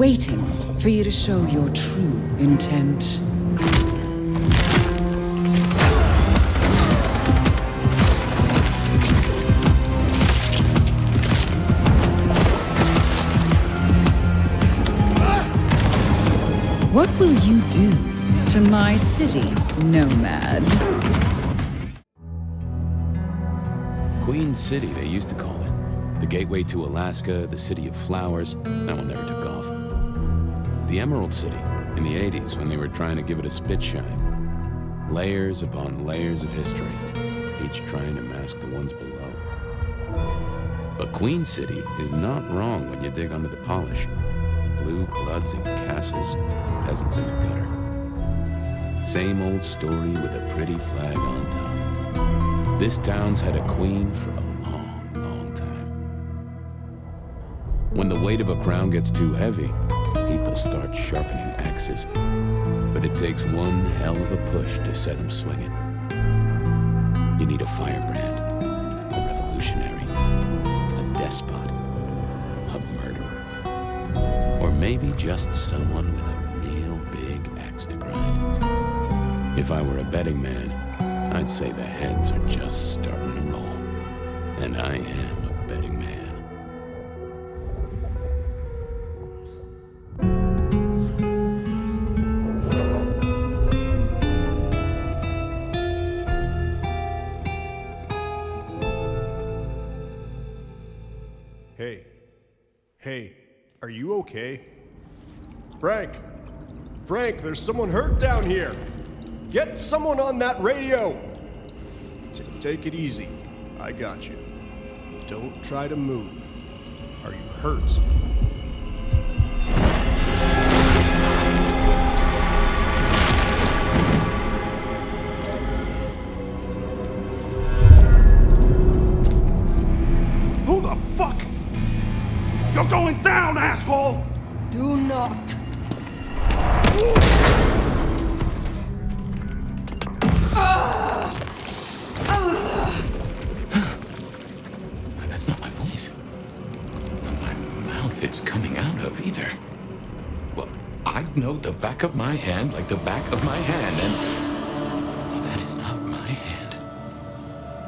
waiting for you to show your true intent. What will you do to my city, nomad? Queen City, they used to call it. The gateway to Alaska, the city of flowers. That one never took off. The Emerald City, in the 80s, when they were trying to give it a spit shine. Layers upon layers of history, each trying to mask the ones below. But Queen City is not wrong when you dig under the polish. Blue bloods and castles, peasants in the gutter. Same old story with a pretty flag on top. This town's had a queen for a long, long time. When the weight of a crown gets too heavy, people start sharpening axes. But it takes one hell of a push to set them swinging. You need a firebrand, a revolutionary, a despot, a murderer. Or maybe just someone with a real big axe to grind. If I were a betting man, I'd say the heads are just starting to roll. And I am a betting man. Hey, are you okay? Frank, there's someone hurt down here. Get someone on that radio. Take it easy. I got you. Don't try to move. Are you hurt? Who the fuck? You're going down, asshole! Do not. That's not my voice. Not my mouth it's coming out of either. Well, I know the back of my hand like the back of my hand, and well, that is not my hand.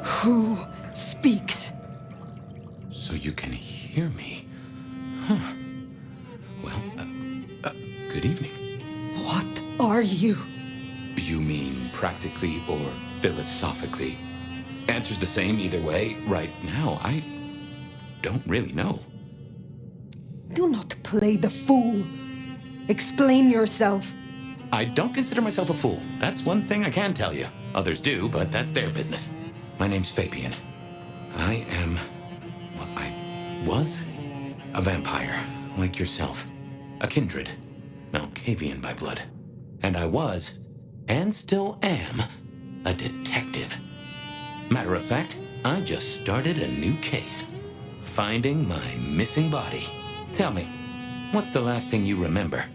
Who speaks? So you can hear me. Huh. Well, good evening. What are you? You mean practically or philosophically? Answer's the same either way. Right now, I don't really know. Do not play the fool. Explain yourself. I don't consider myself a fool. That's one thing I can tell you. Others do, but that's their business. My name's Fabian. I am... well, I was a vampire, like yourself. A kindred. Malkavian by blood. And I was, and still am, a detective. Matter of fact, I just started a new case. Finding my missing body. Tell me, what's the last thing you remember?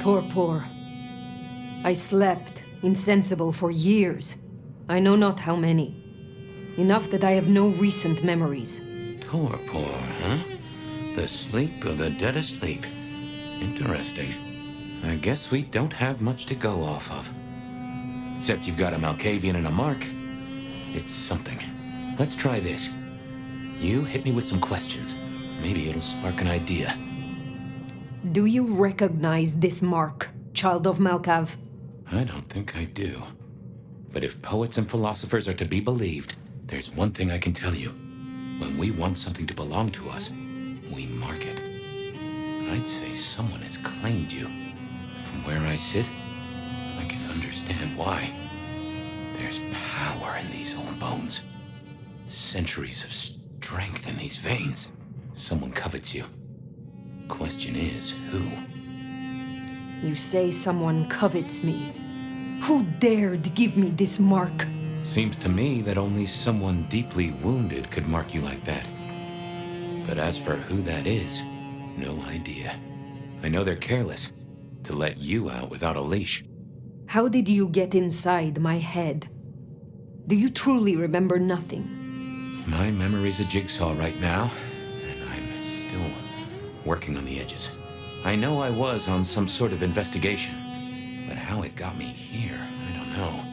Torpor. I slept, insensible for years. I know not how many. Enough that I have no recent memories. Torpor, huh? The sleep of the dead asleep. Interesting. I guess we don't have much to go off of. Except you've got a Malkavian and a mark. It's something. Let's try this. You hit me with some questions. Maybe it'll spark an idea. Do you recognize this mark, child of Malkav? I don't think I do. But if poets and philosophers are to be believed, there's one thing I can tell you. When we want something to belong to us, we mark it. I'd say someone has claimed you. From where I sit, I can understand why. There's power in these old bones. Centuries of strength in these veins. Someone covets you. Question is, who? You say someone covets me. Who dared give me this mark? Seems to me that only someone deeply wounded could mark you like that. But as for who that is, no idea. I know they're careless to let you out without a leash. How did you get inside my head? Do you truly remember nothing? My memory's a jigsaw right now, and I'm still working on the edges. I know I was on some sort of investigation, but how it got me here, I don't know.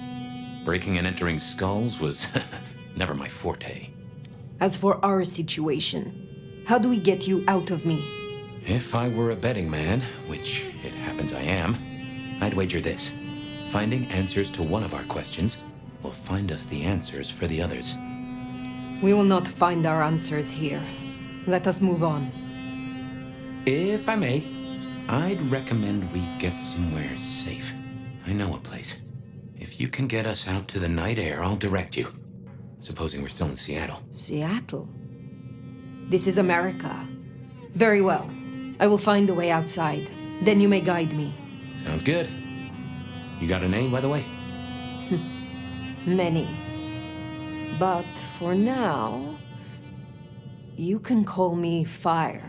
Breaking and entering skulls was never my forte. As for our situation, how do we get you out of me? If I were a betting man, which it happens I am, I'd wager this. Finding answers to one of our questions will find us the answers for the others. We will not find our answers here. Let us move on. If I may, I'd recommend we get somewhere safe. I know a place. If you can get us out to the night air, I'll direct you. Supposing we're still in Seattle. Seattle? This is America. Very well. I will find the way outside. Then you may guide me. Sounds good. You got a name, by the way? Many. But for now, you can call me Fire.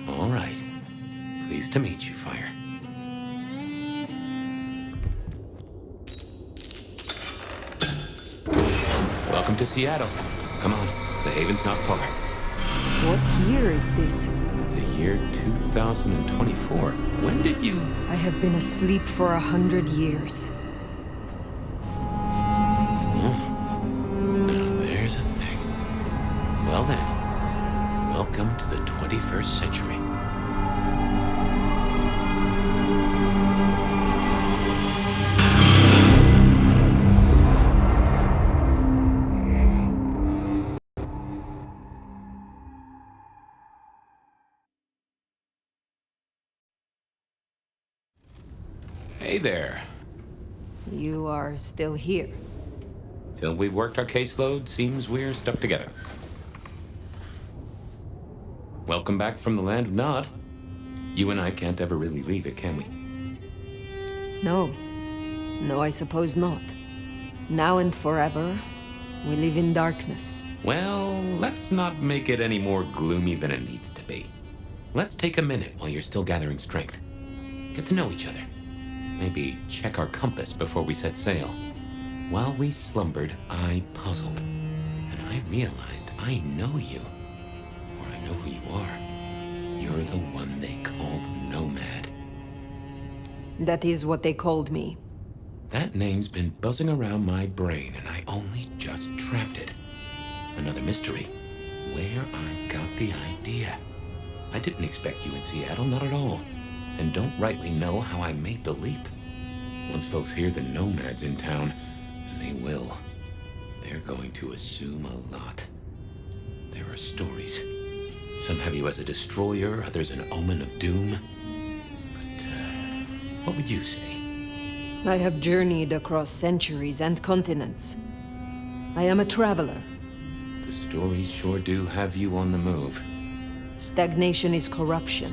All right. Pleased to meet you, Fire. Welcome to Seattle. Come on, the haven's not far. What year is this? The year 2024. When did you... I have been asleep for 100 years. Now there's a thing. Well then, welcome to the 21st century. Hey there. You are still here. Till we've worked our caseload, seems we're stuck together. Welcome back from the land of Nod. You and I can't ever really leave it, can we? No. No, I suppose not. Now and forever, we live in darkness. Well, let's not make it any more gloomy than it needs to be. Let's take a minute while you're still gathering strength. Get to know each other. Maybe check our compass before we set sail. While we slumbered, I puzzled. And I realized I know you. Or I know who you are. You're the one they call the Nomad. That is what they called me. That name's been buzzing around my brain, and I only just trapped it. Another mystery. Where I got the idea. I didn't expect you in Seattle, not at all. And don't rightly know how I made the leap. Once folks hear the Nomad's in town, and they will, they're going to assume a lot. There are stories. Some have you as a destroyer, others an omen of doom. But, what would you say? I have journeyed across centuries and continents. I am a traveler. The stories sure do have you on the move. Stagnation is corruption.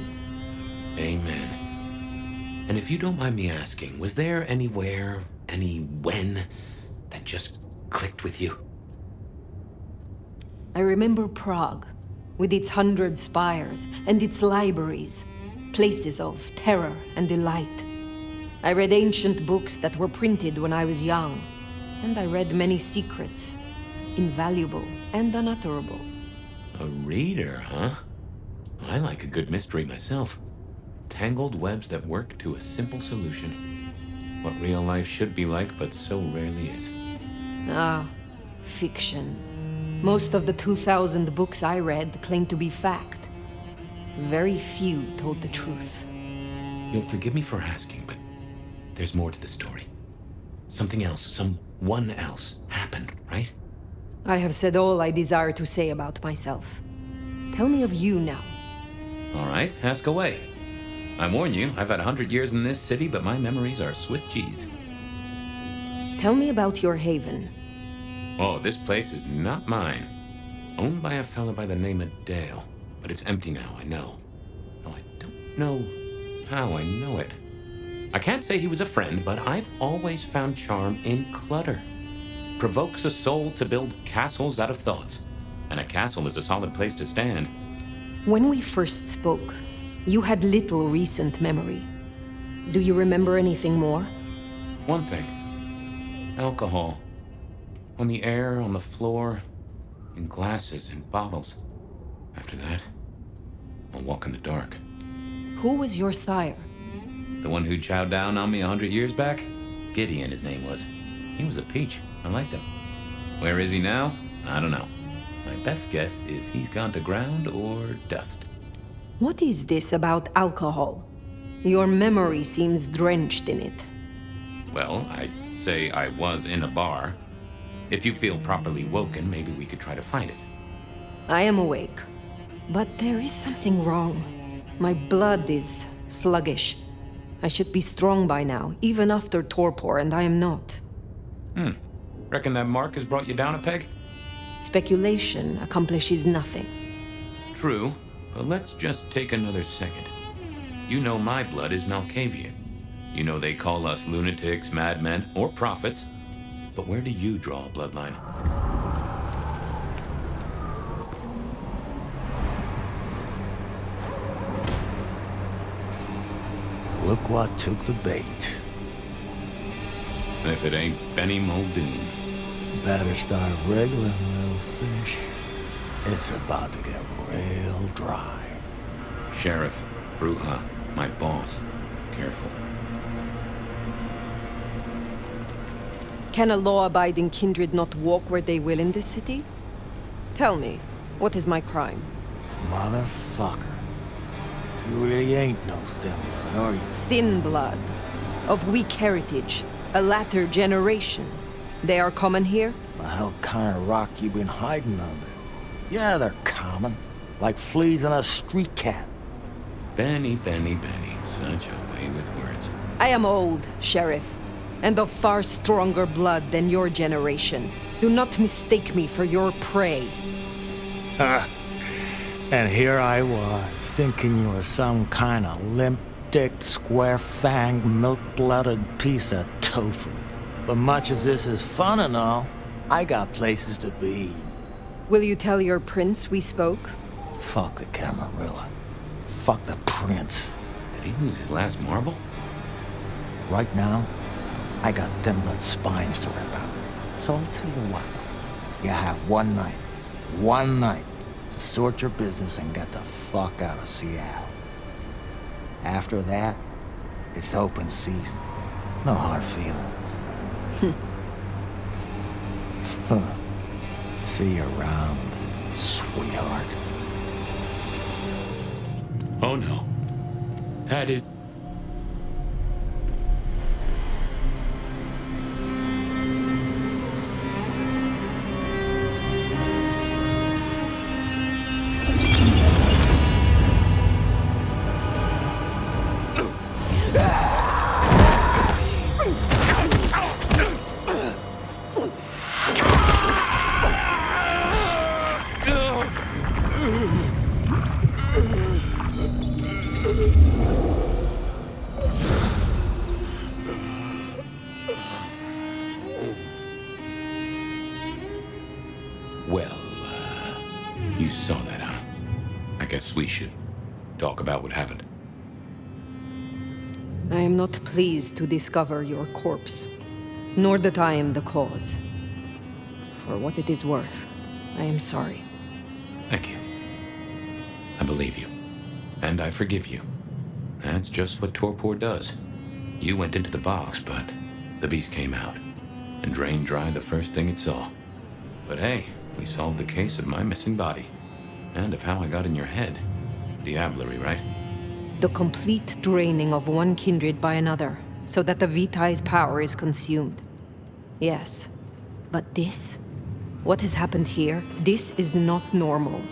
Amen. And if you don't mind me asking, was there anywhere, any when, that just clicked with you? I remember Prague, with its 100 spires and its libraries, places of terror and delight. I read ancient books that were printed when I was young, and I read many secrets, invaluable and unutterable. A reader, huh? I like a good mystery myself. Tangled webs that work to a simple solution. What real life should be like, but so rarely is. Ah, fiction. Most of the 2,000 books I read claim to be fact. Very few told the truth. You'll forgive me for asking, but there's more to the story. Something else, someone else happened, right? I have said all I desire to say about myself. Tell me of you now. All right, ask away. I warn you, I've had 100 years in this city, but my memories are Swiss cheese. Tell me about your haven. Oh, this place is not mine. Owned by a fella by the name of Dale, but it's empty now, I know. Oh, I don't know how I know it. I can't say he was a friend, but I've always found charm in clutter. Provokes a soul to build castles out of thoughts. And a castle is a solid place to stand. When we first spoke, you had little recent memory. Do you remember anything more? One thing. Alcohol. On the air, on the floor, in glasses, in bottles. After that, I'll walk in the dark. who was your sire? The one who chowed down on me 100 years back? Gideon, his name was. He was a peach. I liked him. Where is he now? I don't know. My best guess is he's gone to ground or dust. What is this about alcohol? Your memory seems drenched in it. Well, I'd say I was in a bar. If you feel properly woken, maybe we could try to find it. I am awake. But there is something wrong. My blood is sluggish. I should be strong by now, even after torpor, and I am not. Reckon that mark has brought you down a peg? Speculation accomplishes nothing. True, but let's just take another second. You know my blood is Malkavian. You know they call us lunatics, madmen, or prophets. But where do you draw a bloodline? Look what took the bait. If it ain't Benny Muldoon. Better start wriggling, little fish. It's about to get real dry. Sheriff, Bruja, my boss. Careful. Can a law-abiding kindred not walk where they will in this city? Tell me, what is my crime? Motherfucker. You really ain't no thin blood, are you? Thin blood, of weak heritage, a latter generation. They are common here? The hell kind of rock you been hiding under? Yeah, they're common. Like fleas on a street cat. Benny, Benny, Benny. Such a way with words. I am old, Sheriff, and of far stronger blood than your generation. Do not mistake me for your prey. And here I was, thinking you were some kind of limp-dicked, square-fanged, milk-blooded piece of tofu. But much as this is fun and all, I got places to be. Will you tell your prince we spoke? Fuck the Camarilla. Fuck the prince. Did he lose his last marble? Right now, I got thin blood spines to rip out. So I'll tell you what. You have one night, to sort your business and get the fuck out of Seattle. After that, it's open season. No hard feelings. See you around, sweetheart. Oh no. That is... You saw that, huh? I guess we should talk about what happened. I am not pleased to discover your corpse, nor that I am the cause. For what it is worth, I am sorry. Thank you. I believe you. And I forgive you. That's just what torpor does. You went into the box, but the beast came out and drained dry the first thing it saw. But hey, we solved the case of my missing body. And of how I got in your head. Diablerie, right? The complete draining of one kindred by another, so that the Vitae's power is consumed. Yes. But this? What has happened here? This is not normal.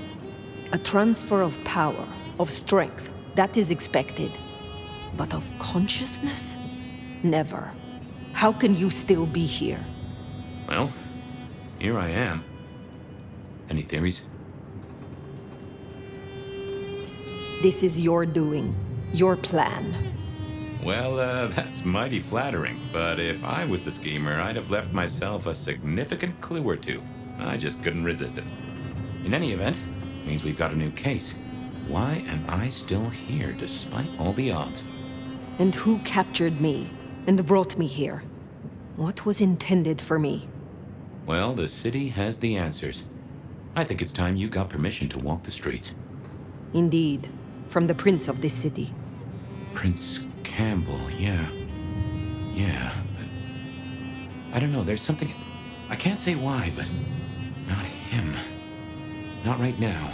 A transfer of power, of strength, that is expected. But of consciousness? Never. How can you still be here? Well, here I am. Any theories? This is your doing. Your plan. Well, that's mighty flattering. But if I was the schemer, I'd have left myself a significant clue or two. I just couldn't resist it. In any event, means we've got a new case. Why am I still here despite all the odds? And who captured me and brought me here? What was intended for me? Well, the city has the answers. I think it's time you got permission to walk the streets. Indeed, from the prince of this city. Prince Campbell, yeah. Yeah, but... I don't know, there's something... I can't say why, but... Not him. Not right now.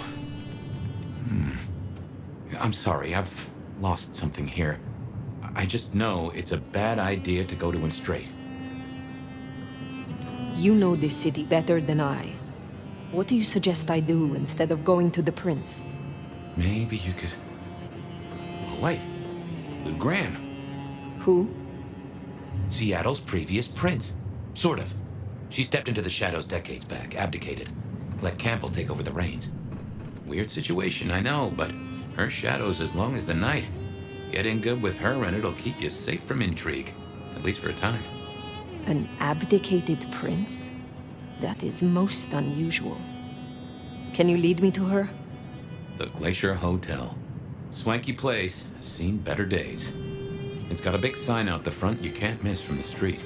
I'm sorry, I've lost something here. I just know it's a bad idea to go to him straight. You know this city better than I. What do you suggest I do instead of going to the prince? Maybe you could... Oh, wait. Lou Graham. Who? Seattle's previous prince. Sort of. She stepped into the shadows decades back, abdicated. Let Campbell take over the reins. Weird situation, I know, but her shadow's as long as the night. Get in good with her and it'll keep you safe from intrigue. At least for a time. An abdicated prince? That is most unusual. Can you lead me to her? The Glacier Hotel. Swanky place, has seen better days. It's got a big sign out the front you can't miss from the street.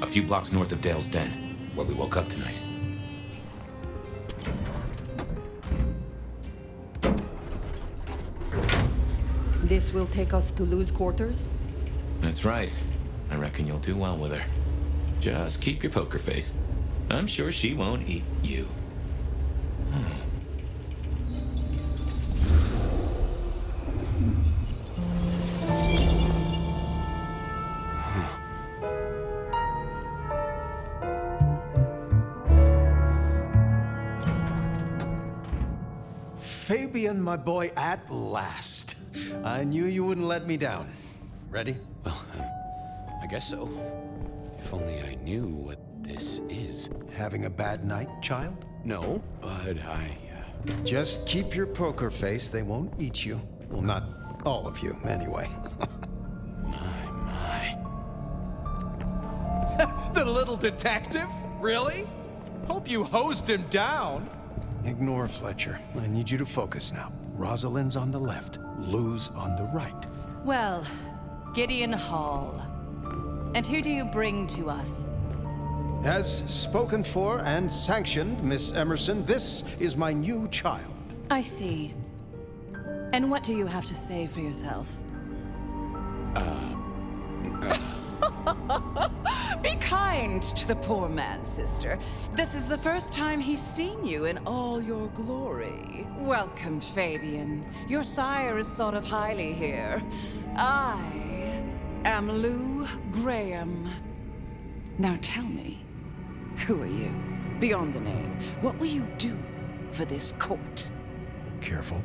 A few blocks north of Dale's Den, where we woke up tonight. This will take us to Lou's quarters? That's right. I reckon you'll do well with her. Just keep your poker face. I'm sure she won't eat you. Fabian, my boy, at last. I knew you wouldn't let me down. Ready? Well, I guess so. If only I knew what this is. Having a bad night, child? No, but Just keep your poker face. They won't eat you. Well, not all of you, anyway. my. The little detective? Really? Hope you hosed him down. Ignore Fletcher. I need you to focus now. Rosalind's on the left, Lou's on the right. Well, Gideon Hall. And who do you bring to us? As spoken for and sanctioned, Miss Emerson, this is my new child. I see. And what do you have to say for yourself? Be kind to the poor man, sister. This is the first time he's seen you in all your glory. Welcome, Fabian. Your sire is thought of highly here. I am Lou Graham. Now tell me, who are you? Beyond the name, what will you do for this court? Careful.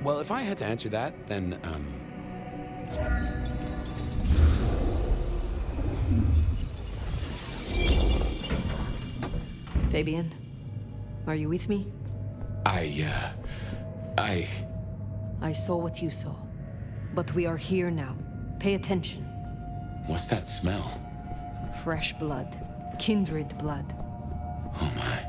Well, if I had to answer that, then, Fabian, are you with me? I saw what you saw. But we are here now. Pay attention. What's that smell? Fresh blood. Kindred blood. Oh my.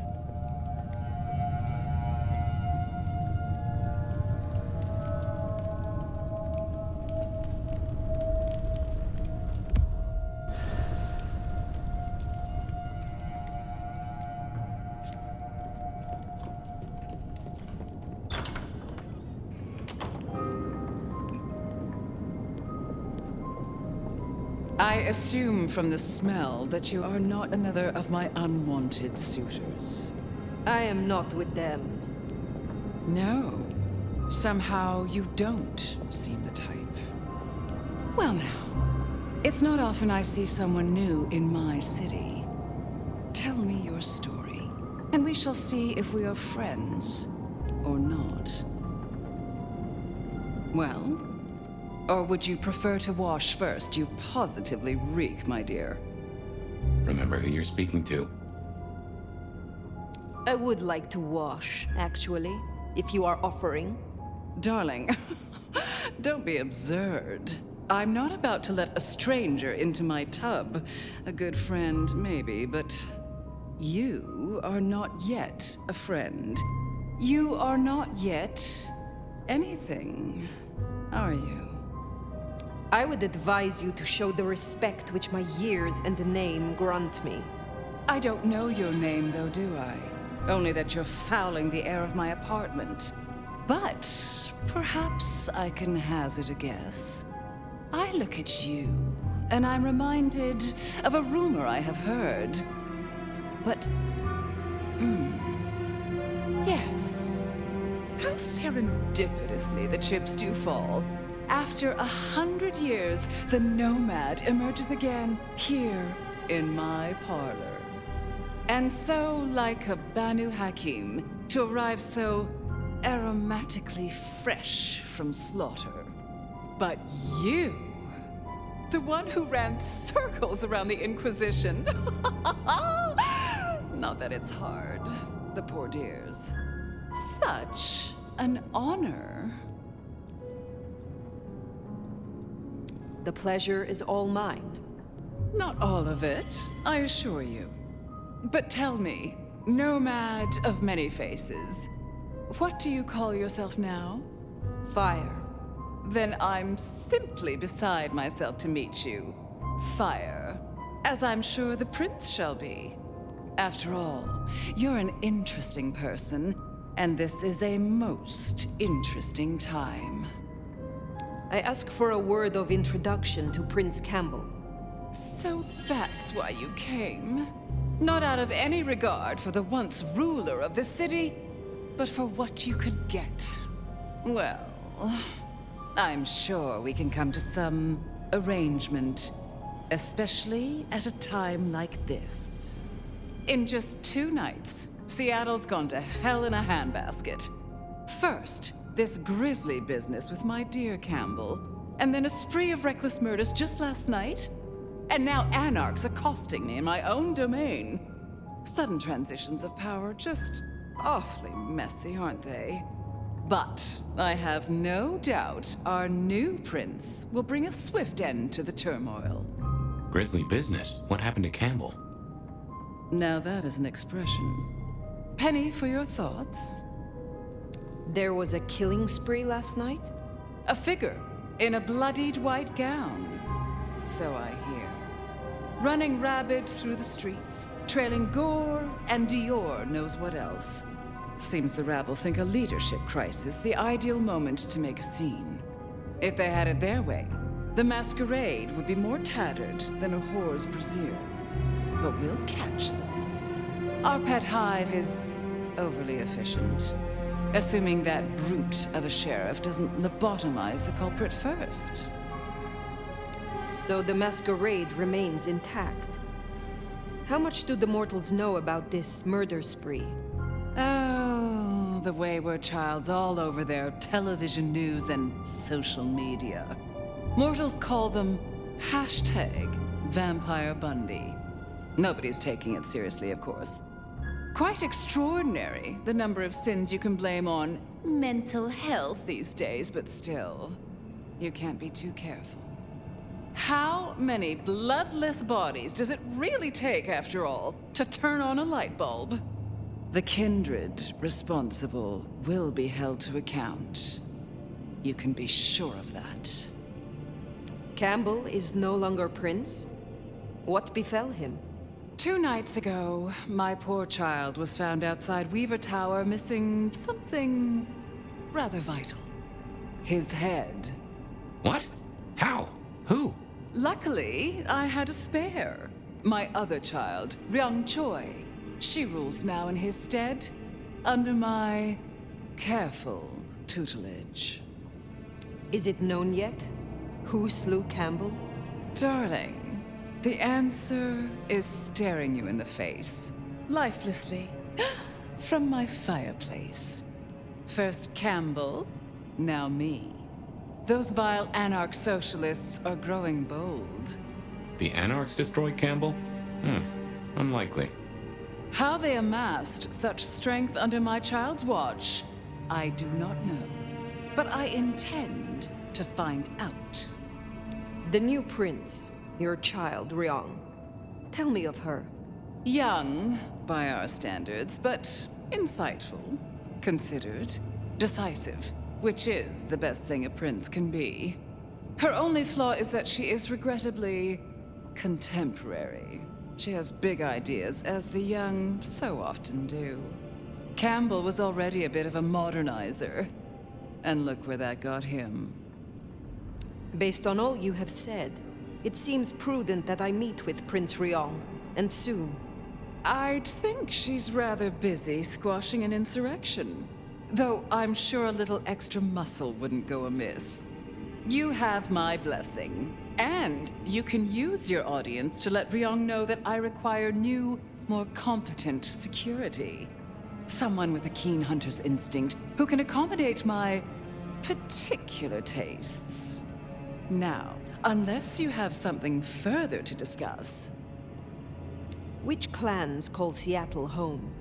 I assume from the smell that you are not another of my unwanted suitors. I am not with them. No. Somehow you don't seem the type. Well now, it's not often I see someone new in my city. Tell me your story, and we shall see if we are friends or not. Well? Or would you prefer to wash first? You positively reek, my dear. Remember who you're speaking to. I would like to wash, actually, if you are offering. Darling, don't be absurd. I'm not about to let a stranger into my tub. A good friend, maybe, but you are not yet a friend. You are not yet anything, are you? I would advise you to show the respect which my years and the name grant me. I don't know your name, though, do I? Only that you're fouling the air of my apartment. But perhaps I can hazard a guess. I look at you, and I'm reminded of a rumor I have heard. But, yes. How serendipitously the chips do fall. After 100 years, the nomad emerges again here in my parlor. And so, like a Banu Hakim, to arrive so aromatically fresh from slaughter. But you, the one who ran circles around the Inquisition. Not that it's hard, the poor dears. Such an honor. The pleasure is all mine. Not all of it, I assure you. But tell me, nomad of many faces, what do you call yourself now? Fire. Then I'm simply beside myself to meet you. Fire. As I'm sure the prince shall be. After all, you're an interesting person, and this is a most interesting time. I ask for a word of introduction to Prince Campbell. So that's why you came? Not out of any regard for the once ruler of the city, but for what you could get. Well, I'm sure we can come to some arrangement, especially at a time like this. In just 2 nights, Seattle's gone to hell in a handbasket. First, this grisly business with my dear Campbell, and then a spree of reckless murders just last night, and now anarchs accosting me in my own domain. Sudden transitions of power, just awfully messy, aren't they? But I have no doubt our new prince will bring a swift end to the turmoil. Grisly business? What happened to Campbell? Now that is an expression. Penny for your thoughts? There was a killing spree last night? A figure in a bloodied white gown. So I hear. Running rabid through the streets, trailing gore and Dior knows what else. Seems the rabble think a leadership crisis the ideal moment to make a scene. If they had it their way, the masquerade would be more tattered than a whore's brassiere. But we'll catch them. Our pet hive is overly efficient, assuming that brute of a sheriff doesn't lobotomize the culprit first. So the masquerade remains intact. How much do the mortals know about this murder spree? Oh, the wayward child's all over their television news and social media. Mortals call them #Vampire Bundy. Nobody's taking it seriously, of course. Quite extraordinary, the number of sins you can blame on mental health these days, but still, you can't be too careful. How many bloodless bodies does it really take, after all, to turn on a light bulb? The kindred responsible will be held to account. You can be sure of that. Campbell is no longer prince? What befell him? 2 nights ago, my poor child was found outside Weaver Tower missing something rather vital. His head. What? How? Who? Luckily, I had a spare. My other child, Ryung Choi. She rules now in his stead, under my careful tutelage. Is it known yet? Who slew Campbell? Darling, the answer is staring you in the face, lifelessly, from my fireplace. First Campbell, now me. Those vile anarch socialists are growing bold. The anarchs destroyed Campbell? Unlikely. How they amassed such strength under my child's watch, I do not know. But I intend to find out. The new prince, your child, Ryung. Tell me of her. Young, by our standards, but insightful, considered, decisive, which is the best thing a prince can be. Her only flaw is that she is regrettably contemporary. She has big ideas, as the young so often do. Campbell was already a bit of a modernizer. And look where that got him. Based on all you have said, it seems prudent that I meet with Prince Rion, and soon. I'd think she's rather busy squashing an insurrection. Though I'm sure a little extra muscle wouldn't go amiss. You have my blessing. And you can use your audience to let Rion know that I require new, more competent security. Someone with a keen hunter's instinct who can accommodate my particular tastes. Now, unless you have something further to discuss. Which clans call Seattle home?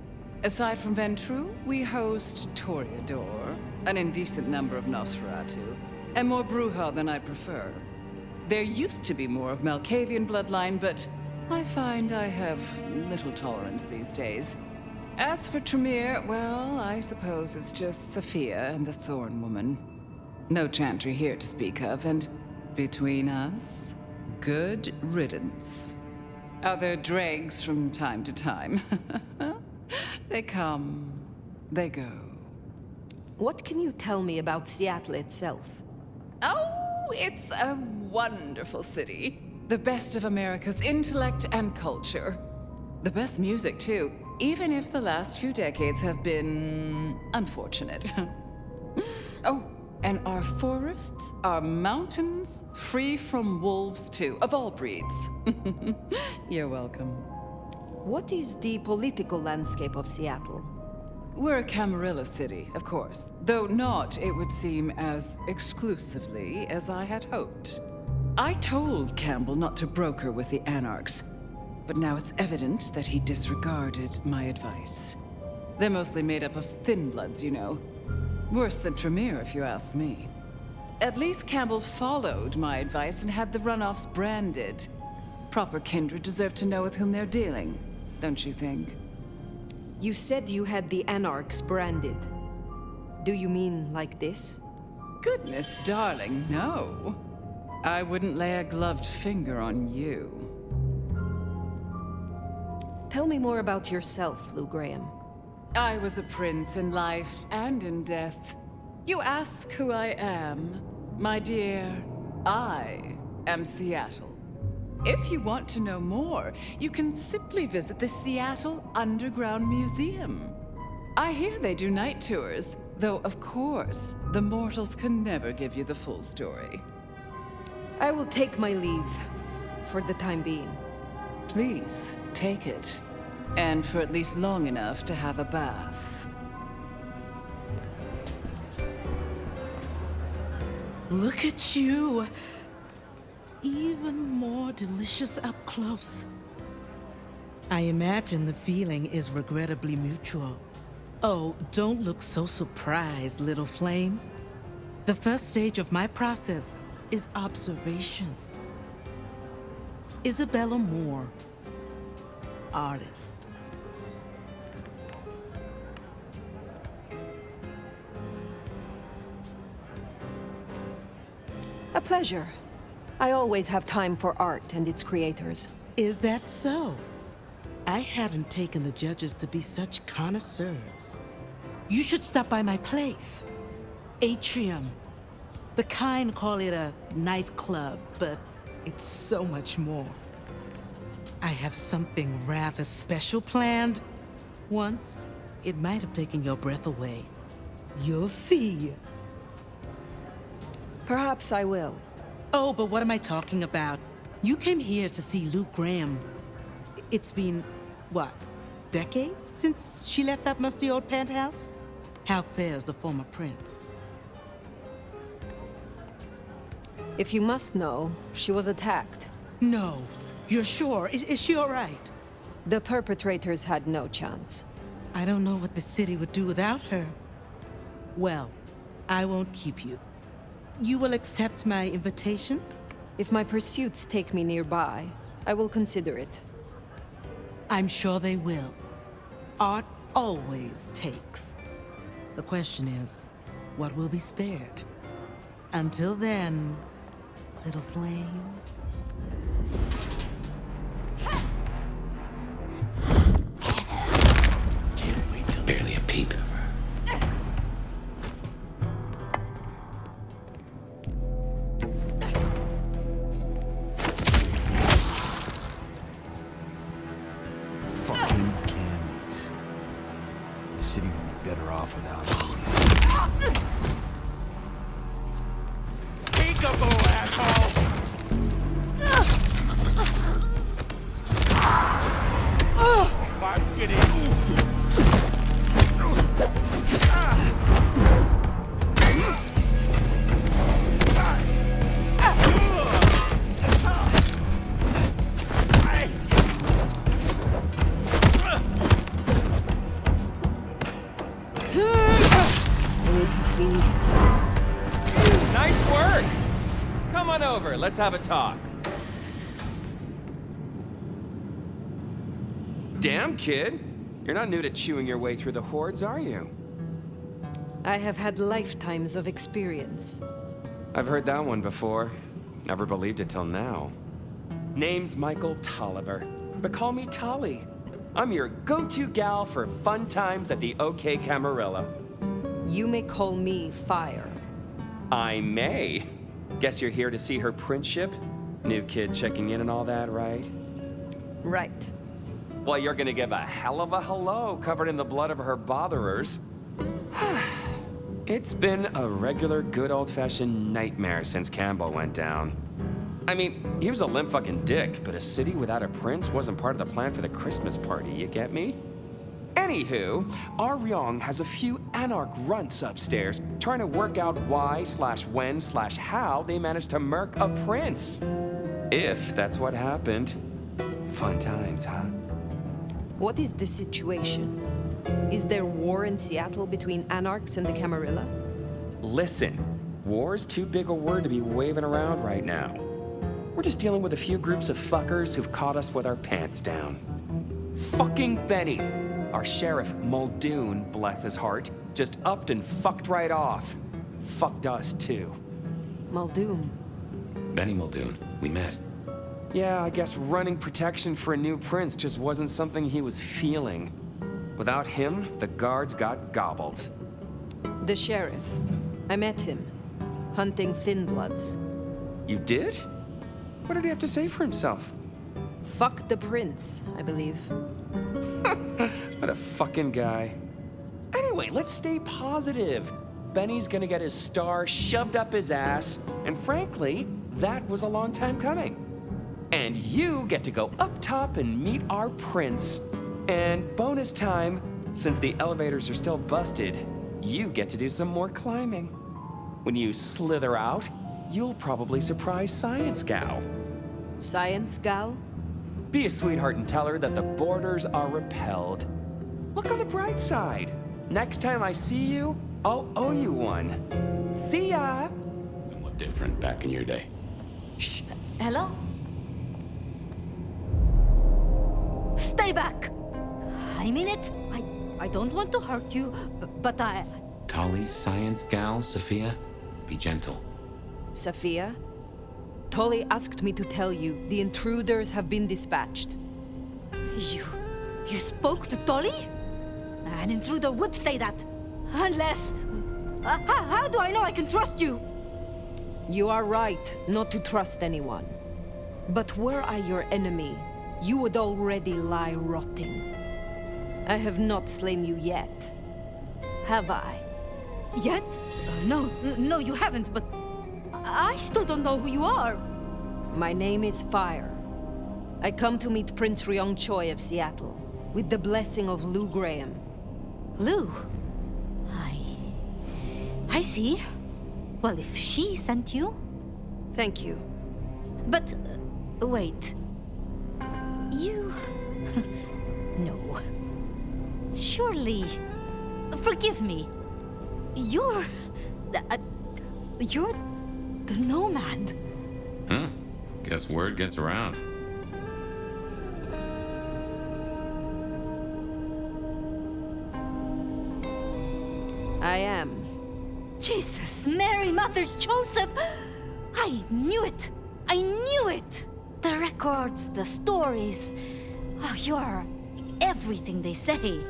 Aside from Ventrue, we host Toreador, an indecent number of Nosferatu, and more Bruja than I'd prefer. There used to be more of Malkavian bloodline, but I find I have little tolerance these days. As for Tremere, well, I suppose it's just Sophia and the Thorn Woman. No Chantry here to speak of, and between us, good riddance. Other dregs from time to time. They come, they go. What can you tell me about Seattle itself? Oh, it's a wonderful city. The best of America's intellect and culture. The best music, too, even if the last few decades have been unfortunate. Oh, and our forests, our mountains, free from wolves, too, of all breeds. You're welcome. What is the political landscape of Seattle? We're a Camarilla city, of course, though not, it would seem, as exclusively as I had hoped. I told Campbell not to broker with the Anarchs, but now it's evident that he disregarded my advice. They're mostly made up of thin bloods, you know. Worse than Tremere, if you ask me. At least Campbell followed my advice and had the runoffs branded. Proper kindred deserve to know with whom they're dealing, don't you think? You said you had the Anarchs branded. Do you mean like this? Goodness, darling, no. I wouldn't lay a gloved finger on you. Tell me more about yourself, Lou Graham. I was a prince in life and in death. You ask who I am. My dear, I am Seattle. If you want to know more, you can simply visit the Seattle Underground Museum. I hear they do night tours, though of course, the mortals can never give you the full story. I will take my leave, for the time being. Please, take it. And for at least long enough to have a bath. Look at you! Even more delicious up close. I imagine the feeling is regrettably mutual. Oh, don't look so surprised, little flame. The first stage of my process is observation. Isabella Moore, artist. A pleasure. I always have time for art and its creators. Is that so? I hadn't taken the judges to be such connoisseurs. You should stop by my place. Atrium. The kind call it a nightclub, but it's so much more. I have something rather special planned. Once, it might have taken your breath away. You'll see. Perhaps I will. Oh, but what am I talking about? You came here to see Lou Graham. It's been, what, decades since she left that musty old penthouse? How fares the former prince? If you must know, she was attacked. No. You're sure? Is she all right? The perpetrators had no chance. I don't know what the city would do without her. Well, I won't keep you. You will accept my invitation? If my pursuits take me nearby, I will consider it. I'm sure they will. Art always takes. The question is, what will be spared? Until then, little flame. Barely a peep. The city would be better off without me. Peekaboo, asshole! I'm getting... Nice work! Come on over, let's have a talk. Damn, kid. You're not new to chewing your way through the hordes, are you? I have had lifetimes of experience. I've heard that one before. Never believed it till now. Name's Michael Tolliver, but call me Tolly. I'm your go-to gal for fun times at the OK Camarilla. You may call me Fire. I may. Guess you're here to see her principship? New kid checking in and all that, right? Right. Well, you're gonna give a hell of a hello covered in the blood of her botherers. It's been a regular good old-fashioned nightmare since Campbell went down. I mean, he was a limp fucking dick, but a city without a prince wasn't part of the plan for the Christmas party, you get me? Anywho, our Ryong has a few anarch runts upstairs trying to work out why/when/how they managed to murk a prince. If that's what happened. Fun times, huh? What is the situation? Is there war in Seattle between anarchs and the Camarilla? Listen, war's too big a word to be waving around right now. We're just dealing with a few groups of fuckers who've caught us with our pants down. Fucking Benny, our sheriff Muldoon, bless his heart, just upped and fucked right off. Fucked us too. Muldoon? Benny Muldoon, we met. Yeah, I guess running protection for a new prince just wasn't something he was feeling. Without him, the guards got gobbled. The sheriff. I met him. Hunting thin bloods. You did? What did he have to say for himself? Fuck the prince, I believe. What a fucking guy. Anyway, let's stay positive. Benny's gonna get his star shoved up his ass, and frankly, that was a long time coming. And you get to go up top and meet our prince. And bonus time, since the elevators are still busted, you get to do some more climbing. When you slither out, you'll probably surprise Science Gal. Science Gal? Be a sweetheart and tell her that the borders are repelled. Look on the bright side. Next time I see you, I'll owe you one. See ya! Somewhat different back in your day. Shh. Hello? Stay back! I mean it. I don't want to hurt you, but I... Tolly's science gal, Sophia? Be gentle. Sophia? Tolly asked me to tell you the intruders have been dispatched. You spoke to Tolly? An intruder would say that. Unless... how do I know I can trust you? You are right not to trust anyone. But were I your enemy, you would already lie rotting. I have not slain you yet. Have I? Yet? No, you haven't, but... I still don't know who you are. My name is Fire. I come to meet Prince Ryong Choi of Seattle, with the blessing of Lou Graham. Lou? I see. Well, if she sent you... Thank you. But, wait. You... No. Surely... Forgive me. You're the nomad. Guess word gets around. I am. Jesus, Mary, Mother, Joseph! I knew it! I knew it! The records, the stories. Oh, you're everything they say.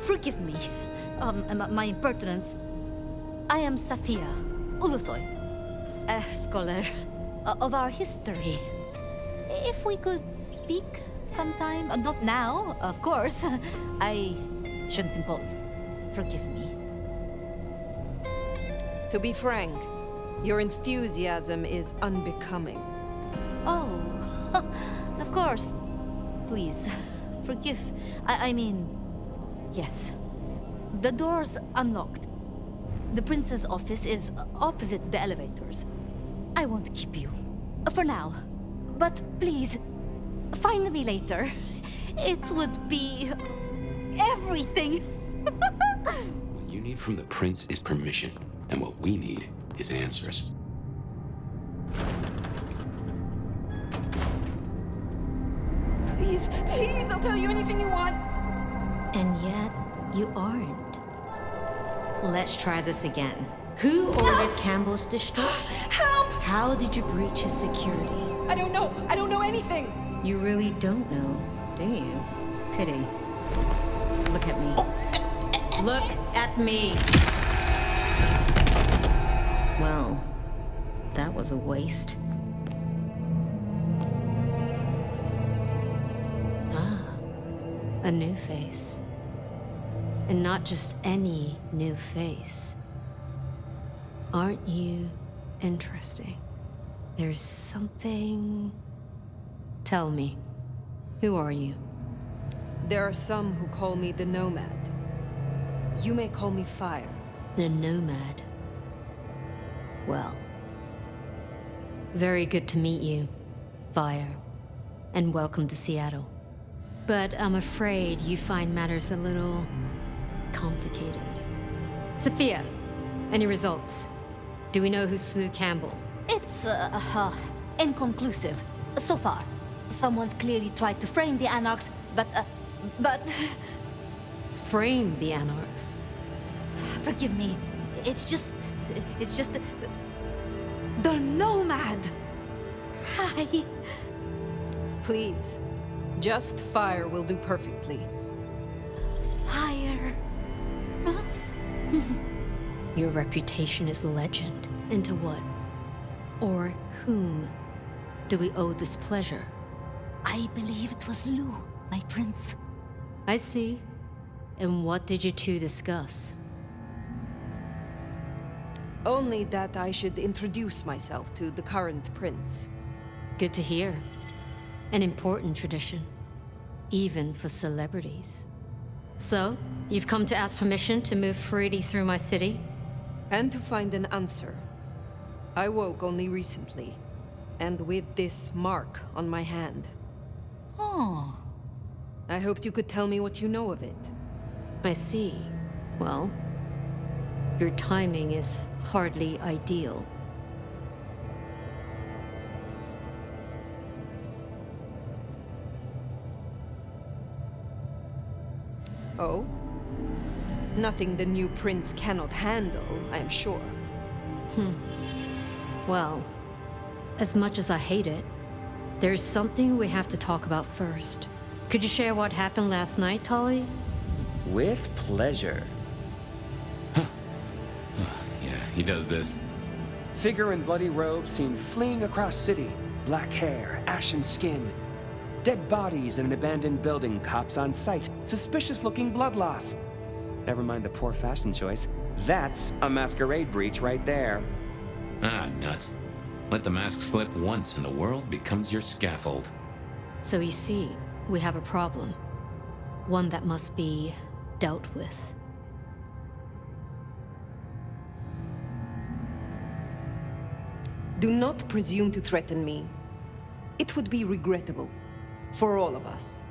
Forgive me, my impertinence. I am Safia Ulusoy, a scholar of our history. If we could speak sometime, not now, of course. I shouldn't impose. Forgive me. To be frank, your enthusiasm is unbecoming. Oh, of course. Please, forgive. I mean, yes. The door's unlocked. The prince's office is opposite the elevators. I won't keep you. For now. But please, find me later. It would be everything. What you need from the prince is permission, and what we need is answers. Please, please, I'll tell you anything you want. And yet, you aren't. Let's try this again. Who ordered Campbell's destruction? Help! How did you breach his security? I don't know. I don't know anything. You really don't know, do you? Pity. Look at me. Look at me! Well, that was a waste. A new face. And not just any new face. Aren't you interesting? There's something... Tell me, who are you? There are some who call me the Nomad. You may call me Fire. The Nomad. Well, very good to meet you, Fire, and welcome to Seattle. But I'm afraid you find matters a little complicated. Sophia, any results? Do we know who slew Campbell? It's, inconclusive. So far. Someone's clearly tried to frame the Anarchs, but... Frame the Anarchs? Forgive me. It's just... The Nomad! Hi. Please. Just Fire will do perfectly. Fire. Huh? Your reputation is legend. And to what? Or whom do we owe this pleasure? I believe it was Lou, my prince. I see. And what did you two discuss? Only that I should introduce myself to the current prince. Good to hear. An important tradition. Even for celebrities. So, you've come to ask permission to move freely through my city? And to find an answer. I woke only recently, and with this mark on my hand. Oh. I hoped you could tell me what you know of it. I see. Well, your timing is hardly ideal. Oh? Nothing the new prince cannot handle, I am sure. Well, as much as I hate it, there's something we have to talk about first. Could you share what happened last night, Tolly? With pleasure. Yeah, he does this. Figure in bloody robes seen fleeing across city. Black hair, ashen skin. Dead bodies in an abandoned building, cops on site. Suspicious-looking blood loss. Never mind the poor fashion choice. That's a masquerade breach right there. Ah, nuts. Let the mask slip once and the world becomes your scaffold. So you see, we have a problem. One that must be dealt with. Do not presume to threaten me. It would be regrettable. For all of us.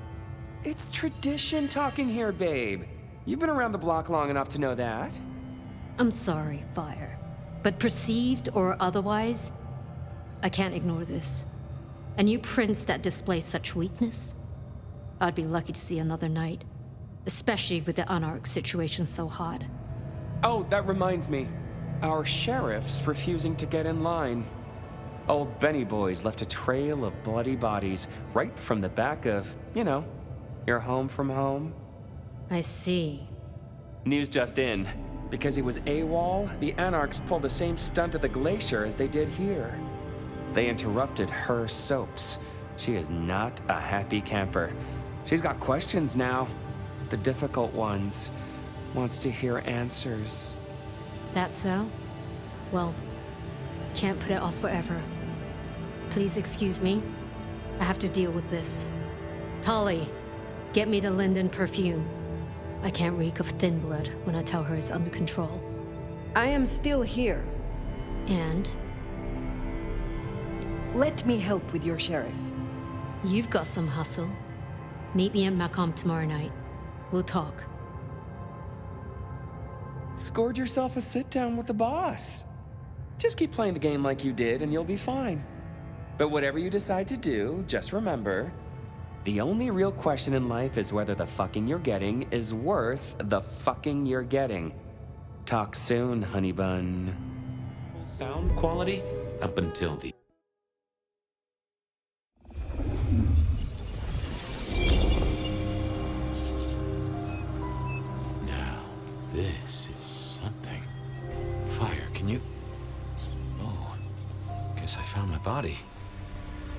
It's tradition talking here, babe. You've been around the block long enough to know that. I'm sorry, Fire. But perceived or otherwise, I can't ignore this. A new prince that displays such weakness? I'd be lucky to see another night. Especially with the Anarch situation so hot. Oh, that reminds me. Our sheriff's refusing to get in line. Old Benny boys left a trail of bloody bodies right from the back of, you know, your home from home. I see. News just in. Because he was AWOL, the Anarchs pulled the same stunt at the glacier as they did here. They interrupted her soaps. She is not a happy camper. She's got questions now. The difficult ones. Wants to hear answers. That so? Well, can't put it off forever. Please excuse me. I have to deal with this. Tolly, get me the Linden perfume. I can't reek of thin blood when I tell her it's under control. I am still here. And? Let me help with your sheriff. You've got some hustle. Meet me at Macomb tomorrow night. We'll talk. Scored yourself a sit-down with the boss. Just keep playing the game like you did and you'll be fine. But whatever you decide to do, just remember, the only real question in life is whether the fucking you're getting is worth the fucking you're getting. Talk soon, honey bun. Sound quality up until the... Now, this is something. Fire, can you... Oh, guess I found my body.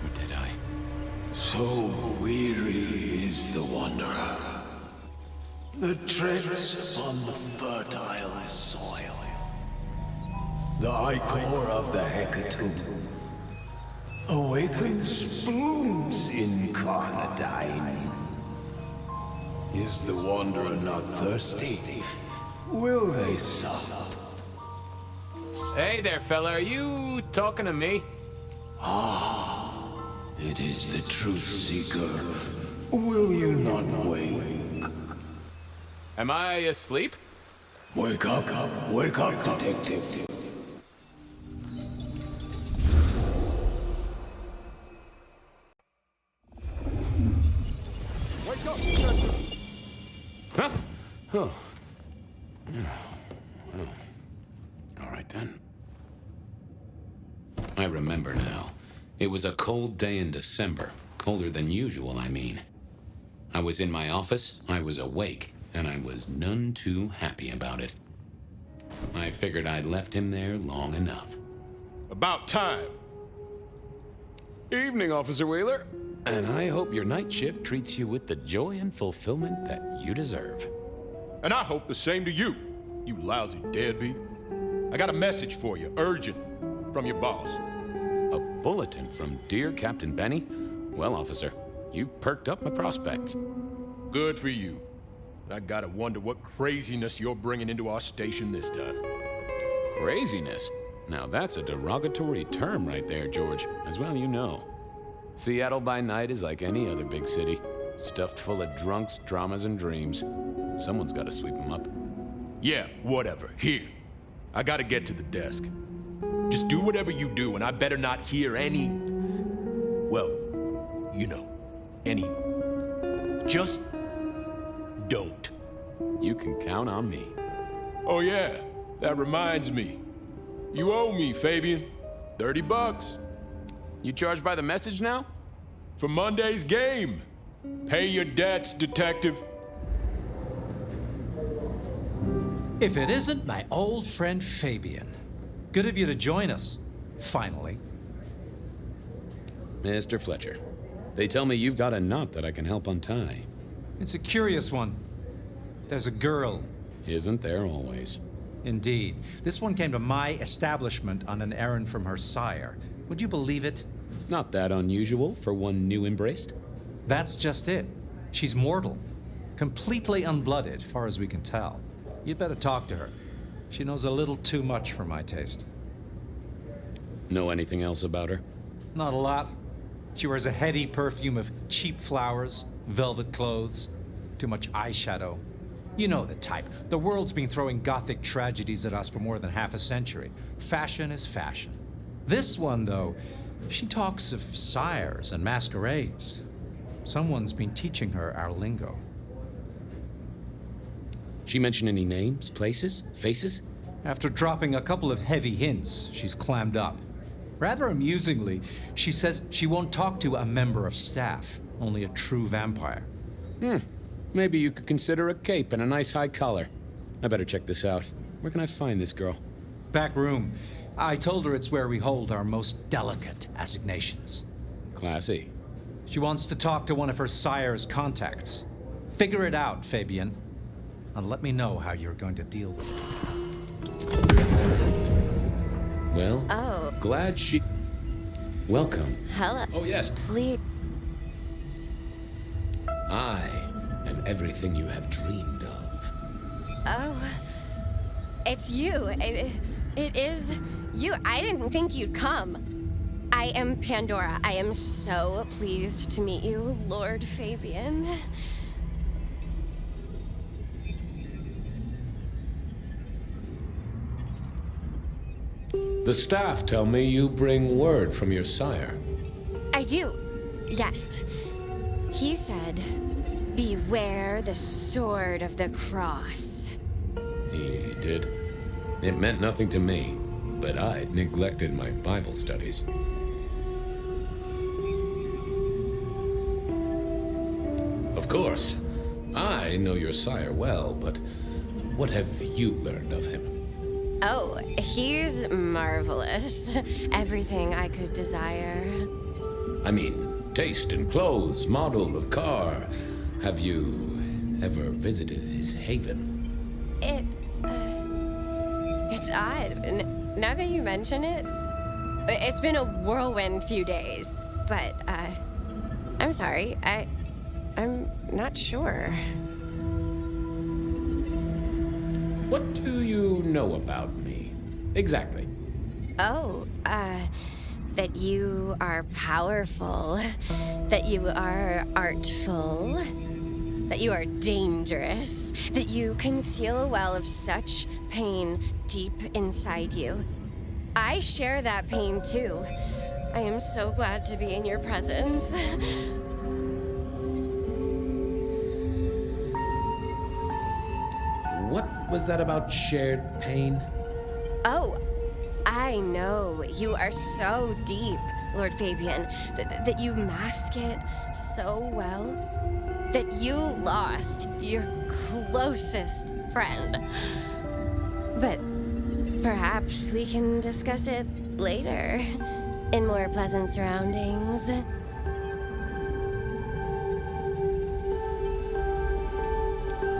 Or did I? So weary is the wanderer that treads on the fertile soil. The ichor of the hecatomb awakens blooms incarnadine. Is the wanderer not thirsty? Will they sup? Hey there, fella. Are you talking to me? Ah, it is the truth seeker. Will you not wake? Am I asleep? Wake up, detective. Wake up, detective! Huh? Oh. Oh. All right, then. I remember now. It was a cold day in December. Colder than usual, I mean. I was in my office, I was awake, and I was none too happy about it. I figured I'd left him there long enough. About time. Evening, Officer Wheeler. And I hope your night shift treats you with the joy and fulfillment that you deserve. And I hope the same to you, you lousy deadbeat. I got a message for you, urgent, from your boss. A bulletin from dear Captain Benny? Well, officer, you've perked up my prospects. Good for you. But I gotta wonder what craziness you're bringing into our station this time. Craziness? Now that's a derogatory term right there, George. As well you know. Seattle by night is like any other big city. Stuffed full of drunks, dramas, and dreams. Someone's gotta sweep them up. Yeah, whatever. Here. I gotta get to the desk. Just do whatever you do, and I better not hear any... Well, you know, any... Just don't. You can count on me. Oh yeah, that reminds me. You owe me, Fabian. $30. You charged by the message now? For Monday's game. Pay your debts, detective. If it isn't my old friend Fabian. Good of you to join us, finally. Mr. Fletcher, they tell me you've got a knot that I can help untie. It's a curious one. There's a girl. Isn't there always? Indeed. This one came to my establishment on an errand from her sire. Would you believe it? Not that unusual for one new embraced. That's just it. She's mortal. Completely unblooded, far as we can tell. You'd better talk to her. She knows a little too much for my taste. Know anything else about her? Not a lot. She wears a heady perfume of cheap flowers, velvet clothes, too much eyeshadow. You know the type. The world's been throwing gothic tragedies at us for more than half a century. Fashion is fashion. This one, though, she talks of sires and masquerades. Someone's been teaching her our lingo. She mention any names, places, faces? After dropping a couple of heavy hints, she's clammed up. Rather amusingly, she says she won't talk to a member of staff, only a true vampire. Maybe you could consider a cape and a nice high collar. I better check this out. Where can I find this girl? Back room. I told her it's where we hold our most delicate assignations. Classy. She wants to talk to one of her sire's contacts. Figure it out, Fabian. And let me know how you're going to deal with it. Well, glad she... Welcome. Hello. Oh, yes. Please. I am everything you have dreamed of. Oh, it's you. It is you. I didn't think you'd come. I am Pandora. I am so pleased to meet you, Lord Fabian. The staff tell me you bring word from your sire. I do. Yes. He said, beware the sword of the cross. He did. It meant nothing to me, but I neglected my Bible studies. Of course, I know your sire well, but what have you learned of him? Oh, he's marvelous. Everything I could desire. I mean, taste in clothes, model of car. Have you ever visited his haven? It's odd. Now that you mention it, it's been a whirlwind few days. But, I'm sorry. I'm not sure. What do you know about me? Exactly. Oh, that you are powerful, that you are artful, that you are dangerous, that you conceal a well of such pain deep inside you. I share that pain too. I am so glad to be in your presence. What was that about shared pain? Oh, I know. You are so deep, Lord Fabian, that you mask it so well, that you lost your closest friend. But perhaps we can discuss it later, in more pleasant surroundings.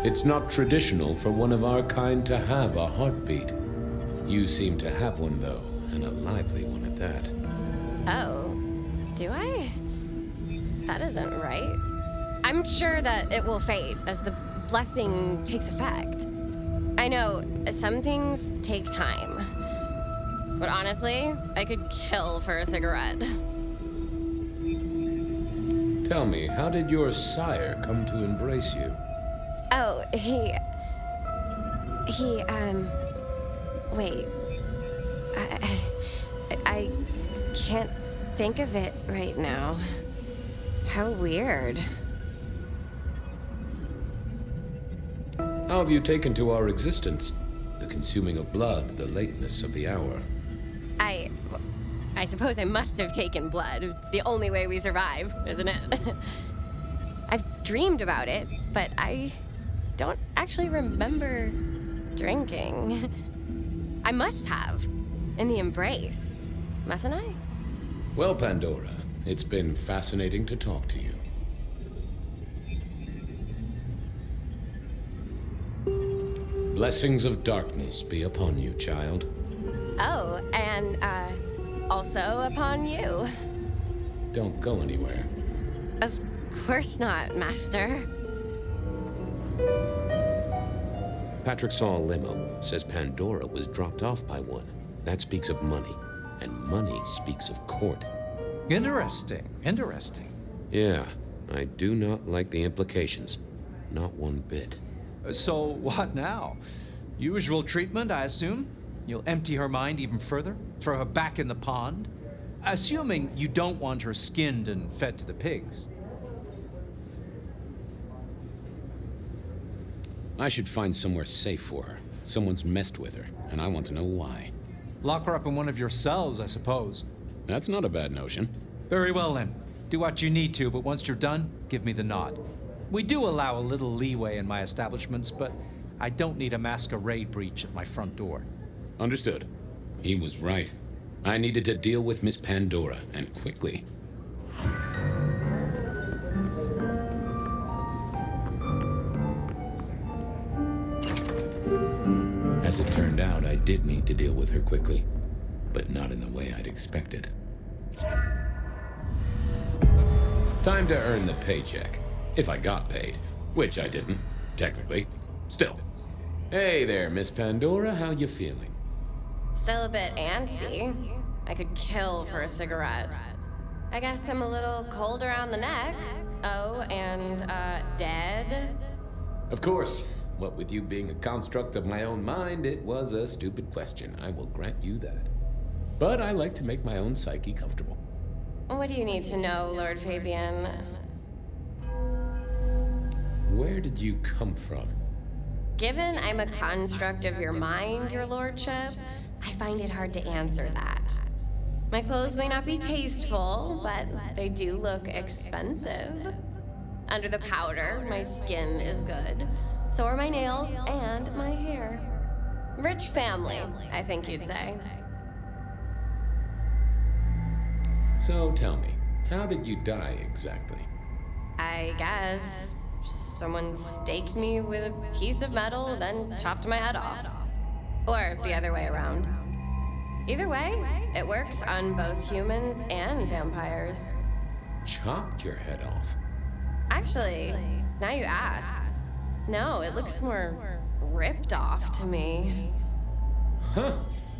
It's not traditional for one of our kind to have a heartbeat. You seem to have one, though, and a lively one at that. Oh, do I? That isn't right. I'm sure that it will fade as the blessing takes effect. I know some things take time, but honestly, I could kill for a cigarette. Tell me, how did your sire come to embrace you? Oh, wait. I can't think of it right now. How weird. How have you taken to our existence? The consuming of blood, the lateness of the hour. I suppose I must have taken blood. It's the only way we survive, isn't it? I've dreamed about it, but I don't actually remember drinking. I must have, in the embrace, mustn't I? Well, Pandora, it's been fascinating to talk to you. Blessings of darkness be upon you, child. Oh, and, also upon you. Don't go anywhere. Of course not, Master. Patrick saw a limo, says Pandora was dropped off by one. That speaks of money, and money speaks of court. Interesting, interesting. Yeah, I do not like the implications. Not one bit. So what now? Usual treatment, I assume? You'll empty her mind even further? Throw her back in the pond? Assuming you don't want her skinned and fed to the pigs. I should find somewhere safe for her. Someone's messed with her, and I want to know why. Lock her up in one of your cells, I suppose. That's not a bad notion. Very well, then. Do what you need to, but once you're done, give me the nod. We do allow a little leeway in my establishments, but I don't need a masquerade breach at my front door. Understood. He was right. I needed to deal with Miss Pandora, and quickly. As it turned out, I did need to deal with her quickly, but not in the way I'd expected. Time to earn the paycheck. If I got paid, which I didn't, technically. Still. Hey there, Miss Pandora, how you feeling? Still a bit antsy. I could kill for a cigarette. I guess I'm a little cold around the neck. Oh, and, dead? Of course. What with you being a construct of my own mind, it was a stupid question. I will grant you that. But I like to make my own psyche comfortable. What do you need to know, Lord Fabian? Where did you come from? Given I'm a construct of your mind, your lordship, I find it hard to answer that. My clothes may not be tasteful, but they do look expensive. Under the powder, my skin is good. So are my nails and my hair. Rich family, I think you'd say. So tell me, how did you die exactly? I guess someone staked me with a piece of metal, then chopped my head off. Or the other way around. Either way, it works on both humans and vampires. Chopped your head off? Actually, now you ask. No, it looks more ripped off to me. Huh.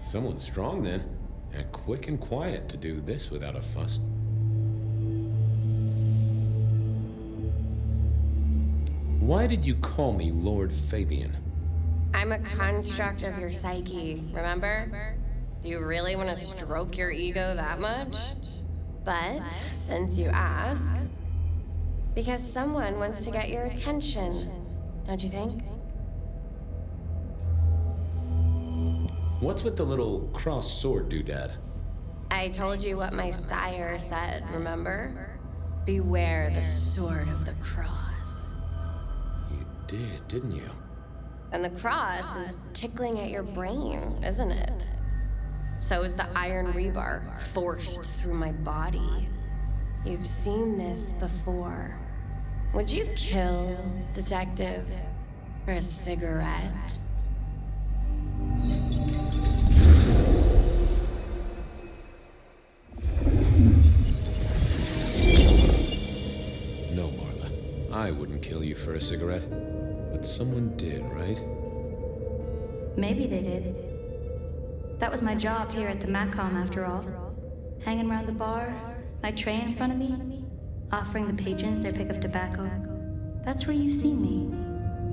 Someone strong then. And quick and quiet to do this without a fuss. Why did you call me Lord Fabian? I'm a construct of your psyche, remember? Do you really want to stroke your ego that much? But, since you ask, because someone wants to get your attention, don't you think? What's with the little crossed sword doodad? I told you what my sire said, remember? Beware the sword of the cross. You did, didn't you? And the cross is tickling at your brain, isn't it? So is the iron rebar forced through my body. You've seen this before. Would you kill, detective, for a cigarette? No, Marla. I wouldn't kill you for a cigarette. But someone did, right? Maybe they did. That was my job here at the Macom, after all. Hanging around the bar, my tray in front of me, offering the patrons their pick of tobacco. That's where you've seen me.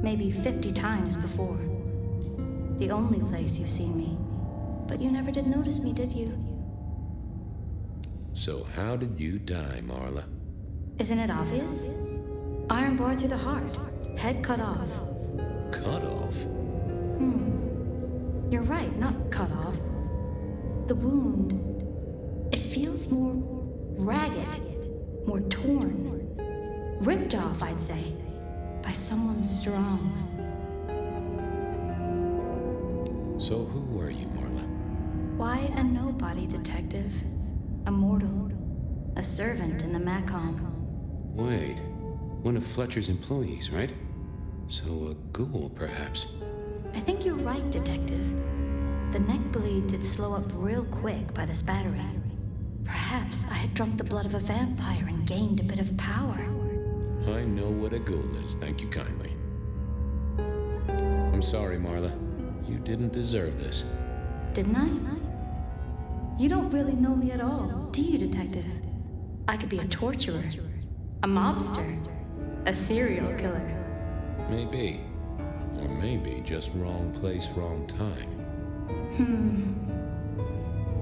Maybe 50 times before. The only place you've seen me. But you never did notice me, did you? So how did you die, Marla? Isn't it obvious? Iron bar through the heart. Head cut off. Cut off? You're right, not cut off. The wound, it feels more ragged, more torn. Ripped off, I'd say, by someone strong. So who were you, Marla? Why a nobody, detective. A mortal. A servant in the Macom. Wait, one of Fletcher's employees, right? So a ghoul, perhaps? I think you're right, detective. The neck bleed did slow up real quick by the spattering. Perhaps I had drunk the blood of a vampire and gained a bit of power. I know what a ghoul is, thank you kindly. I'm sorry, Marla. You didn't deserve this. Didn't I? You don't really know me at all, do you, detective? I could be a torturer, a mobster, a serial killer. Maybe. Or maybe just wrong place, wrong time.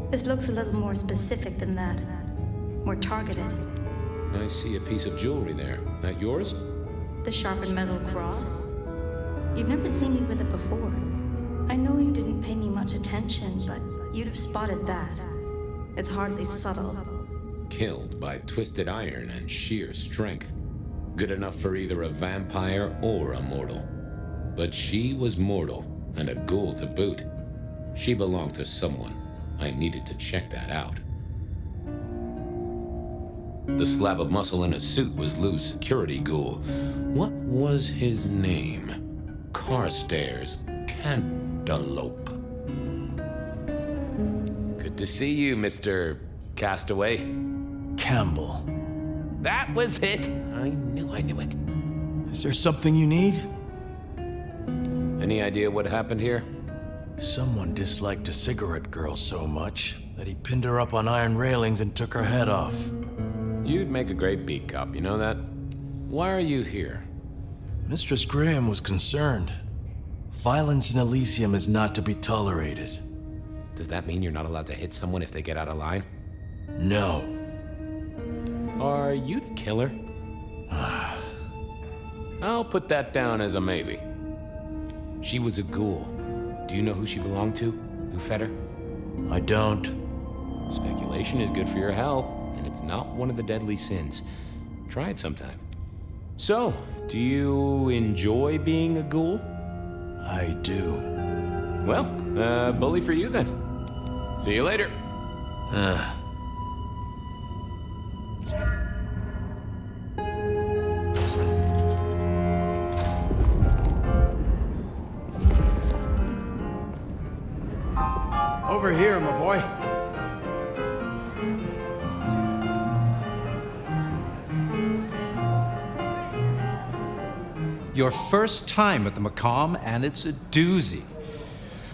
This looks a little more specific than that. More targeted. I see a piece of jewelry there. That yours? The sharpened metal cross? You've never seen me with it before. I know you didn't pay me much attention, but you'd have spotted that. It's hardly subtle. Killed by twisted iron and sheer strength. Good enough for either a vampire or a mortal. But she was mortal, and a ghoul to boot. She belonged to someone. I needed to check that out. The slab of muscle in a suit was Lou's security ghoul. What was his name? Carstairs. cantaloupe. Good to see you, Mr. Castaway. Campbell. That was it. I knew it. Is there something you need? Any idea what happened here? Someone disliked a cigarette girl so much that he pinned her up on iron railings and took her head off. You'd make a great beat cop, you know that? Why are you here? Mistress Graham was concerned. Violence in Elysium is not to be tolerated. Does that mean you're not allowed to hit someone if they get out of line? No. Are you the killer? I'll put that down as a maybe. She was a ghoul. Do you know who she belonged to? Who fed her? I don't. Speculation is good for your health, and it's not one of the deadly sins. Try it sometime. So, do you enjoy being a ghoul? I do. Well, bully for you then. See you later. Over here, my boy. Your first time at the Macomb, and it's a doozy.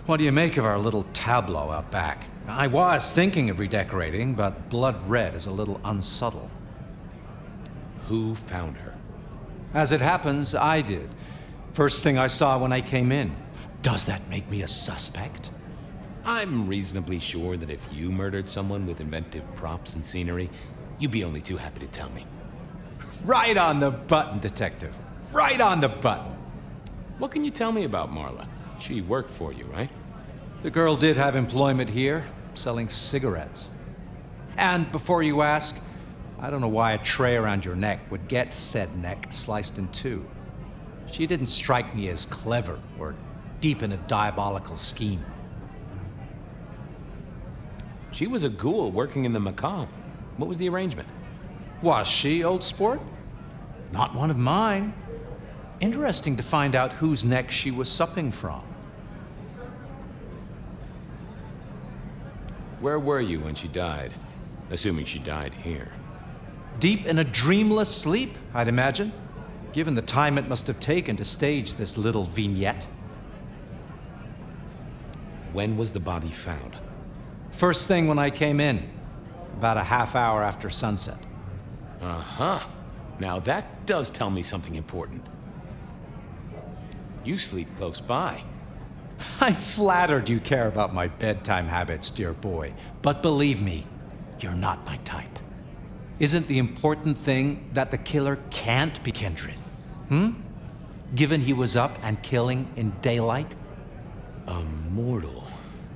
What do you make of our little tableau out back? I was thinking of redecorating, but blood red is a little unsubtle. Who found her? As it happens, I did. First thing I saw when I came in. Does that make me a suspect? I'm reasonably sure that if you murdered someone with inventive props and scenery, you'd be only too happy to tell me. Right on the button, Detective. Right on the button. What can you tell me about Marla? She worked for you, right? The girl did have employment here, selling cigarettes. And before you ask, I don't know why a tray around your neck would get said neck sliced in two. She didn't strike me as clever or deep in a diabolical scheme. She was a ghoul working in the Macomb. What was the arrangement? Was she, old sport? Not one of mine. Interesting to find out whose neck she was supping from. Where were you when she died? Assuming she died here. Deep in a dreamless sleep, I'd imagine, given the time it must have taken to stage this little vignette. When was the body found? First thing when I came in, about a half hour after sunset. Uh-huh. Now that does tell me something important. You sleep close by. I'm flattered you care about my bedtime habits, dear boy. But believe me, you're not my type. Isn't the important thing that the killer can't be kindred? Given he was up and killing in daylight? A mortal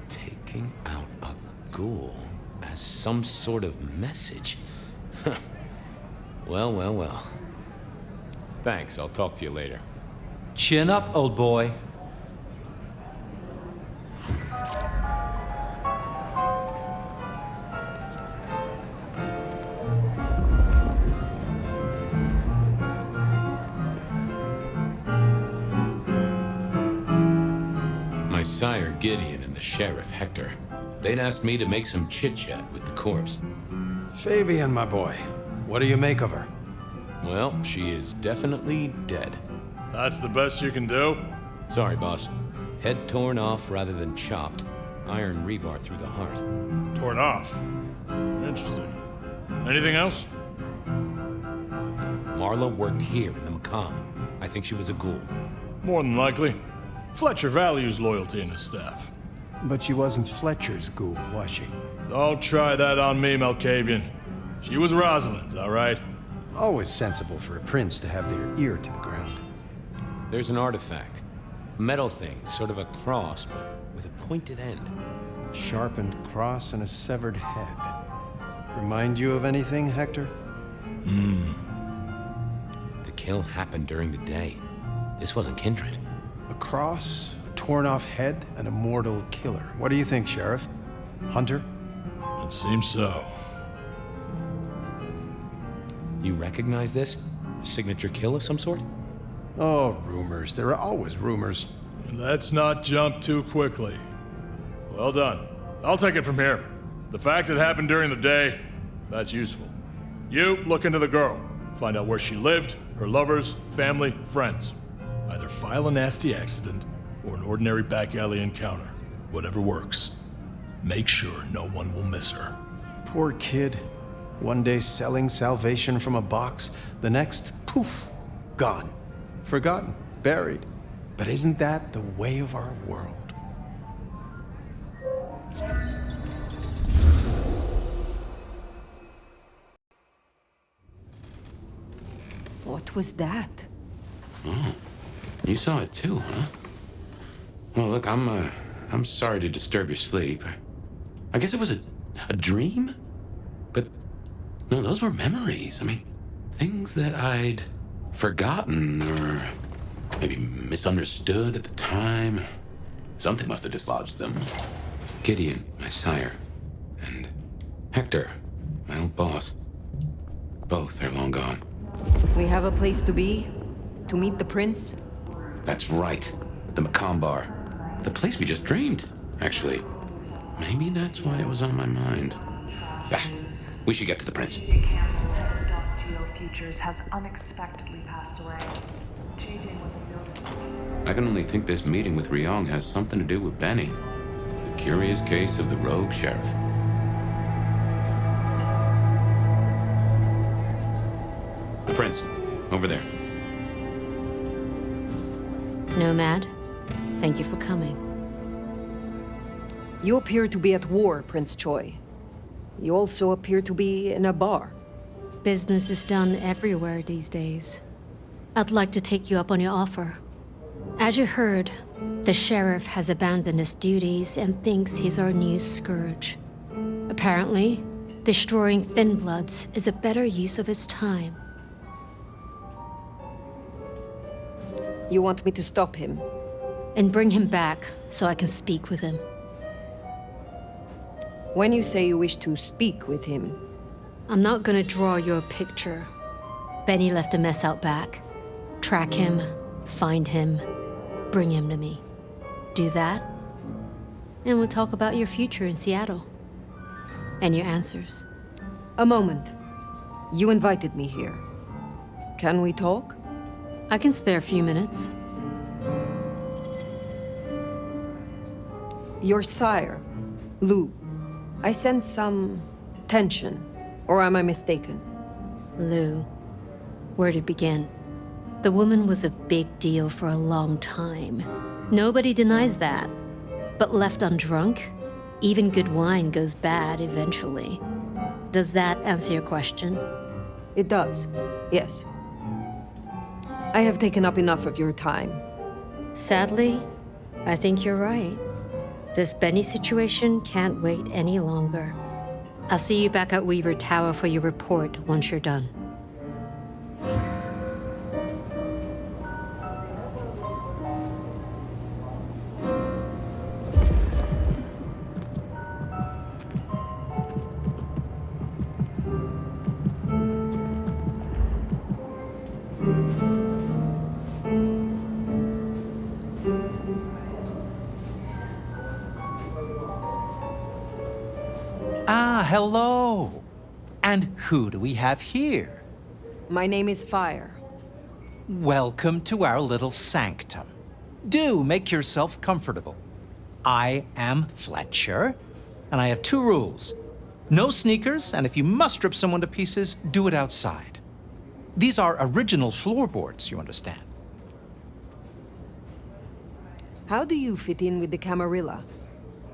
taking out a ghoul as some sort of message. Well. Thanks, I'll talk to you later. Chin up, old boy. My sire Gideon and the sheriff Hector, they'd asked me to make some chit-chat with the corpse. Fabian, my boy, what do you make of her? Well, she is definitely dead. That's the best you can do? Sorry, boss. Head torn off rather than chopped. Iron rebar through the heart. Torn off? Interesting. Anything else? Marla worked here in the Macomb. I think she was a ghoul. More than likely. Fletcher values loyalty in his staff. But she wasn't Fletcher's ghoul, was she? Don't try that on me, Malkavian. She was Rosalind's, all right? Always sensible for a prince to have their ear to the ground. There's an artifact. A metal thing, sort of a cross, but with a pointed end. Sharpened cross and a severed head. Remind you of anything, Hector? The kill happened during the day. This wasn't kindred. A cross, a torn-off head, and a mortal killer. What do you think, Sheriff? Hunter? It seems so. You recognize this? A signature kill of some sort? Oh, rumors. There are always rumors. And let's not jump too quickly. Well done. I'll take it from here. The fact it happened during the day, that's useful. You look into the girl. Find out where she lived, her lovers, family, friends. Either file a nasty accident or an ordinary back alley encounter. Whatever works. Make sure no one will miss her. Poor kid. One day selling salvation from a box, the next, poof, gone. Forgotten, buried. But isn't that the way of our world? What was that? Oh, you saw it too, huh? Well, look, I'm sorry to disturb your sleep. I guess it was a dream? But, no, those were memories. I mean, things that I'd forgotten or maybe misunderstood at the time. Something must have dislodged them. Gideon, my sire, and Hector, my old boss. Both are long gone. We have a place to be? To meet the prince? That's right. The Macomb Bar. The place we just dreamed, actually. Maybe that's why it was on my mind. Bah, we should get to the prince. Futures has unexpectedly passed away. JJ was a builder. I can only think this meeting with Ryong has something to do with Benny. The curious case of the rogue sheriff. The prince, over there. Nomad, thank you for coming. You appear to be at war, Prince Choi. You also appear to be in a bar. Business is done everywhere these days. I'd like to take you up on your offer. As you heard, the sheriff has abandoned his duties and thinks he's our new scourge. Apparently, destroying Thin Bloods is a better use of his time. You want me to stop him? And bring him back so I can speak with him. When you say you wish to speak with him, I'm not gonna draw you a picture. Benny left a mess out back. Track him, find him, bring him to me. Do that, and we'll talk about your future in Seattle. And your answers. A moment. You invited me here. Can we talk? I can spare a few minutes. Your sire, Lou. I sense some tension. Or am I mistaken? Lou, where to begin? The woman was a big deal for a long time. Nobody denies that. But left undrunk, even good wine goes bad eventually. Does that answer your question? It does, yes. I have taken up enough of your time. Sadly, I think you're right. This Benny situation can't wait any longer. I'll see you back at Weaver Tower for your report once you're done. Hello. And who do we have here? My name is Fire. Welcome to our little sanctum. Do make yourself comfortable. I am Fletcher, and I have 2 rules. No sneakers, and if you must strip someone to pieces, do it outside. These are original floorboards, you understand. How do you fit in with the Camarilla?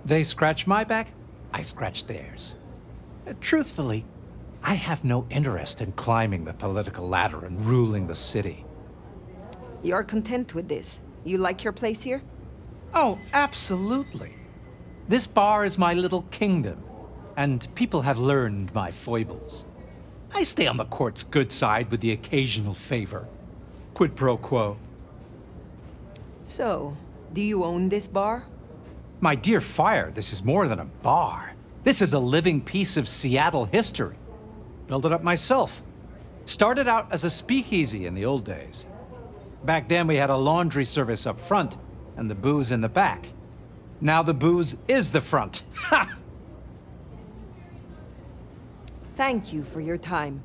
They scratch my back, I scratch theirs. Truthfully, I have no interest in climbing the political ladder and ruling the city. You're content with this? You like your place here? Oh, absolutely. This bar is my little kingdom, and people have learned my foibles. I stay on the court's good side with the occasional favor. Quid pro quo. So, do you own this bar? My dear Fire, this is more than a bar. This is a living piece of Seattle history. Built it up myself. Started out as a speakeasy in the old days. Back then we had a laundry service up front, and the booze in the back. Now the booze is the front. Ha! Thank you for your time.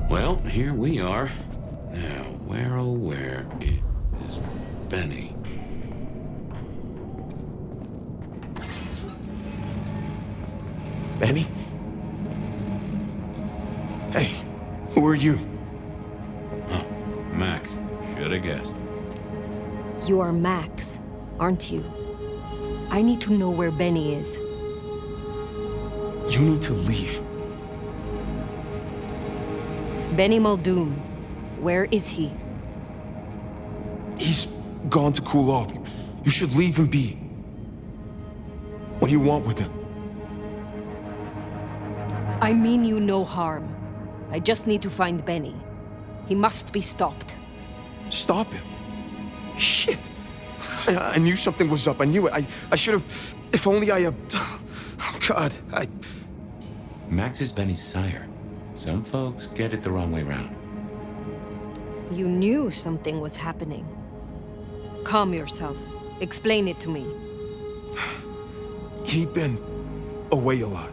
Well, here we are. Now, where oh where is Benny? Benny? Hey, who are you? Huh, Max. Should have guessed. You are Max, aren't you? I need to know where Benny is. You need to leave. Benny Muldoon, where is he? He's gone to cool off. You should leave him be. What do you want with him? I mean you no harm. I just need to find Benny. He must be stopped. Stop him? Shit. I knew something was up. I knew it. I should have... If only I... Oh, God. Max is Benny's sire. Some folks get it the wrong way round. You knew something was happening. Calm yourself. Explain it to me. He'd been away a lot.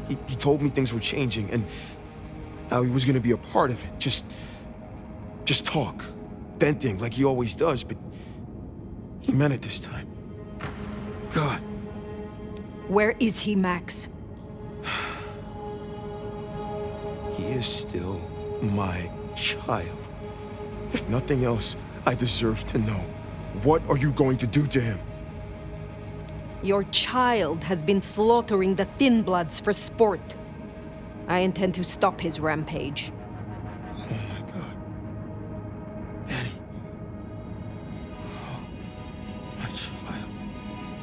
He told me things were changing and how he was gonna be a part of it. Just talk. Venting like he always does, but he meant it this time. God. Where is he, Max? He is still my child. If nothing else, I deserve to know. What are you going to do to him? Your child has been slaughtering the Thin Bloods for sport. I intend to stop his rampage. Oh my God. Benny. Oh, my child.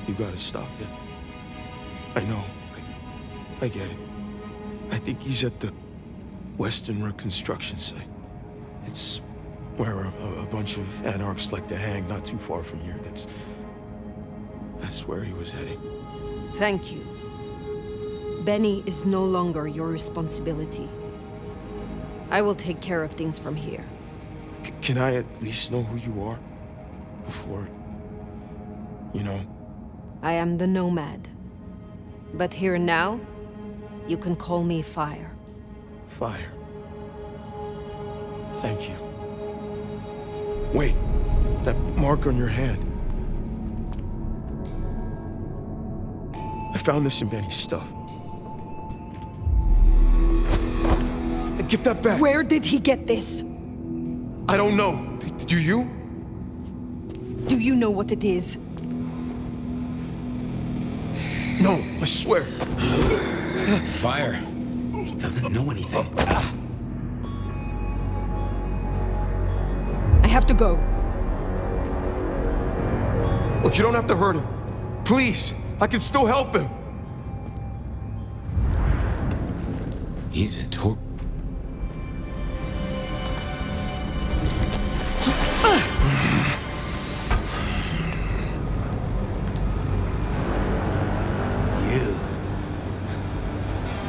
You gotta stop it. I know. I get it. I think he's at the Western Road construction site. It's where a bunch of anarchs like to hang, not too far from here. That's where he was heading. Thank you. Benny is no longer your responsibility. I will take care of things from here. Can I at least know who you are? Before... you know? I am the Nomad. But here and now, you can call me Fire. Fire. Thank you. Wait, that mark on your hand. I found this in Benny's stuff. Give that back! Where did he get this? I don't know. Do you? Do you know what it is? No, I swear. Fire. He doesn't know anything. I have to go. Look, you don't have to hurt him. Please, I can still help him. He's a torp. You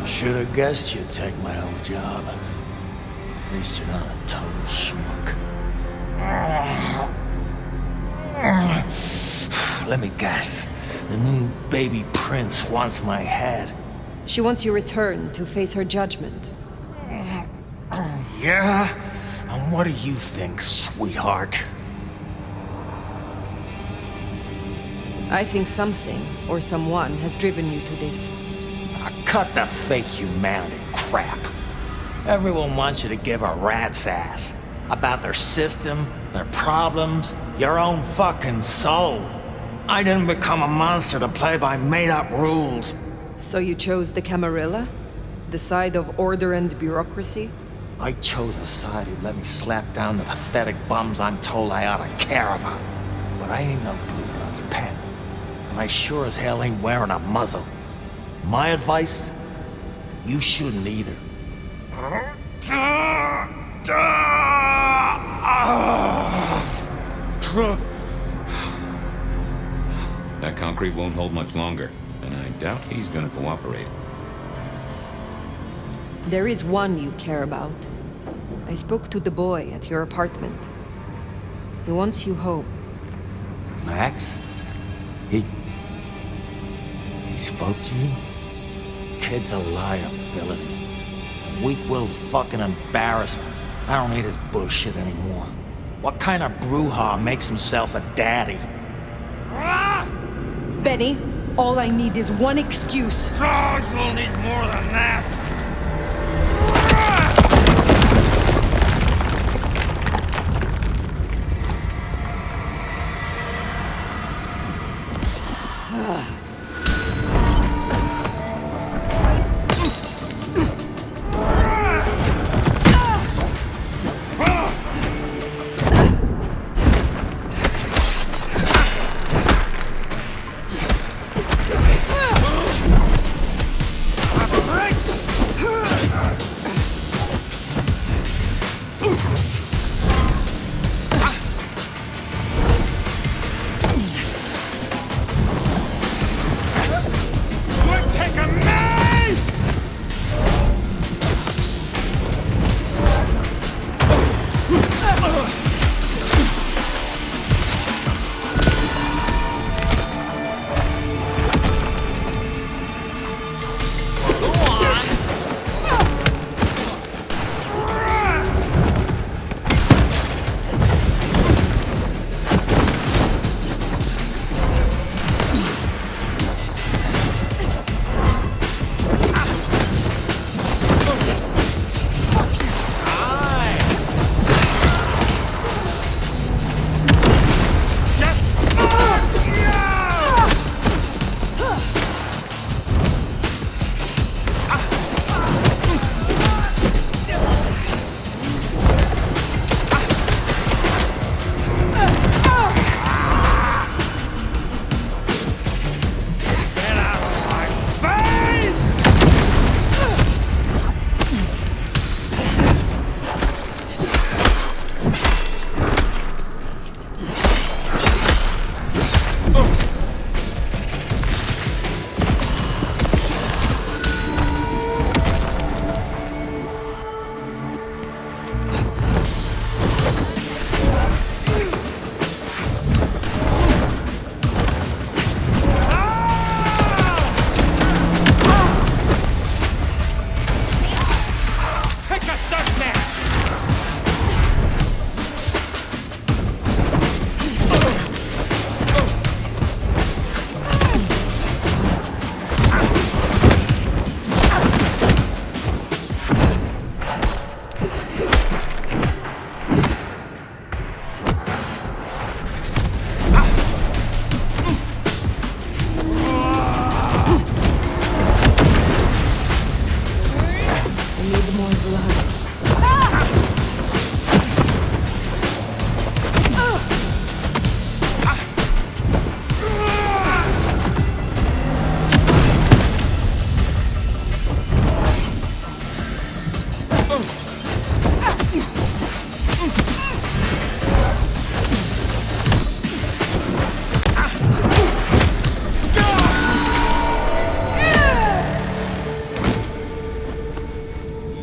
should have guessed you'd take my old job. At least you're not a total schmuck. Let me guess. The new baby prince wants my head. She wants you returned to face her judgment. Yeah? And what do you think, sweetheart? I think something or someone has driven you to this. Cut the fake humanity crap. Everyone wants you to give a rat's ass about their system, their problems, your own fucking soul. I didn't become a monster to play by made-up rules. So you chose the Camarilla? The side of order and bureaucracy? I chose a side who'd let me slap down the pathetic bums I'm told I ought to care about. But I ain't no Blue Blood's pet. And I sure as hell ain't wearing a muzzle. My advice? You shouldn't either. That concrete won't hold much longer, and I doubt he's gonna cooperate. There is one you care about. I spoke to the boy at your apartment. He wants you home. Max? He spoke to you? Kid's a liability. Weak-willed fucking embarrassment. I don't need his bullshit anymore. What kind of brouhaha makes himself a daddy? Benny, all I need is one excuse. Oh, you'll need more than that!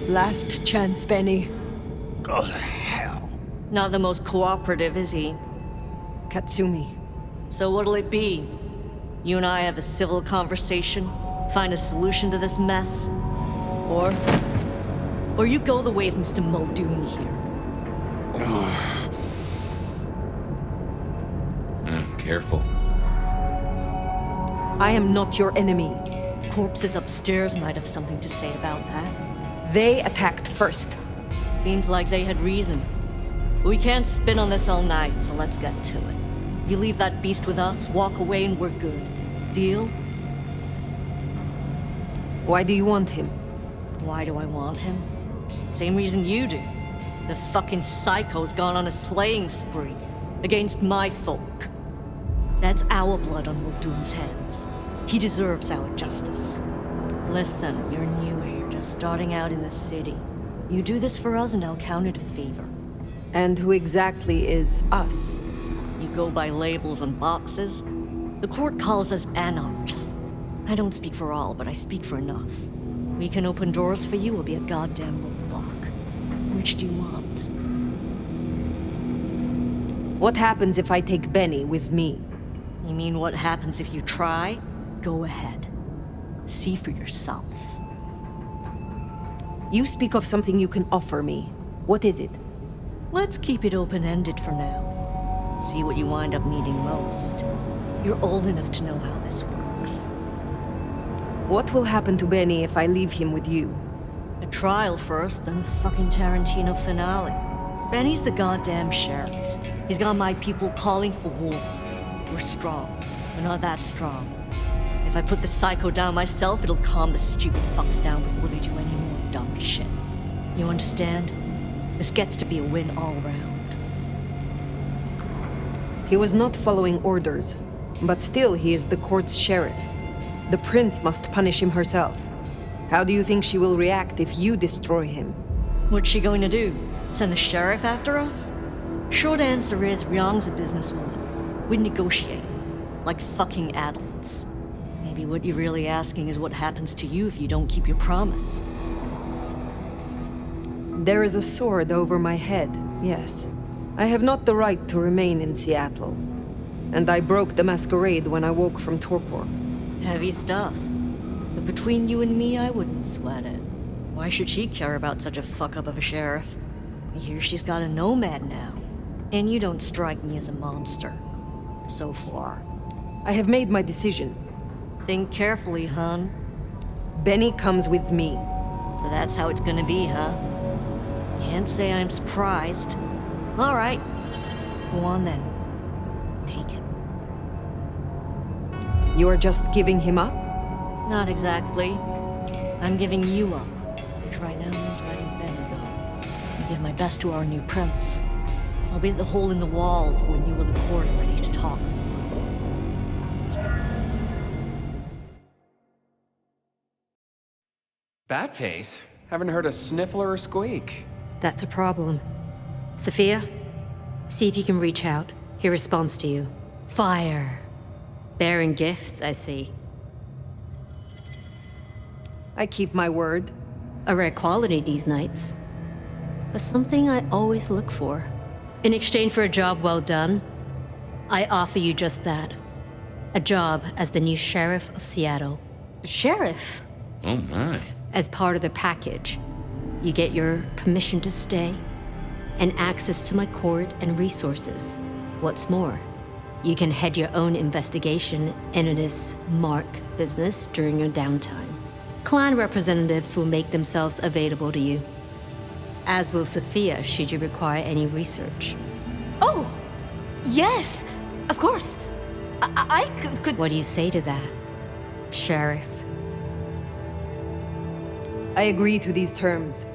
Last chance, Benny. Go to hell. Not the most cooperative, is he? Katsumi. So what'll it be? You and I have a civil conversation? Find a solution to this mess? Or you go the way of Mr. Muldoon here? Careful. I am not your enemy. Corpses upstairs might have something to say about that. They attacked first. Seems like they had reason. We can't spin on this all night, so let's get to it. You leave that beast with us, walk away, and we're good. Deal? Why do you want him? Why do I want him? Same reason you do. The fucking psycho's gone on a slaying spree against my folk. That's our blood on Muldoon's hands. He deserves our justice. Listen, you're new here, just starting out in the city. You do this for us and I'll count it a favor. And who exactly is us? You go by labels on boxes. The court calls us anarchs. I don't speak for all, but I speak for enough. We can open doors for you or be a goddamn roadblock. much do you want? What happens if I take Benny with me? You mean what happens if you try? Go ahead. See for yourself. You speak of something you can offer me. What is it? Let's keep it open-ended for now. See what you wind up needing most. You're old enough to know how this works. What will happen to Benny if I leave him with you? A trial first, and fucking Tarantino finale. Benny's the goddamn sheriff. He's got my people calling for war. We're strong. We're not that strong. If I put the psycho down myself, it'll calm the stupid fucks down before they do any more dumb shit. You understand? This gets to be a win all around. He was not following orders, but still he is the court's sheriff. The prince must punish him herself. How do you think she will react if you destroy him? What's she going to do? Send the sheriff after us? Short answer is, Ryong's a businesswoman. We negotiate. Like fucking adults. Maybe what you're really asking is what happens to you if you don't keep your promise. There is a sword over my head, yes. I have not the right to remain in Seattle. And I broke the Masquerade when I woke from torpor. Heavy stuff. But between you and me, I wouldn't sweat it. Why should she care about such a fuck-up of a sheriff? I hear she's got a nomad now. And you don't strike me as a monster. So far. I have made my decision. Think carefully, hon. Benny comes with me. So that's how it's gonna be, huh? Can't say I'm surprised. All right. Go on then. Take him. You are just giving him up? Not exactly. I'm giving you up. Which right now means letting Benny go. I give my best to our new prince. I'll be at the hole in the wall for when you or the court are ready to talk. Bat face? Haven't heard a sniffle or a squeak. That's a problem. Sophia, see if you can reach out. He responds to you. Fire. Bearing gifts, I see. I keep my word. A rare quality these nights. But something I always look for. In exchange for a job well done, I offer you just that. A job as the new sheriff of Seattle. Sheriff? Oh my. As part of the package, you get your permission to stay and access to my court and resources. What's more, you can head your own investigation into this Mark business during your downtime. Clan representatives will make themselves available to you, as will Sophia should you require any research. Oh, yes, of course. I could... What do you say to that, Sheriff? I agree to these terms.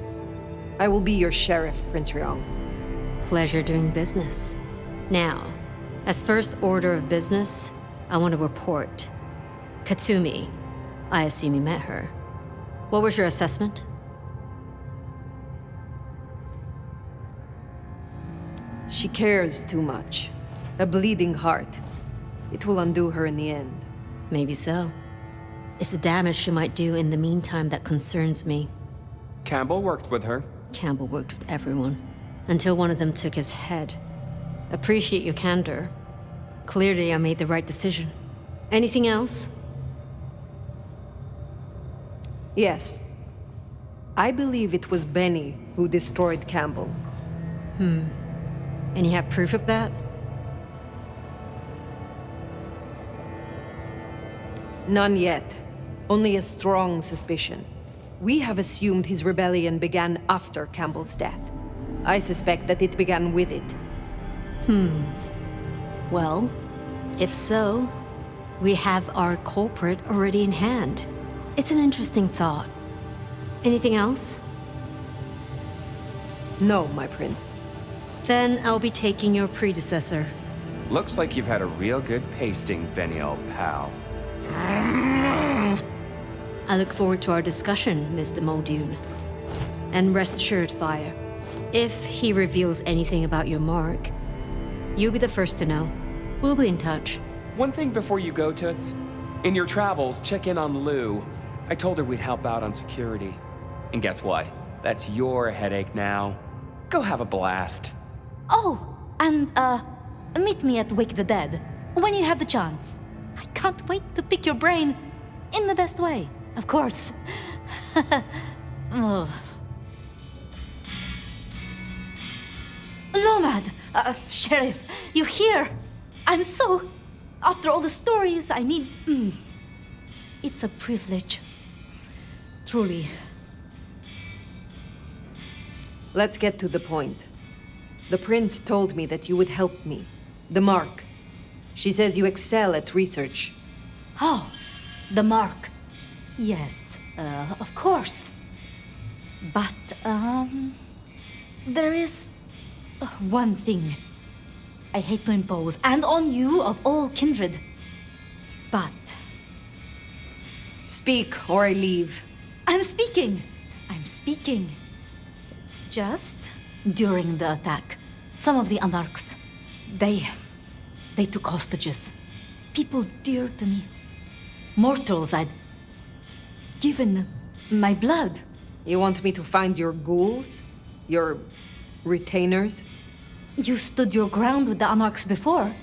I will be your sheriff, Prince Ryong. Pleasure doing business. Now, as first order of business, I want to report. Katsumi, I assume you met her. What was your assessment? She cares too much. A bleeding heart. It will undo her in the end. Maybe so. It's the damage she might do in the meantime that concerns me. Campbell worked with her. Campbell worked with everyone, until one of them took his head. Appreciate your candor. Clearly, I made the right decision. Anything else? Yes. I believe it was Benny who destroyed Campbell. And you have proof of that? None yet. Only a strong suspicion. We have assumed his rebellion began after Campbell's death. I suspect that it began with it. Well, if so, we have our culprit already in hand. It's an interesting thought. Anything else? No, my prince. Then I'll be taking your predecessor. Looks like you've had a real good pasting, Benny, old pal. I look forward to our discussion, Mr. Muldoon. And rest assured, Fire, if he reveals anything about your mark, you'll be the first to know. We'll be in touch. One thing before you go, Toots. In your travels, check in on Lou. I told her we'd help out on security. And guess what? That's your headache now. Go have a blast. Oh, and, meet me at Wake the Dead when you have the chance. I can't wait to pick your brain in the best way, of course. Oh. Nomad, Sheriff, you're here. I'm so... After all the stories, I mean... It's a privilege. Truly. Let's get to the point. The prince told me that you would help me. The Mark. She says you excel at research. Oh, the Mark. Yes, of course. But, there is... one thing. I hate to impose, and on you of all kindred. But... Speak, or I leave. I'm speaking. It's just... During the attack, some of the Anarchs, they took hostages. People dear to me. Mortals I'd given my blood. You want me to find your ghouls? Your retainers? You stood your ground with the Anarchs before.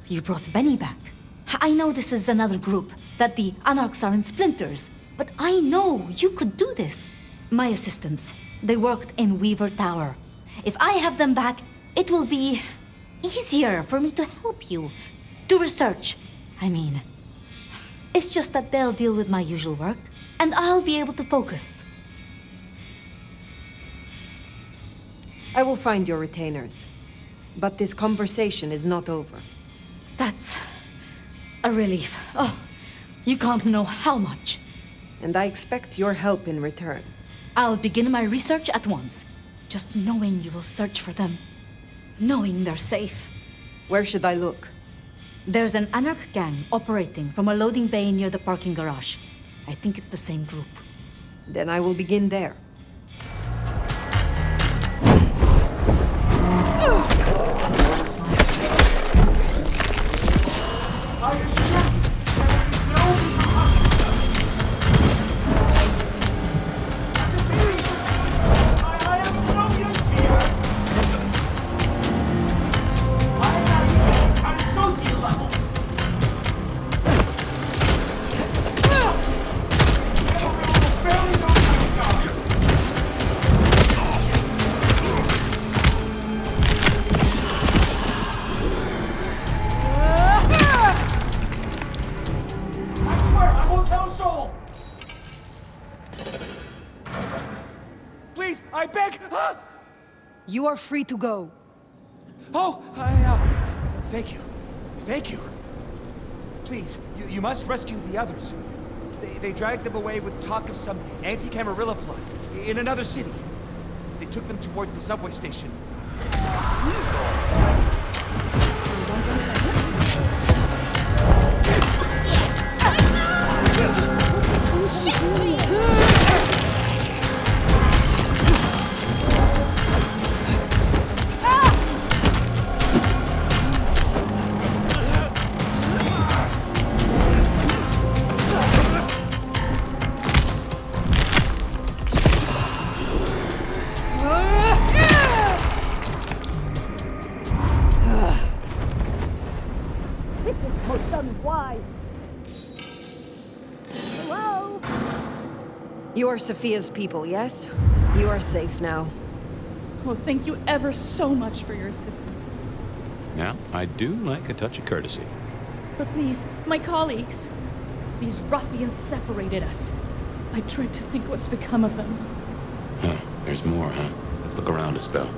You brought Benny back. I know this is another group, that the Anarchs are in splinters, but I know you could do this. My assistants, they worked in Weaver Tower. If I have them back, it will be easier for me to help you. To research, I mean. It's just that they'll deal with my usual work, and I'll be able to focus. I will find your retainers. But this conversation is not over. That's a relief. Oh, you can't know how much. And I expect your help in return. I'll begin my research at once. Just knowing you will search for them. Knowing they're safe. Where should I look? There's an Anarch gang operating from a loading bay near the parking garage. I think it's the same group. Then I will begin there. You are free to go. Oh, thank you. Thank you. Please, you must rescue the others. They dragged them away with talk of some anti-Camarilla plot in another city. They took them towards the subway station. You are Sophia's people, yes? You are safe now. Oh, thank you ever so much for your assistance. Now, I do like a touch of courtesy. But please, my colleagues. These ruffians separated us. I dread to think what's become of them. Huh, there's more, huh? Let's look around a spell.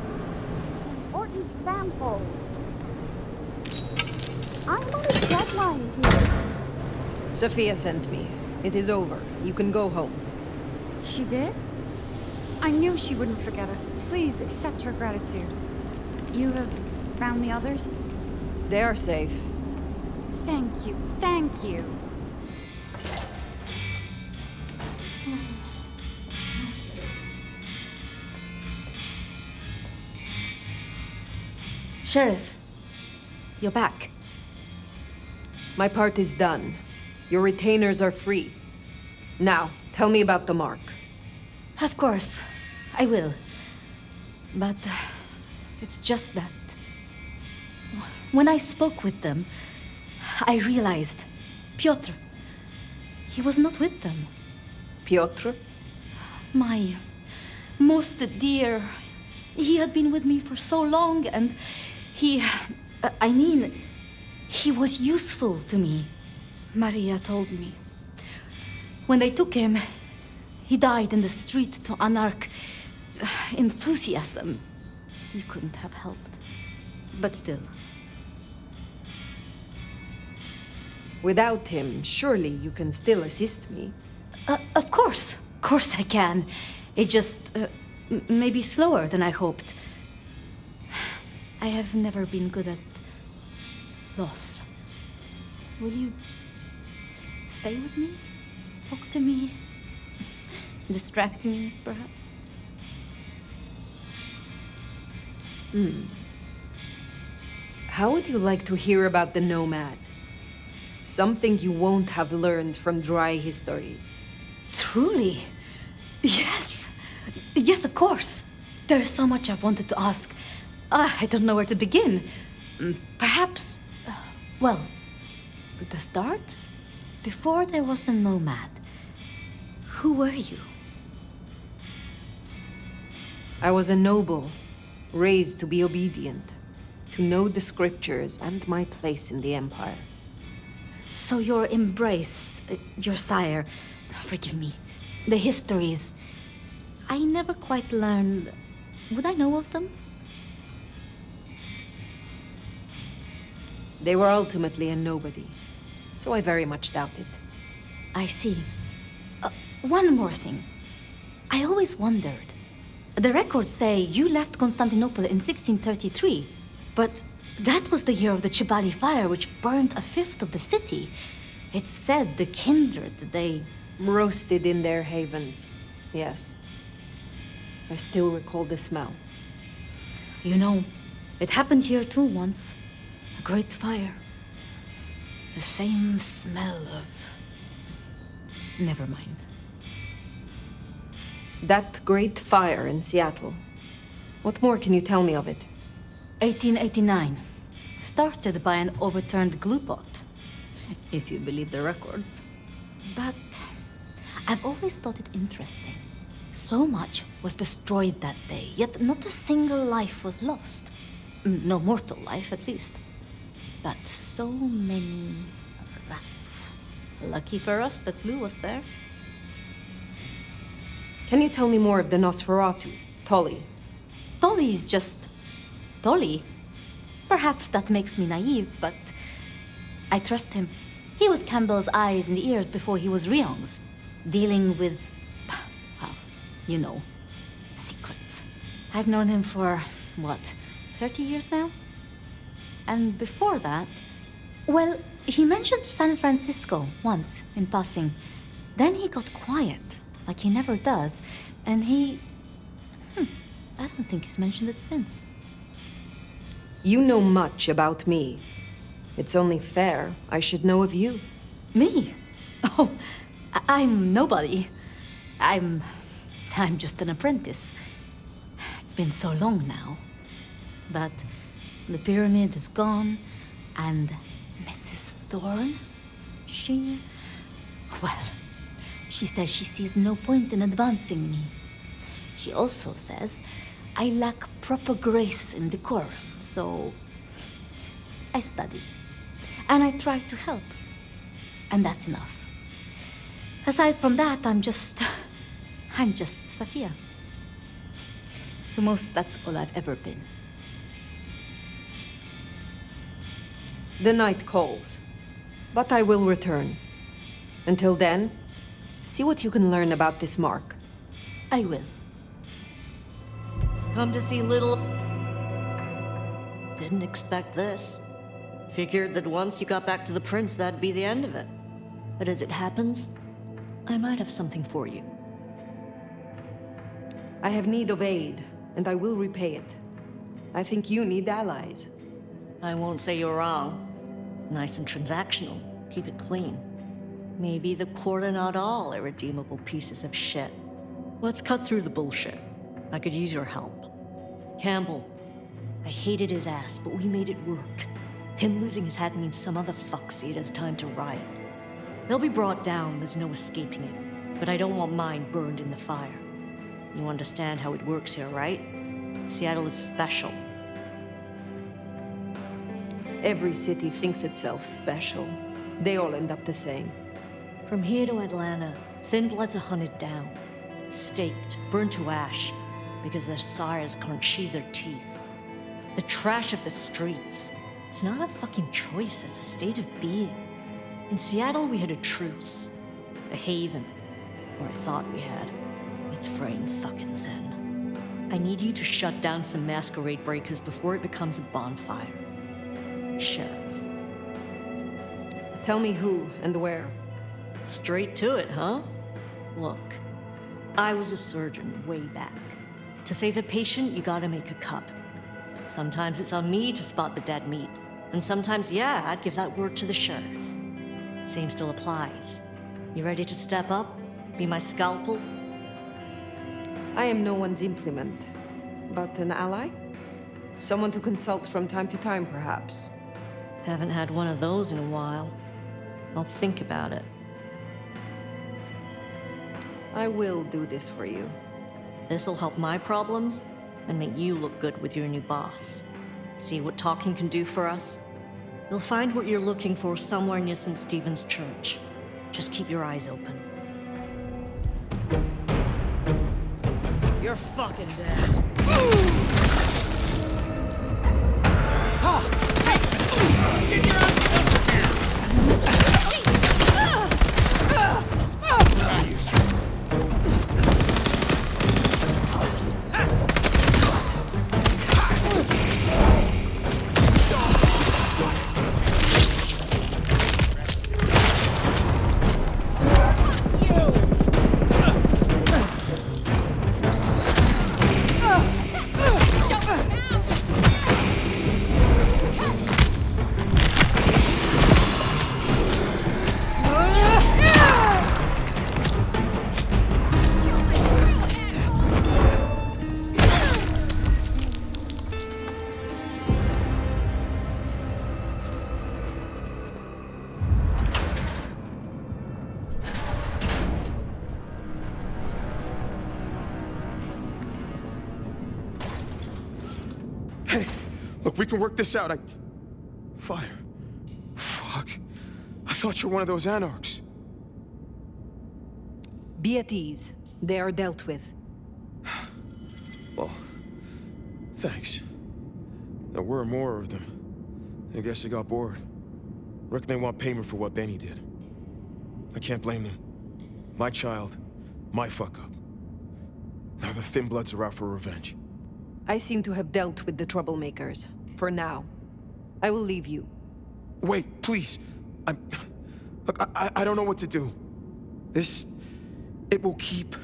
Important sample. I'm on a deadline here. Sophia sent me. It is over. You can go home. She did? I knew she wouldn't forget us. Please accept her gratitude. You have found the others? They are safe. Thank you. Thank you. Sheriff, you're back. My part is done. Your retainers are free. Now, tell me about the Mark. Of course, I will. But it's just that when I spoke with them, I realized Piotr, he was not with them. Piotr? My most dear, he had been with me for so long, and he was useful to me. Maria told me. When they took him, he died in the street to anarch enthusiasm. You couldn't have helped. But still. Without him, surely you can still assist me. Of course I can. It just may be slower than I hoped. I have never been good at loss. Will you stay with me? Talk to me? Distract me, perhaps? How would you like to hear about the nomad? Something you won't have learned from dry histories. Truly? Yes! Yes, of course! There's so much I've wanted to ask. I don't know where to begin. Perhaps, well, the start? Before there was the nomad, who were you? I was a noble, raised to be obedient, to know the scriptures and my place in the Empire. So your embrace, your sire, forgive me, the histories, I never quite learned. Would I know of them? They were ultimately a nobody, so I very much doubt it. I see. One more thing. I always wondered. The records say you left Constantinople in 1633, but that was the year of the Chibali fire, which burned a fifth of the city. It's said the kindred, they roasted in their havens, yes. I still recall the smell. You know, it happened here too once. A great fire. The same smell of... Never mind. That great fire in Seattle. What more can you tell me of it? 1889. Started by an overturned glue pot. If you believe the records. But I've always thought it interesting. So much was destroyed that day, yet not a single life was lost. No mortal life, at least. But so many rats. Lucky for us that glue was there. Can you tell me more of the Nosferatu, Tolly? Tolly's just... Tolly? Perhaps that makes me naive, but I trust him. He was Campbell's eyes and ears before he was Ryong's, dealing with, well, you know, secrets. I've known him for, what, 30 years now? And before that, well, he mentioned San Francisco once, in passing. Then he got quiet, like he never does, and he... I don't think he's mentioned it since. You know much about me. It's only fair I should know of you. Me? Oh, I'm nobody. I'm just an apprentice. It's been so long now. But the pyramid is gone, and Mrs. Thorne, she says she sees no point in advancing me. She also says I lack proper grace and decorum, so I study. And I try to help. And that's enough. Aside from that, I'm just Safia. The most, that's all I've ever been. The night calls, but I will return. Until then, see what you can learn about this mark. I will. Come to see little... Didn't expect this. Figured that once you got back to the prince, that'd be the end of it. But as it happens, I might have something for you. I have need of aid, and I will repay it. I think you need allies. I won't say you're wrong. Nice and transactional. Keep it clean. Maybe the court are not all irredeemable pieces of shit. Let's cut through the bullshit. I could use your help. Campbell. I hated his ass, but we made it work. Him losing his hat means some other fuck see it as time to riot. They'll be brought down, there's no escaping it. But I don't want mine burned in the fire. You understand how it works here, right? Seattle is special. Every city thinks itself special. They all end up the same. From here to Atlanta, thin bloods are hunted down, staked, burned to ash, because their sires can't sheathe their teeth. The trash of the streets. It's not a fucking choice, it's a state of being. In Seattle, we had a truce. A haven. Or I thought we had. It's fraying fucking thin. I need you to shut down some masquerade breakers before it becomes a bonfire. Sheriff. Tell me who and where. Straight to it, huh? Look, I was a surgeon way back. To save a patient, you gotta make a cut. Sometimes it's on me to spot the dead meat. And sometimes, yeah, I'd give that word to the sheriff. Same still applies. You ready to step up? Be my scalpel? I am no one's implement, but an ally? Someone to consult from time to time, perhaps. Haven't had one of those in a while. I'll think about it. I will do this for you. This'll help my problems and make you look good with your new boss. See what talking can do for us? You'll find what you're looking for somewhere near St. Stephen's Church. Just keep your eyes open. You're fucking dead. Get your ass up here! Look, we can work this out. Fire. Fuck. I thought you were one of those anarchs. Be at ease. They are dealt with. Well, thanks. There were more of them. I guess they got bored. Reckon they want payment for what Benny did. I can't blame them. My child, my fuck-up. Now the Thin Bloods are out for revenge. I seem to have dealt with the troublemakers. For now. I will leave you. Wait, please. Look, I don't know what to do. It will keep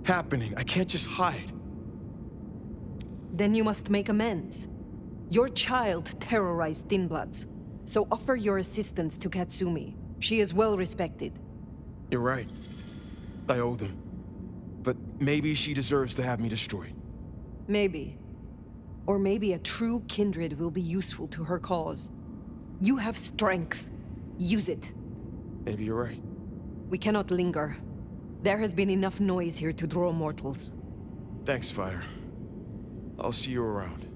happening. I can't just hide. Then you must make amends. Your child terrorized Thin Bloods, so offer your assistance to Katsumi. She is well respected. You're right. I owe them. But maybe she deserves to have me destroyed. Maybe. Or maybe a true kindred will be useful to her cause. You have strength. Use it. Maybe you're right. We cannot linger. There has been enough noise here to draw mortals. Thanks, Fire. I'll see you around.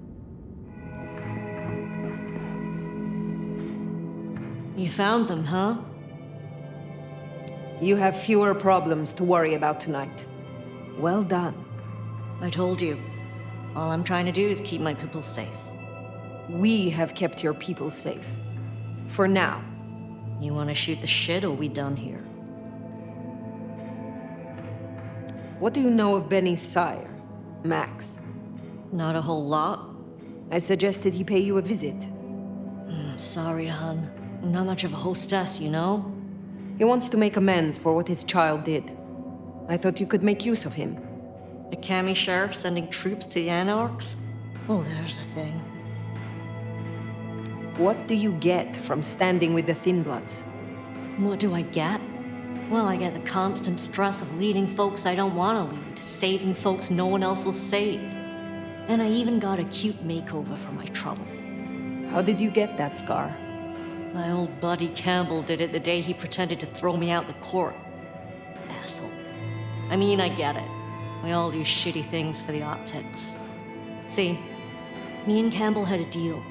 You found them, huh? You have fewer problems to worry about tonight. Well done. I told you. All I'm trying to do is keep my people safe. We have kept your people safe. For now. You want to shoot the shit, or we done here? What do you know of Benny's sire, Max? Not a whole lot. I suggested he pay you a visit. Sorry, hon. I'm not much of a hostess, you know? He wants to make amends for what his child did. I thought you could make use of him. A Cammy sheriff sending troops to the anarchs? Oh, there's the thing. What do you get from standing with the Thin Bloods? What do I get? Well, I get the constant stress of leading folks I don't want to lead, saving folks no one else will save. And I even got a cute makeover for my trouble. How did you get that scar? My old buddy Campbell did it the day he pretended to throw me out the court. Asshole. I mean, I get it. We all do shitty things for the optics. See, me and Campbell had a deal.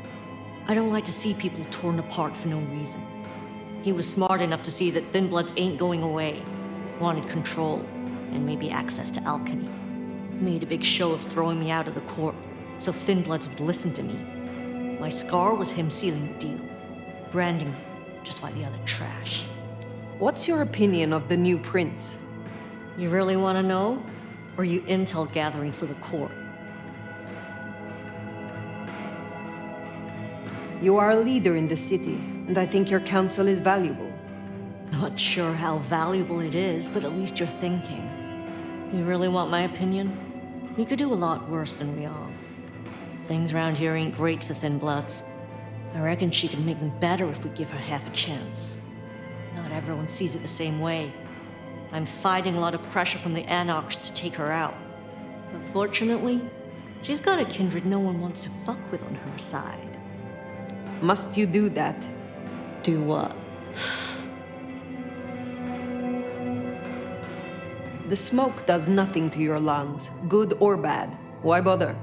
I don't like to see people torn apart for no reason. He was smart enough to see that Thin Bloods ain't going away. Wanted control, and maybe access to alchemy. Made a big show of throwing me out of the court, so Thin Bloods would listen to me. My scar was him sealing the deal. Branding me, just like the other trash. What's your opinion of the new prince? You really want to know? Or are you intel gathering for the court? You are a leader in the city, and I think your counsel is valuable. Not sure how valuable it is, but at least you're thinking. You really want my opinion? We could do a lot worse than we are. Things around here ain't great for Thin Bloods. I reckon she could make them better if we give her half a chance. Not everyone sees it the same way. I'm fighting a lot of pressure from the Anarchs to take her out. But fortunately, she's got a kindred no one wants to fuck with on her side. Must you do that? Do what? The smoke does nothing to your lungs, good or bad. Why bother?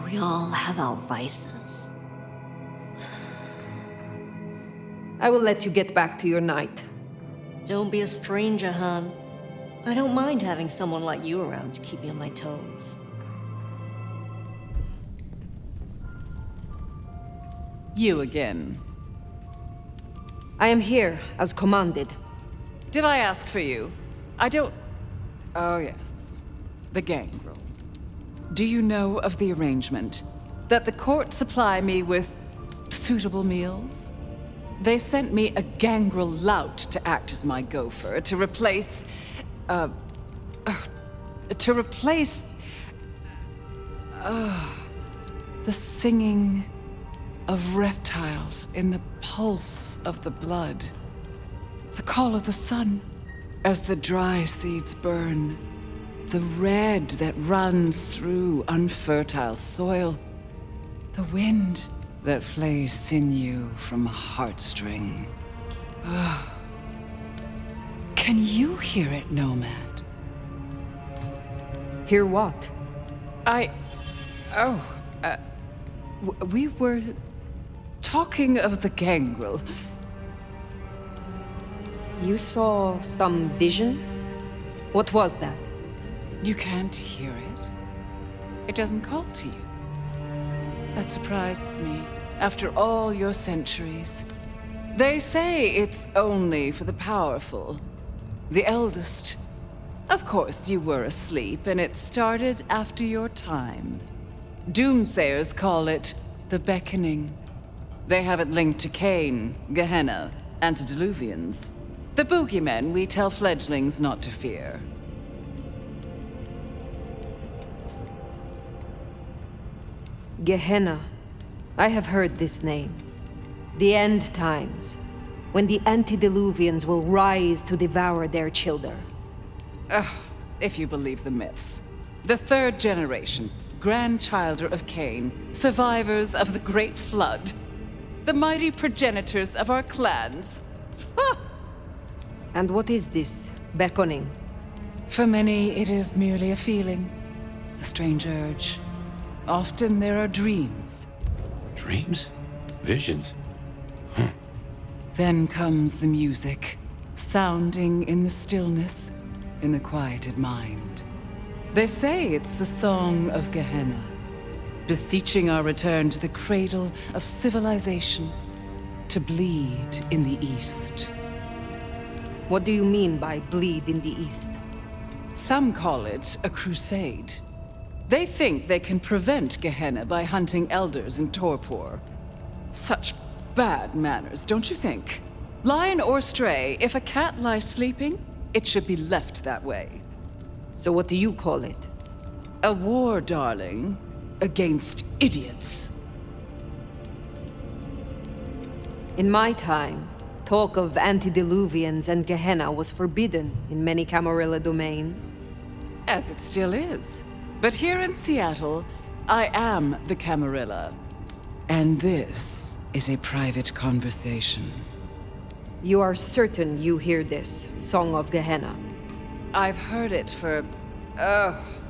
We all have our vices. I will let you get back to your night. Don't be a stranger, hon. I don't mind having someone like you around to keep me on my toes. You again. I am here, as commanded. Did I ask for you? I don't... Oh, yes. The gangrel. Do you know of the arrangement? That the court supply me with suitable meals? They sent me a gangrel lout to act as my gopher, to replace... the singing of reptiles in the pulse of the blood. The call of the sun as the dry seeds burn. The red that runs through unfertile soil. The wind that flays sinew from a heartstring. Can you hear it, Nomad? Hear what? We were talking of the gangrel. You saw some vision? What was that? You can't hear it? It doesn't call to you? That surprises me, after all your centuries. They say it's only for the powerful, the eldest. Of course, you were asleep, and it started after your time. Doomsayers call it the Beckoning. They have it linked to Cain, Gehenna, antediluvians. The boogeymen we tell fledglings not to fear. Gehenna. I have heard this name. The end times, when the antediluvians will rise to devour their children. If you believe the myths. The third generation, grandchilder of Cain, survivors of the Great Flood. The mighty progenitors of our clans. And what is this beckoning? For many, it is merely a feeling, a strange urge. Often there are dreams. Dreams? Visions? Then comes the music, sounding in the stillness, in the quieted mind. They say it's the song of Gehenna, beseeching our return to the cradle of civilization, to bleed in the East. What do you mean by bleed in the East? Some call it a crusade. They think they can prevent Gehenna by hunting elders in torpor. Such bad manners, don't you think? Lion or stray, if a cat lies sleeping, it should be left that way. So what do you call it? A war, darling, against idiots. In my time, talk of antediluvians and Gehenna was forbidden in many Camarilla domains. As it still is. But here in Seattle, I am the Camarilla. And this is a private conversation. You are certain you hear this, Song of Gehenna? I've heard it for,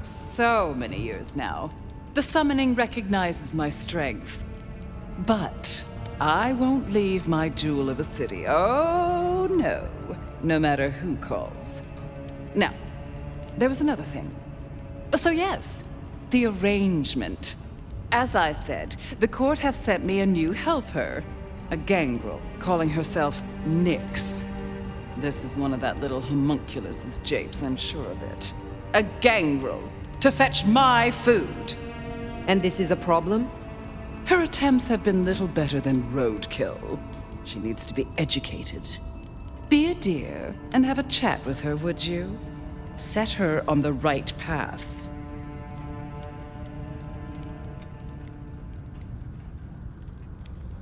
so many years now. The summoning recognizes my strength. But I won't leave my jewel of a city. Oh, no. No matter who calls. Now, there was another thing. So yes, the arrangement. As I said, the court have sent me a new helper. A gangrel calling herself Nyx. This is one of that little homunculus's japes, I'm sure of it. A gangrel to fetch my food. And this is a problem? Her attempts have been little better than roadkill. She needs to be educated. Be a dear and have a chat with her, would you? Set her on the right path.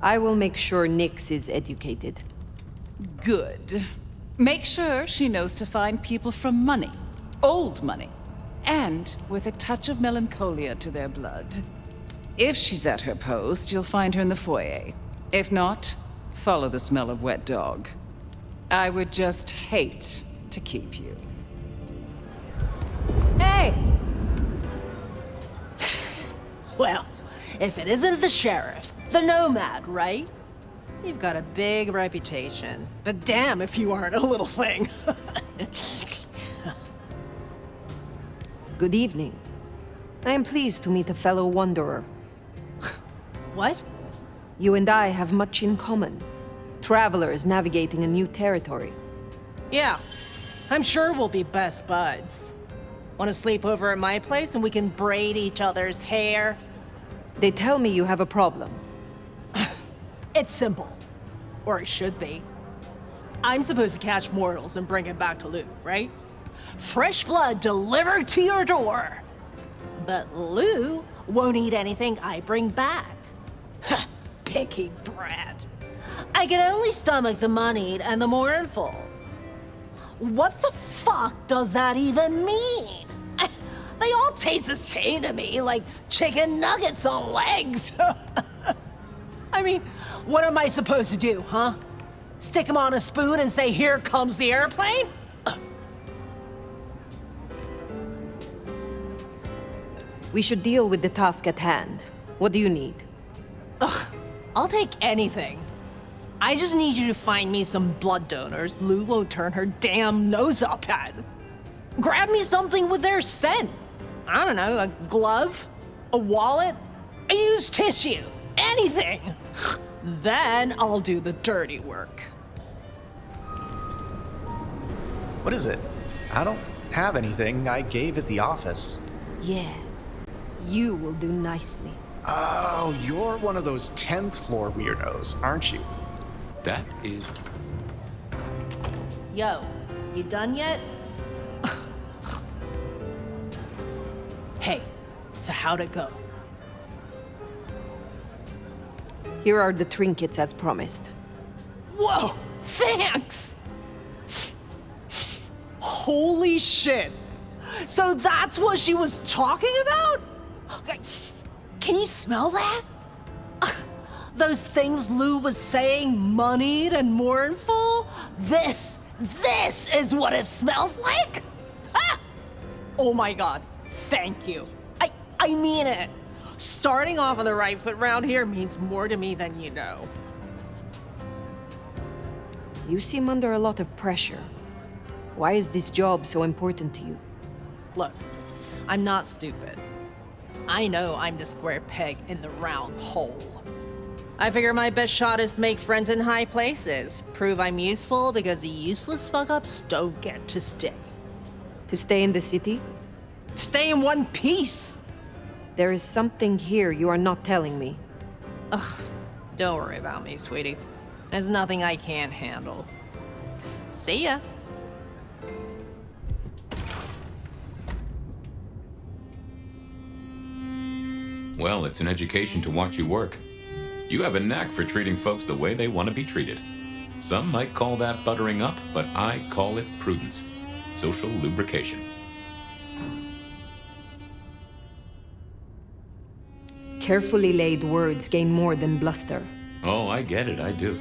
I will make sure Nyx is educated. Good. Make sure she knows to find people from money, old money, and with a touch of melancholia to their blood. If she's at her post, you'll find her in the foyer. If not, follow the smell of wet dog. I would just hate to keep you. Hey! Well, if it isn't the sheriff, the nomad, right? You've got a big reputation, but damn if you aren't a little thing. Good evening. I am pleased to meet a fellow wanderer. What? You and I have much in common. Travelers navigating a new territory. Yeah, I'm sure we'll be best buds. Want to sleep over at my place and we can braid each other's hair? They tell me you have a problem. It's simple. Or it should be. I'm supposed to catch mortals and bring it back to Lou, right? Fresh blood delivered to your door. But Lou won't eat anything I bring back. Picky brat. I can only stomach the moneyed and the mournful. What the fuck does that even mean? They all taste the same to me, like chicken nuggets on legs. I mean, what am I supposed to do, huh? Stick them on a spoon and say, here comes the airplane? We should deal with the task at hand. What do you need? Ugh, I'll take anything. I just need you to find me some blood donors Lou won't turn her damn nose up at. Grab me something with their scent. I don't know, a glove, a wallet, a used tissue, anything. Then I'll do the dirty work. What is it? I don't have anything. I gave at the office. Yes, you will do nicely. Oh, you're one of those 10th floor weirdos, aren't you? That is... Yo, you done yet? Hey, so how'd it go? Here are the trinkets as promised. Whoa, thanks! Holy shit! So that's what she was talking about? Can you smell that? Those things Lou was saying, moneyed and mournful? This is what it smells like? Ah! Oh my god, thank you. I mean it. Starting off on the right foot round here means more to me than you know. You seem under a lot of pressure. Why is this job so important to you? Look, I'm not stupid. I know I'm the square peg in the round hole. I figure my best shot is to make friends in high places. Prove I'm useful because the useless fuck-ups don't get to stay. To stay in the city? Stay in one piece! There is something here you are not telling me. Ugh, don't worry about me, sweetie. There's nothing I can't handle. See ya. Well, it's an education to watch you work. You have a knack for treating folks the way they want to be treated. Some might call that buttering up, but I call it prudence. Social lubrication. Carefully laid words gain more than bluster. Oh, I get it, I do.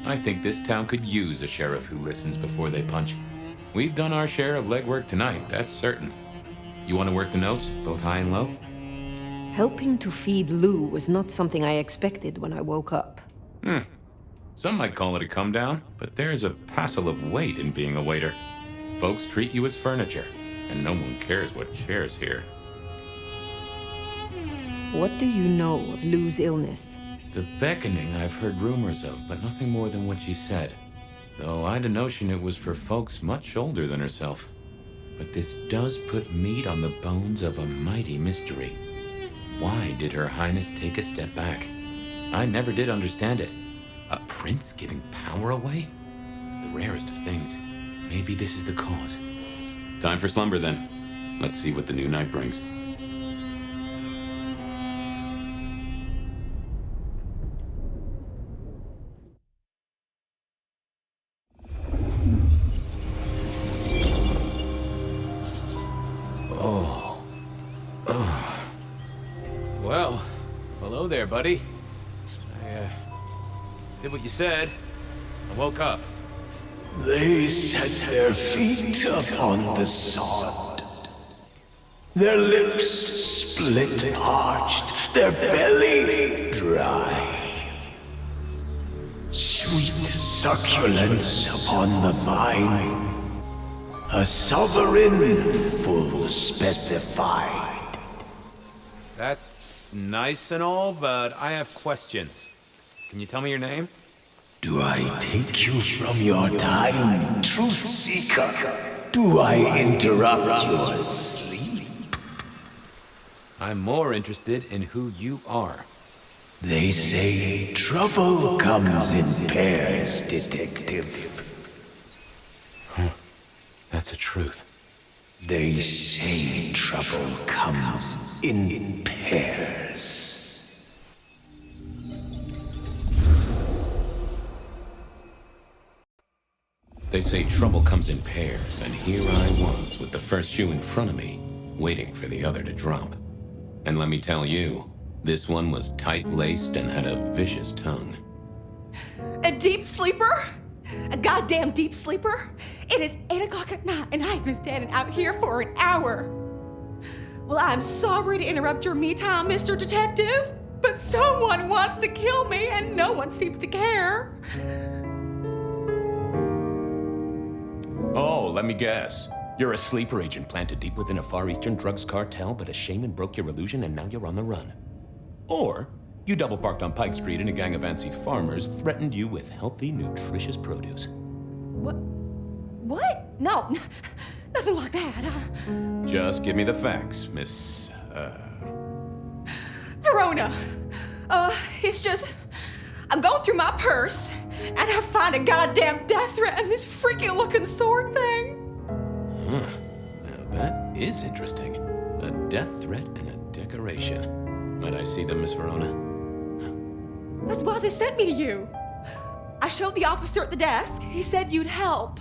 I think this town could use a sheriff who listens before they punch. We've done our share of legwork tonight, that's certain. You want to work the notes, both high and low? Helping to feed Lou was not something I expected when I woke up. Some might call it a come down, but there's a passel of weight in being a waiter. Folks treat you as furniture, and no one cares what shares here. What do you know of Lou's illness? The beckoning I've heard rumors of, but nothing more than what she said. Though I'd a notion it was for folks much older than herself. But this does put meat on the bones of a mighty mystery. Why did Her Highness take a step back? I never did understand it. A prince giving power away? The rarest of things. Maybe this is the cause. Time for slumber then. Let's see what the new night brings. Well, hello there, buddy. I did what you said. I woke up. They set their feet upon the sod. Their lips split parched, their belly dry. Sweet succulence upon the vine. A sovereign full specified. That's nice and all, but I have questions. Can you tell me your name? Do I take you from your time, truth seeker? Do I interrupt your sleep? I'm more interested in who you are. They say trouble comes in pairs, detective. That's a truth. They say trouble comes in pairs. They say trouble comes in pairs, and here I was with the first shoe in front of me, waiting for the other to drop. And let me tell you, this one was tight-laced and had a vicious tongue. A deep sleeper? A goddamn deep sleeper? It is 8 o'clock at night and I've been standing out here for an hour. Well, I'm sorry to interrupt your me time, Mr. Detective, but someone wants to kill me and no one seems to care. Oh, let me guess. You're a sleeper agent planted deep within a Far Eastern drugs cartel, but a shaman broke your illusion and now you're on the run. Or you double parked on Pike Street and a gang of antsy farmers threatened you with healthy, nutritious produce. What? No, nothing like that. Just give me the facts, Miss, Verona. It's just, I'm going through my purse and I find a goddamn death threat and this freaky looking sword thing. Now that is interesting. A death threat and a decoration. Might I see them, Miss Verona? That's why they sent me to you. I showed the officer at the desk. He said you'd help.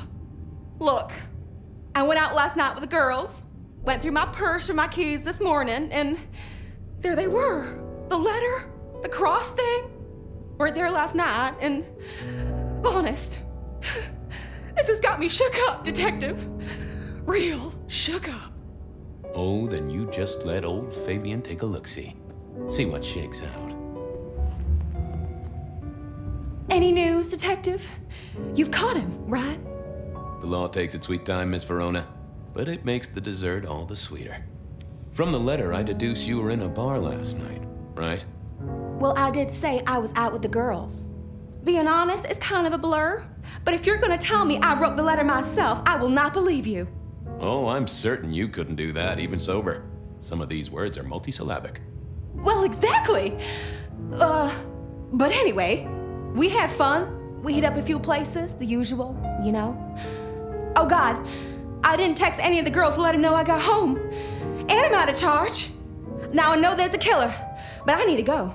Look, I went out last night with the girls, went through my purse for my keys this morning, and there they were. The letter, the cross thing, were there last night, and honest, this has got me shook up, Detective. Real shook up. Oh, then you just let old Fabian take a look-see. See what shakes out. Any news, Detective? You've caught him, right? The law takes its sweet time, Miss Verona, but it makes the dessert all the sweeter. From the letter, I deduce you were in a bar last night, right? Well, I did say I was out with the girls. Being honest, it's kind of a blur, but if you're gonna tell me I wrote the letter myself, I will not believe you. Oh, I'm certain you couldn't do that, even sober. Some of these words are multisyllabic. Well, exactly. But anyway, we had fun. We hit up a few places, the usual, you know. Oh God, I didn't text any of the girls to let them know I got home. And I'm out of charge. Now I know there's a killer, but I need to go.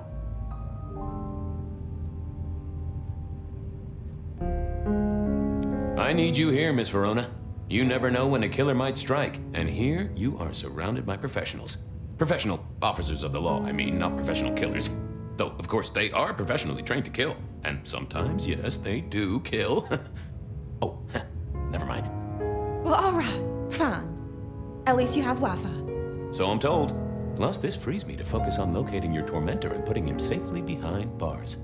I need you here, Miss Verona. You never know when a killer might strike, and here you are surrounded by professionals. Professional officers of the law, I mean, not professional killers. Though, of course, they are professionally trained to kill. And sometimes, yes, they do kill. Oh, never mind. Well, all right, fine. At least you have Wi-Fi. So I'm told. Plus, this frees me to focus on locating your tormentor and putting him safely behind bars.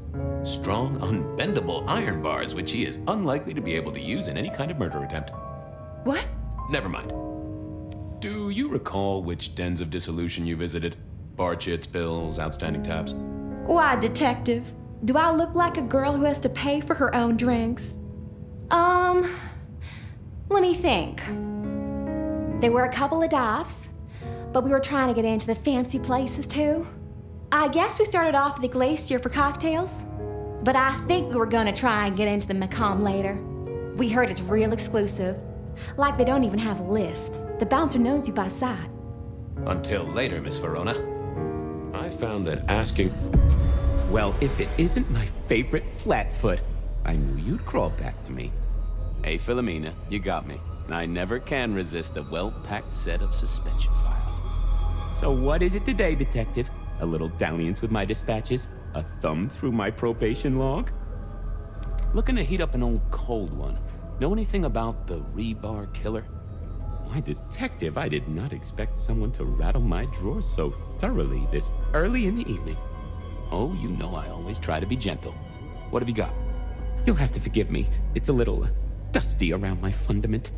Strong, unbendable iron bars, which he is unlikely to be able to use in any kind of murder attempt. What? Never mind. Do you recall which dens of dissolution you visited? Bar chits, bills, outstanding tabs? Why, detective? Do I look like a girl who has to pay for her own drinks? Let me think. There were a couple of dives, but we were trying to get into the fancy places too. I guess we started off at the Glacier for cocktails, but I think we were gonna try and get into the Macomb later. We heard it's real exclusive. Like they don't even have a list. The bouncer knows you by sight. Until later, Miss Verona. I found that asking... Well, if it isn't my favorite Flatfoot, I knew you'd crawl back to me. Hey, Philomena, you got me. I never can resist a well-packed set of suspension files. So what is it today, Detective? A little dalliance with my dispatches? A thumb through my probation log? Looking to heat up an old cold one. Know anything about the rebar killer? Why, Detective, I did not expect someone to rattle my drawers so thoroughly this early in the evening. Oh, you know I always try to be gentle. What have you got? You'll have to forgive me. It's a little dusty around my fundament.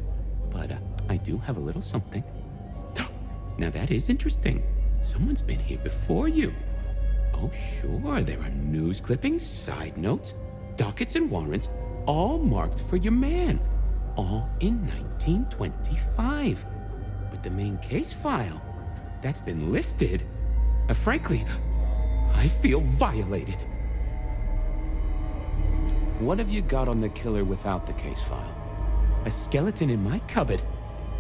But I do have a little something. Now that is interesting. Someone's been here before you. Oh, sure, there are news clippings, side notes, dockets and warrants, all marked for your man. All in 1925. But the main case file, that's been lifted. Frankly, I feel violated. What have you got on the killer without the case file? A skeleton in my cupboard.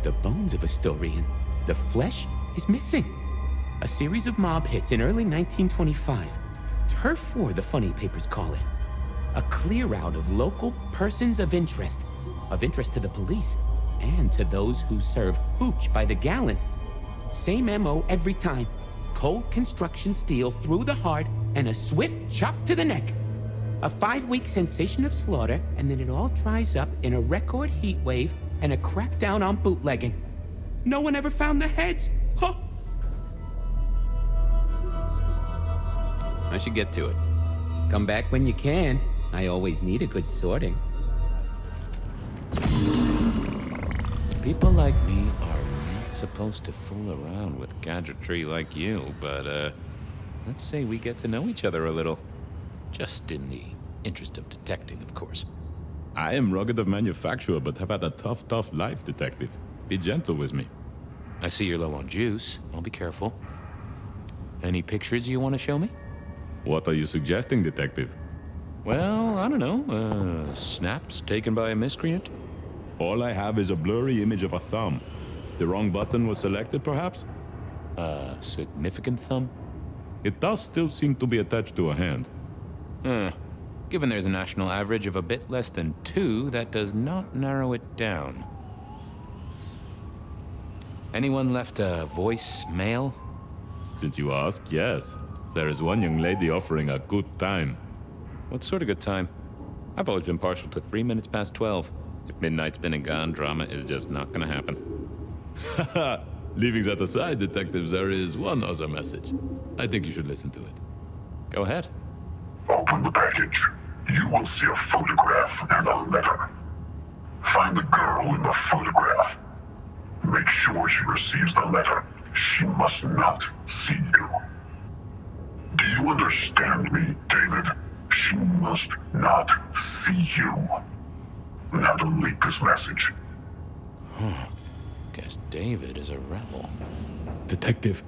The bones of a story, and the flesh is missing. A series of mob hits in early 1925. Turf war, the funny papers call it. A clear out of local persons of interest to the police, and to those who serve hooch by the gallon. Same MO every time. Cold construction steel through the heart, and a swift chop to the neck. A 5-week sensation of slaughter, and then it all dries up in a record heat wave and a crackdown on bootlegging. No one ever found the heads. Huh? I should get to it. Come back when you can. I always need a good sorting. People like me are not supposed to fool around with gadgetry like you, but let's say we get to know each other a little. Just in the interest of detecting, of course. I am rugged of manufacture, but have had a tough life, Detective. Be gentle with me. I see you're low on juice. I'll be careful. Any pictures you want to show me? What are you suggesting, Detective? Well, I don't know. Snaps taken by a miscreant? All I have is a blurry image of a thumb. The wrong button was selected, perhaps? A significant thumb? It does still seem to be attached to a hand. Given there's a national average of a bit less than 2, that does not narrow it down. Anyone left a voicemail? Since you ask, yes. There is one young lady offering a good time. What sort of good time? I've always been partial to 3 minutes past 12. If midnight's been and gone, drama is just not gonna happen. Haha! Leaving that aside, Detective, there is one other message. I think you should listen to it. Go ahead. Open the package. You will see a photograph and a letter. Find the girl in the photograph. Make sure she receives the letter. She must not see you. Do you understand me, David? She must not see you. Now delete this message. Guess David is a rebel. Detective,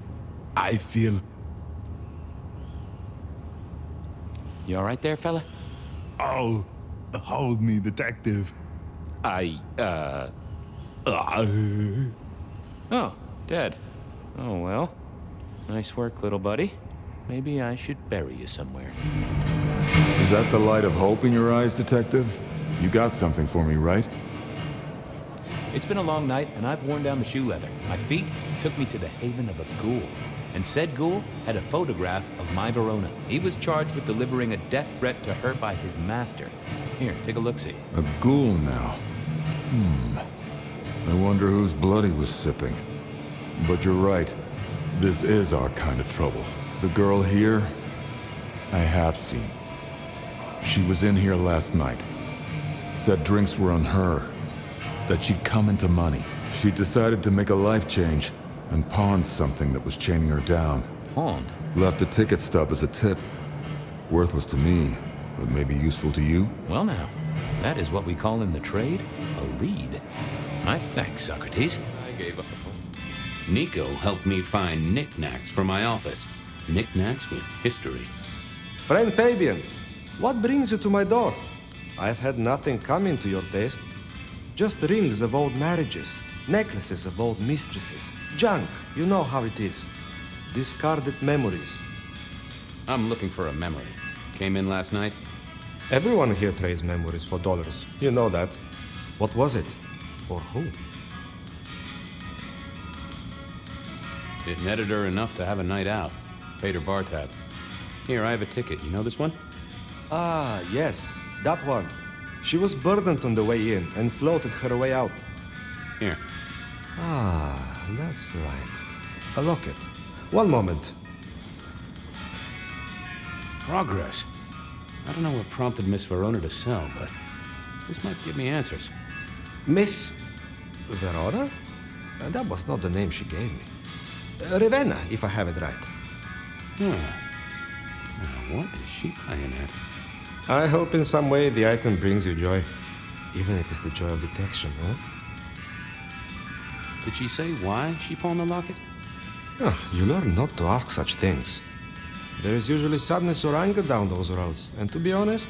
I feel... You all right there, fella? Oh, hold me, Detective. Oh, dead. Oh, well. Nice work, little buddy. Maybe I should bury you somewhere. Is that the light of hope in your eyes, Detective? You got something for me, right? It's been a long night, and I've worn down the shoe leather. My feet took me to the haven of a ghoul. and said ghoul had a photograph of my Verona. He was charged with delivering a death threat to her by his master. Here, take a look-see. A ghoul now. I wonder whose blood he was sipping. But you're right. This is our kind of trouble. The girl here, I have seen. She was in here last night. Said drinks were on her. That she'd come into money. She decided to make a life change and pawned something that was chaining her down. Pawned? Left a ticket stub as a tip. Worthless to me, but maybe useful to you? Well now, that is what we call in the trade a lead. My thanks, Socrates. I gave up the phone. Nico helped me find knickknacks for my office. Knickknacks with history. Friend Fabian, what brings you to my door? I've had nothing coming to your taste. Just rings of old marriages, necklaces of old mistresses. Junk, you know how it is. Discarded memories. I'm looking for a memory. Came in last night? Everyone here trades memories for dollars. You know that. What was it? Or who? It netted her enough to have a night out. Paid her bar tab. Here, I have a ticket. You know this one? Ah, yes. That one. She was burdened on the way in and floated her way out. Here. Ah, that's right. A locket. One moment. Progress. I don't know what prompted Miss Verona to sell, but this might give me answers. Miss Verona? That was not the name she gave me. Ravenna, if I have it right. Now, what is she playing at? I hope in some way the item brings you joy. Even if it's the joy of detection, huh? Did she say why she pawned the locket? Oh, you learn not to ask such things. There is usually sadness or anger down those roads, and to be honest,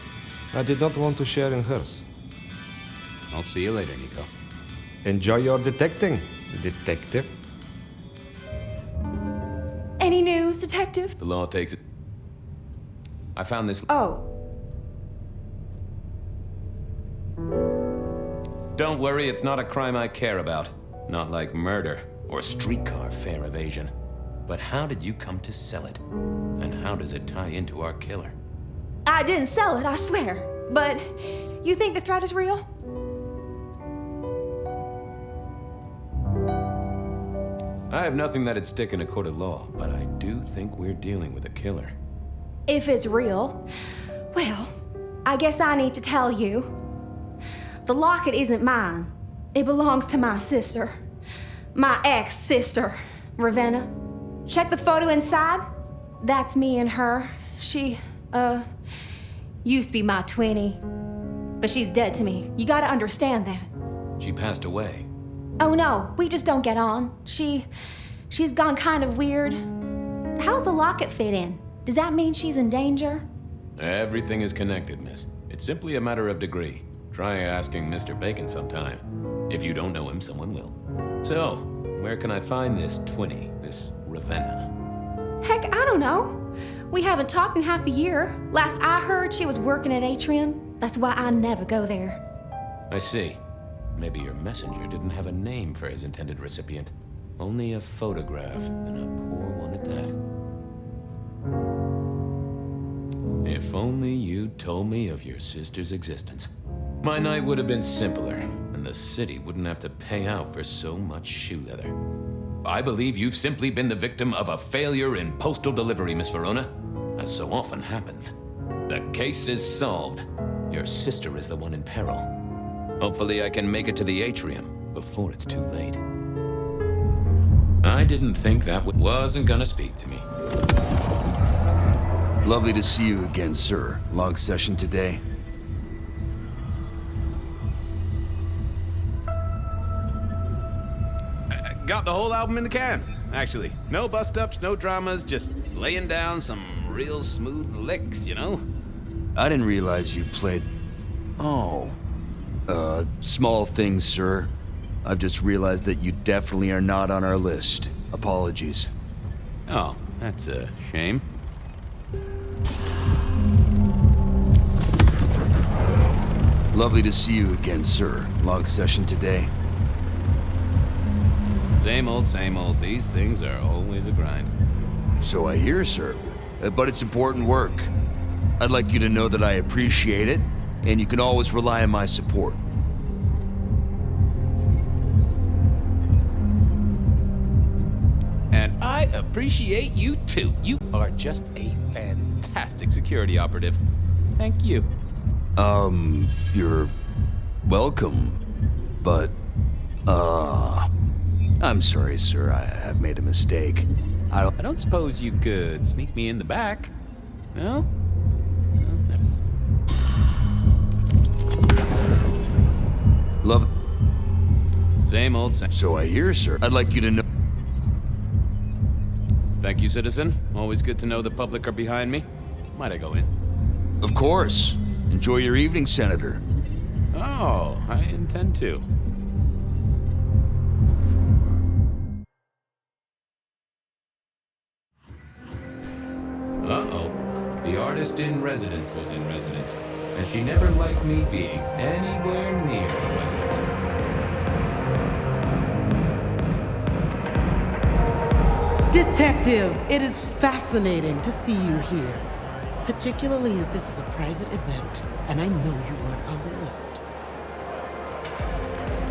I did not want to share in hers. I'll see you later, Nico. Enjoy your detecting, detective. Any news, detective? The law takes it. I found this. Oh. Don't worry, it's not a crime I care about. Not like murder or streetcar fare evasion. But how did you come to sell it? And how does it tie into our killer? I didn't sell it, I swear. But you think the threat is real? I have nothing that'd stick in a court of law, but I do think we're dealing with a killer. If it's real, well, I guess I need to tell you. The locket isn't mine. It belongs to my sister. My ex-sister, Ravenna. Check the photo inside. That's me and her. She, used to be my twinnie. But she's dead to me. You gotta understand that. She passed away. Oh no, we just don't get on. She's gone kind of weird. How's the locket fit in? Does that mean she's in danger? Everything is connected, miss. It's simply a matter of degree. Try asking Mr. Bacon sometime. If you don't know him, someone will. So, where can I find this twinnie, this Ravenna? Heck, I don't know. We haven't talked in half a year. Last I heard, she was working at Atrium. That's why I never go there. I see. Maybe your messenger didn't have a name for his intended recipient. Only a photograph, and a poor one at that. If only you'd told me of your sister's existence. My night would have been simpler, and the city wouldn't have to pay out for so much shoe leather. I believe you've simply been the victim of a failure in postal delivery, Miss Verona, as so often happens. The case is solved. Your sister is the one in peril. Hopefully I can make it to the atrium before it's too late. I didn't think that wasn't gonna speak to me. Lovely to see you again, sir. Long session today. Got the whole album in the can, actually. No bust-ups, no dramas, just laying down some real smooth licks, you know? I didn't realize you played... Oh. Small things, sir. I've just realized that you definitely are not on our list. Apologies. Oh, that's a shame. Lovely to see you again, sir. Long session today. Same old, same old. These things are always a grind. So I hear, sir. But it's important work. I'd like you to know that I appreciate it, and you can always rely on my support. And I appreciate you too. You are just a fantastic security operative. Thank you. You're welcome, but, I'm sorry, sir. I've made a mistake. I don't suppose you could sneak me in the back? No? Love. Same old same. So I hear, sir. I'd like you to know. Thank you, citizen. Always good to know the public are behind me. Might I go in? Of course. Enjoy your evening, Senator. Oh, I intend to. Uh-oh. The artist in residence was in residence, and she never liked me being anywhere near residence. Detective, it is fascinating to see you here, particularly as this is a private event, and I know you weren't on the list.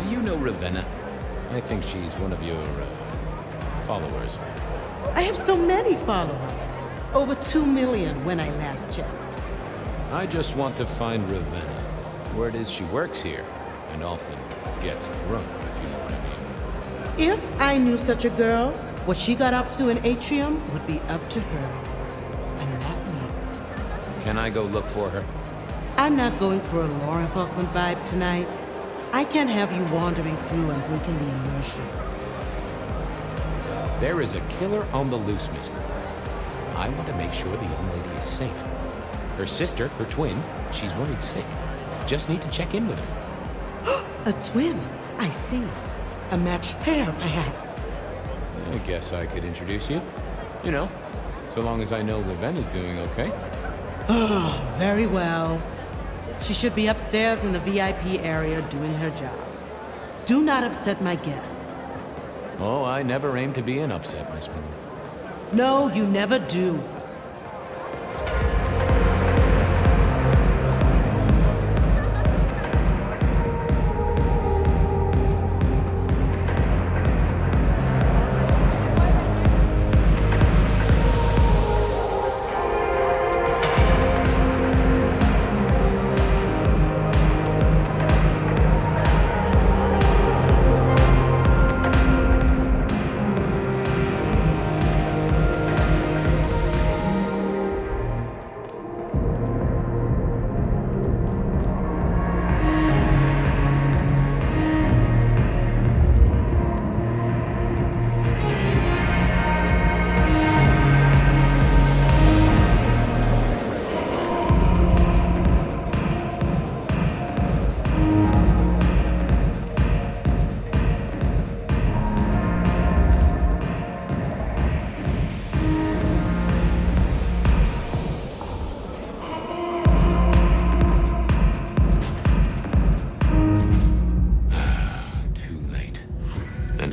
Do you know Ravenna? I think she's one of your, followers. I have so many followers. Over 2 million when I last checked. I just want to find Ravenna. Word is she works here, and often gets drunk, if you know what I mean. If I knew such a girl, what she got up to in Atrium would be up to her, and not me. Can I go look for her? I'm not going for a law enforcement vibe tonight. I can't have you wandering through and breaking the immersion. There is a killer on the loose, Miss Moore. I want to make sure the young lady is safe. Her sister, her twin, she's worried sick. Just need to check in with her. A twin? I see. A matched pair, perhaps. I guess I could introduce you. You know, so long as I know Ravenna's doing okay. Oh, very well. She should be upstairs in the VIP area doing her job. Do not upset my guests. Oh, I never aim to be an upset, Miss Moore. No, you never do.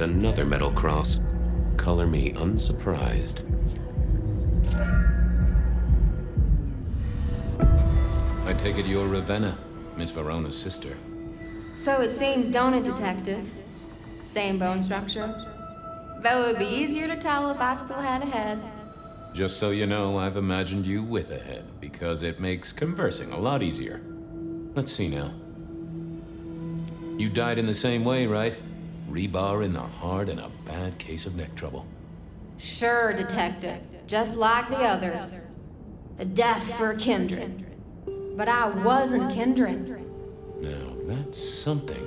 Another metal cross. Color me unsurprised. I take it you're Ravenna, Miss Verona's sister. So it seems, don't it, Detective? Same bone structure? Though it would be easier to tell if I still had a head. Just so you know, I've imagined you with a head, because it makes conversing a lot easier. Let's see now. You died in the same way, right? Rebar in the heart and a bad case of neck trouble. Sure, Detective. Just like the others. A death for a kindred. But I wasn't kindred. Now, that's something.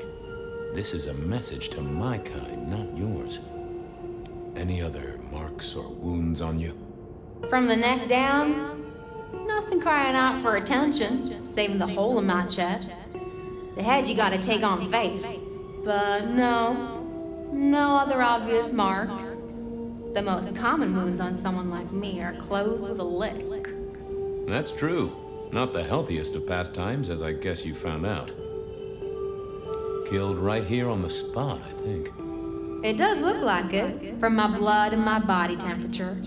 This is a message to my kind, not yours. Any other marks or wounds on you? From the neck down, nothing crying out for attention, saving the hole in my chest. The head you gotta take on faith. But no other obvious marks. The most common wounds on someone like me are closed with a lick. That's true. Not the healthiest of pastimes, as I guess you found out. Killed right here on the spot, I think. It does look like it, from my blood and my body temperature.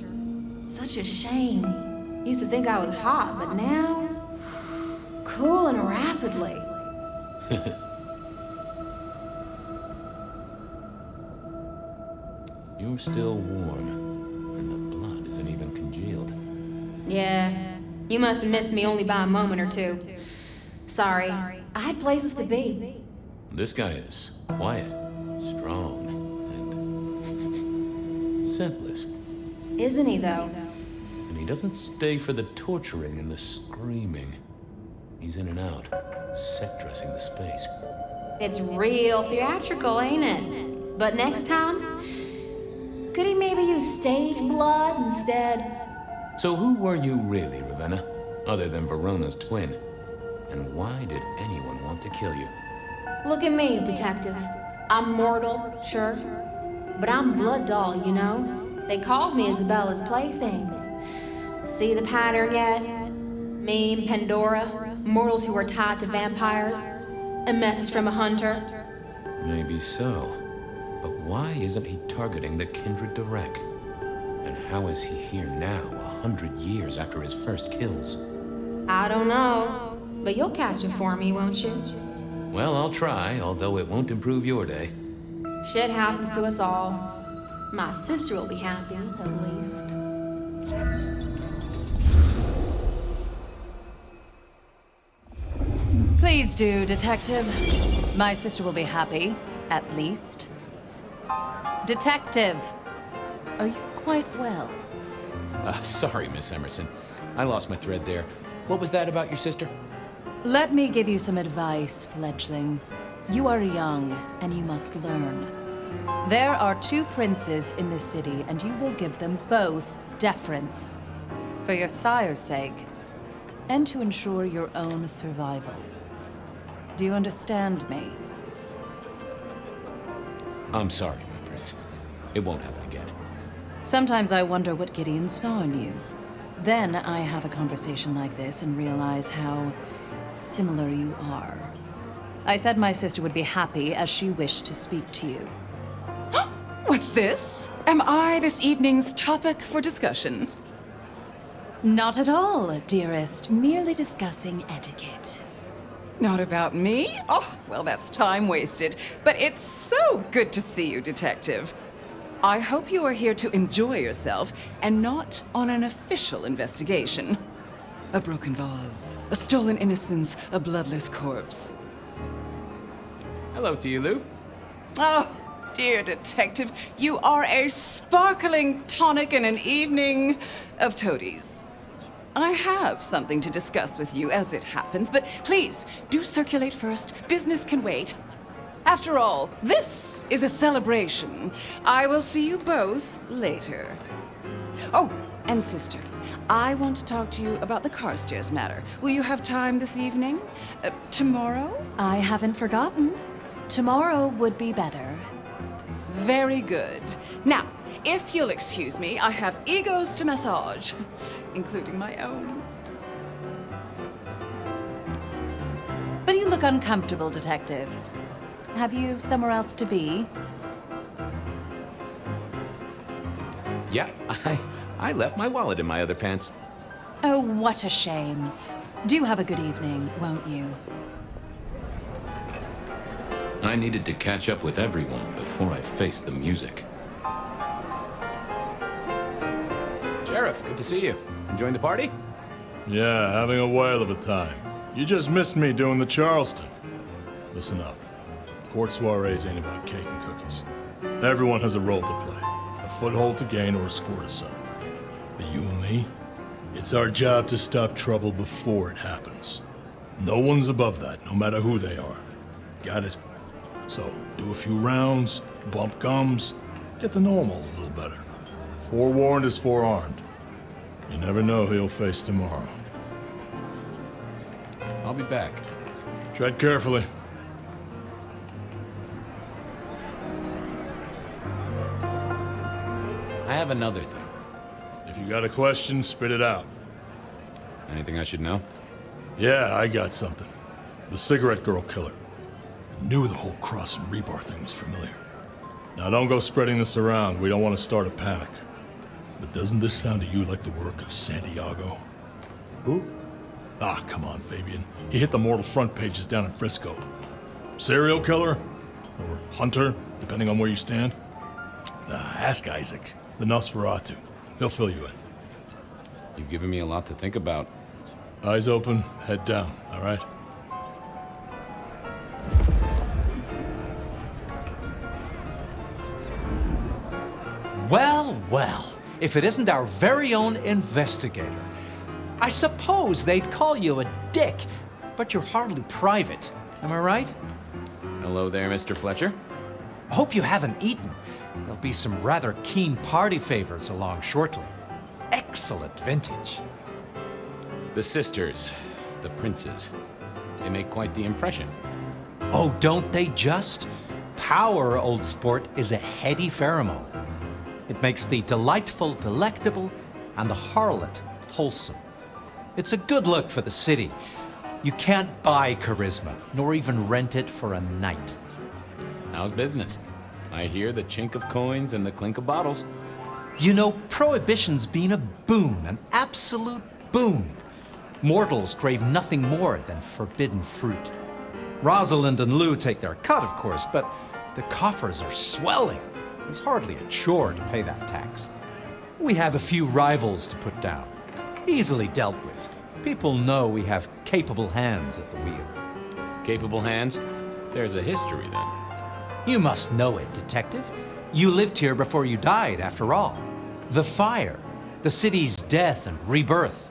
Such a shame. Used to think I was hot, but now... cooling rapidly. You're still warm, and the blood isn't even congealed. Yeah, you must have missed me only by a moment or two. Sorry, I had places to be. This guy is quiet, strong, and scentless. Isn't he, though? And he doesn't stay for the torturing and the screaming. He's in and out, set dressing the space. It's real theatrical, ain't it? But next time, could he maybe use stage blood instead? So who were you really, Ravenna? Other than Verona's twin? And why did anyone want to kill you? Look at me, detective. I'm mortal, sure. But I'm blood doll, you know? They called me Isabella's plaything. See the pattern yet? Me and Pandora, mortals who are tied to vampires. A message from a hunter. Maybe so. But why isn't he targeting the kindred direct? And how is he here now, 100 years after his first kills? I don't know. But you'll catch him for me, won't you? Well, I'll try, although it won't improve your day. Shit happens to us all. My sister will be happy, at least. Please do, detective. My sister will be happy, at least. Detective, are you quite well? Sorry, Miss Emerson. I lost my thread there. What was that about your sister? Let me give you some advice, fledgling. You are young, and you must learn. There are 2 princes in this city, and you will give them both deference. For your sire's sake, and to ensure your own survival. Do you understand me? I'm sorry, my prince. It won't happen again. Sometimes I wonder what Gideon saw in you. Then I have a conversation like this and realize how similar you are. I said my sister would be happy as she wished to speak to you. What's this? Am I this evening's topic for discussion? Not at all, dearest. Merely discussing etiquette. Not about me? Oh, well, that's time wasted. But it's so good to see you, Detective. I hope you are here to enjoy yourself and not on an official investigation. A broken vase, a stolen innocence, a bloodless corpse. Hello to you, Lou. Oh, dear Detective, you are a sparkling tonic in an evening of toadies. I have something to discuss with you as it happens, but please, do circulate first. Business can wait. After all, this is a celebration. I will see you both later. Oh, and sister, I want to talk to you about the Carstairs matter. Will you have time this evening? Tomorrow? I haven't forgotten. Tomorrow would be better. Very good. Now, if you'll excuse me, I have egos to massage, including my own. But you look uncomfortable, Detective. Have you somewhere else to be? Yeah, I left my wallet in my other pants. Oh, what a shame. Do have a good evening, won't you? I needed to catch up with everyone before I faced the music. Sheriff, good to see you. Enjoying the party? Yeah, having a whale of a time. You just missed me doing the Charleston. Listen up. Court soirees ain't about cake and cookies. Everyone has a role to play. A foothold to gain or a score to settle. But you and me, it's our job to stop trouble before it happens. No one's above that, no matter who they are. Got it? So, do a few rounds, bump gums, get to know them all a little better. Forewarned is forearmed. You never know who you'll face tomorrow. I'll be back. Tread carefully. I have another thing. If you got a question, spit it out. Anything I should know? Yeah, I got something. The cigarette girl killer. Knew the whole cross and rebar thing was familiar. Now don't go spreading this around. We don't want to start a panic. But doesn't this sound to you like the work of Santiago? Who? Ah, come on, Fabian. He hit the mortal front pages down in Frisco. Serial killer? Or hunter, depending on where you stand? Ask Isaac, the Nosferatu. He'll fill you in. You've given me a lot to think about. Eyes open, head down, all right? Well, well, if it isn't our very own investigator. I suppose they'd call you a dick, but you're hardly private. Am I right? Hello there, Mr. Fletcher. I hope you haven't eaten. There'll be some rather keen party favors along shortly. Excellent vintage. The sisters, the princes. They make quite the impression. Oh, don't they just? Power, old sport, is a heady pheromone. It makes the delightful delectable and the harlot wholesome. It's a good look for the city. You can't buy charisma, nor even rent it for a night. How's business? I hear the chink of coins and the clink of bottles. You know, Prohibition's been a boon, an absolute boon. Mortals crave nothing more than forbidden fruit. Rosalind and Lou take their cut, of course, but the coffers are swelling. It's hardly a chore to pay that tax. We have a few rivals to put down. Easily dealt with. People know we have capable hands at the wheel. Capable hands? There's a history then. You must know it, detective. You lived here before you died, after all. The fire, the city's death and rebirth.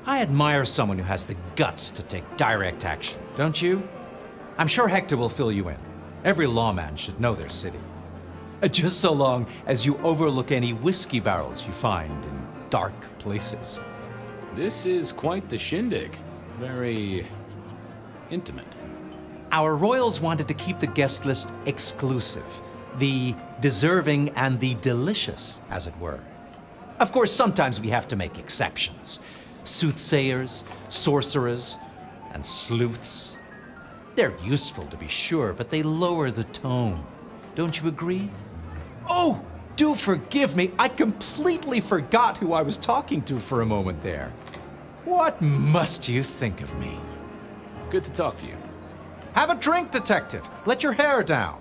I admire someone who has the guts to take direct action, don't you? I'm sure Hector will fill you in. Every lawman should know their city. Just so long as you overlook any whiskey barrels you find in dark places. This is quite the shindig. Very intimate. Our royals wanted to keep the guest list exclusive. The deserving and the delicious, as it were. Of course, sometimes we have to make exceptions. Soothsayers, sorcerers, and sleuths. They're useful, to be sure, but they lower the tone. Don't you agree? Oh, do forgive me. I completely forgot who I was talking to for a moment there. What must you think of me? Good to talk to you. Have a drink, detective. Let your hair down.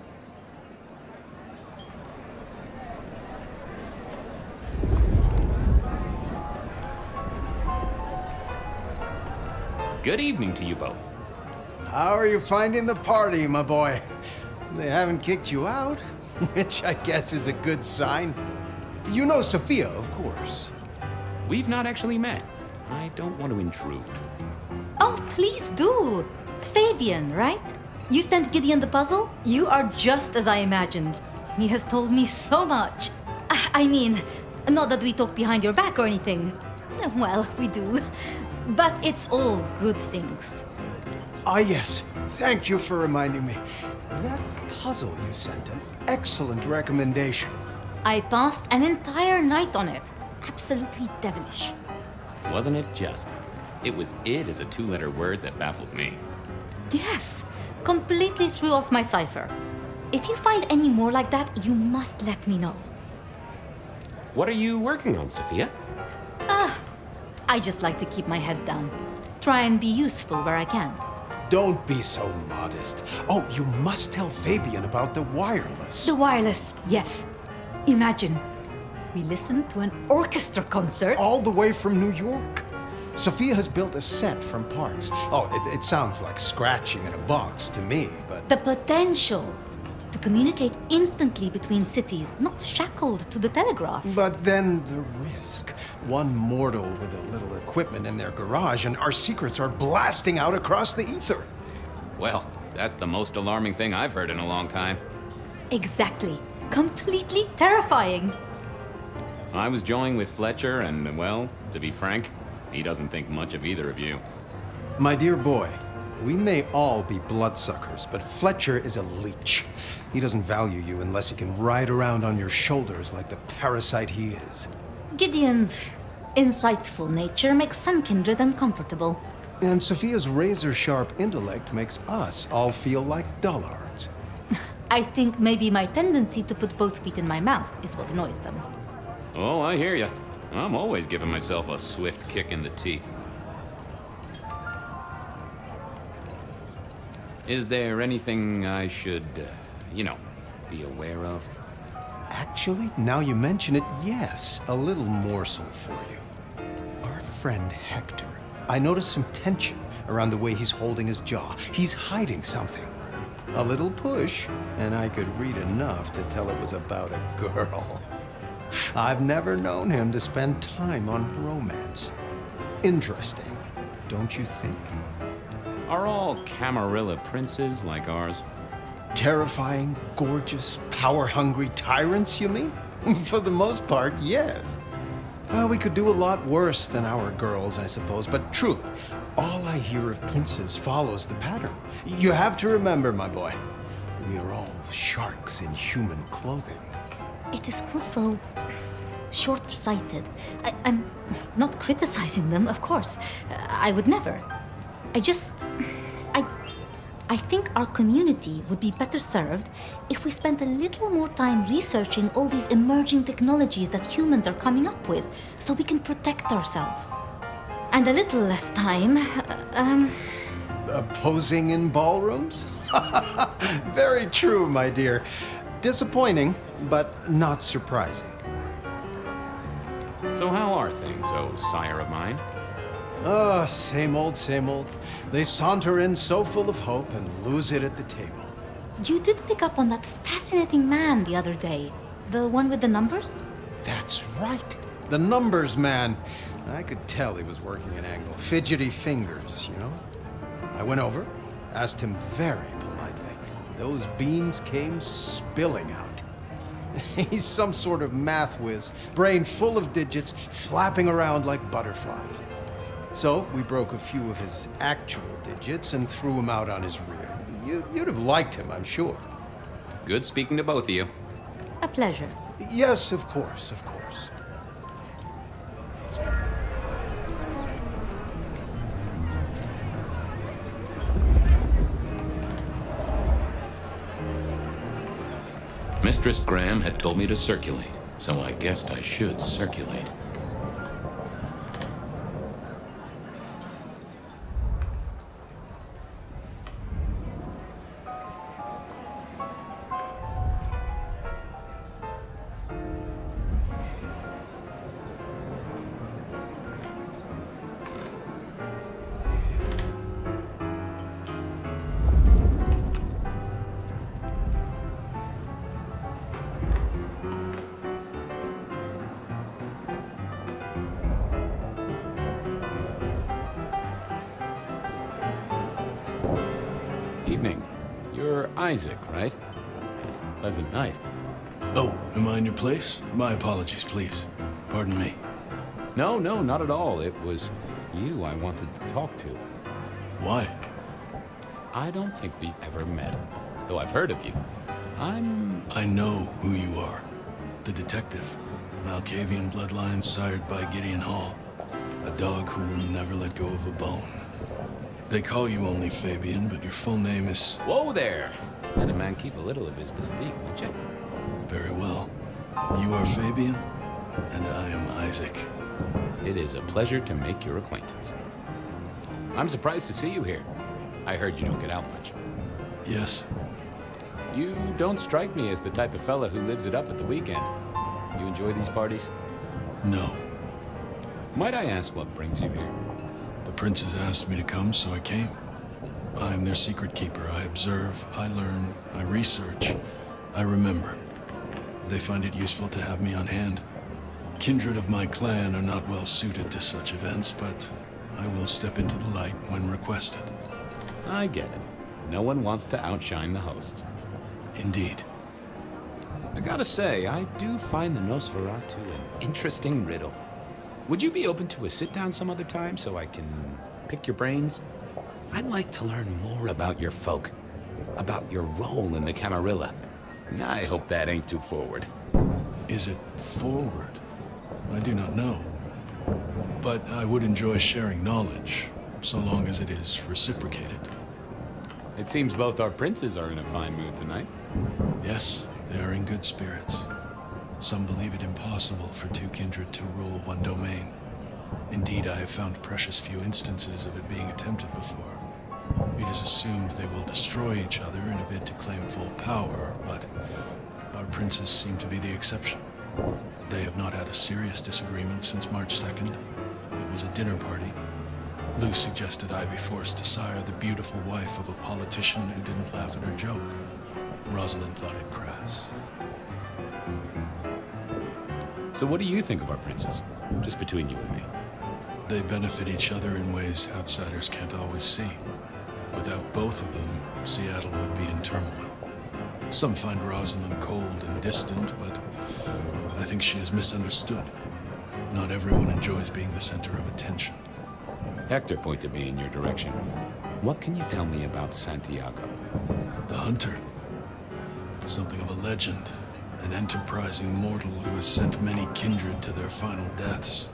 Good evening to you both. How are you finding the party, my boy? They haven't kicked you out, which I guess is a good sign. You know Sophia, of course. We've not actually met. I don't want to intrude. Oh, please do. Fabian, right? You sent Gideon the puzzle? You are just as I imagined. He has told me so much. I mean, not that we talk behind your back or anything. Well, we do. But it's all good things. Ah, yes. Thank you for reminding me. That puzzle you sent, an excellent recommendation. I passed an entire night on it. Absolutely devilish. Wasn't it just? It was "id" as a two-letter word that baffled me. Yes, completely threw off my cipher. If you find any more like that, you must let me know. What are you working on, Sophia? I just like to keep my head down. Try and be useful where I can. Don't be so modest. Oh, you must tell Fabian about the wireless. The wireless, yes. Imagine, we listened to an orchestra concert. All the way from New York. Sophia has built a set from parts. Oh, it sounds like scratching in a box to me, but... The potential to communicate instantly between cities, not shackled to the telegraph. But then the risk. One mortal with a little equipment in their garage and our secrets are blasting out across the ether. Well, that's the most alarming thing I've heard in a long time. Exactly. Completely terrifying. I was joined with Fletcher and, well, to be frank, he doesn't think much of either of you. My dear boy, we may all be bloodsuckers, but Fletcher is a leech. He doesn't value you unless he can ride around on your shoulders like the parasite he is. Gideon's insightful nature makes some kindred uncomfortable. And Sophia's razor-sharp intellect makes us all feel like dullards. I think maybe my tendency to put both feet in my mouth is what annoys them. Oh, I hear ya. I'm always giving myself a swift kick in the teeth. Is there anything I should, be aware of? Actually, now you mention it, yes, a little morsel for you. Our friend Hector. I noticed some tension around the way he's holding his jaw. He's hiding something. A little push, and I could read enough to tell it was about a girl. I've never known him to spend time on romance. Interesting, don't you think? Are all Camarilla princes like ours? Terrifying, gorgeous, power-hungry tyrants, you mean? For the most part, yes. We could do a lot worse than our girls, I suppose, but truly, all I hear of princes follows the pattern. You have to remember, my boy, we are all sharks in human clothing. It is also short-sighted. I'm not criticizing them, of course. I would never. I think our community would be better served if we spent a little more time researching all these emerging technologies that humans are coming up with, so we can protect ourselves. And a little less time, Posing in ballrooms? Very true, my dear. Disappointing, but not surprising. So how are things, oh sire of mine? Oh, same old, same old. They saunter in so full of hope and lose it at the table. You did pick up on that fascinating man the other day. The one with the numbers? That's right. The numbers man. I could tell he was working an angle. Fidgety fingers, you know? I went over, asked him very politely. Those beans came spilling out. He's some sort of math whiz, brain full of digits, flapping around like butterflies. So we broke a few of his actual digits and threw him out on his rear. You'd have liked him, I'm sure. Good speaking to both of you. A pleasure. Yes, of course, of course. Mistress Graham had told me to circulate, so I guessed I should circulate. Evening. You're Isaac, right? Pleasant night. Oh, am I in your place? My apologies, please. Pardon me. No, not at all. It was you I wanted to talk to. Why? I don't think we've ever met, though I've heard of you. I know who you are. The detective. Malkavian bloodlines sired by Gideon Hall. A dog who will never let go of a bone. They call you only Fabian, but your full name is... Whoa there! Let a man keep a little of his mystique, won't you? Very well. You are Fabian, and I am Isaac. It is a pleasure to make your acquaintance. I'm surprised to see you here. I heard you don't get out much. Yes. You don't strike me as the type of fella who lives it up at the weekend. You enjoy these parties? No. Might I ask what brings you here? The princes asked me to come, so I came. I'm their secret keeper. I observe, I learn, I research, I remember. They find it useful to have me on hand. Kindred of my clan are not well suited to such events, but I will step into the light when requested. I get it. No one wants to outshine the hosts. Indeed. I gotta say, I do find the Nosferatu an interesting riddle. Would you be open to a sit-down some other time so I can pick your brains? I'd like to learn more about your folk, about your role in the Camarilla. I hope that ain't too forward. Is it forward? I do not know. But I would enjoy sharing knowledge, so long as it is reciprocated. It seems both our princes are in a fine mood tonight. Yes, they are in good spirits. Some believe it impossible for two kindred to rule one domain. Indeed, I have found precious few instances of it being attempted before. It is assumed they will destroy each other in a bid to claim full power, but our princes seem to be the exception. They have not had a serious disagreement since March 2nd. It was a dinner party. Lou suggested I be forced to sire the beautiful wife of a politician who didn't laugh at her joke. Rosalind thought it crass. So what do you think of our princes? Just between you and me. They benefit each other in ways outsiders can't always see. Without both of them, Seattle would be in turmoil. Some find Rosalind cold and distant, but I think she is misunderstood. Not everyone enjoys being the center of attention. Hector pointed me in your direction. What can you tell me about Santiago? The hunter. Something of a legend. An enterprising mortal who has sent many kindred to their final deaths.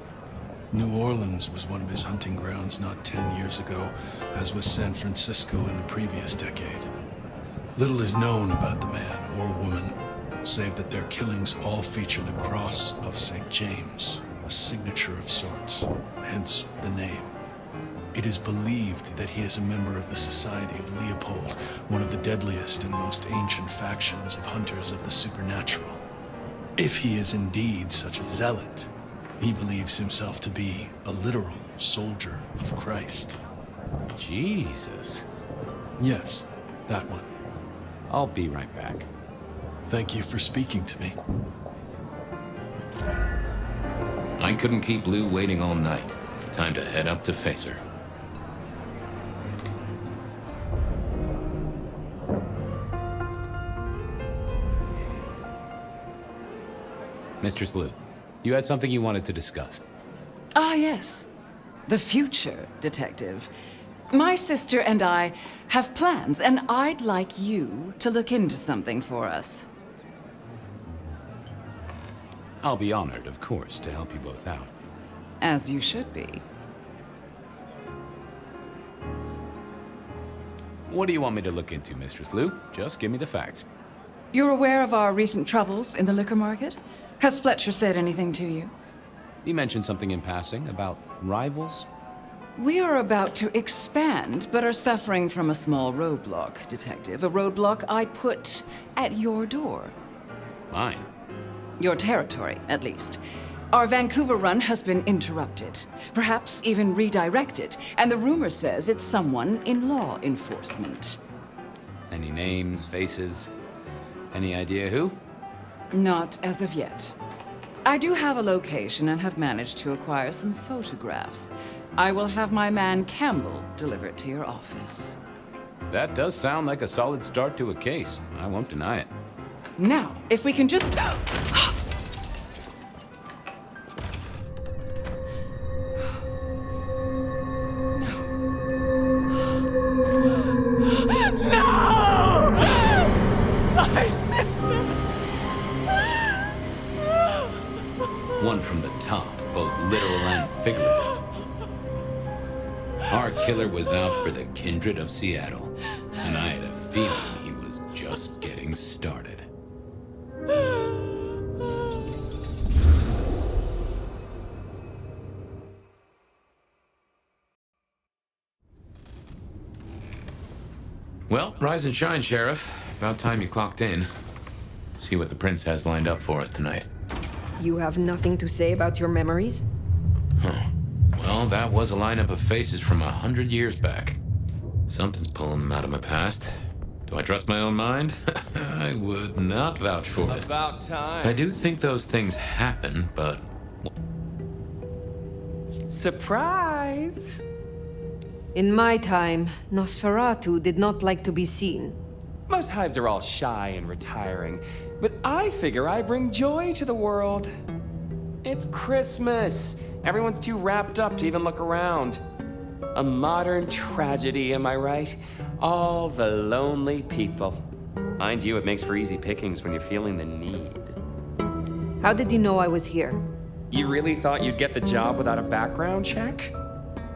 New Orleans was one of his hunting grounds not 10 years ago, as was San Francisco in the previous decade. Little is known about the man or woman, save that their killings all feature the cross of St. James, a signature of sorts, hence the name. It is believed that he is a member of the Society of Leopold, one of the deadliest and most ancient factions of hunters of the supernatural. If he is indeed such a zealot, he believes himself to be a literal soldier of Christ. Jesus. Yes, that one. I'll be right back. Thank you for speaking to me. I couldn't keep Lou waiting all night. Time to head up to face her. Mistress Lou, you had something you wanted to discuss. Ah, yes. The future, Detective. My sister and I have plans, and I'd like you to look into something for us. I'll be honored, of course, to help you both out. As you should be. What do you want me to look into, Mistress Lou? Just give me the facts. You're aware of our recent troubles in the liquor market? Has Fletcher said anything to you? He mentioned something in passing about rivals. We are about to expand, but are suffering from a small roadblock, Detective. A roadblock I put at your door. Mine? Your territory, at least. Our Vancouver run has been interrupted, perhaps even redirected, and the rumor says it's someone in law enforcement. Any names, faces? Any idea who? Not as of yet. I do have a location and have managed to acquire some photographs. I will have my man Campbell deliver it to your office. That does sound like a solid start to a case. I won't deny it. Now, if we can just... No! My sister! One from the top, both literal and figurative. Our killer was out for the kindred of Seattle, and I had a feeling he was just getting started. Well, rise and shine, Sheriff. About time you clocked in. See what the prince has lined up for us tonight. You have nothing to say about your memories? Huh. Well, that was a lineup of faces from 100 years back. Something's pulling them out of my past. Do I trust my own mind? I would not vouch for it. About time. I do think those things happen, but... Surprise! In my time, Nosferatu did not like to be seen. Most hives are all shy and retiring, but I figure I bring joy to the world. It's Christmas. Everyone's too wrapped up to even look around. A modern tragedy, am I right? All the lonely people. Mind you, it makes for easy pickings when you're feeling the need. How did you know I was here? You really thought you'd get the job without a background check?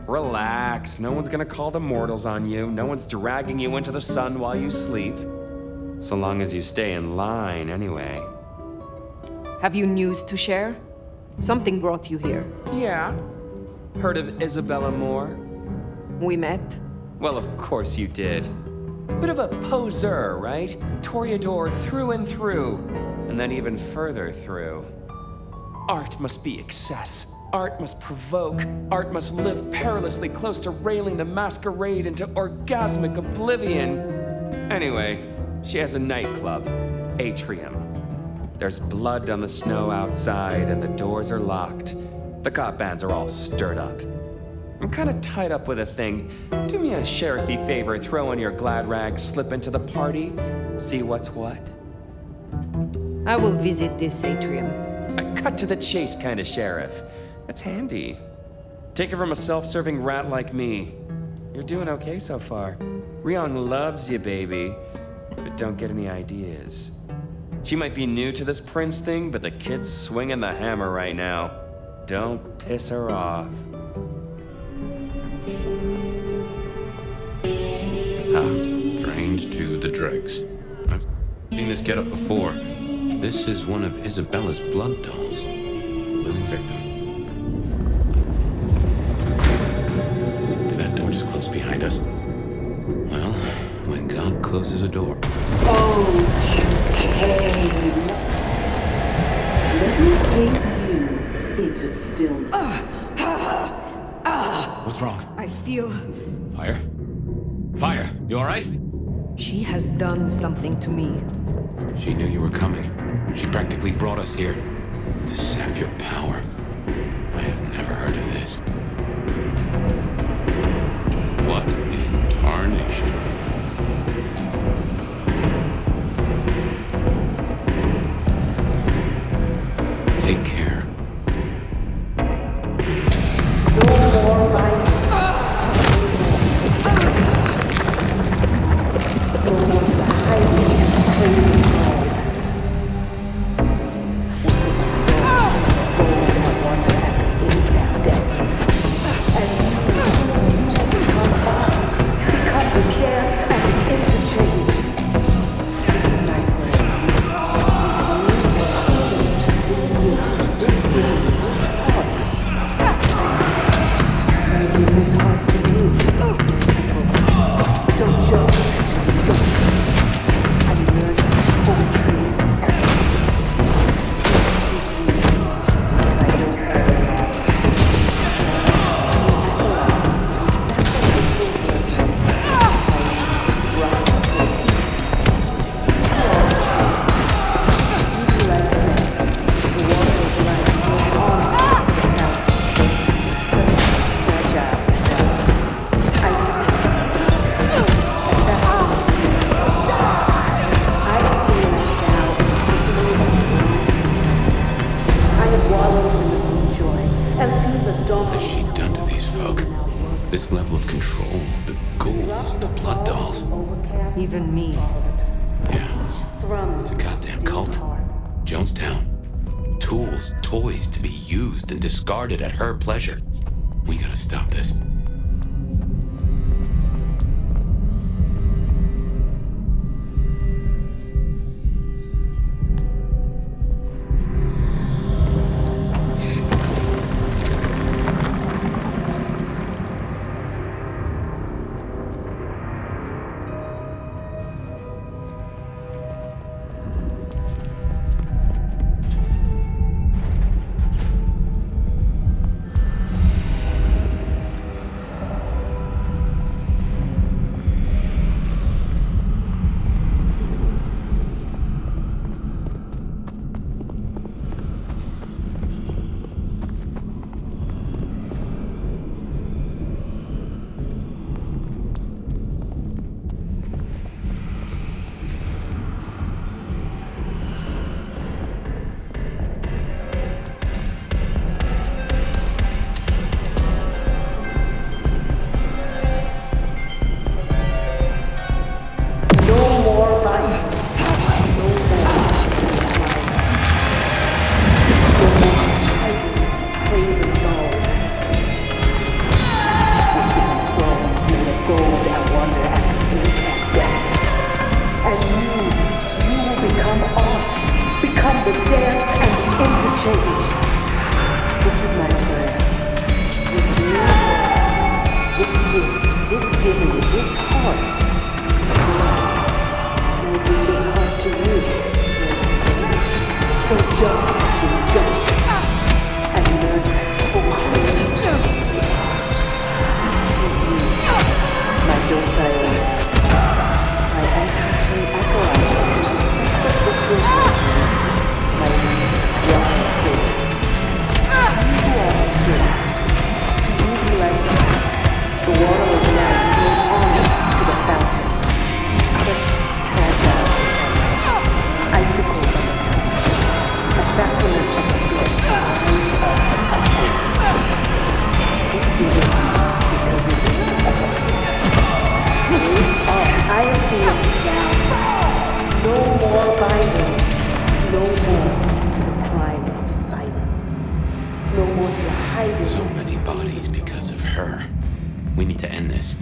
Relax, no one's gonna call the mortals on you. No one's dragging you into the sun while you sleep. So long as you stay in line, anyway. Have you news to share? Something brought you here. Yeah. Heard of Isabella Moore? We met? Well, of course you did. Bit of a poseur, right? Toreador through and through, and then even further through. Art must be excess. Art must provoke. Art must live perilously close to railing the masquerade into orgasmic oblivion. Anyway, she has a nightclub, Atrium. There's blood on the snow outside, and the doors are locked. The cop bands are all stirred up. I'm kind of tied up with a thing. Do me a sheriffy favor, throw on your glad rags, slip into the party, see what's what. I will visit this atrium. A cut to the chase kind of sheriff. That's handy. Take it from a self-serving rat like me. You're doing okay so far. Ryong loves you, baby, but don't get any ideas. She might be new to this prince thing, but the kid's swinging the hammer right now. Don't piss her off. Drained to the dregs. I've seen this getup before. This is one of Isabella's blood dolls. Willing victim. Did that door just close behind us? Well, when God closes a door. Okay. Let me take you into stillness. What's wrong? I feel... Fire? Fire, you alright? She has done something to me. She knew you were coming. She practically brought us here to sap your power. I have never heard of this. What in tarnation? Take care. No more right. Go into the hiding and craving mode. We'll sit on the gold and wonder at the incandescent. And you become hot. Become the dance and the interchange. This is my prayer. This new, this gift, this giving, this heart. I give this heart to you. So jump and learn poetry and I don't say What has she done to these folk? This level of control, the ghouls, the blood dolls. Even me. Yeah. It's a goddamn cult. Jonestown. Tools, toys to be used and discarded at her pleasure. We gotta stop this. his heart. Maybe his heart to you. So jump, jump, and learn to hold you. To you, my docile lads, my unflinching acolytes in the sacrificial mountains, my young holders. To you who are the source, to you who lie silent, the water of life flow onwards to the fountain. Such fragile ephemeral, icicles on the tongue, a sacrament of the flesh binds us fates. We do it because it is required. I have seen this down. No more bindings, no more to the crime of silence, no more to the hiding. So many bodies because of her. We need to end this.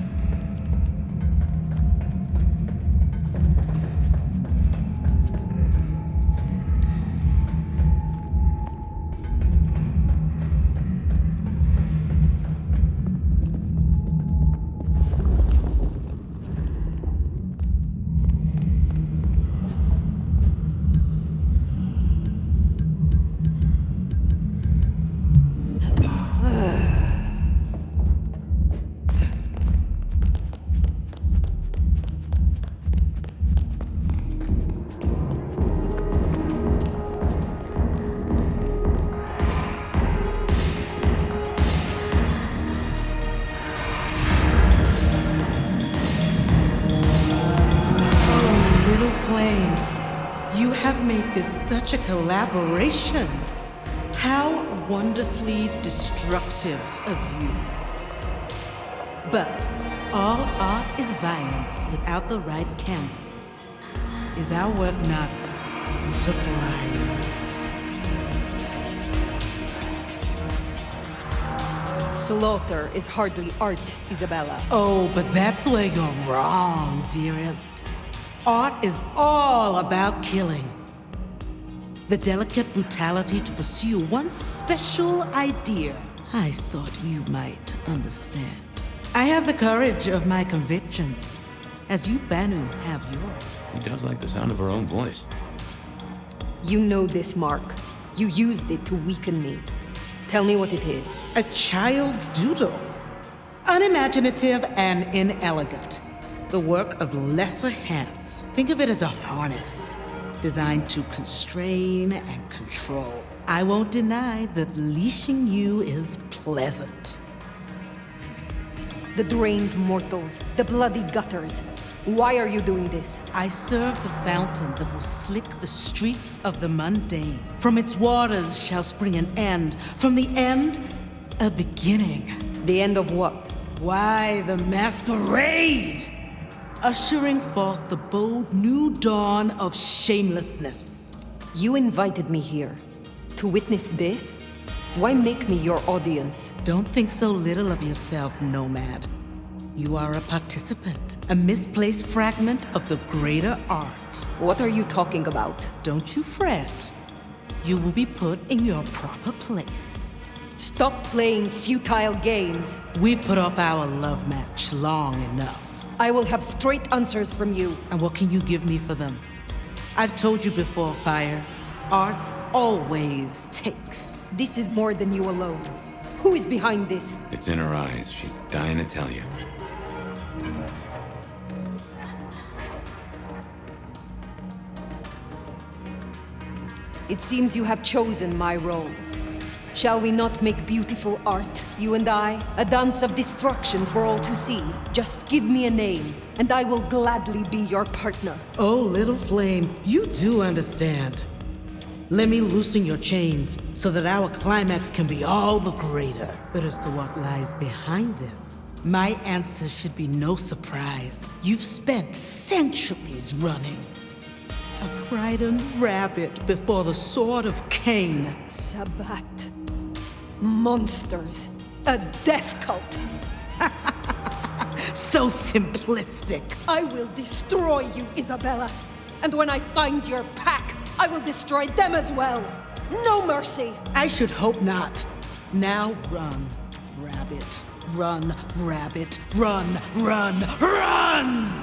Such a collaboration. How wonderfully destructive of you. But all art is violence without the right canvas. Is our work not sublime? Slaughter is hardly art, Isabella. Oh, but that's where you're wrong, dearest. Art is all about killing. The delicate brutality to pursue one special idea. I thought you might understand. I have the courage of my convictions, as you Banu have yours. He does like the sound of her own voice. You know this, Mark. You used it to weaken me. Tell me what it is. A child's doodle. Unimaginative and inelegant. The work of lesser hands. Think of it as a harness, designed to constrain and control. I won't deny that leashing you is pleasant. The drained mortals, the bloody gutters. Why are you doing this? I serve the fountain that will slick the streets of the mundane. From its waters shall spring an end. From the end, a beginning. The end of what? Why, the masquerade! Ushering forth the bold new dawn of shamelessness. You invited me here to witness this? Why make me your audience? Don't think so little of yourself, Nomad. You are a participant, a misplaced fragment of the greater art. What are you talking about? Don't you fret. You will be put in your proper place. Stop playing futile games. We've put off our love match long enough. I will have straight answers from you. And what can you give me for them? I've told you before, Fire. Art always takes. This is more than you alone. Who is behind this? It's in her eyes. She's dying to tell you. It seems you have chosen my role. Shall we not make beautiful art, you and I? A dance of destruction for all to see. Just give me a name, and I will gladly be your partner. Oh, little flame, you do understand. Let me loosen your chains so that our climax can be all the greater. But as to what lies behind this, my answer should be no surprise. You've spent centuries running. A frightened rabbit before the sword of Cain. Sabbat. Monsters. A death cult. So simplistic. I will destroy you, Isabella. And when I find your pack, I will destroy them as well. No mercy. I should hope not. Now run, rabbit. Run, rabbit, run, run, run!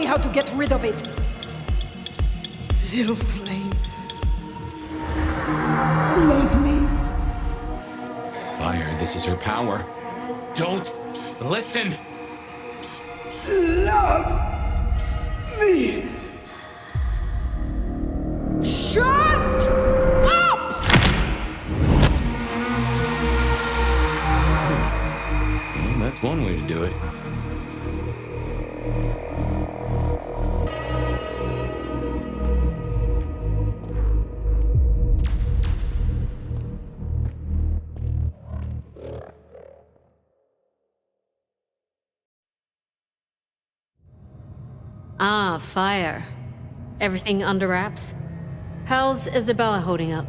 How to get rid of it. Little flame. Love me. Fire, this is her power. Don't listen. Love me. Shut up! Well, that's one way to do it. Ah, fire. Everything under wraps? How's Isabella holding up?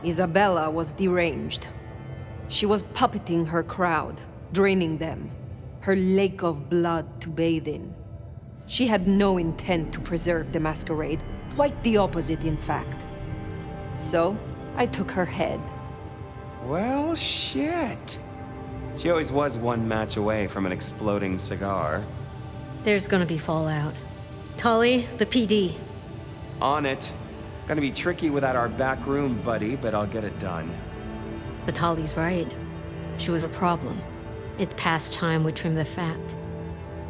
Isabella was deranged. She was puppeting her crowd, draining them, her lake of blood to bathe in. She had no intent to preserve the masquerade, quite the opposite, in fact. So, I took her head. Well, shit. She always was one match away from an exploding cigar. There's gonna be fallout. Tully, the PD. On it. Gonna be tricky without our back room buddy, but I'll get it done. But Tully's right. She was a problem. It's past time we trim the fat.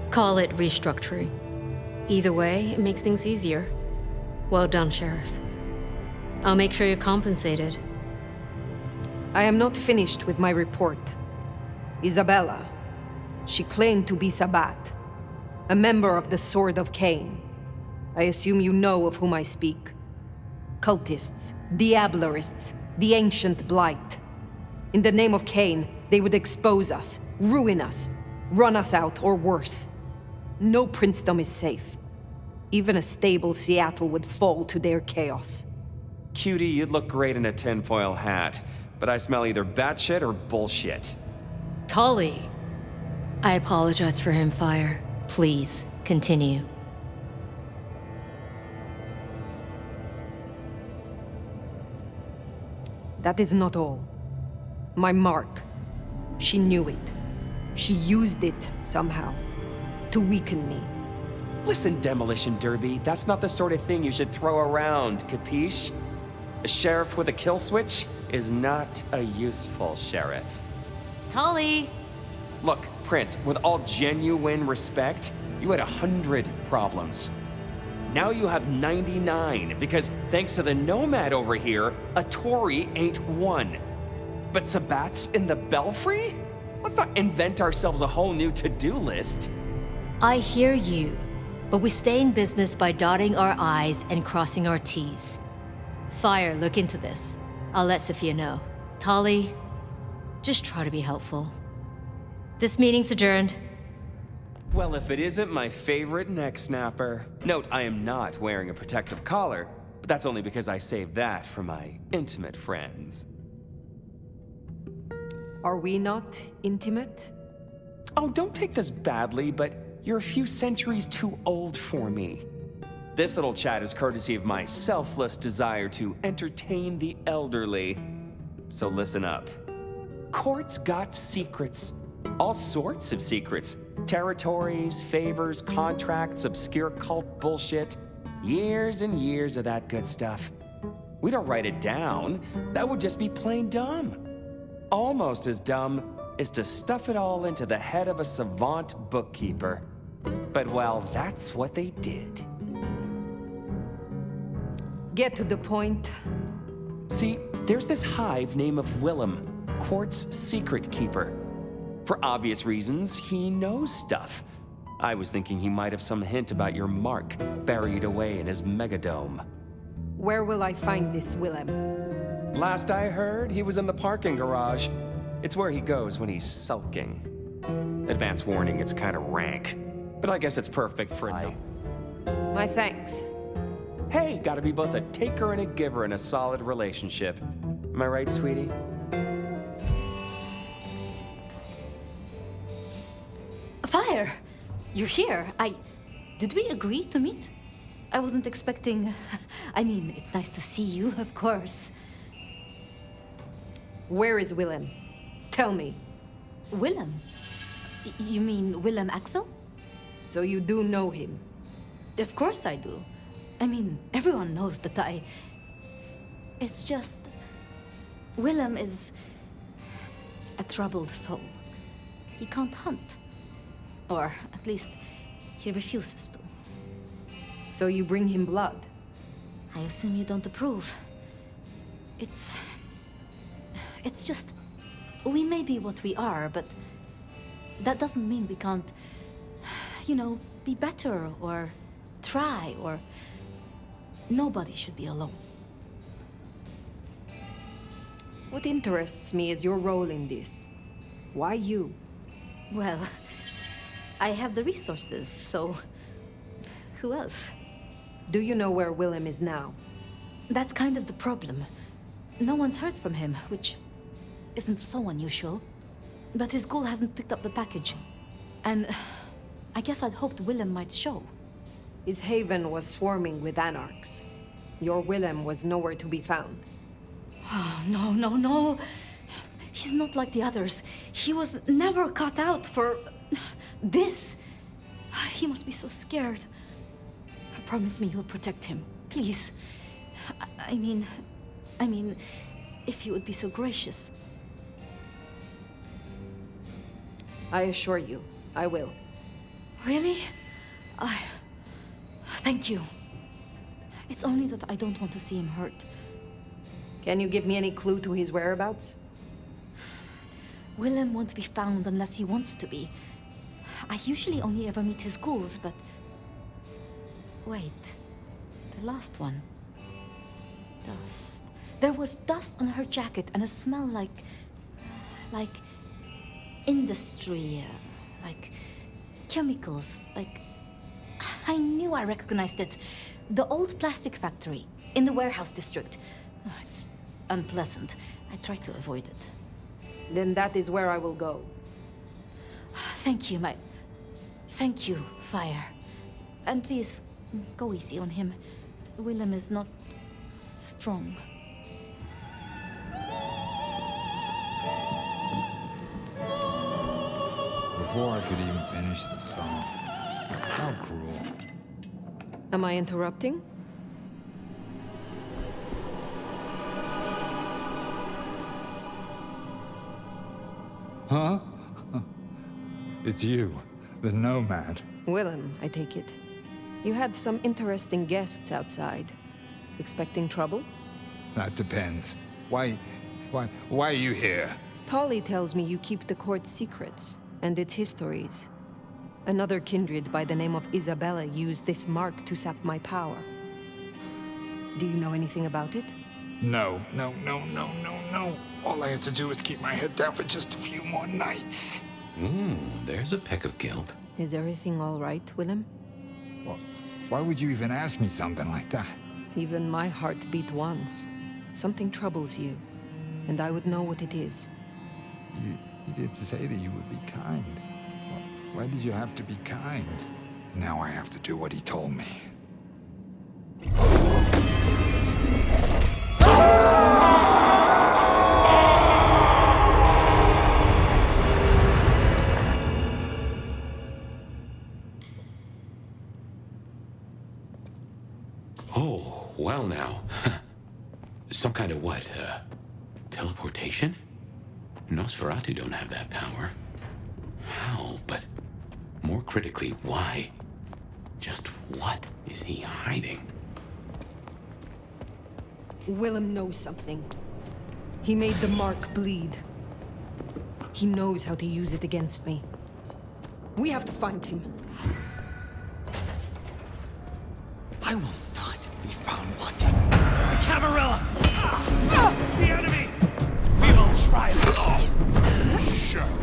Call it restructuring. Either way, it makes things easier. Well done, Sheriff. I'll make sure you're compensated. I am not finished with my report. Isabella. She claimed to be Sabbat, a member of the Sword of Cain. I assume you know of whom I speak. Cultists, Diablerists, the Ancient Blight. In the name of Cain, they would expose us, ruin us, run us out, or worse. No princedom is safe. Even a stable Seattle would fall to their chaos. Cutie, you'd look great in a tinfoil hat, but I smell either batshit or bullshit. Tully! I apologize for him, Fire. Please, continue. That is not all. My mark. She knew it. She used it, somehow, to weaken me. Listen, Demolition Derby, that's not the sort of thing you should throw around, capiche? A sheriff with a kill switch is not a useful sheriff. Tully! Look, Prince, with all genuine respect, you had 100 problems. Now you have 99, because thanks to the Nomad over here, a Tory ain't one. But Sabbat's in the Belfry? Let's not invent ourselves a whole new to-do list. I hear you, but we stay in business by dotting our I's and crossing our T's. Fire, look into this. I'll let Sophia know. Tully, just try to be helpful. This meeting's adjourned. Well, if it isn't my favorite neck snapper. Note, I am not wearing a protective collar, but that's only because I saved that for my intimate friends. Are we not intimate? Oh, don't take this badly, but you're a few centuries too old for me. This little chat is courtesy of my selfless desire to entertain the elderly. So listen up. Court's got secrets. All sorts of secrets. Territories, favors, contracts, obscure cult bullshit. Years and years of that good stuff. We don't write it down. That would just be plain dumb. Almost as dumb as to stuff it all into the head of a savant bookkeeper. But well, that's what they did. Get to the point. See, there's this hive named of Willem, Court's secret keeper. For obvious reasons, he knows stuff. I was thinking he might have some hint about your mark buried away in his megadome. Where will I find this Willem? Last I heard, he was in the parking garage. It's where he goes when he's sulking. Advance warning, it's kind of rank. But I guess it's perfect for a... My thanks. Hey, gotta be both a taker and a giver in a solid relationship. Am I right, sweetie? Fire! You're here. Did we agree to meet? I wasn't expecting... I mean, it's nice to see you, of course. Where is Willem? Tell me. Willem? You mean Willem Axel? So you do know him? Of course I do. I mean, everyone knows that I... It's just... Willem is... a troubled soul. He can't hunt. Or, at least, he refuses to. So you bring him blood? I assume you don't approve. It's just... We may be what we are, but... that doesn't mean we can't... you know, be better, or... try, or... Nobody should be alone. What interests me is your role in this. Why you? Well... I have the resources, so... Who else? Do you know where Willem is now? That's kind of the problem. No one's heard from him, which isn't so unusual. But his ghoul hasn't picked up the package. And I guess I'd hoped Willem might show. His haven was swarming with anarchs. Your Willem was nowhere to be found. Oh, no. He's not like the others. He was never cut out for... this. He must be so scared. Promise me you'll protect him, please. I mean, if you would be so gracious. I assure you, I will. Really? Thank you. It's only that I don't want to see him hurt. Can you give me any clue to his whereabouts? Willem won't be found unless he wants to be. I usually only ever meet his ghouls, but... Wait. The last one. Dust. There was dust on her jacket and a smell like... industry. Like... chemicals. Like... I knew I recognized it. The old plastic factory in the warehouse district. Oh, it's unpleasant. I tried to avoid it. Then that is where I will go. Thank you, Thank you, Fire. And please, go easy on him. Willem is not... strong. Before I could even finish the song. How cruel. Am I interrupting? Huh? It's you, the nomad. Willem, I take it. You had some interesting guests outside. Expecting trouble? That depends. Why are you here? Tolly tells me you keep the court's secrets and its histories. Another kindred by the name of Isabella used this mark to sap my power. Do you know anything about it? No. All I had to do was keep my head down for just a few more nights. There's a peck of guilt. Is everything all right, Willem? Why would you even ask me something like that? Even my heart beat once. Something troubles you, and I would know what it is. You did say that you would be kind. Why did you have to be kind? Now I have to do what he told me. Oh, well now. Some kind of what? Teleportation? Nosferatu don't have that power. How? But more critically, why? Just what is he hiding? Willem knows something. He made the mark bleed. He knows how to use it against me. We have to find him. I will not be found wanting. The Camarilla! The enemy! We will try them all! Shut up.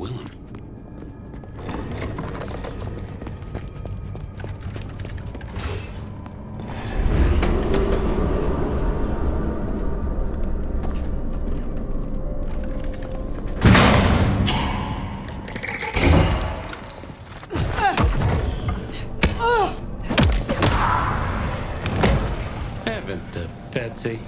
Willem. Heavens to Betsy.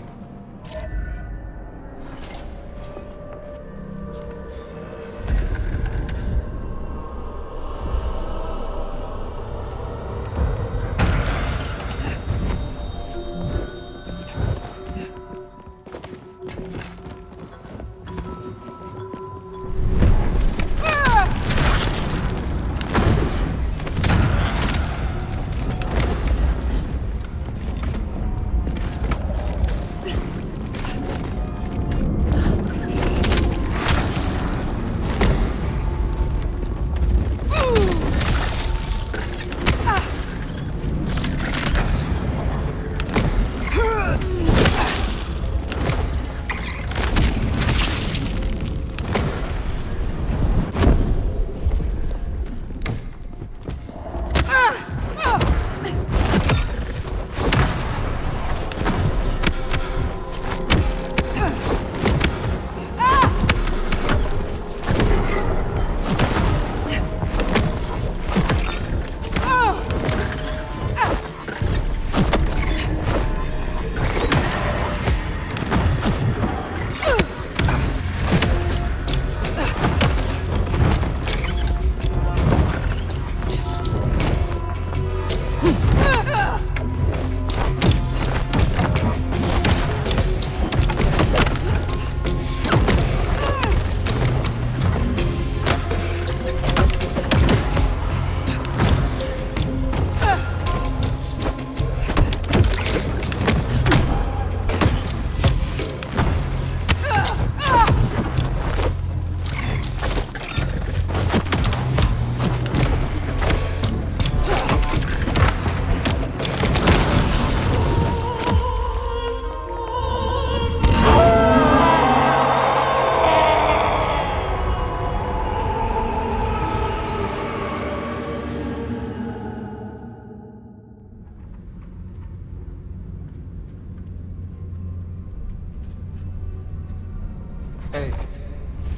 Hey,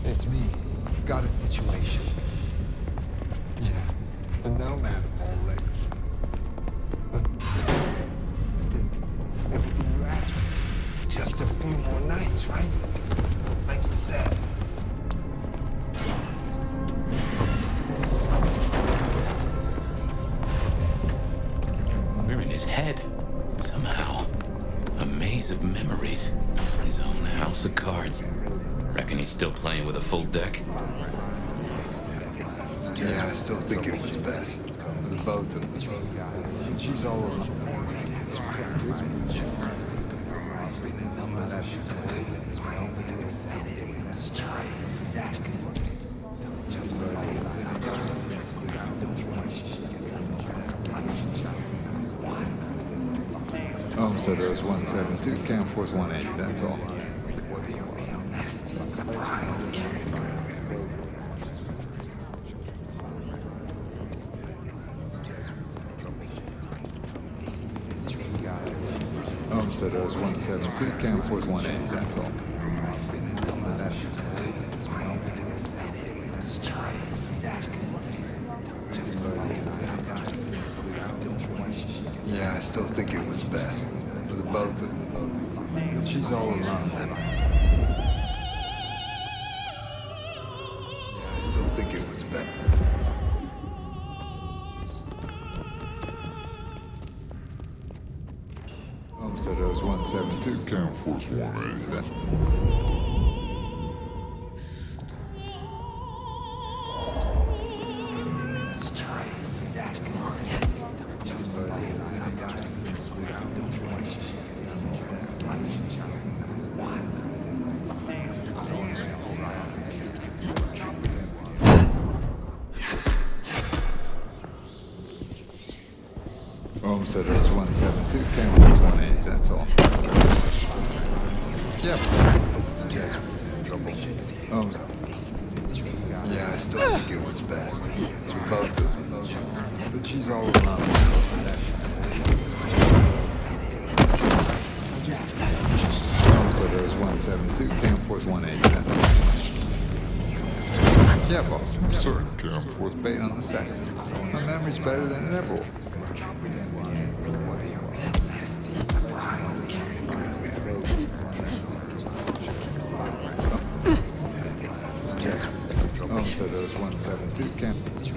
it's me. Got a situation. Yeah, the nomad of all licks. But did everything you asked for. Just a few more nights, right? Like you said. We're in his head, somehow. A maze of memories. His own house of cards. Reckon he's still playing with a full deck? Yeah, I still think it was best. The both of them. She's all alone. So there was 172, count forth 180, that's all. So there was 172, count forth 180, that's all. Yeah, I still think it was best. For the both of them. But she's all alone. Yeah, I still think it was best. So there was 172, count forth 180, that's all. So there was 172, count forth 180, that's all. Yep. Yeah, I still think it was best. For both of them. But she's all alone. So there's 172, Camforth 180. Yeah, boss, I'm certain Camforth paid on the second. My memory's better than it ever was. So there's 172, Camforth.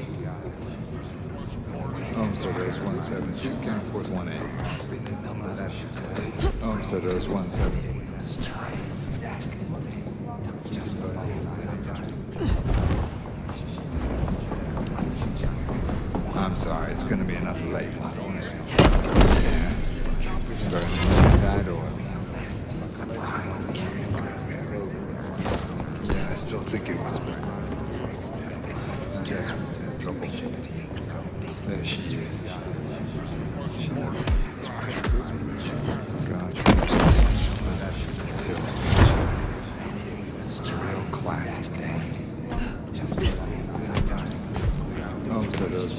So there's 172, Camforth 180. So there's 170. I'm sorry, it's gonna be another late one. Yeah. Starting to make that or... Yeah, I still think it was bad. Jasmine's in trouble. There she is. She knows. God, it's a real classic day. So those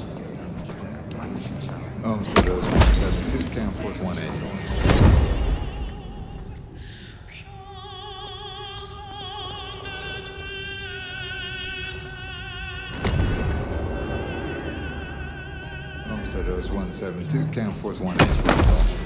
172, Camforth 180. So there's 172, Camforth 180.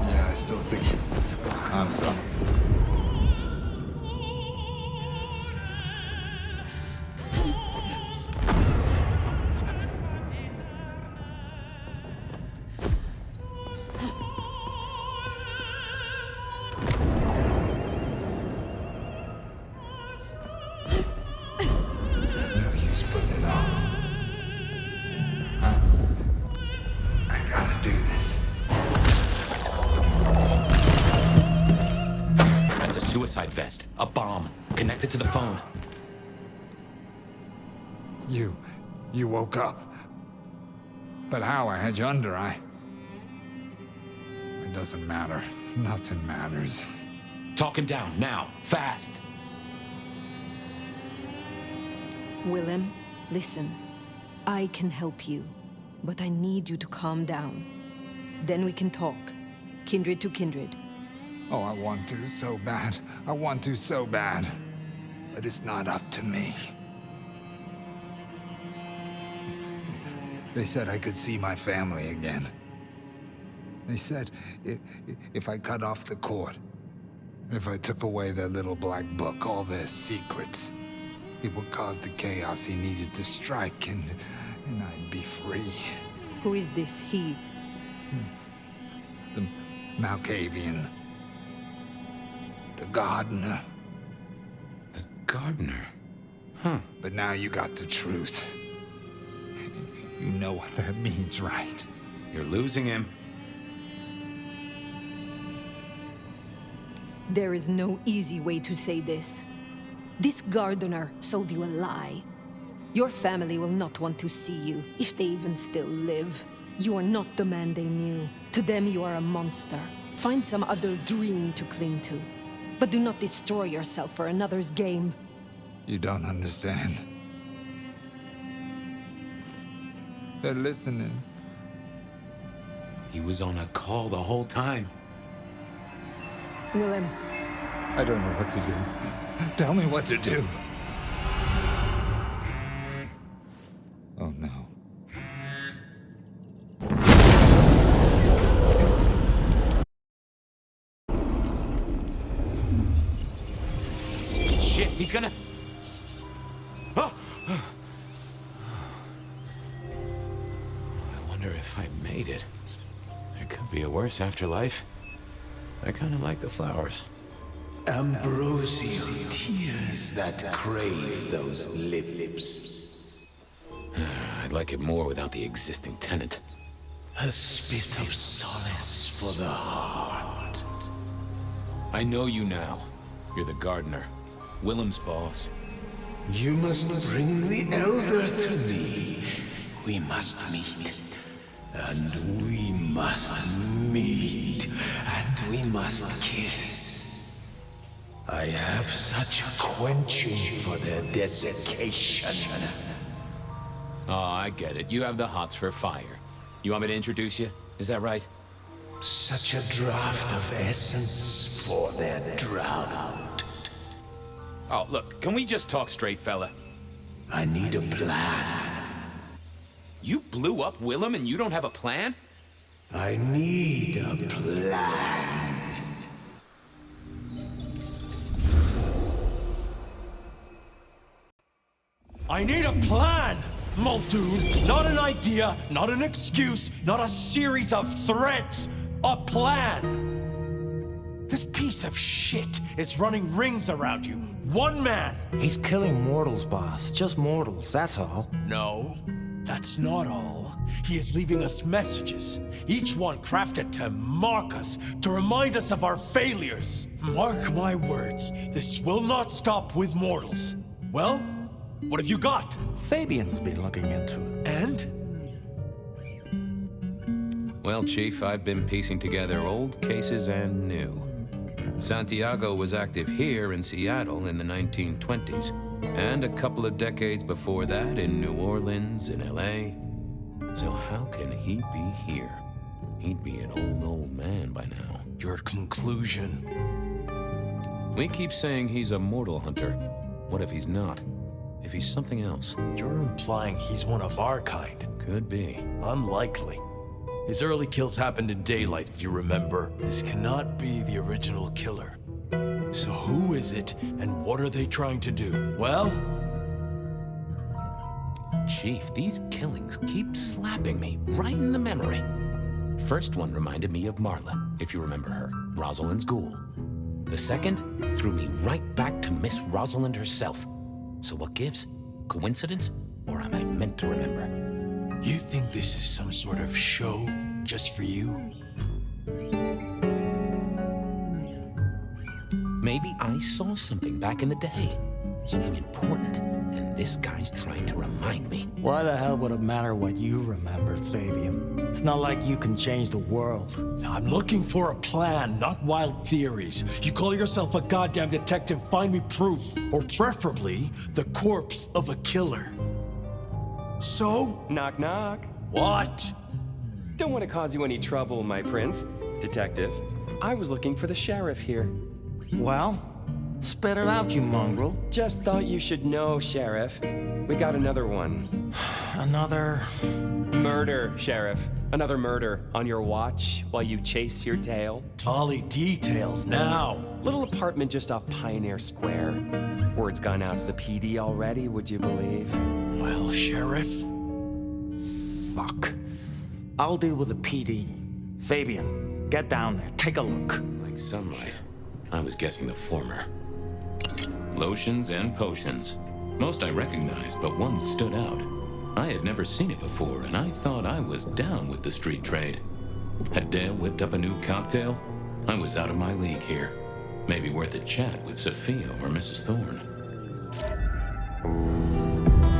Yeah, I still think I'm sorry. Suicide vest. A bomb. Connected to the phone. You woke up. But how? I had you under, It doesn't matter. Nothing matters. Talk him down, now. Fast. Willem, listen. I can help you, but I need you to calm down. Then we can talk. Kindred to kindred. Oh, I want to so bad. I want to so bad. But it's not up to me. They said I could see my family again. They said if I cut off the cord, if I took away their little black book, all their secrets, it would cause the chaos he needed to strike, and I'd be free. Who is this he? The Malkavian. The gardener. The gardener? Huh. But now you got the truth. You know what that means, right? You're losing him. There is no easy way to say this. This gardener sold you a lie. Your family will not want to see you, if they even still live. You are not the man they knew. To them, you are a monster. Find some other dream to cling to. But do not destroy yourself for another's game. You don't understand. They're listening. He was on a call the whole time. Willem. I don't know what to do. Tell me what to do. Oh no. Shit, he's gonna... Oh! I wonder if I made it. There could be a worse afterlife. I kind of like the flowers. Ambrosial tears that crave those lips. I'd like it more without the existing tenant. A spit of solace for the heart. I know you now. You're the gardener. Willem's boss. You must bring the elder to me. We must meet. And we must meet. And we must kiss. I have such a quenching for their desiccation. Oh, I get it. You have the hots for fire. You want me to introduce you? Is that right? Such a draught of essence for their drought. Oh, look, can we just talk straight, fella? I need a plan. You blew up Willem and you don't have a plan? I need a plan. I need a plan, Muldoon. Not an idea, not an excuse, not a series of threats. A plan. This piece of shit is running rings around you. One man. He's killing mortals, boss. Just mortals, that's all. No, that's not all. He is leaving us messages, each one crafted to mark us, to remind us of our failures. Mark my words, this will not stop with mortals. Well, what have you got? Fabian's been looking into it. And? Well, Chief, I've been piecing together old cases and new. Santiago was active here in Seattle in the 1920s, and a couple of decades before that in New Orleans and LA. So how can he be here? He'd be an old man by now. Your conclusion? We keep saying he's a mortal hunter. What if he's not? If he's something else? You're implying he's one of our kind. Could be. Unlikely. His early kills happened in daylight, if you remember. This cannot be the original killer. So who is it, and what are they trying to do? Well? Chief, these killings keep slapping me right in the memory. First one reminded me of Marla, if you remember her, Rosalind's ghoul. The second threw me right back to Miss Rosalind herself. So what gives? Coincidence? Or am I meant to remember? You think this is some sort of show just for you? Maybe I saw something back in the day. Something important. And this guy's trying to remind me. Why the hell would it matter what you remember, Fabian? It's not like you can change the world. I'm looking for a plan, not wild theories. You call yourself a goddamn detective, find me proof. Or preferably, the corpse of a killer. So? Knock, knock. What? Don't want to cause you any trouble, my prince. Detective, I was looking for the sheriff here. Well, spit it out, you mongrel. Just thought you should know, Sheriff. We got another one. Another... Murder, Sheriff. Another murder on your watch while you chase your tail. Tolly details now. Little apartment just off Pioneer Square. Word's gone out to the PD already, would you believe? Well, Sheriff. Fuck. I'll deal with the PD. Fabian, get down there, take a look. Like sunlight. I was guessing the former. Lotions and potions. Most I recognized, but one stood out. I had never seen it before, and I thought I was down with the street trade. Had Dale whipped up a new cocktail? I was out of my league here. Maybe worth a chat with Sophia or Mrs. Thorne.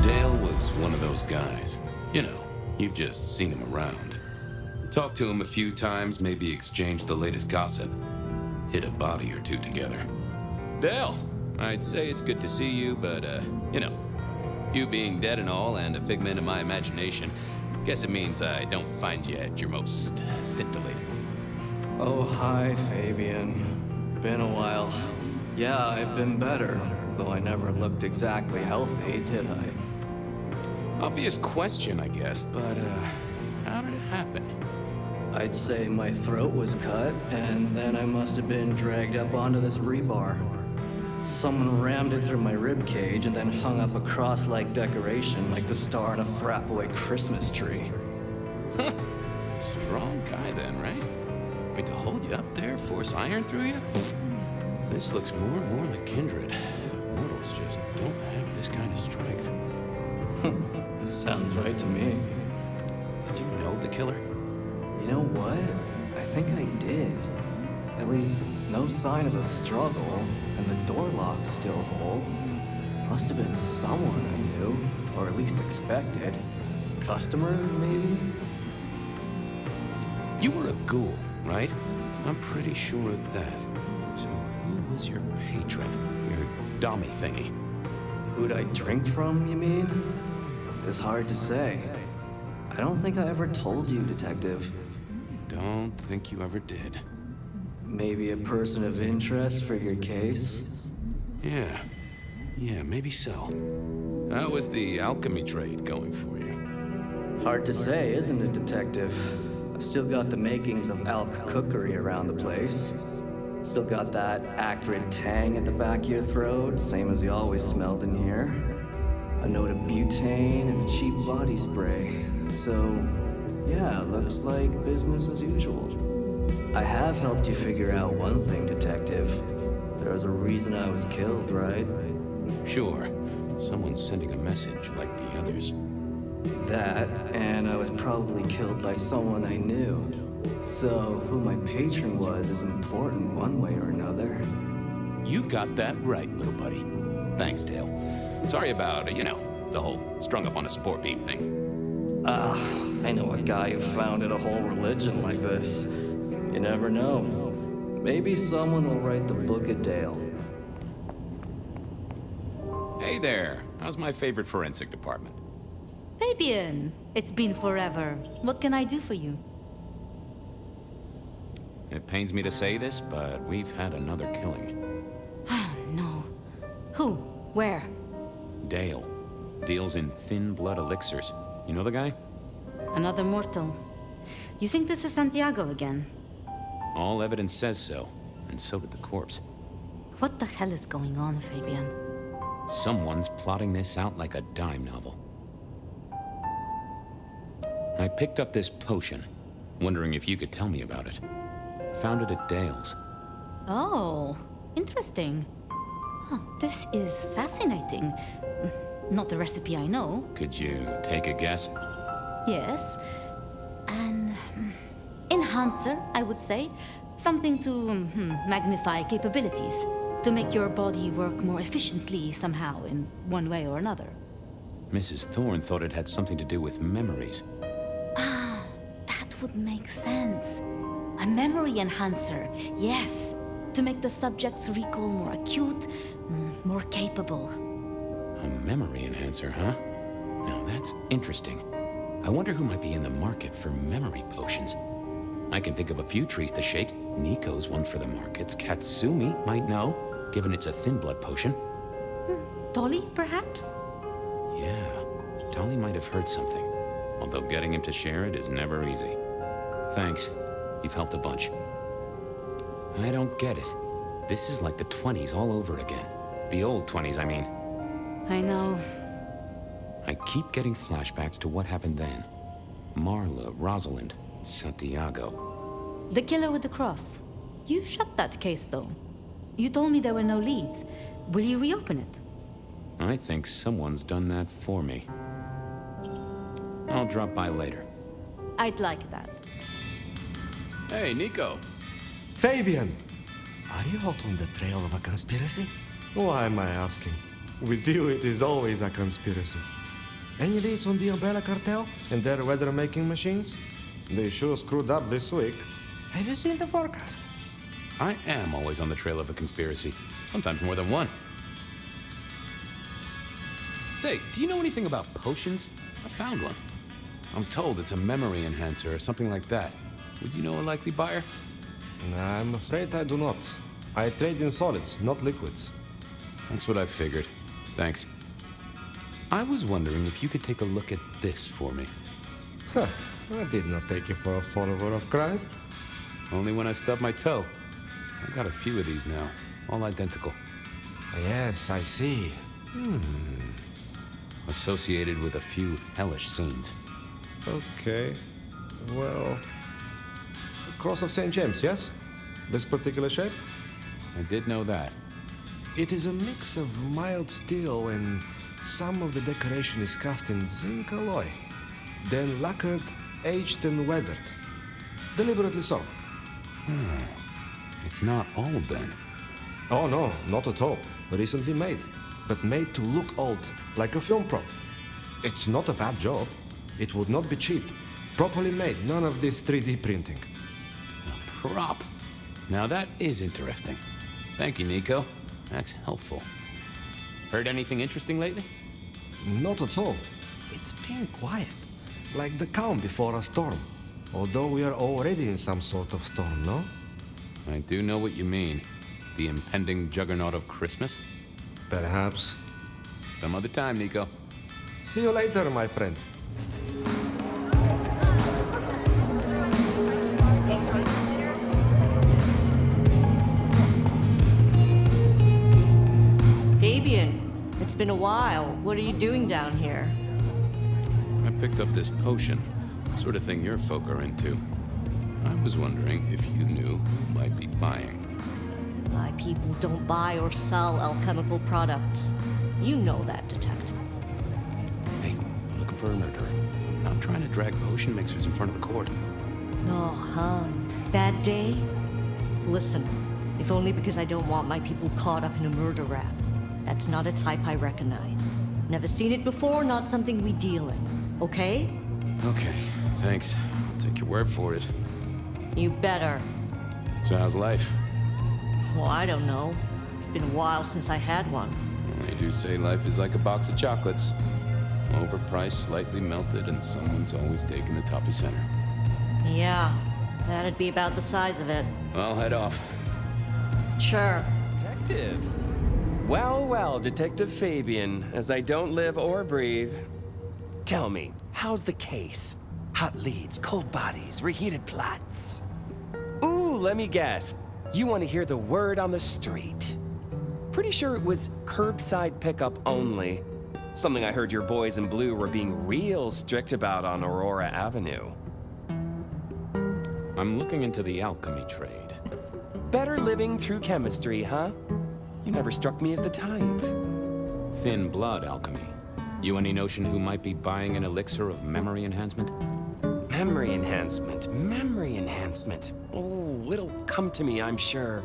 Dale was one of those guys. You know, you've just seen him around. Talked to him a few times, maybe exchanged the latest gossip. Hit a body or two together. Dale, I'd say it's good to see you, but, you know, you being dead and all and a figment of my imagination, guess it means I don't find you at your most scintillating. Oh, hi, Fabian. Been a while. Yeah, I've been better, though I never looked exactly healthy, did I? Obvious question, I guess, but, how did it happen? I'd say my throat was cut, and then I must have been dragged up onto this rebar. Someone rammed it through my rib cage and then hung up a cross-like decoration like the star on a frat boy Christmas tree. Strong guy then, right? Wait, to hold you up there, force iron through you? This looks more and more like kindred. Mortals just don't have this kind of strength. Sounds right to me. Did you know the killer? You know what? I think I did. At least, no sign of a struggle, and the door lock's still whole. Must have been someone I knew, or at least expected. Customer, maybe? You were a ghoul, right? I'm pretty sure of that. So who was your patron? Your dummy thingy? Who'd I drink from, you mean? It's hard to say. I don't think I ever told you, Detective. Don't think you ever did. Maybe a person of interest for your case? Yeah, maybe so. How was the alchemy trade going for you? Hard to say, isn't it, Detective? I've still got the makings of alch cookery around the place. Still got that acrid tang at the back of your throat, same as you always smelled in here. A note of butane and a cheap body spray. So, yeah, looks like business as usual. I have helped you figure out one thing, Detective. There was a reason I was killed, right? Sure. Someone's sending a message like the others. That, and I was probably killed by someone I knew. So, who my patron was is important one way or another. You got that right, little buddy. Thanks, Dale. Sorry about, the whole strung up on a support beam thing. I know a guy who founded a whole religion like this. You never know. Maybe someone will write the Book of Dale. Hey there. How's my favorite forensic department? Fabian, it's been forever. What can I do for you? It pains me to say this, but we've had another killing. Oh, no. Who? Where? Dale. Deals in thin blood elixirs. You know the guy? Another mortal. You think this is Santiago again? All evidence says so, and so did the corpse. What the hell is going on, Fabian? Someone's plotting this out like a dime novel. I picked up this potion, wondering if you could tell me about it. Found it at Dale's. Oh, interesting. Huh, this is fascinating. Not the recipe I know. Could you take a guess? Yes. An enhancer, I would say. Something to magnify capabilities. To make your body work more efficiently somehow, in one way or another. Mrs. Thorne thought it had something to do with memories. Ah, that would make sense. A memory enhancer, yes. To make the subject's recall more acute, more capable. A memory enhancer, huh? Now that's interesting. I wonder who might be in the market for memory potions. I can think of a few trees to shake. Nico's one for the markets. Katsumi might know, given it's a thin blood potion. Dolly, perhaps? Yeah, Dolly might have heard something. Although getting him to share it is never easy. Thanks. You've helped a bunch. I don't get it. This is like the 20s all over again. The old 20s, I mean. I know. I keep getting flashbacks to what happened then. Marla, Rosalind, Santiago. The killer with the cross. You shut that case, though. You told me there were no leads. Will you reopen it? I think someone's done that for me. I'll drop by later. I'd like that. Hey, Nico. Fabian! Are you hot on the trail of a conspiracy? Why am I asking? With you, it is always a conspiracy. Any leads on the Umbrella Cartel and their weather-making machines? They sure screwed up this week. Have you seen the forecast? I am always on the trail of a conspiracy. Sometimes more than one. Say, do you know anything about potions? I found one. I'm told it's a memory enhancer or something like that. Would you know a likely buyer? I'm afraid I do not. I trade in solids, not liquids. That's what I figured. Thanks. I was wondering if you could take a look at this for me. Huh. I did not take you for a follower of Christ. Only when I stubbed my toe. I've got a few of these now, all identical. Yes, I see. Associated with a few hellish scenes. Okay. Well... Cross of St. James, yes? This particular shape? I did know that. It is a mix of mild steel and some of the decoration is cast in zinc alloy. Then lacquered, aged and weathered. Deliberately so. It's not old then. Oh no, not at all. Recently made. But made to look old, like a film prop. It's not a bad job. It would not be cheap. Properly made, none of this 3D printing. A prop? Now that is interesting. Thank you, Nico. That's helpful. Heard anything interesting lately? Not at all. It's been quiet. Like the calm before a storm. Although we are already in some sort of storm, no? I do know what you mean. The impending juggernaut of Christmas? Perhaps. Some other time, Nico. See you later, my friend. Fabian, it's been a while. What are you doing down here? I picked up this potion. Sort of thing your folk are into. I was wondering if you knew who might be buying. My people don't buy or sell alchemical products. You know that, detective. Hey, I'm looking for a murderer. I'm not trying to drag potion mixers in front of the court. Oh, bad day? Listen, if only because I don't want my people caught up in a murder rap. That's not a type I recognize. Never seen it before, not something we deal in. Okay? Okay, thanks. I'll take your word for it. You better. So how's life? Well, I don't know. It's been a while since I had one. They do say life is like a box of chocolates. Overpriced, slightly melted, and someone's always taking the toffee center. Yeah, that'd be about the size of it. I'll head off. Sure. Detective. Well, well, Detective Fabian, as I don't live or breathe. Tell me, how's the case? Hot leads, cold bodies, reheated plots. Ooh, let me guess. You want to hear the word on the street. Pretty sure it was curbside pickup only. Something I heard your boys in blue were being real strict about on Aurora Avenue. I'm looking into the alchemy trade. Better living through chemistry, huh? You never struck me as the type. Thin blood alchemy. You any notion who might be buying an elixir of memory enhancement? Memory enhancement, memory enhancement. Oh, it'll come to me, I'm sure.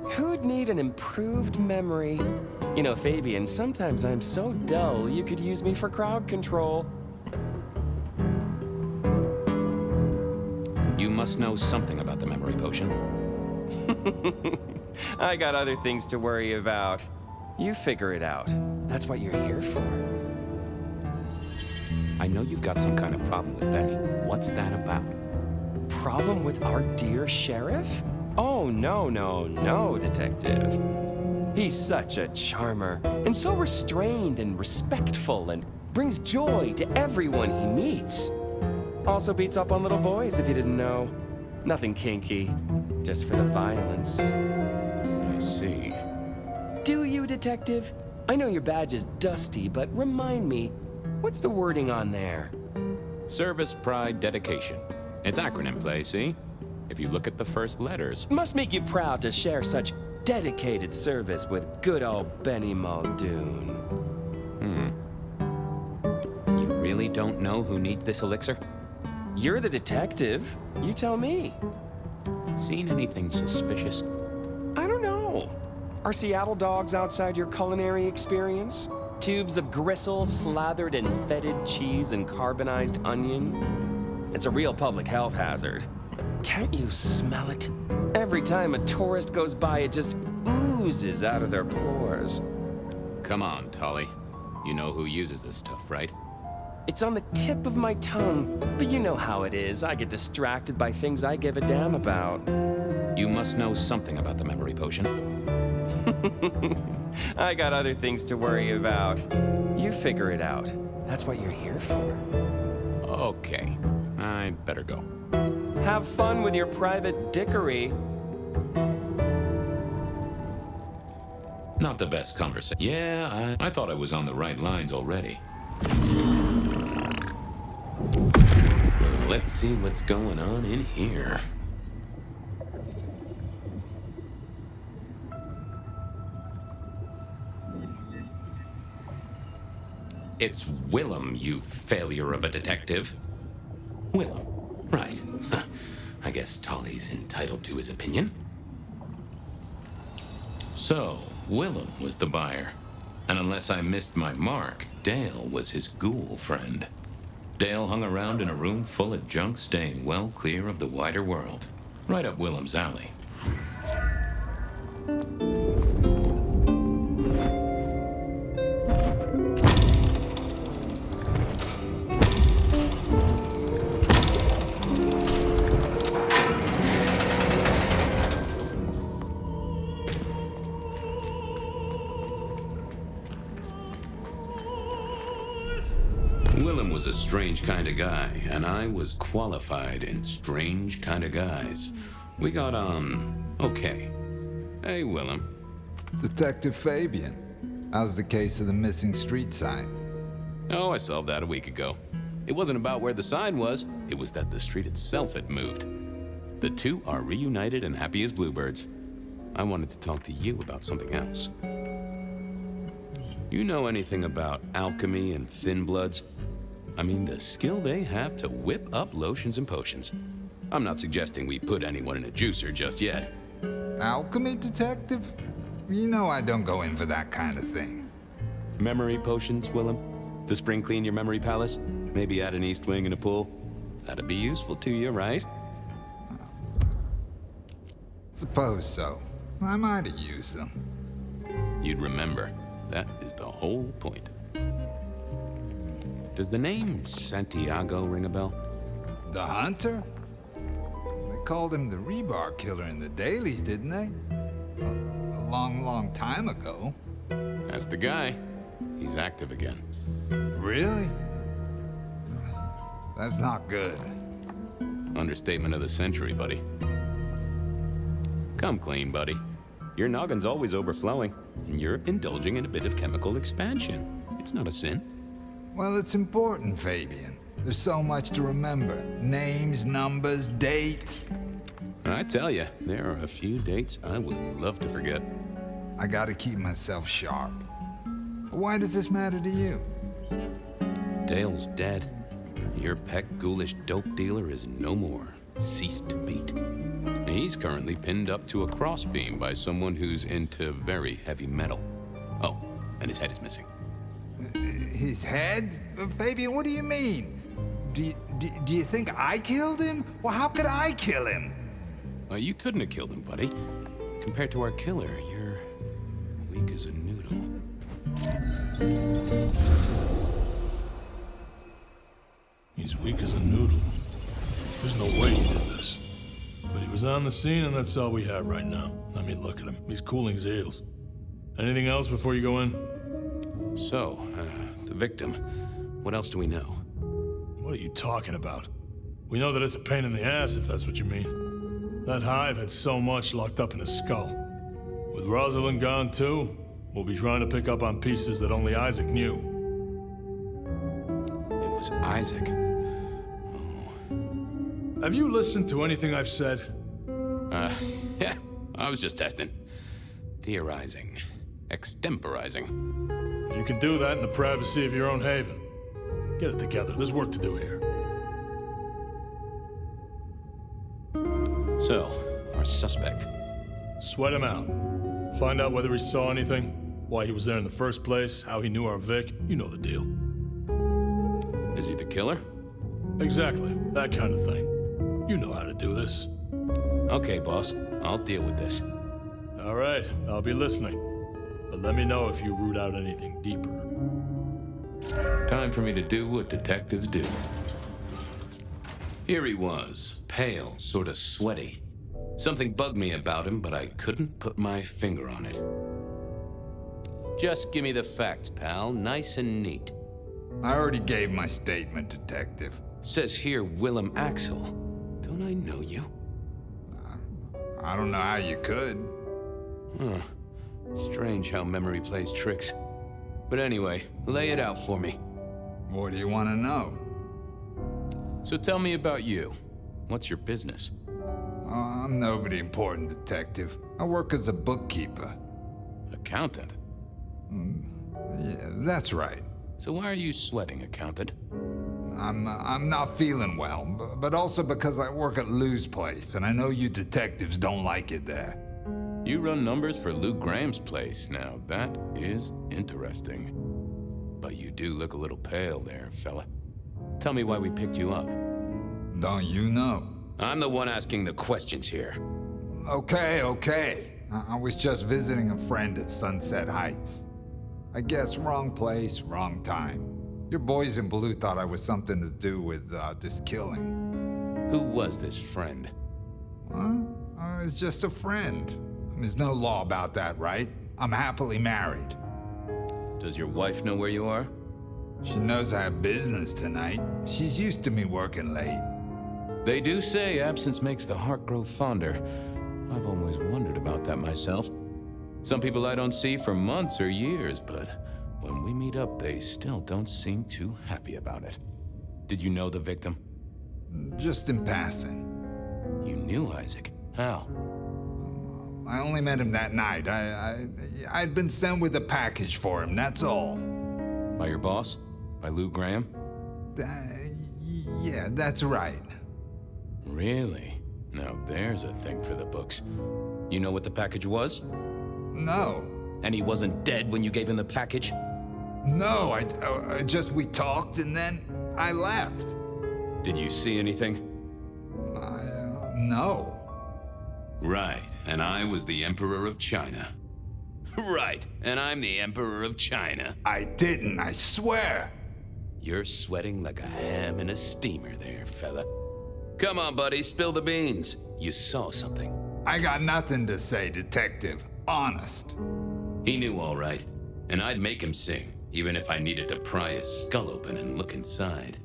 Who'd need an improved memory? You know, Fabian, sometimes I'm so dull you could use me for crowd control. You must know something about the memory potion. I got other things to worry about. You figure it out. That's what you're here for. I know you've got some kind of problem with Benny. What's that about? Problem with our dear sheriff? Oh, no, Detective. He's such a charmer, and so restrained and respectful, and brings joy to everyone he meets. Also beats up on little boys, if you didn't know. Nothing kinky, just for the violence. I see. Do you, Detective? I know your badge is dusty, but remind me, what's the wording on there? Service, pride, dedication. It's acronym play, see? If you look at the first letters. Must make you proud to share such dedicated service with good old Benny Muldoon. You really don't know who needs this elixir? You're the detective. You tell me. Seen anything suspicious? I don't know. Are Seattle dogs outside your culinary experience? Tubes of gristle slathered in fetid cheese and carbonized onion? It's a real public health hazard. Can't you smell it? Every time a tourist goes by, it just oozes out of their pores. Come on, Tolly. You know who uses this stuff, right? It's on the tip of my tongue, but you know how it is. I get distracted by things I give a damn about. You must know something about the memory potion. I got other things to worry about. You figure it out. That's what you're here for. Okay, I better go. Have fun with your private dickery. Not the best conversation. Yeah, I thought I was on the right lines already. Let's see what's going on in here. It's Willem, you failure of a detective. Willem, right. I guess Tolly's entitled to his opinion. So, Willem was the buyer. And unless I missed my mark, Dale was his ghoul friend. Dale hung around in a room full of junk, staying well clear of the wider world. Right up Willem's alley. Willem was a strange kind of guy, and I was qualified in strange kind of guys. We got on okay. Hey, Willem. Detective Fabian, how's the case of the missing street sign? Oh, I solved that a week ago. It wasn't about where the sign was, it was that the street itself had moved. The two are reunited and happy as bluebirds. I wanted to talk to you about something else. You know anything about alchemy and thin bloods? I mean, the skill they have to whip up lotions and potions. I'm not suggesting we put anyone in a juicer just yet. Alchemy, detective? You know I don't go in for that kind of thing. Memory potions, Willem? To spring clean your memory palace? Maybe add an east wing and a pool? That'd be useful to you, right? Suppose so. I might have used them. You'd remember. That is the whole point. Does the name Santiago ring a bell? The hunter? They called him the rebar killer in the dailies, didn't they? A long, long time ago. That's the guy. He's active again. Really? That's not good. Understatement of the century, buddy. Come clean, buddy. Your noggin's always overflowing, and you're indulging in a bit of chemical expansion. It's not a sin. Well, it's important, Fabian. There's so much to remember. Names, numbers, dates. I tell you, there are a few dates I would love to forget. I gotta keep myself sharp. But why does this matter to you? Dale's dead. Your pet ghoulish dope dealer is no more. Ceased to beat. He's currently pinned up to a crossbeam by someone who's into very heavy metal. Oh, and his head is missing. His head? Fabian, what do you mean? Do you think I killed him? Well, how could I kill him? Well, you couldn't have killed him, buddy. Compared to our killer, you're weak as a noodle. He's weak as a noodle. There's no way he did this. But he was on the scene, and that's all we have right now. I mean, look at him. He's cooling his heels. Anything else before you go in? So, the victim. What else do we know? What are you talking about? We know that it's a pain in the ass, if that's what you mean. That hive had so much locked up in his skull. With Rosalind gone too, we'll be trying to pick up on pieces that only Isaac knew. It was Isaac. Have you listened to anything I've said? Yeah, I was just testing. Theorizing. Extemporizing. You can do that in the privacy of your own haven. Get it together, there's work to do here. So, our suspect. Sweat him out. Find out whether he saw anything, why he was there in the first place, how he knew our Vic. You know the deal. Is he the killer? Exactly, that kind of thing. You know how to do this. Okay, boss. I'll deal with this. All right, I'll be listening. But let me know if you root out anything deeper. Time for me to do what detectives do. Here he was, pale, sort of sweaty. Something bugged me about him, but I couldn't put my finger on it. Just give me the facts, pal. Nice and neat. I already gave my statement, Detective. Says here Willem Axel. Don't I know you? I don't know how you could. Huh. Strange how memory plays tricks. But anyway, lay it out for me. What do you want to know? So tell me about you. What's your business? I'm nobody important, Detective. I work as a bookkeeper. Accountant? Yeah, that's right. So why are you sweating, accountant? I'm not feeling well, but also because I work at Lou's place, and I know you detectives don't like it there. You run numbers for Lou Graham's place. Now, that is interesting. But you do look a little pale there, fella. Tell me why we picked you up. Don't you know? I'm the one asking the questions here. Okay. I was just visiting a friend at Sunset Heights. I guess wrong place, wrong time. Your boys in blue thought I was something to do with this killing. Who was this friend? It's just a friend. There's no law about that, right? I'm happily married. Does your wife know where you are? She knows I have business tonight. She's used to me working late. They do say absence makes the heart grow fonder. I've always wondered about that myself. Some people I don't see for months or years, but when we meet up, they still don't seem too happy about it. Did you know the victim? Just in passing. You knew Isaac? How? I only met him that night. I'd been sent with a package for him, that's all. By your boss? By Lou Graham? Yeah, that's right. Really? Now there's a thing for the books. You know what the package was? No. And he wasn't dead when you gave him the package? No, we talked and then I left. Did you see anything? No. Right, and I was the Emperor of China. Right, and I'm the Emperor of China. I didn't, I swear. You're sweating like a ham in a steamer there, fella. Come on, buddy, spill the beans. You saw something. I got nothing to say, detective. Honest. He knew all right, and I'd make him sing, even if I needed to pry his skull open and look inside.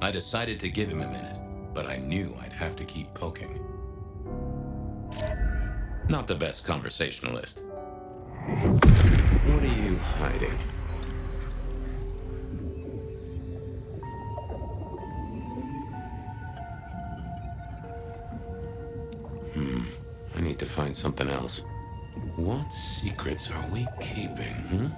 I decided to give him a minute, but I knew I'd have to keep poking. Not the best conversationalist. What are you hiding? I need to find something else. What secrets are we keeping,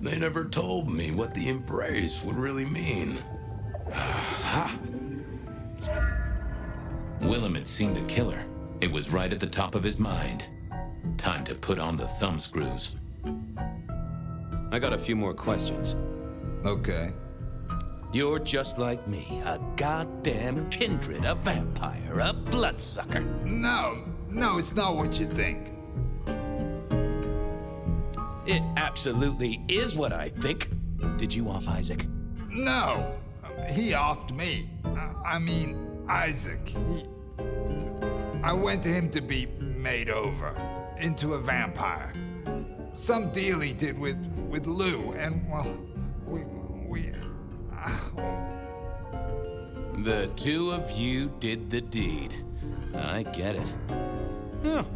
They never told me what the embrace would really mean. Aha! Willem had seen the killer. It was right at the top of his mind. Time to put on the thumb screws. I got a few more questions. Okay. You're just like me, a goddamn kindred, a vampire, a bloodsucker. No, it's not what you think. It absolutely is what I think. Did you off Isaac? No, he offed me. I mean, Isaac. I went to him to be made over into a vampire. Some deal he did with Lou, and well, we. The two of you did the deed. I get it. Oh,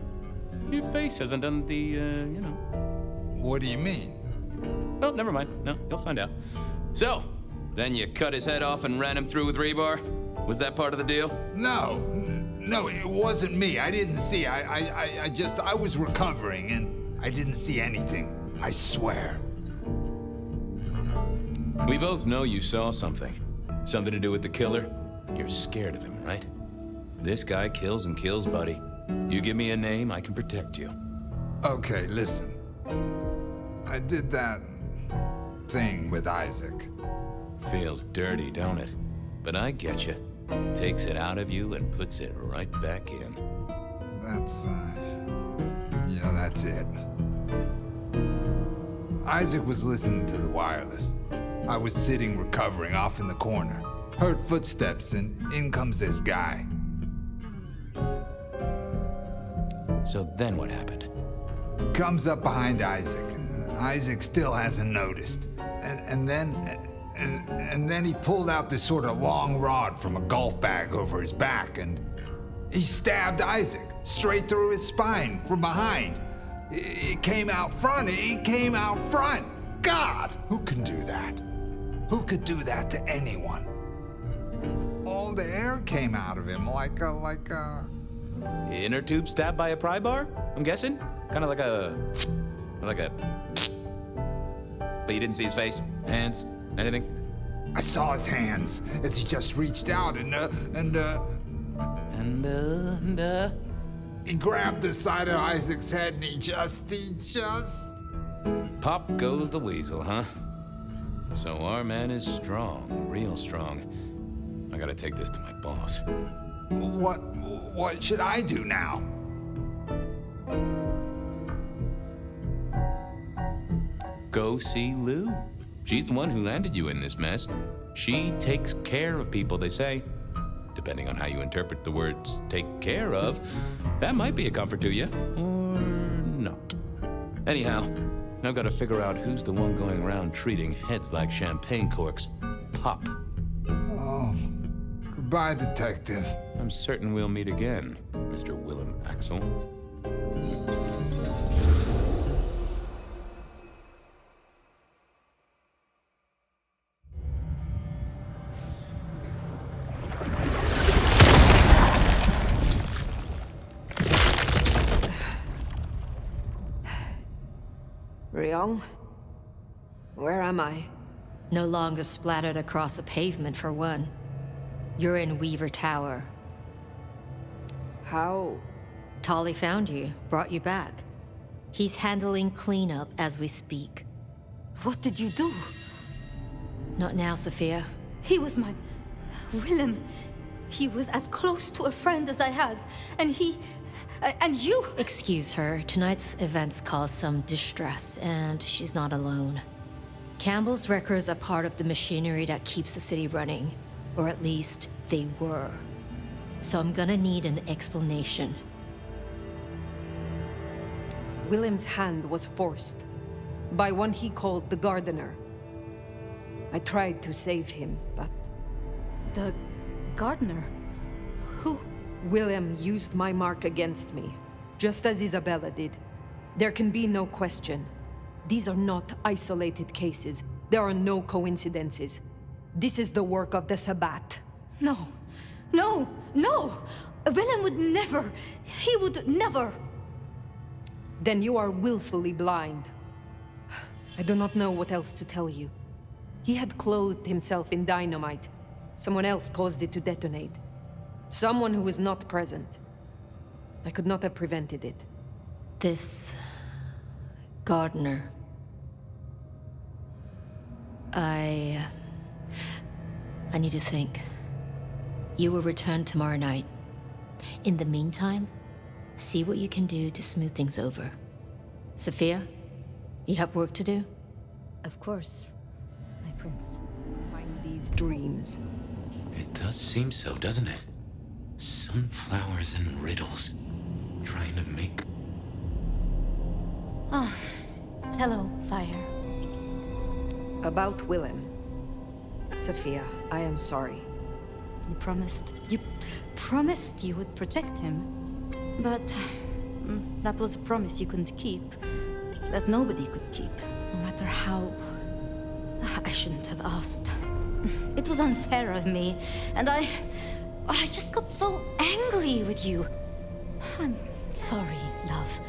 your face hasn't done the, What do you mean? Well, never mind. No, you'll find out. So, then you cut his head off and ran him through with rebar? Was that part of the deal? No, it wasn't me. I didn't see. I was recovering and I didn't see anything. I swear. We both know you saw something. Something to do with the killer? You're scared of him, right? This guy kills and kills, buddy. You give me a name, I can protect you. Okay, listen. I did that thing with Isaac. Feels dirty, don't it? But I get you. Takes it out of you and puts it right back in. That's it. Isaac was listening to the wireless. I was sitting recovering off in the corner. Heard footsteps and in comes this guy. So then what happened? Comes up behind Isaac. Isaac still hasn't noticed. And then he pulled out this sort of long rod from a golf bag over his back and he stabbed Isaac straight through his spine from behind. It came out front. God, who can do that? Who could do that to anyone? All the air came out of him like a... Inner tube stabbed by a pry bar, I'm guessing? Kind of like a But you didn't see his face? Hands? Anything? I saw his hands as he just reached out and he grabbed the side of Isaac's head and he just... Pop goes the weasel, huh? So our man is strong, real strong. I gotta take this to my boss. What should I do now? Go see Lou. She's the one who landed you in this mess. She takes care of people, they say. Depending on how you interpret the words take care of, that might be a comfort to you, or not. Anyhow, I've got to figure out who's the one going around treating heads like champagne corks. Pop. Oh, goodbye, Detective. I'm certain we'll meet again, Mr. Willem Axel. Ryong? Where am I? No longer splattered across a pavement, for one. You're in Weaver Tower. How? Tolly found you, brought you back. He's handling cleanup as we speak. What did you do? Not now, Sophia. He was my... Willem. He was as close to a friend as I had. And he... And you... Excuse her. Tonight's events caused some distress, and she's not alone. Campbell's records are part of the machinery that keeps the city running. Or at least, they were. So I'm gonna need an explanation. Willem's hand was forced by one he called the gardener. I tried to save him, but... The gardener? Who? Willem used my mark against me, just as Isabella did. There can be no question. These are not isolated cases. There are no coincidences. This is the work of the Sabbat. No. No! No! Willem would never! He would never! Then you are willfully blind. I do not know what else to tell you. He had clothed himself in dynamite. Someone else caused it to detonate. Someone who was not present. I could not have prevented it. This... gardener... I need to think. You will return tomorrow night. In the meantime, see what you can do to smooth things over. Sophia, you have work to do? Of course, my prince. Find these dreams. It does seem so, doesn't it? Sunflowers and riddles. Trying to make... Ah, hello, Fire. About Willem. Sophia, I am sorry. You promised you would protect him. But that was a promise you couldn't keep. That nobody could keep, no matter how... I shouldn't have asked. It was unfair of me, and I just got so angry with you. I'm sorry, love,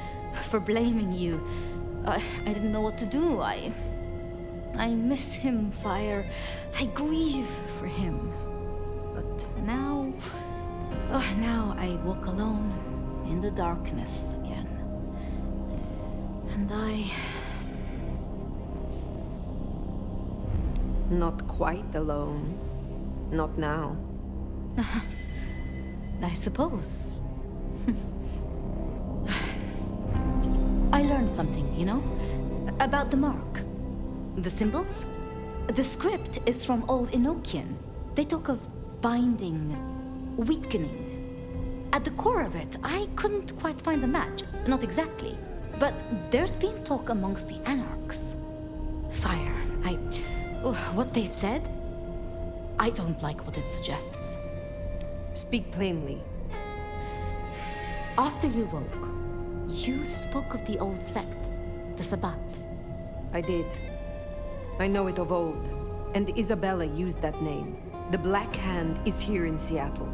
for blaming you. I didn't know what to do. I miss him, Fire. I grieve for him. But now I walk alone in the darkness again. And Not quite alone. Not now. I suppose. I learned something, you know? About the mark. The symbols? The script is from Old Enochian. They talk of binding, weakening. At the core of it, I couldn't quite find the match. Not exactly. But there's been talk amongst the Anarchs. Fire, what they said? I don't like what it suggests. Speak plainly. After you woke, you spoke of the old sect, the Sabbat. I did. I know it of old, and Isabella used that name. The Black Hand is here in Seattle.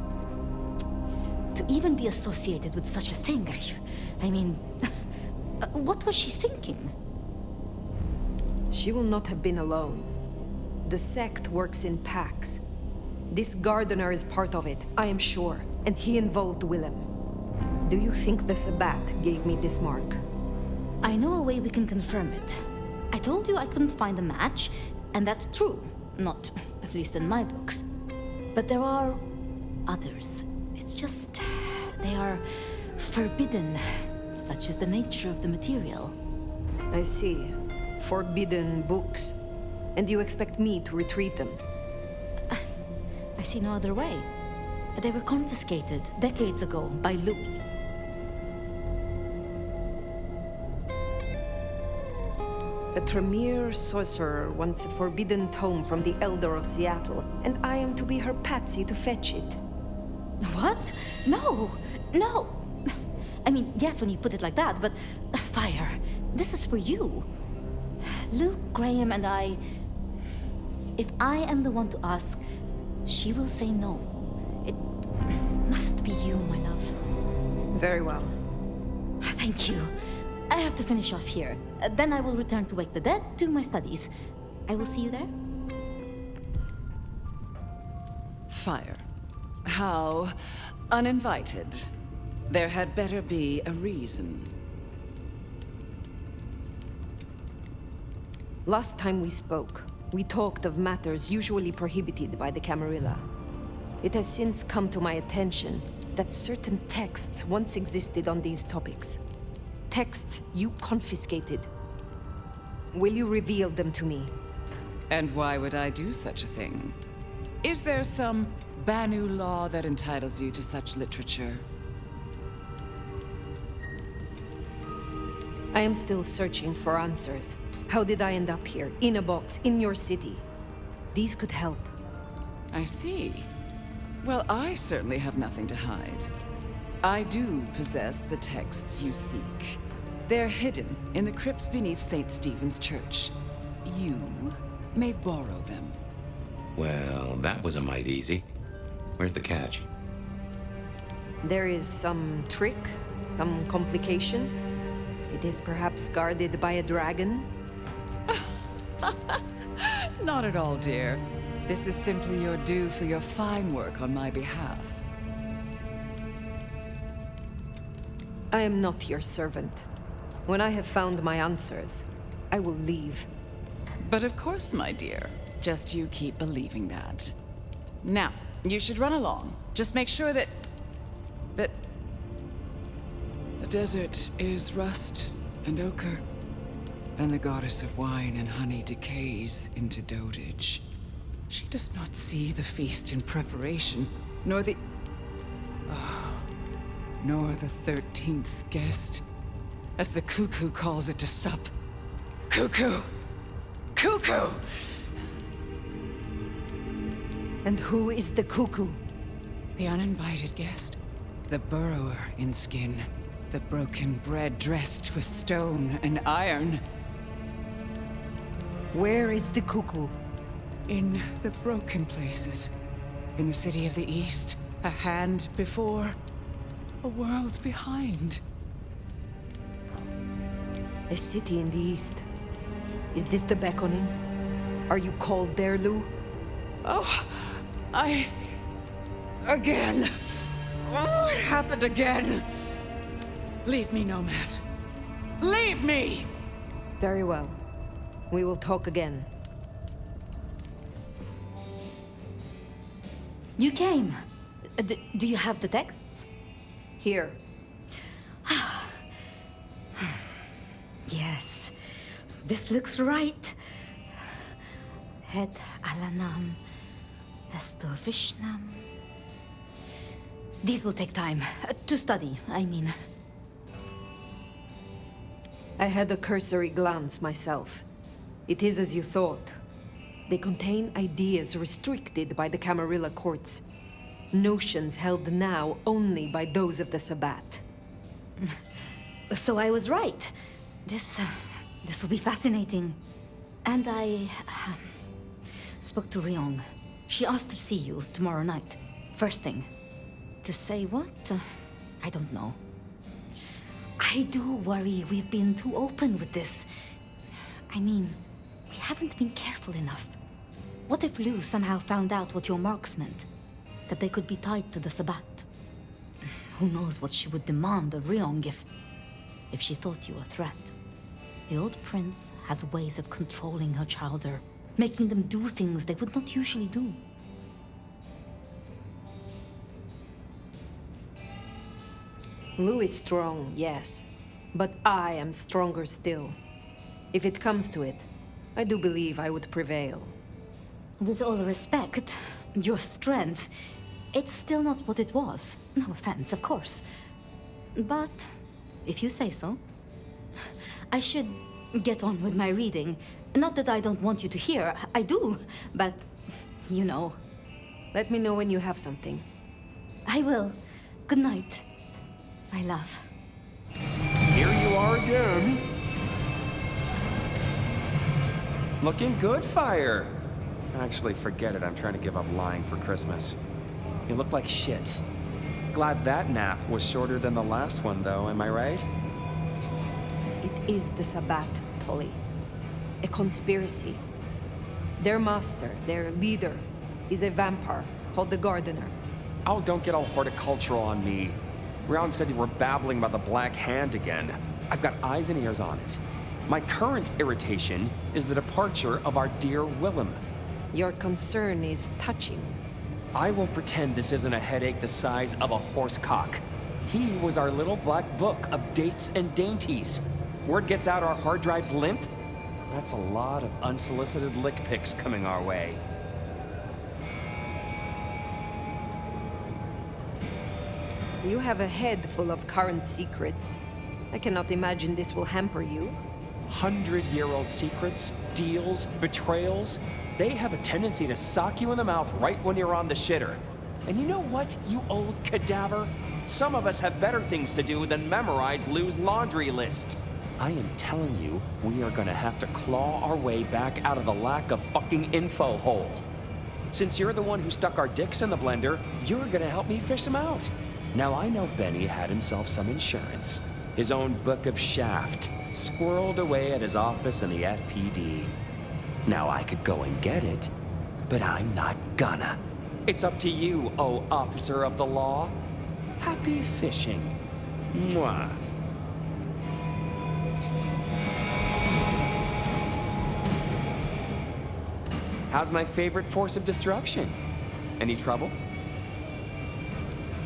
To even be associated with such a thing, I mean, what was she thinking? She will not have been alone. The sect works in packs. This gardener is part of it, I am sure, and he involved Willem. Do you think the Sabbat gave me this mark? I know a way we can confirm it. I told you I couldn't find a match, and that's true. Not, at least in my books. But there are others. It's just, they are forbidden. Such is the nature of the material. I see. Forbidden books. And you expect me to retrieve them? I see no other way. They were confiscated decades ago by Lou. A Tremere sorcerer wants a forbidden tome from the Elder of Seattle, and I am to be her patsy to fetch it. What? No! No! I mean, yes, when you put it like that, but... Fire, this is for you. Luke, Graham, and I... If I am the one to ask, she will say no. It must be you, my love. Very well. Thank you. I have to finish off here. Then I will return to Wake the Dead, do my studies. I will see you there. Fire. How uninvited. There had better be a reason. Last time we spoke, we talked of matters usually prohibited by the Camarilla. It has since come to my attention that certain texts once existed on these topics. Texts you confiscated. Will you reveal them to me? And why would I do such a thing? Is there some Banu law that entitles you to such literature? I am still searching for answers. How did I end up here, in a box, in your city? These could help. I see. Well, I certainly have nothing to hide. I do possess the texts you seek. They're hidden in the crypts beneath St. Stephen's Church. You may borrow them. Well, that was a mite easy. Where's the catch? There is some trick, some complication. It is perhaps guarded by a dragon? Not at all, dear. This is simply your due for your fine work on my behalf. I am not your servant. When I have found my answers, I will leave. But of course, my dear. Just you keep believing that. Now, you should run along. Just make sure that... the desert is rust and ochre, and the goddess of wine and honey decays into dotage. She does not see the feast in preparation, nor the 13th guest, as the cuckoo calls it to sup. Cuckoo! Cuckoo! And who is the cuckoo? The uninvited guest. The burrower in skin. The broken bread dressed with stone and iron. Where is the cuckoo? In the broken places. In the city of the East. A hand before. A world behind. A city in the East. Is this the beckoning? Are you called there, Lou? Oh, again. Oh, it happened again. Leave me, Nomad. Leave me! Very well. We will talk again. You came. Do you have the texts? Here. Yes. This looks right. Het Alanam, Estovishnam. These will take time. To study, I mean. I had a cursory glance myself. It is as you thought. They contain ideas restricted by the Camarilla courts. Notions held now only by those of the Sabbat. So I was right. This will be fascinating. And I spoke to Ryong. She asked to see you tomorrow night. First thing. To say what? I don't know. I do worry we've been too open with this. I mean, We haven't been careful enough. What if Lou somehow found out what your marks meant? That they could be tied to the Sabbat? Who knows what she would demand of Ryong if she thought you a threat. The old prince has ways of controlling her childer, making them do things they would not usually do. Lou is strong, yes. But I am stronger still. If it comes to it, I do believe I would prevail. With all respect, your strength, it's still not what it was. No offense, of course. But, if you say so. I should get on with my reading. Not that I don't want you to hear, I do, but, you know. Let me know when you have something. I will. Good night, my love. Here you are again. Looking good, Fire. Actually, forget it. I'm trying to give up lying for Christmas. You look like shit. Glad that nap was shorter than the last one, though, am I right? It is the Sabbat, Tolly. A conspiracy. Their master, their leader, is a vampire called the Gardener. Oh, don't get all horticultural on me. Ryong said you were babbling about the Black Hand again. I've got eyes and ears on it. My current irritation is the departure of our dear Willem. Your concern is touching. I won't pretend this isn't a headache the size of a horse cock. He was our little black book of dates and dainties. Word gets out our hard drive's limp? That's a lot of unsolicited lick pics coming our way. You have a head full of current secrets. I cannot imagine this will hamper you. 100-year-old secrets, deals, betrayals, they have a tendency to sock you in the mouth right when you're on the shitter. And you know what, you old cadaver? Some of us have better things to do than memorize Lou's laundry list. I am telling you, we are gonna have to claw our way back out of the lack of fucking info hole. Since you're the one who stuck our dicks in the blender, you're gonna help me fish them out. Now I know Benny had himself some insurance. His own book of Shaft, squirreled away at his office in the SPD. Now I could go and get it, but I'm not gonna. It's up to you, oh officer of the law. Happy fishing. Mwah. How's my favorite force of destruction? Any trouble?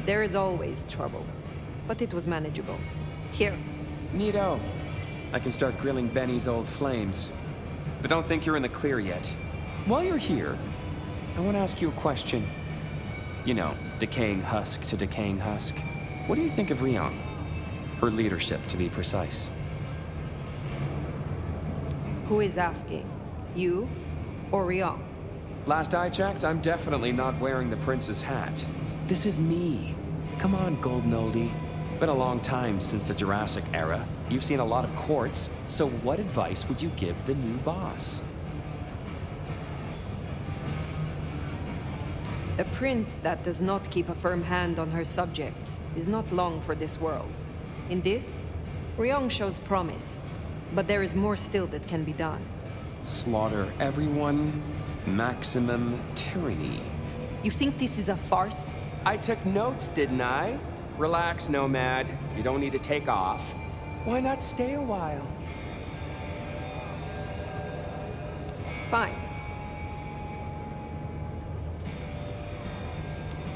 There is always trouble, but it was manageable. Here. Neato. I can start grilling Benny's old flames. But don't think you're in the clear yet. While you're here, I want to ask you a question. You know, decaying husk to decaying husk. What do you think of Ryong? Her leadership, to be precise. Who is asking? You or Ryong? Last I checked, I'm definitely not wearing the prince's hat. This is me. Come on, golden oldie. Been a long time since the Jurassic era. You've seen a lot of courts, so what advice would you give the new boss? A prince that does not keep a firm hand on her subjects is not long for this world. In this, Ryong shows promise, but there is more still that can be done. Slaughter everyone, maximum tyranny. You think this is a farce? I took notes, didn't I? Relax, Nomad. You don't need to take off. Why not stay a while? Fine.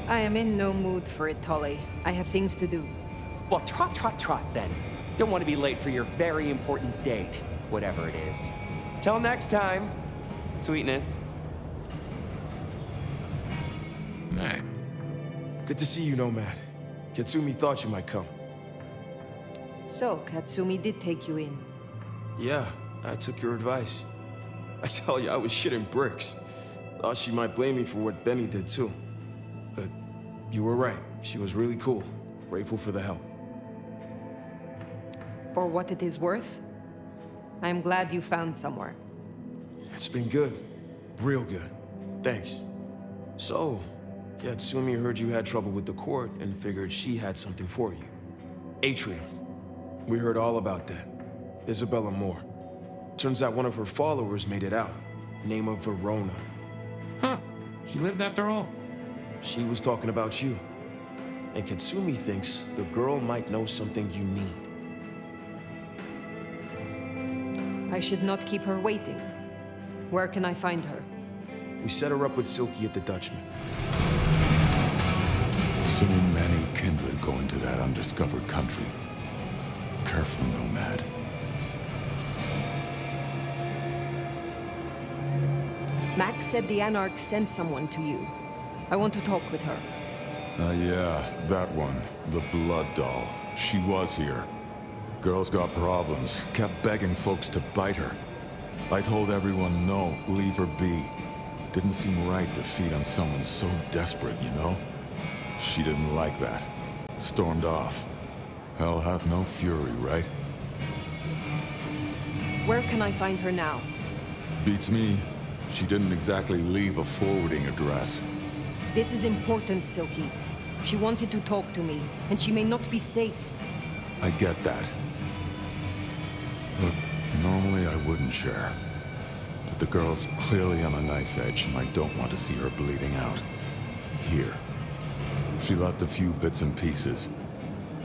I am in no mood for it, Tolly. I have things to do. Well, trot then. Don't want to be late for your very important date, whatever it is. Till next time, sweetness. Hey. Good to see you, Nomad. Katsumi thought you might come. So, Katsumi did take you in. Yeah, I took your advice. I tell you, I was shitting bricks. Thought she might blame me for what Benny did too. But you were right. She was really cool. Grateful for the help. For what it is worth, I am glad you found somewhere. It's been good. Real good. Thanks. So, Katsumi heard you had trouble with the court and figured she had something for you. Atrium. We heard all about that. Isabella Moore. Turns out one of her followers made it out. Name of Verona. Huh. She lived after all. She was talking about you. And Katsumi thinks the girl might know something you need. I should not keep her waiting. Where can I find her? We set her up with Silky at the Dutchman. So many kindred go into that undiscovered country. Careful, nomad. Max said the Anarch sent someone to you. I want to talk with her. Yeah, that one. The blood doll. She was here. Girl's got problems. Kept begging folks to bite her. I told everyone no, leave her be. Didn't seem right to feed on someone so desperate, you know? She didn't like that. Stormed off. Hell hath no fury, right? Where can I find her now? Beats me. She didn't exactly leave a forwarding address. This is important, Silky. She wanted to talk to me, and she may not be safe. I get that. Look, normally I wouldn't share. But the girl's clearly on a knife edge, and I don't want to see her bleeding out. Here. She left a few bits and pieces.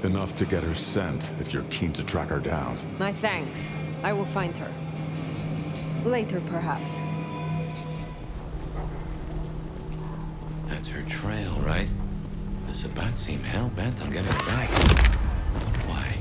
Enough to get her sent, if you're keen to track her down. My thanks. I will find her. Later, perhaps. That's her trail, right? The Sabbat seem hell-bent on getting her back. Why?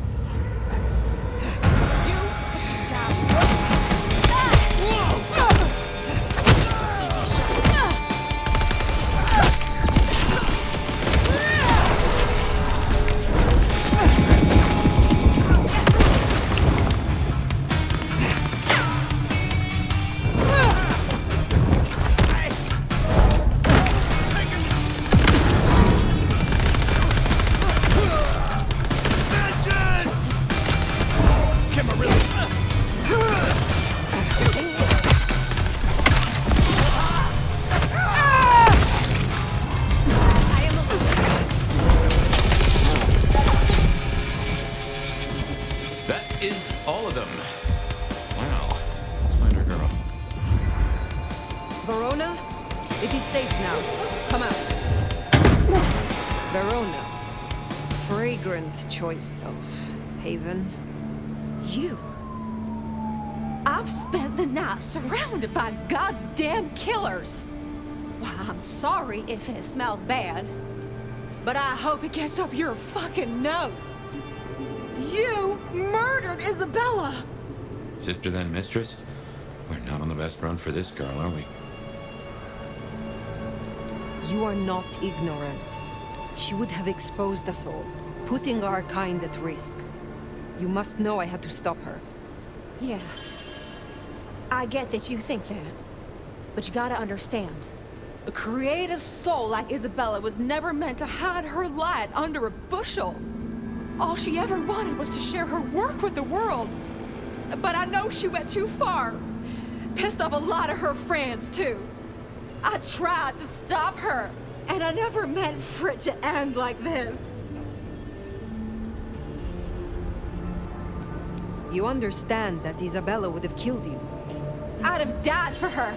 Choice of haven. You? I've spent the night surrounded by goddamn killers. Why, I'm sorry if it smells bad, but I hope it gets up your fucking nose. You murdered Isabella! Sister then mistress? We're not on the best run for this girl, are we? You are not ignorant. She would have exposed us all, putting our kind at risk. You must know I had to stop her. Yeah. I get that you think that. But you gotta understand. A creative soul like Isabella was never meant to hide her light under a bushel. All she ever wanted was to share her work with the world. But I know she went too far. Pissed off a lot of her friends, too. I tried to stop her, and I never meant for it to end like this. You understand that Isabella would have killed you. I'd have died for her.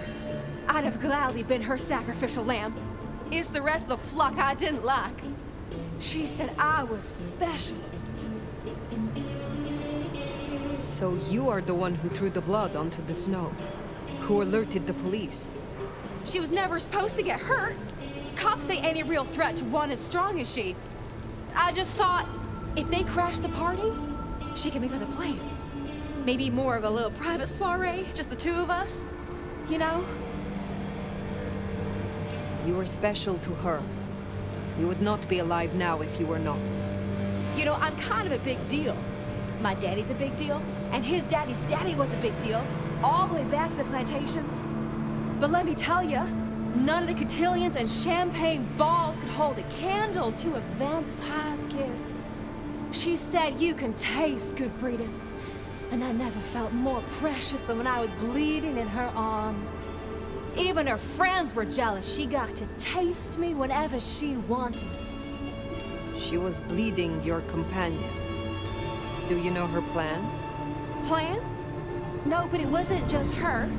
I'd have gladly been her sacrificial lamb. It's the rest of the flock I didn't like. She said I was special. So you are the one who threw the blood onto the snow, who alerted the police. She was never supposed to get hurt. Cops say any real threat to one as strong as she. I just thought, if they crash the party, she can make other plans. Maybe more of a little private soiree, just the two of us, you know? You were special to her. You would not be alive now if you were not. You know, I'm kind of a big deal. My daddy's a big deal, and his daddy's daddy was a big deal, all the way back to the plantations. But let me tell you, none of the cotillions and champagne balls could hold a candle to a vampire's kiss. She said you can taste good breeding, and I never felt more precious than when I was bleeding in her arms. Even her friends were jealous. She got to taste me whenever she wanted. She was bleeding your companions. Do you know her plan? Plan? No, but it wasn't just her.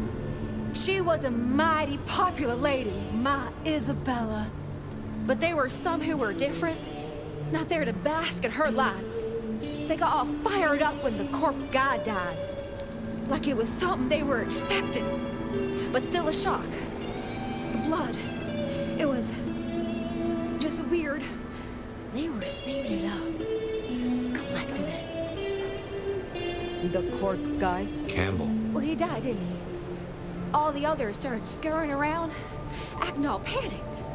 She was a mighty popular lady, my Isabella. But there were some who were different, not there to bask in her light. They got all fired up when the corp guy died. Like it was something they were expecting, but still a shock. The blood, it was just weird. They were saving it up, collecting it. The corp guy? Campbell. Well, he died, didn't he? All the others started scurrying around, acting all panicked,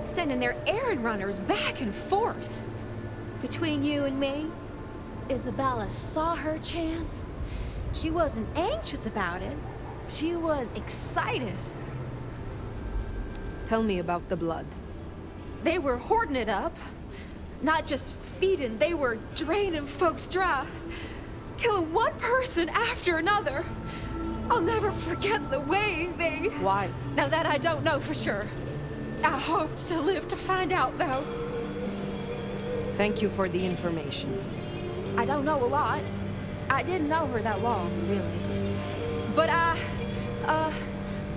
sending their errand runners back and forth. Between you and me, Isabella saw her chance. She wasn't anxious about it. She was excited. Tell me about the blood. They were hoarding it up. Not just feeding, they were draining folks dry. Killing one person after another. I'll never forget the way they... Why? Now that I don't know for sure. I hoped to live to find out, though. Thank you for the information. I don't know a lot. I didn't know her that long, really. But I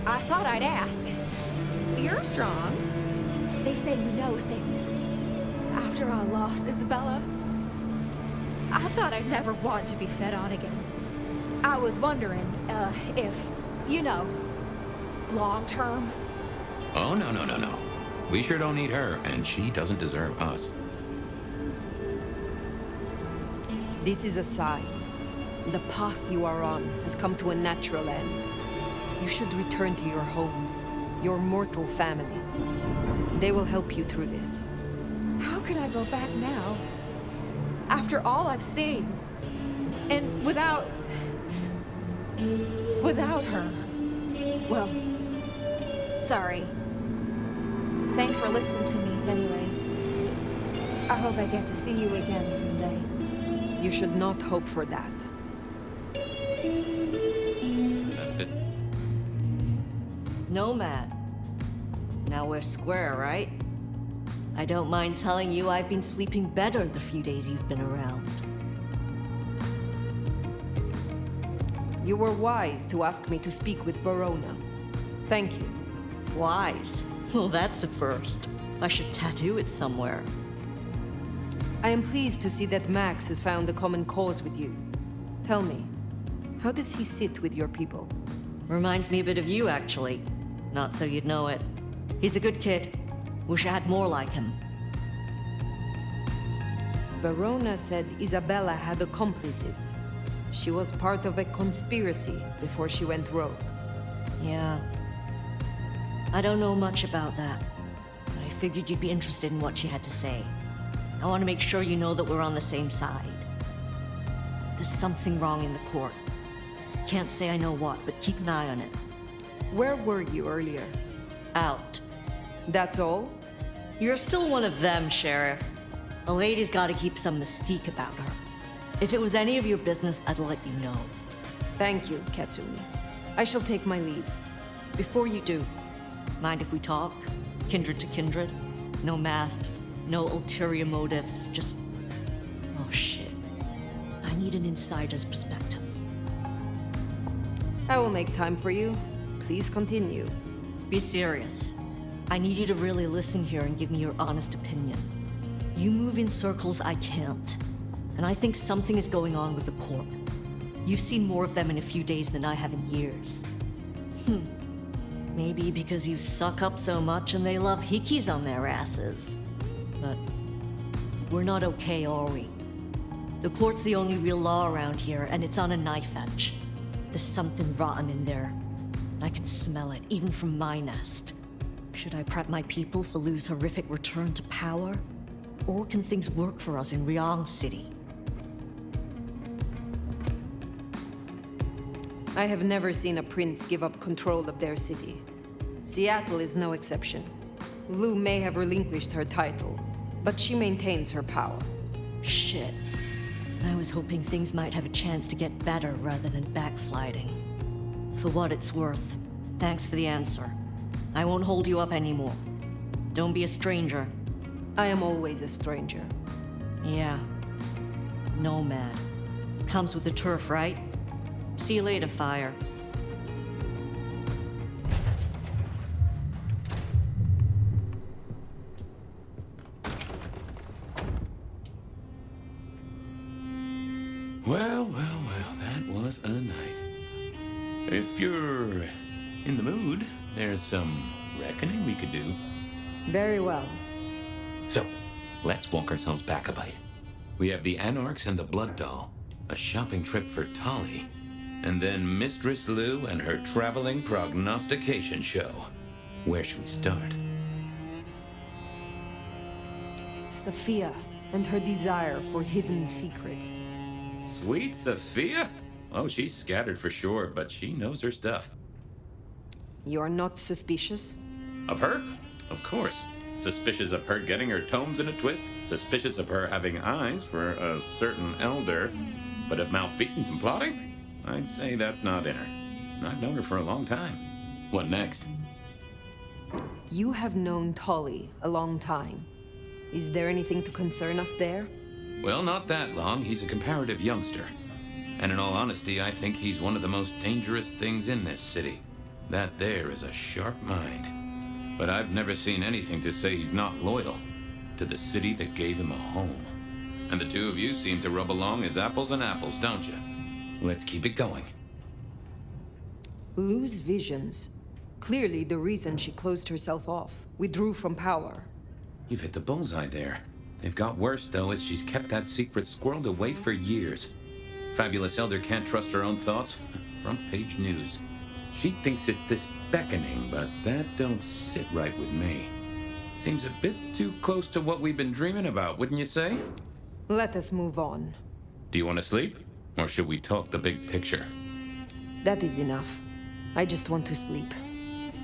thought I'd ask. You're strong. They say you know things. After I lost Isabella, I thought I'd never want to be fed on again. I was wondering, if, you know, long term. Oh, no. We sure don't need her, and she doesn't deserve us. This is a sign. The path you are on has come to a natural end. You should return to your home, your mortal family. They will help you through this. How can I go back now? After all I've seen. And without her. Well, sorry. Thanks for listening to me, anyway. I hope I get to see you again someday. You should not hope for that. Nomad. Now we're square, right? I don't mind telling you I've been sleeping better the few days you've been around. You were wise to ask me to speak with Verona. Thank you. Wise? Well, that's a first. I should tattoo it somewhere. I am pleased to see that Max has found a common cause with you. Tell me, how does he sit with your people? Reminds me a bit of you, actually. Not so you'd know it. He's a good kid. Wish I had more like him. Verona said Isabella had accomplices. She was part of a conspiracy before she went rogue. Yeah. I don't know much about that, but I figured you'd be interested in what she had to say. I want to make sure you know that we're on the same side. There's something wrong in the court. Can't say I know what, but keep an eye on it. Where were you earlier? Out. That's all? You're still one of them, Sheriff. A lady's got to keep some mystique about her. If it was any of your business, I'd let you know. Thank you, Katsumi. I shall take my leave. Before you do, mind if we talk? Kindred to kindred? No masks, no ulterior motives, just... Oh shit. I need an insider's perspective. I will make time for you. Please continue. Be serious. I need you to really listen here and give me your honest opinion. You move in circles I can't. And I think something is going on with the Corp. You've seen more of them in a few days than I have in years. Maybe because you suck up so much and they love hickeys on their asses. But we're not okay, are we? The court's the only real law around here, and it's on a knife edge. There's something rotten in there. I can smell it, even from my nest. Should I prep my people for Lu's horrific return to power? Or can things work for us in Ryong City? I have never seen a prince give up control of their city. Seattle is no exception. Lu may have relinquished her title, but she maintains her power. Shit. I was hoping things might have a chance to get better rather than backsliding. For what it's worth, thanks for the answer. I won't hold you up anymore. Don't be a stranger. I am always a stranger. Yeah. Nomad. Comes with the turf, right? See you later, Fire. Well, that was a night. If you're in the mood, there's some reckoning we could do. Very well. So, let's walk ourselves back a bite. We have the Anarchs and the Blood Doll, a shopping trip for Tolly, and then Mistress Lou and her traveling prognostication show. Where should we start? Sophia and her desire for hidden secrets. Sweet Sophia? Oh, she's scattered for sure, but she knows her stuff. You're not suspicious? Of her? Of course. Suspicious of her getting her tomes in a twist, suspicious of her having eyes for a certain elder, but of malfeasance and plotting? I'd say that's not in her. I've known her for a long time. What next? You have known Tolly a long time. Is there anything to concern us there? Well, not that long. He's a comparative youngster. And in all honesty, I think he's one of the most dangerous things in this city. That there is a sharp mind. But I've never seen anything to say he's not loyal to the city that gave him a home. And the two of you seem to rub along as apples and apples, don't you? Let's keep it going. Lou's visions. Clearly the reason she closed herself off, withdrew from power. You've hit the bullseye there. They've got worse, though, as she's kept that secret squirreled away for years. Fabulous Elder can't trust her own thoughts. Front page news. She thinks it's this beckoning, but that don't sit right with me. Seems a bit too close to what we've been dreaming about, wouldn't you say? Let us move on. Do you want to sleep? Or should we talk the big picture? That is enough. I just want to sleep.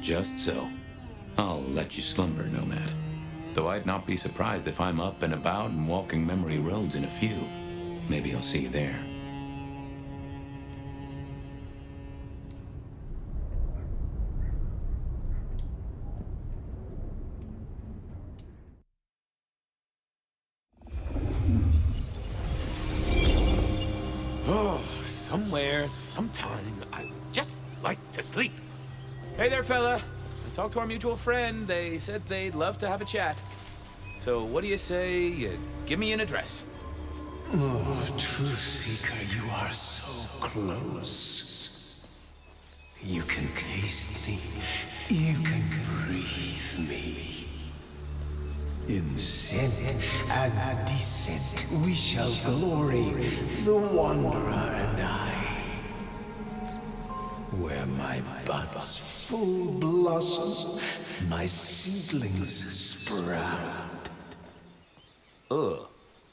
Just so. I'll let you slumber, Nomad. Though I'd not be surprised if I'm up and about and walking memory roads in a few. Maybe I'll see you there. Oh, somewhere, sometime, I'd just like to sleep. Hey there, fella. I talked to our mutual friend. They said they'd love to have a chat. So what do you say you give me an address? Oh, Truth Seeker, you are so close. You can taste me. You can breathe me. In scent and descent we shall glory, the Wanderer and I. Where my buds full blossom, my seedlings sprout. Ugh.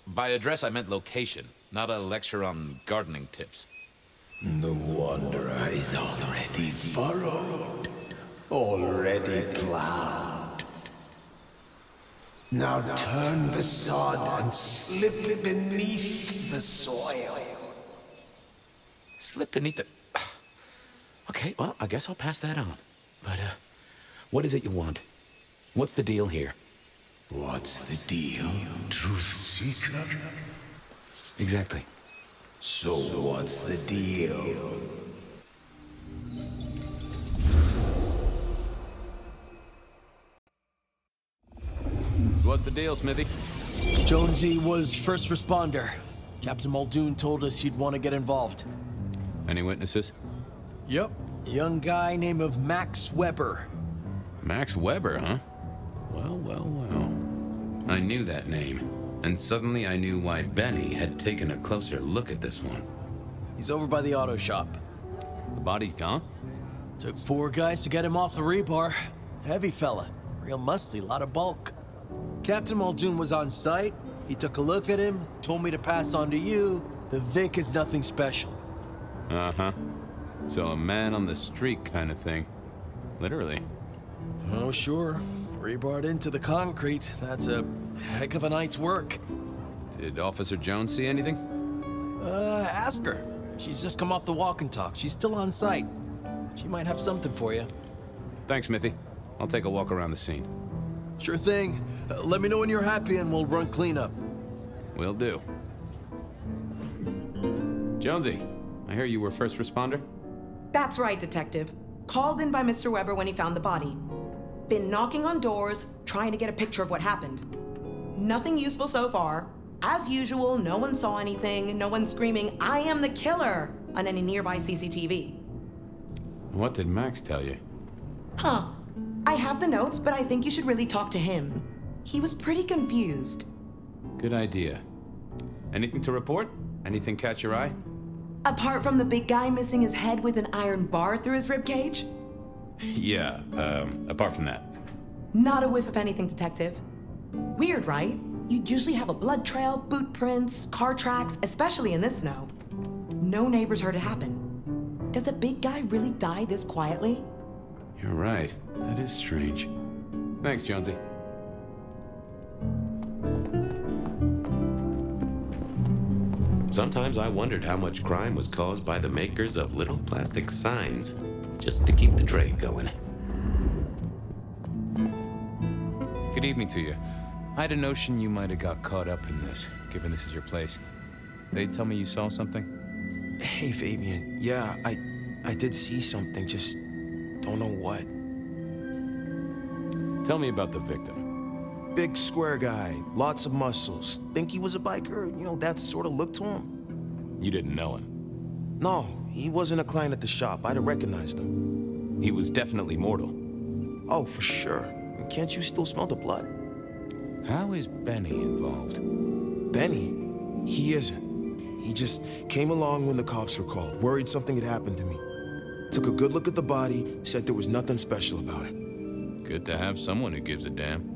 By address, I meant location, not a lecture on gardening tips. The Wanderer is already furrowed, already plowed. Now turn the sod and slip beneath the soil. Slip beneath the... Okay, well, I guess I'll pass that on. But, what is it you want? What's the deal here? What's the deal, Truth Seeker? Exactly. So what's the deal? So what's the deal, Smithy? Jonesy was first responder. Captain Muldoon told us he'd want to get involved. Any witnesses? Yep. A young guy named of Max Weber. Max Weber, huh? Well, well, well. I knew that name, and suddenly I knew why Benny had taken a closer look at this one. He's over by the auto shop. The body's gone? Took 4 guys to get him off the rebar. Heavy fella. Real musty, lot of bulk. Captain Muldoon was on site. He took a look at him, told me to pass on to you. The Vic is nothing special. Uh-huh. So a man on the street kind of thing. Literally. Oh, sure. Rebarred into the concrete. That's a heck of a night's work. Did Officer Jones see anything? Ask her. She's just come off the walk and talk. She's still on site. She might have something for you. Thanks, Smithy. I'll take a walk around the scene. Sure thing. Let me know when you're happy and we'll run cleanup. Will do. Jonesy, I hear you were first responder? That's right, Detective. Called in by Mr. Weber when he found the body. Been knocking on doors, trying to get a picture of what happened. Nothing useful so far. As usual, no one saw anything, no one screaming, "I am the killer," on any nearby CCTV. What did Max tell you? Huh. I have the notes, but I think you should really talk to him. He was pretty confused. Good idea. Anything to report? Anything catch your eye? Apart from the big guy missing his head with an iron bar through his ribcage? Yeah, apart from that. Not a whiff of anything, Detective. Weird, right? You'd usually have a blood trail, boot prints, car tracks, especially in this snow. No neighbors heard it happen. Does a big guy really die this quietly? You're right. That is strange. Thanks, Jonesy. Sometimes I wondered how much crime was caused by the makers of little plastic signs, just to keep the trade going. Good evening to you. I had a notion you might have got caught up in this, given this is your place. They tell me you saw something? Hey, Fabian. Yeah, I did see something, just don't know what. Tell me about the victim. Big square guy, lots of muscles. Think he was a biker? You know, that sort of look to him. You didn't know him? No, he wasn't a client at the shop. I'd have recognized him. He was definitely mortal. Oh, for sure. Can't you still smell the blood? How is Benny involved? Benny? He isn't. He just came along when the cops were called, worried something had happened to me. Took a good look at the body, said there was nothing special about it. Good to have someone who gives a damn.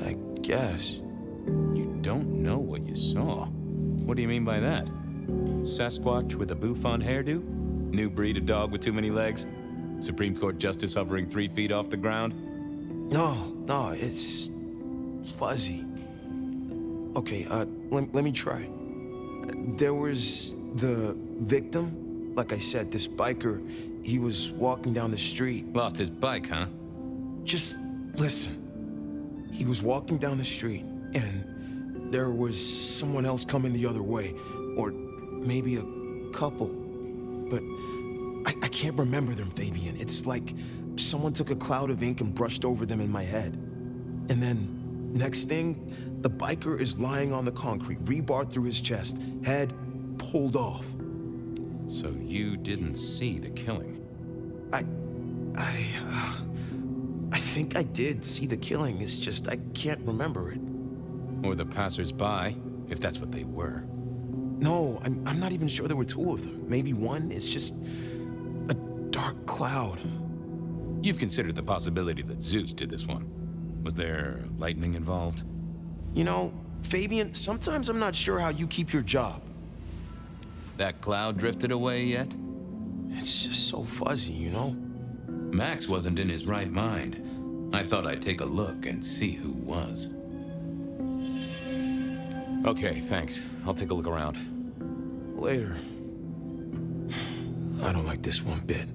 I guess. You don't know what you saw. What do you mean by that? Sasquatch with a bouffant hairdo? New breed of dog with too many legs? Supreme Court justice hovering 3 feet off the ground? No, it's fuzzy. Okay, let me try. There was the victim. Like I said, this biker, he was walking down the street. Lost his bike, huh? Just listen. He was walking down the street, and there was someone else coming the other way. Or maybe a couple. But I can't remember them, Fabian. It's like someone took a cloud of ink and brushed over them in my head. And then, next thing, the biker is lying on the concrete, rebar through his chest, head pulled off. So you didn't see the killing? I think I did see the killing. It's just I can't remember it. Or the passers-by, if that's what they were. No, I'm not even sure there were 2 of them. Maybe one. It's just a dark cloud. You've considered the possibility that Zeus did this one. Was there lightning involved? You know, Fabian, sometimes I'm not sure how you keep your job. That cloud drifted away yet? It's just so fuzzy, you know? Max wasn't in his right mind. I thought I'd take a look and see who was. Okay, thanks. I'll take a look around. Later. I don't like this one bit.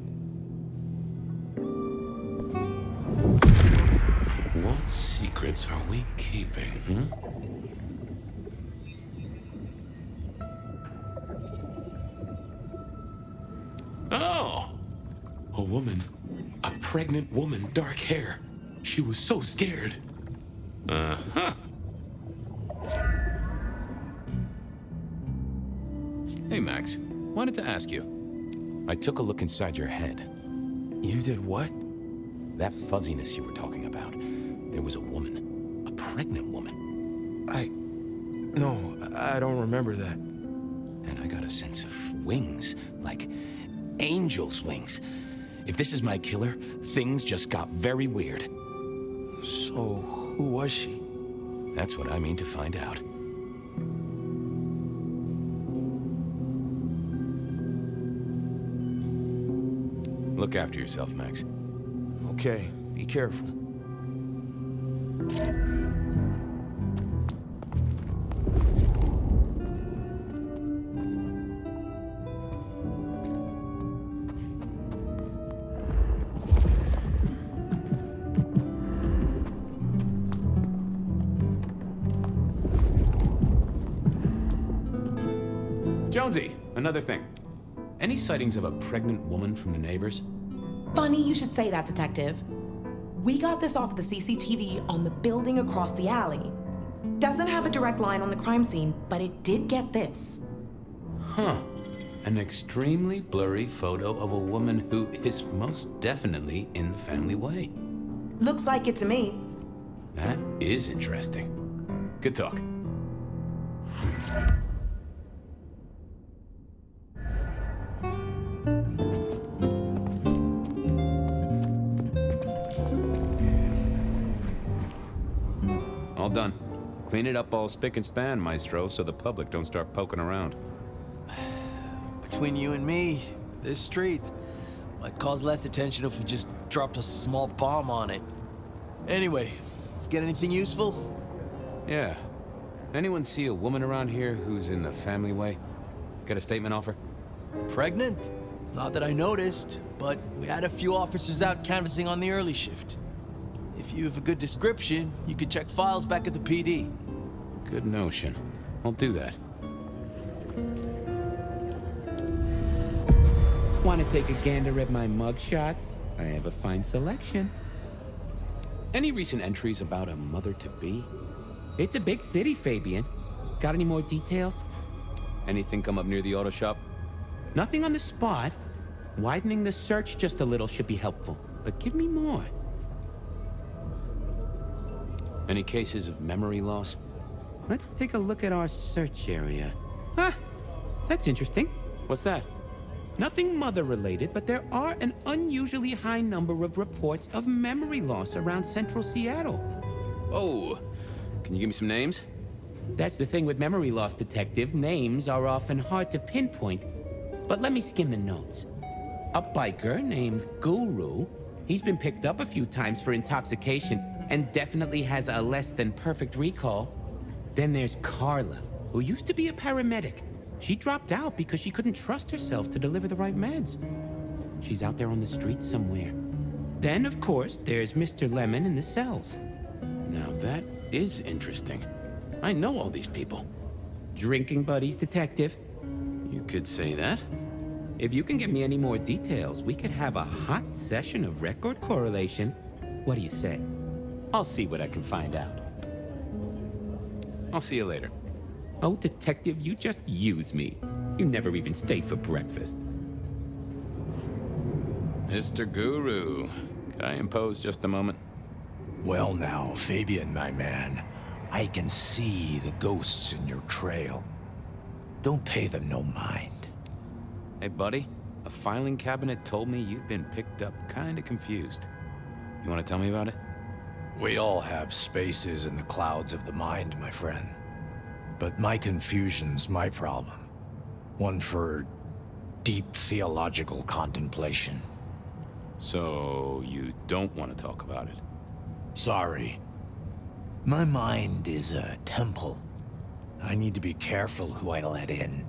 What secrets are we keeping, Oh! A woman. A pregnant woman, dark hair. She was so scared. Uh-huh. Hey, Max. Wanted to ask you. I took a look inside your head. You did what? That fuzziness you were talking about. There was a woman. A pregnant woman. No, I don't remember that. And I got a sense of wings. Like angel's wings. If this is my killer, things just got very weird. So, who was she? That's what I mean to find out. Look after yourself, Max. Okay, be careful. Jonesy, another thing. Any sightings of a pregnant woman from the neighbors? Funny you should say that, Detective. We got this off the CCTV on the building across the alley. Doesn't have a direct line on the crime scene, but it did get this. Huh. An extremely blurry photo of a woman who is most definitely in the family way. Looks like it to me. That is interesting. Good talk. All done. Clean it up all spick and span, Maestro, so the public don't start poking around. Between you and me, this street might cause less attention if we just dropped a small bomb on it. Anyway, you get anything useful? Yeah. Anyone see a woman around here who's in the family way? Got a statement off her? Pregnant? Not that I noticed, but we had a few officers out canvassing on the early shift. If you have a good description, you could check files back at the PD. Good notion. I'll do that. Want to take a gander at my mugshots? I have a fine selection. Any recent entries about a mother-to-be? It's a big city, Fabian. Got any more details? Anything come up near the auto shop? Nothing on the spot. Widening the search just a little should be helpful, but give me more. Any cases of memory loss? Let's take a look at our search area. Ah, that's interesting. What's that? Nothing mother-related, but there are an unusually high number of reports of memory loss around central Seattle. Oh, can you give me some names? That's the thing with memory loss, Detective. Names are often hard to pinpoint. But let me skim the notes. A biker named Guru. He's been picked up a few times for intoxication and definitely has a less than perfect recall. Then there's Carla, who used to be a paramedic. She dropped out because she couldn't trust herself to deliver the right meds. She's out there on the streets somewhere. Then, of course, there's Mr. Lemon in the cells. Now that is interesting. I know all these people. Drinking buddies, Detective. You could say that. If you can give me any more details, we could have a hot session of record correlation. What do you say? I'll see what I can find out. I'll see you later. Oh, Detective, you just use me. You never even stay for breakfast. Mr. Guru, could I impose just a moment? Well now, Fabian, my man, I can see the ghosts in your trail. Don't pay them no mind. Hey, buddy, a filing cabinet told me you'd been picked up kinda confused. You wanna tell me about it? We all have spaces in the clouds of the mind, my friend. But my confusion's my problem. One for deep theological contemplation. So, you don't want to talk about it? Sorry. My mind is a temple. I need to be careful who I let in.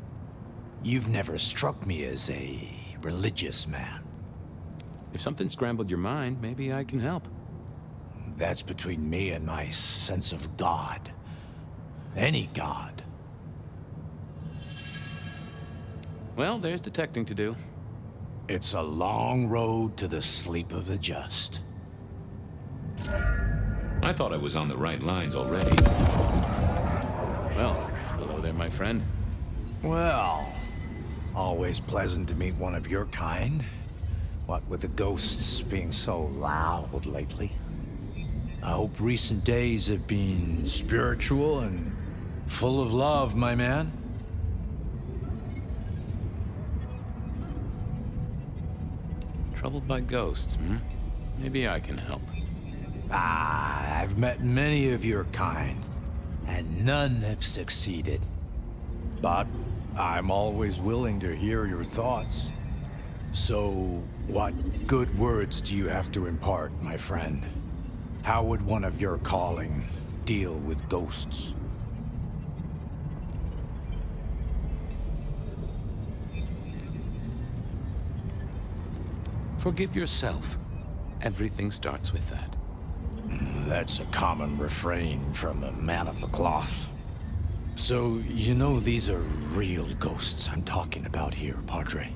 You've never struck me as a religious man. If something scrambled your mind, maybe I can help. That's between me and my sense of God. Any God. Well, there's detecting to do. It's a long road to the sleep of the just. I thought I was on the right lines already. Well, hello there, my friend. Well, always pleasant to meet one of your kind. What with the ghosts being so loud lately. I hope recent days have been spiritual and full of love, my man. Troubled by ghosts, hmm? Maybe I can help. Ah, I've met many of your kind, and none have succeeded. But I'm always willing to hear your thoughts. So, what good words do you have to impart, my friend? How would one of your calling deal with ghosts? Forgive yourself. Everything starts with that. That's a common refrain from a man of the cloth. So, you know these are real ghosts I'm talking about here, Padre.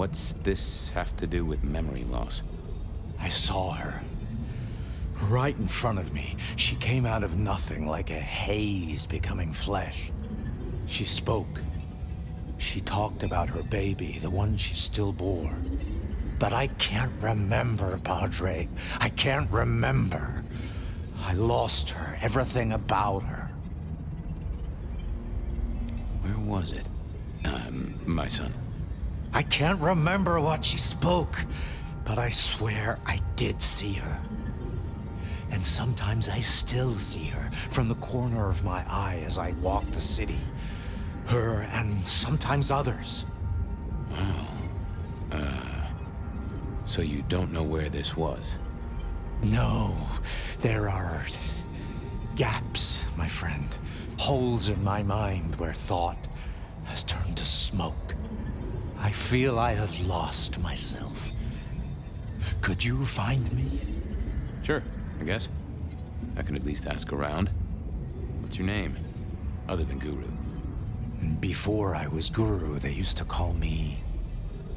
What's this have to do with memory loss? I saw her. Right in front of me. She came out of nothing, like a haze becoming flesh. She spoke. She talked about her baby, the one she still bore. But I can't remember, Padre. I can't remember. I lost her, everything about her. Where was it? My son. I can't remember what she spoke, but I swear I did see her. And sometimes I still see her from the corner of my eye as I walk the city. Her and sometimes others. Wow. So you don't know where this was? No, there are gaps, my friend. Holes in my mind where thought has turned to smoke. I feel I have lost myself. Could you find me? Sure, I guess. I can at least ask around. What's your name? Other than Guru. Before I was Guru, they used to call me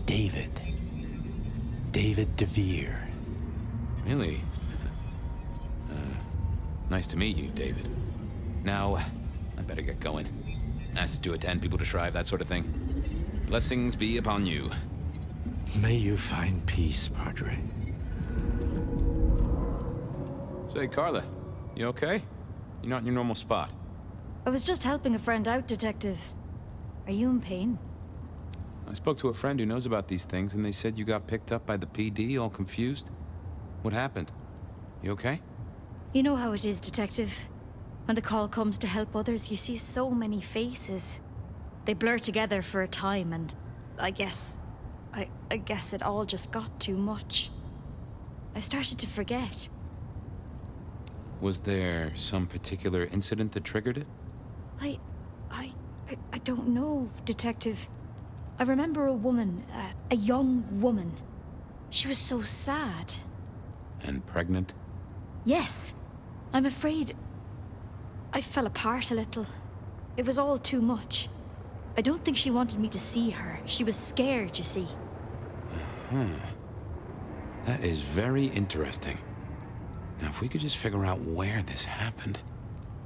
David. David DeVere. Really? Nice to meet you, David. Now, I better get going. Asses to attend, people to shrive, that sort of thing. Blessings be upon you. May you find peace, Padre. Say, Carla, you okay? You're not in your normal spot. I was just helping a friend out, Detective. Are you in pain? I spoke to a friend who knows about these things, and they said you got picked up by the PD, all confused. What happened? You okay? You know how it is, Detective. When the call comes to help others, you see so many faces. They blur together for a time, and I guess it all just got too much. I started to forget. Was there some particular incident that triggered it? I don't know, Detective. I remember a woman, a young woman. She was so sad. And pregnant? Yes. I'm afraid I fell apart a little. It was all too much. I don't think she wanted me to see her. She was scared, you see. That is very interesting. Now, if we could just figure out where this happened.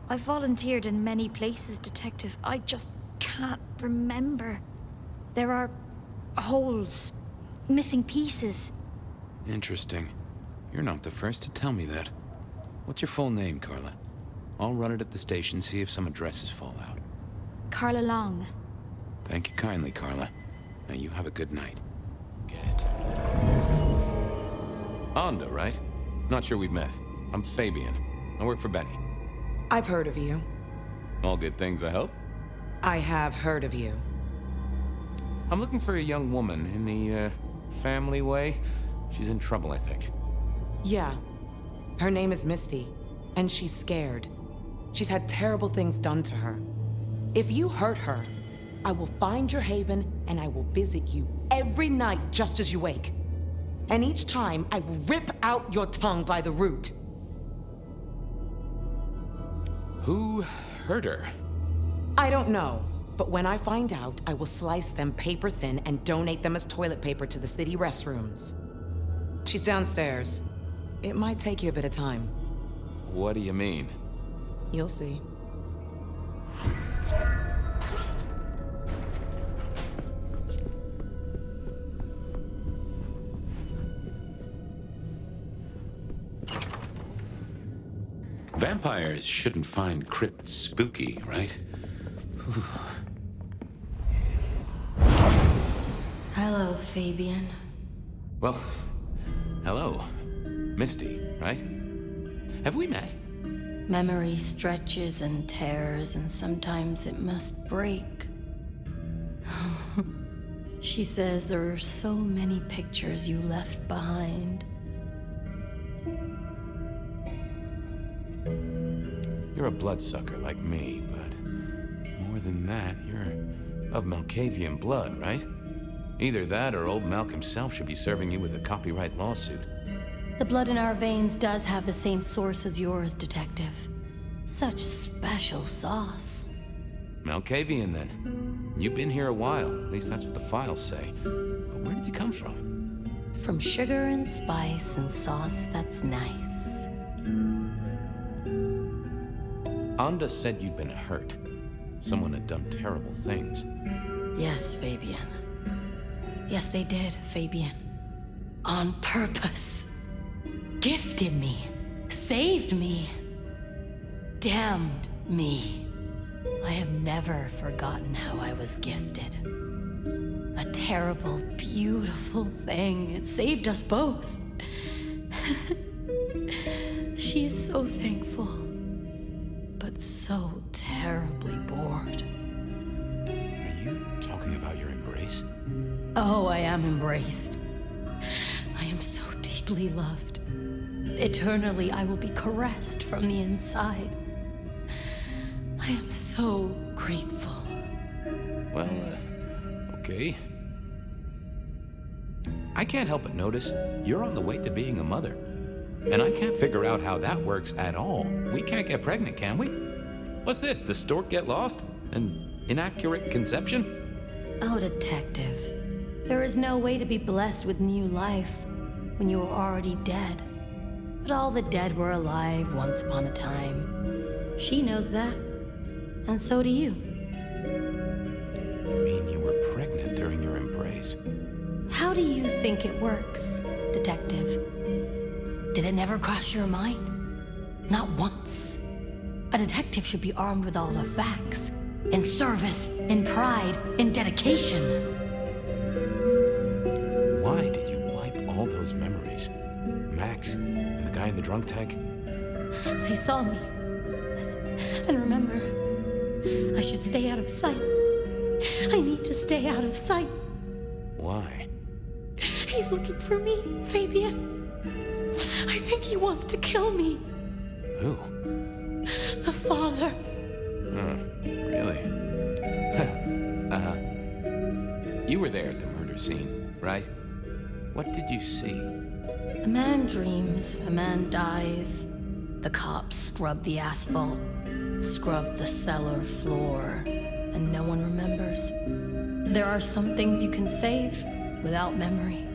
I've volunteered in many places, Detective. I just can't remember. There are holes, missing pieces. Interesting. You're not the first to tell me that. What's your full name, Carla? I'll run it at the station, see if some addresses fall out. Carla Long. Thank you kindly, Carla. Now you have a good night. Anda, right? Not sure we've met. I'm Fabian. I work for Benny. I've heard of you. All good things, I hope? I have heard of you. I'm looking for a young woman in the, family way. She's in trouble, I think. Yeah. Her name is Misty, and she's scared. She's had terrible things done to her. If you hurt her, I will find your haven and I will visit you every night just as you wake. And each time, I will rip out your tongue by the root. Who hurt her? I don't know, but when I find out, I will slice them paper thin and donate them as toilet paper to the city restrooms. She's downstairs. It might take you a bit of time. What do you mean? You'll see. Vampires shouldn't find crypts spooky, right? Hello, Fabian. Well, hello. Misty, right? Have we met? Memory stretches and tears, and sometimes it must break. She says there are so many pictures you left behind. You're a bloodsucker like me, but more than that, you're of Malkavian blood, right? Either that or old Malk himself should be serving you with a copyright lawsuit. The blood in our veins does have the same source as yours, Detective. Such special sauce. Malkavian, then. You've been here a while. At least that's what the files say. But where did you come from? From sugar and spice and sauce that's nice. Anda said you'd been hurt. Someone had done terrible things. Yes, Fabian. Yes, they did, Fabian. On purpose. Gifted me. Saved me. Damned me. I have never forgotten how I was gifted. A terrible, beautiful thing. It saved us both. She is so thankful, but so terribly bored. Are you talking about your embrace? Oh, I am embraced. I am so deeply loved. Eternally, I will be caressed from the inside. I am so grateful. Well, okay. I can't help but notice you're on the way to being a mother. And I can't figure out how that works at all. We can't get pregnant, can we? What's this, the stork get lost? An inaccurate conception? Oh, detective. There is no way to be blessed with new life when you are already dead. But all the dead were alive once upon a time. She knows that. And so do you. You mean you were pregnant during your embrace? How do you think it works, detective? Did it never cross your mind? Not once. A detective should be armed with all the facts. In service, in pride, in dedication. Why did you wipe all those memories? Max and the guy in the drunk tank? They saw me. And remember, I should stay out of sight. I need to stay out of sight. Why? He's looking for me, Fabian. I think he wants to kill me. Who? The father. Really? You were there at the murder scene, right? What did you see? A man dreams, a man dies. The cops scrub the asphalt, scrub the cellar floor, and no one remembers. There are some things you can save without memory.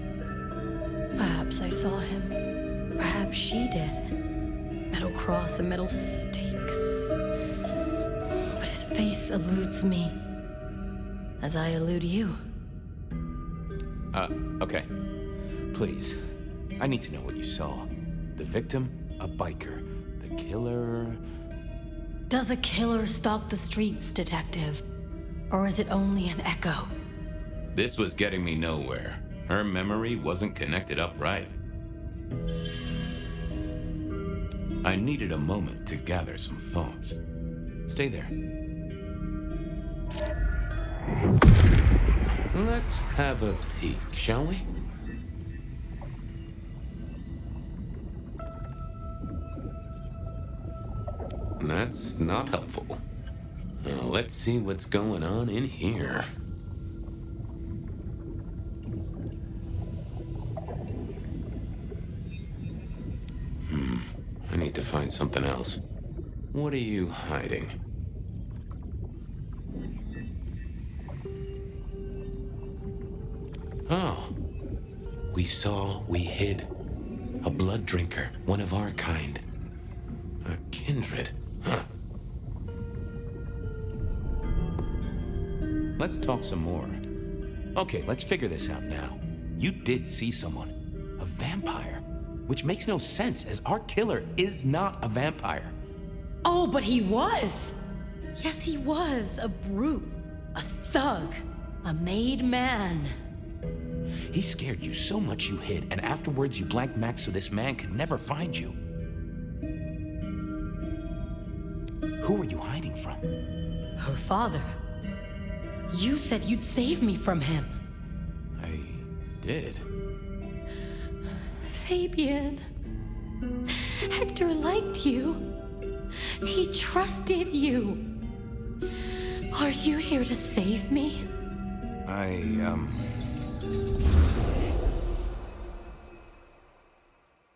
Perhaps I saw him. Perhaps she did. Metal cross and metal stakes. But his face eludes me, as I elude you. Okay. Please. I need to know what you saw. The victim, a biker. The killer... Does a killer stalk the streets, detective? Or is it only an echo? This was getting me nowhere. Her memory wasn't connected up right. I needed a moment to gather some thoughts. Stay there. Let's have a peek, shall we? That's not helpful. Now, let's see what's going on in here. I need to find something else. What are you hiding? Oh. We saw, we hid. A blood drinker, one of our kind. A kindred, huh? Let's talk some more. Okay, let's figure this out now. You did see someone. A vampire. Which makes no sense, as our killer is not a vampire. Oh, but he was! Yes, he was. A brute. A thug. A made man. He scared you so much you hid, and afterwards you blanked Max so this man could never find you. Who are you hiding from? Her father. You said you'd save me from him. I did. Fabian. Hector liked you. He trusted you. Are you here to save me?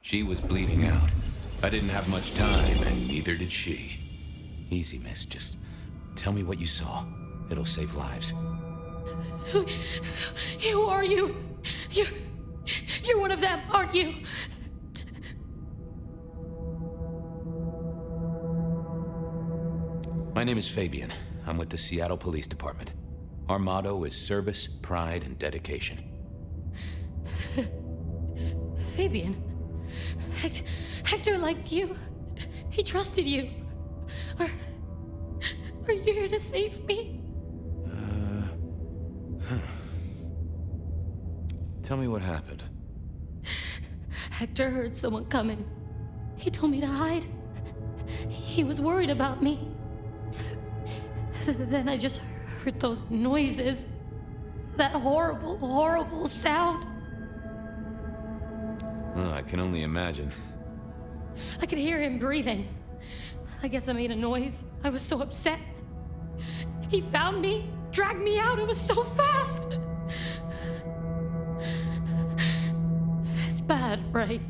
She was bleeding out. I didn't have much time, and neither did she. Easy, miss. Just tell me what you saw. It'll save lives. Who are you? You're one of them, aren't you? My name is Fabian. I'm with the Seattle Police Department. Our motto is service, pride, and dedication. Fabian, Hector liked you. He trusted you. Are you here to save me? Tell me what happened. Hector heard someone coming. He told me to hide. He was worried about me. Then I just heard those noises. That horrible, horrible sound. Oh, I can only imagine. I could hear him breathing. I guess I made a noise. I was so upset. He found me, dragged me out. It was so fast. It's bad, right?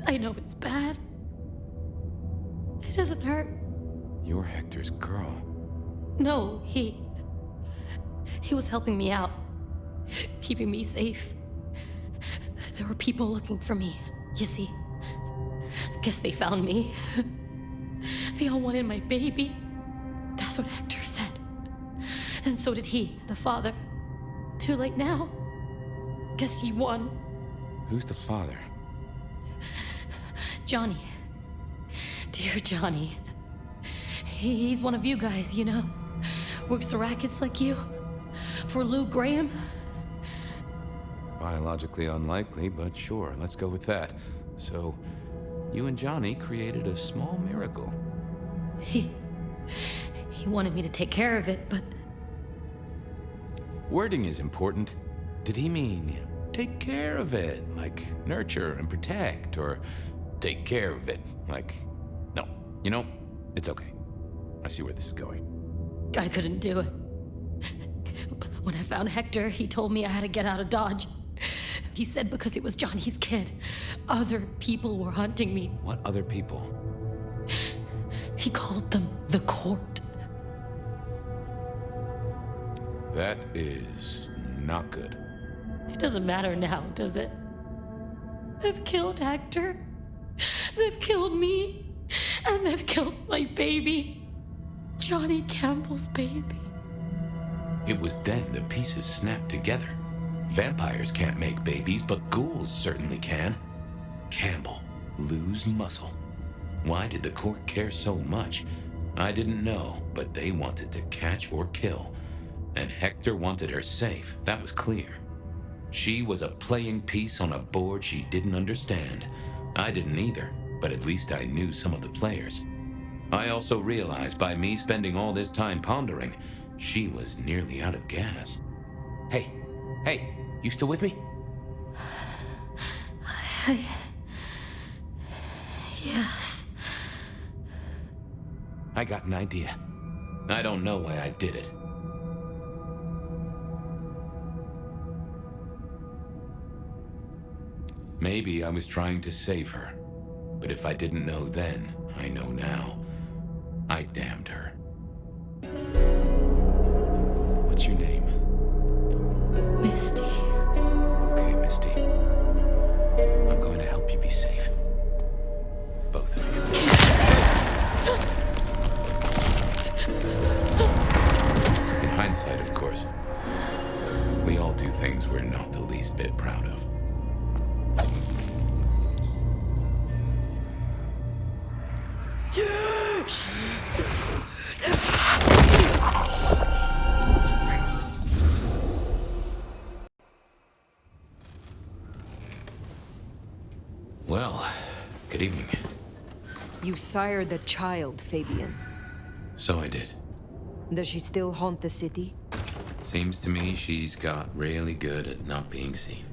I know it's bad. It doesn't hurt. You're Hector's girl. No, he was helping me out, keeping me safe. There were people looking for me, you see. Guess they found me. They all wanted my baby. That's what Hector said. And so did he, the father. Too late now. Guess he won. Who's the father? Johnny. Dear Johnny. He's one of you guys, you know. Works the rackets like you. For Lou Graham. Biologically unlikely, but sure, let's go with that. So, you and Johnny created a small miracle. He wanted me to take care of it, but... Wording is important. Did he mean, take care of it, like nurture and protect, or take care of it, like... No, you know, it's okay. I see where this is going. I couldn't do it. When I found Hector, he told me I had to get out of Dodge. He said because it was Johnny's kid, other people were hunting me. What other people? He called them the court. That is not good. It doesn't matter now, does it? They've killed Hector. They've killed me. And they've killed my baby. Johnny Campbell's baby. It was then the pieces snapped together. Vampires can't make babies, but ghouls certainly can. Campbell, lose muscle. Why did the court care so much? I didn't know, but they wanted to catch or kill. And Hector wanted her safe, that was clear. She was a playing piece on a board she didn't understand. I didn't either, but at least I knew some of the players. I also realized by me spending all this time pondering, she was nearly out of gas. Hey, you still with me? Yes. I got an idea. I don't know why I did it. Maybe I was trying to save her. But if I didn't know then, I know now. I damned her. What's your name? Misty. Okay, Misty. I'm going to help you be safe. Both of you. In hindsight, of course, we all do things we're not the least bit proud of. Well, good evening. You sired a child, Fabian. So I did. Does she still haunt the city? Seems to me she's got really good at not being seen.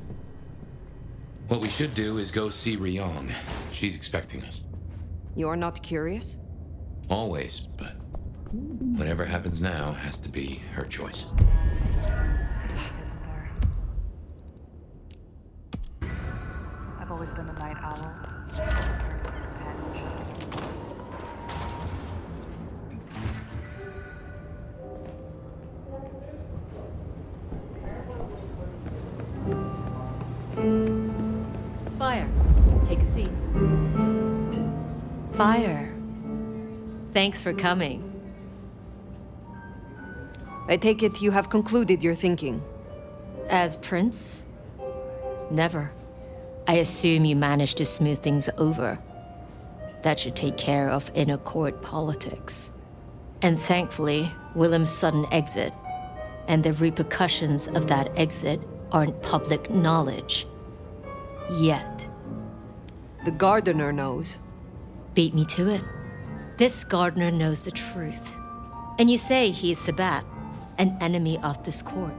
What we should do is go see Ryong. She's expecting us. You're not curious? Always, but whatever happens now has to be her choice. I've always been a night owl. Fire, take a seat. Fire, thanks for coming. I take it you have concluded your thinking. As Prince? Never. I assume you managed to smooth things over. That should take care of inner court politics. And thankfully, Willem's sudden exit and the repercussions of that exit aren't public knowledge. Yet. The gardener knows. Beat me to it. This gardener knows the truth. And you say he is Sabbat, an enemy of this court.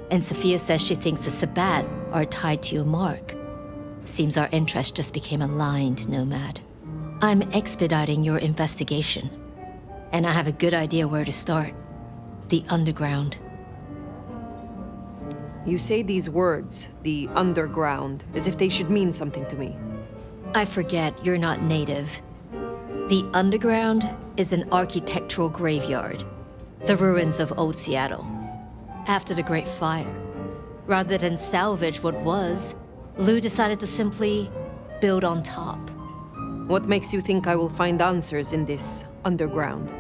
And Sophia says she thinks the Sabbat are tied to your mark. Seems our interests just became aligned, Nomad. I'm expediting your investigation. And I have a good idea where to start. The underground. You say these words, the underground, as if they should mean something to me. I forget you're not native. The underground is an architectural graveyard. The ruins of old Seattle. After the Great Fire, rather than salvage what was, Lou decided to simply build on top. What makes you think I will find answers in this underground?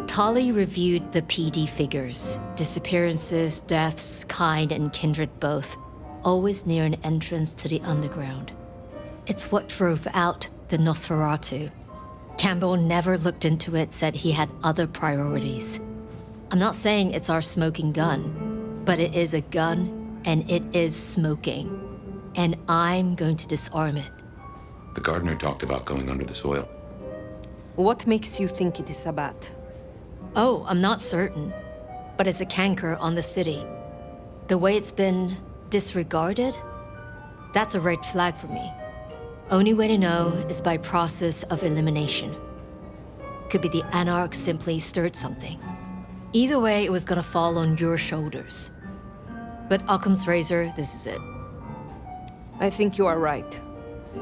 Tali reviewed the PD figures. Disappearances, deaths, kind and kindred both. Always near an entrance to the underground. It's what drove out the Nosferatu. Campbell never looked into it, said he had other priorities. I'm not saying it's our smoking gun, but it is a gun and it is smoking. And I'm going to disarm it. The gardener talked about going under the soil. What makes you think it is Sabbat? Oh, I'm not certain, but it's a canker on the city. The way it's been disregarded, that's a red flag for me. Only way to know is by process of elimination. Could be the Anarch simply stirred something. Either way, it was gonna fall on your shoulders. But Occam's razor, this is it. I think you are right.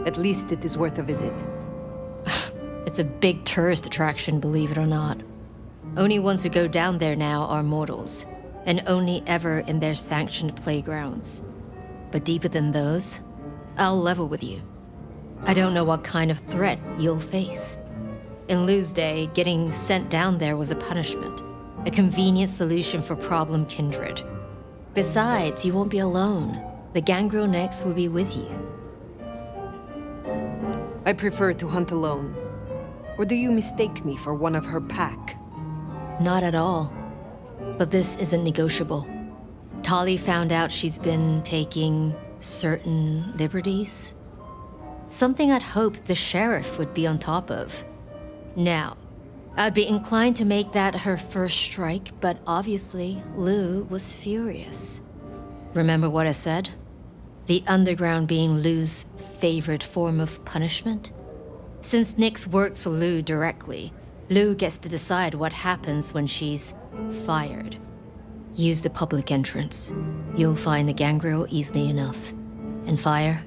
At least it is worth a visit. It's a big tourist attraction, believe it or not. Only ones who go down there now are mortals, and only ever in their sanctioned playgrounds. But deeper than those, I'll level with you. I don't know what kind of threat you'll face. In Lou's day, getting sent down there was a punishment, a convenient solution for problem kindred. Besides, you won't be alone. The gangrel next will be with you. I prefer to hunt alone. Or do you mistake me for one of her pack? Not at all. But this isn't negotiable. Tali found out she's been taking certain liberties. Something I'd hoped the sheriff would be on top of. Now, I'd be inclined to make that her first strike, but obviously, Lou was furious. Remember what I said? The underground being Lou's favorite form of punishment? Since Nyx works for Lou directly, Lou gets to decide what happens when she's fired. Use the public entrance. You'll find the gangrel easily enough. And Fire,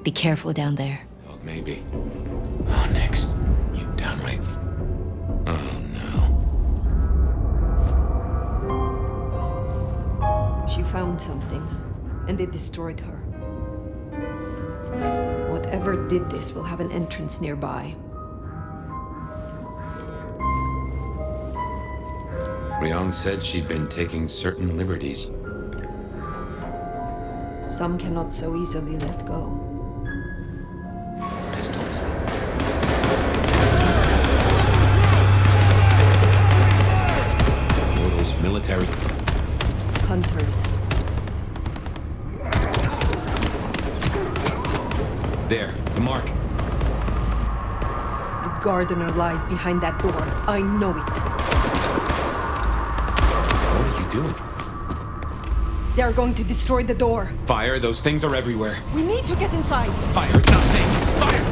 be careful down there. Oh, maybe. Oh, Nyx, you downright... Oh, no. She found something, and it destroyed her. Whatever did this will have an entrance nearby. Ryong said she'd been taking certain liberties. Some cannot so easily let go. Pistol. Mortals, military. Hunters. There, the mark. The gardener lies behind that door. I know it. What are you doing? They are going to destroy the door. Fire, those things are everywhere. We need to get inside. Fire, it's not safe. Fire!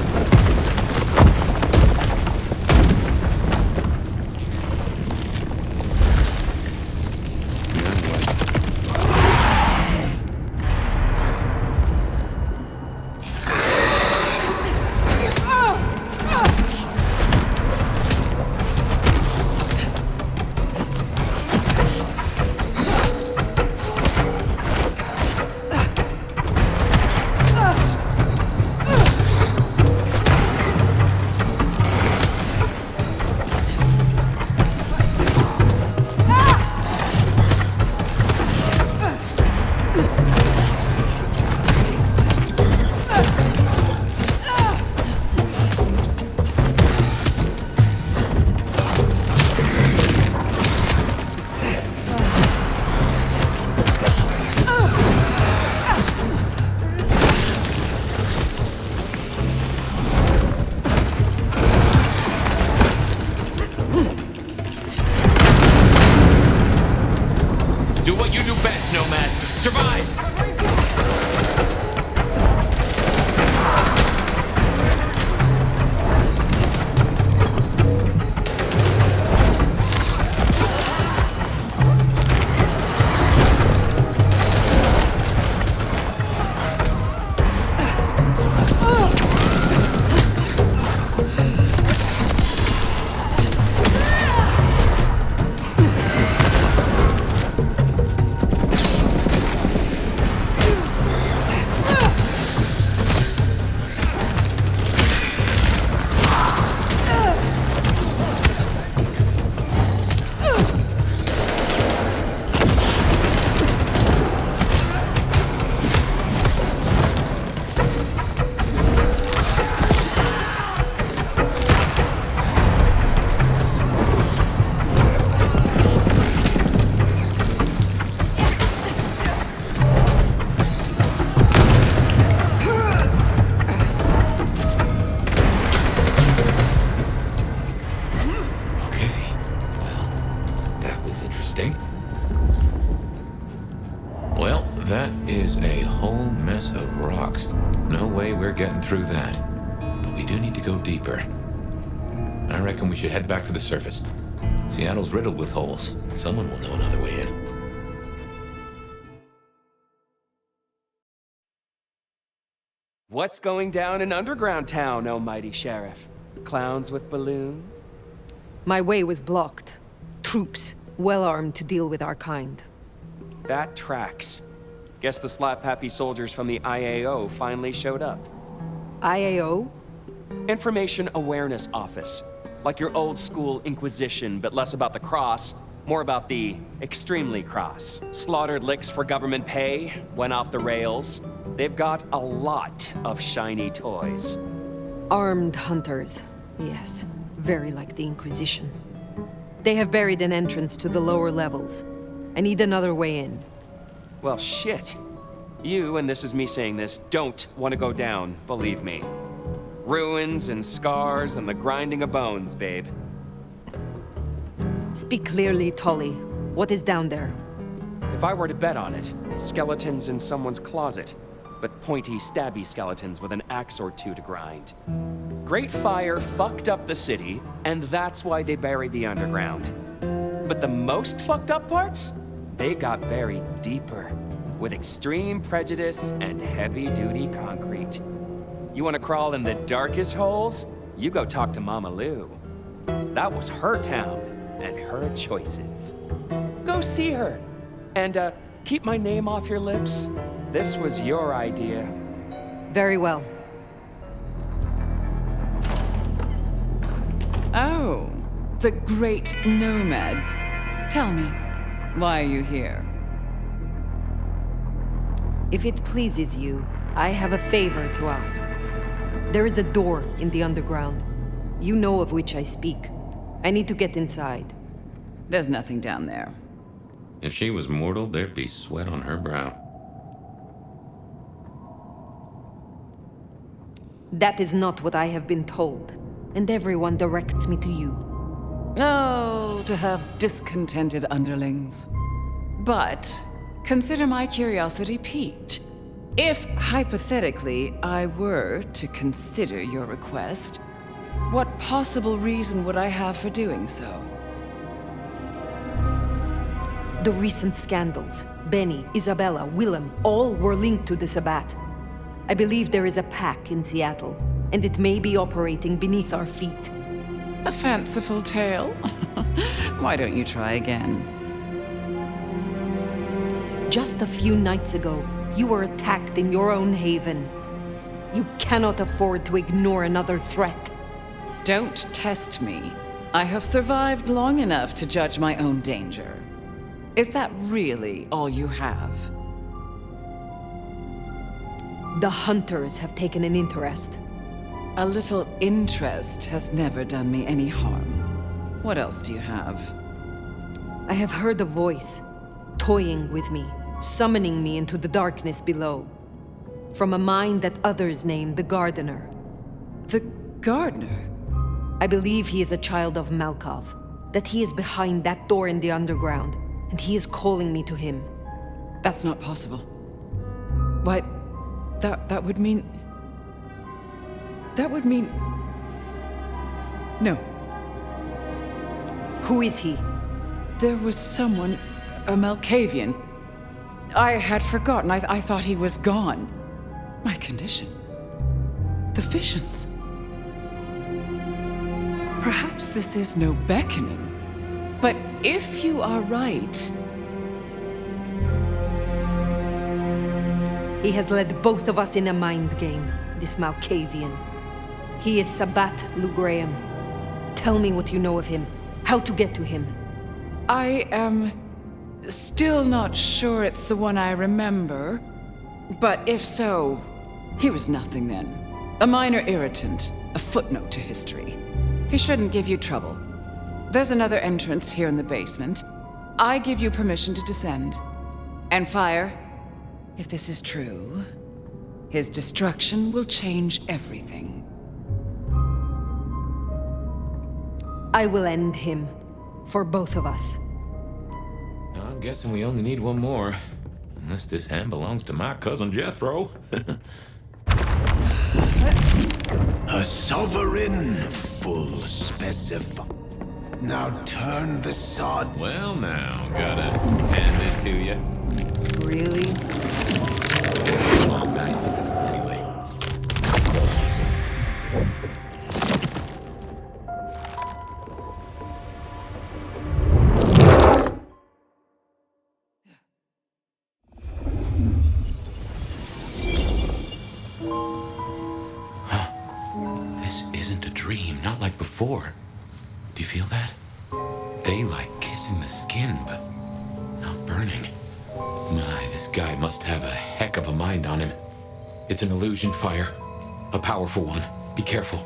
No way we're getting through that. But we do need to go deeper. I reckon we should head back to the surface. Seattle's riddled with holes. Someone will know another way in. What's going down in underground town, oh mighty sheriff? Clowns with balloons? My way was blocked. Troops, well armed to deal with our kind. That tracks. Guess the slap-happy soldiers from the IAO finally showed up. IAO? Information Awareness Office. Like your old school Inquisition, but less about the cross, more about the extremely cross. Slaughtered licks for government pay, went off the rails. They've got a lot of shiny toys. Armed hunters. Yes, very like the Inquisition. They have buried an entrance to the lower levels. I need another way in. Well, shit. You, and this is me saying this, don't want to go down, believe me. Ruins and scars and the grinding of bones, babe. Speak clearly, Tully. What is down there? If I were to bet on it, skeletons in someone's closet, but pointy, stabby skeletons with an axe or two to grind. Great Fire fucked up the city, and that's why they buried the underground. But the most fucked up parts? They got buried deeper, with extreme prejudice and heavy-duty concrete. You want to crawl in the darkest holes? You go talk to Mama Lou. That was her town, and her choices. Go see her. And, keep my name off your lips. This was your idea. Very well. Oh, the great nomad. Tell me, why are you here? If it pleases you, I have a favor to ask. There is a door in the underground. You know of which I speak. I need to get inside. There's nothing down there. If she was mortal, there'd be sweat on her brow. That is not what I have been told, and everyone directs me to you. Oh, to have discontented underlings. But consider my curiosity piqued. If, hypothetically, I were to consider your request, what possible reason would I have for doing so? The recent scandals, Benny, Isabella, Willem, all were linked to the Sabbat. I believe there is a pack in Seattle, and it may be operating beneath our feet. A fanciful tale? Why don't you try again? Just a few nights ago, you were attacked in your own haven. You cannot afford to ignore another threat. Don't test me. I have survived long enough to judge my own danger. Is that really all you have? The hunters have taken an interest. A little interest has never done me any harm. What else do you have? I have heard a voice, toying with me, summoning me into the darkness below. From a mind that others name the Gardener. The Gardener? I believe he is a child of Malkov, that he is behind that door in the underground, and he is calling me to him. That's not possible. Why, that would mean... That would mean... No. Who is he? There was someone, a Malkavian. I had forgotten. I thought he was gone. My condition. The visions. Perhaps this is no beckoning. But if you are right... He has led both of us in a mind game, this Malkavian. He is Sabbat Lou Graham. Tell me what you know of him, how to get to him. I am still not sure it's the one I remember. But if so, he was nothing then. A minor irritant, a footnote to history. He shouldn't give you trouble. There's another entrance here in the basement. I give you permission to descend. And Fire, if this is true, his destruction will change everything. I will end him, for both of us. I'm guessing we only need one more. Unless this hand belongs to my cousin Jethro. A sovereign full specif. Now turn the sod. Well now, gotta hand it to you. Really? Long knife. Anyway. This isn't a dream, not like before. Do you feel that? Daylight kissing the skin, but not burning. My, this guy must have a heck of a mind on him. It's an illusion fire. A powerful one. Be careful.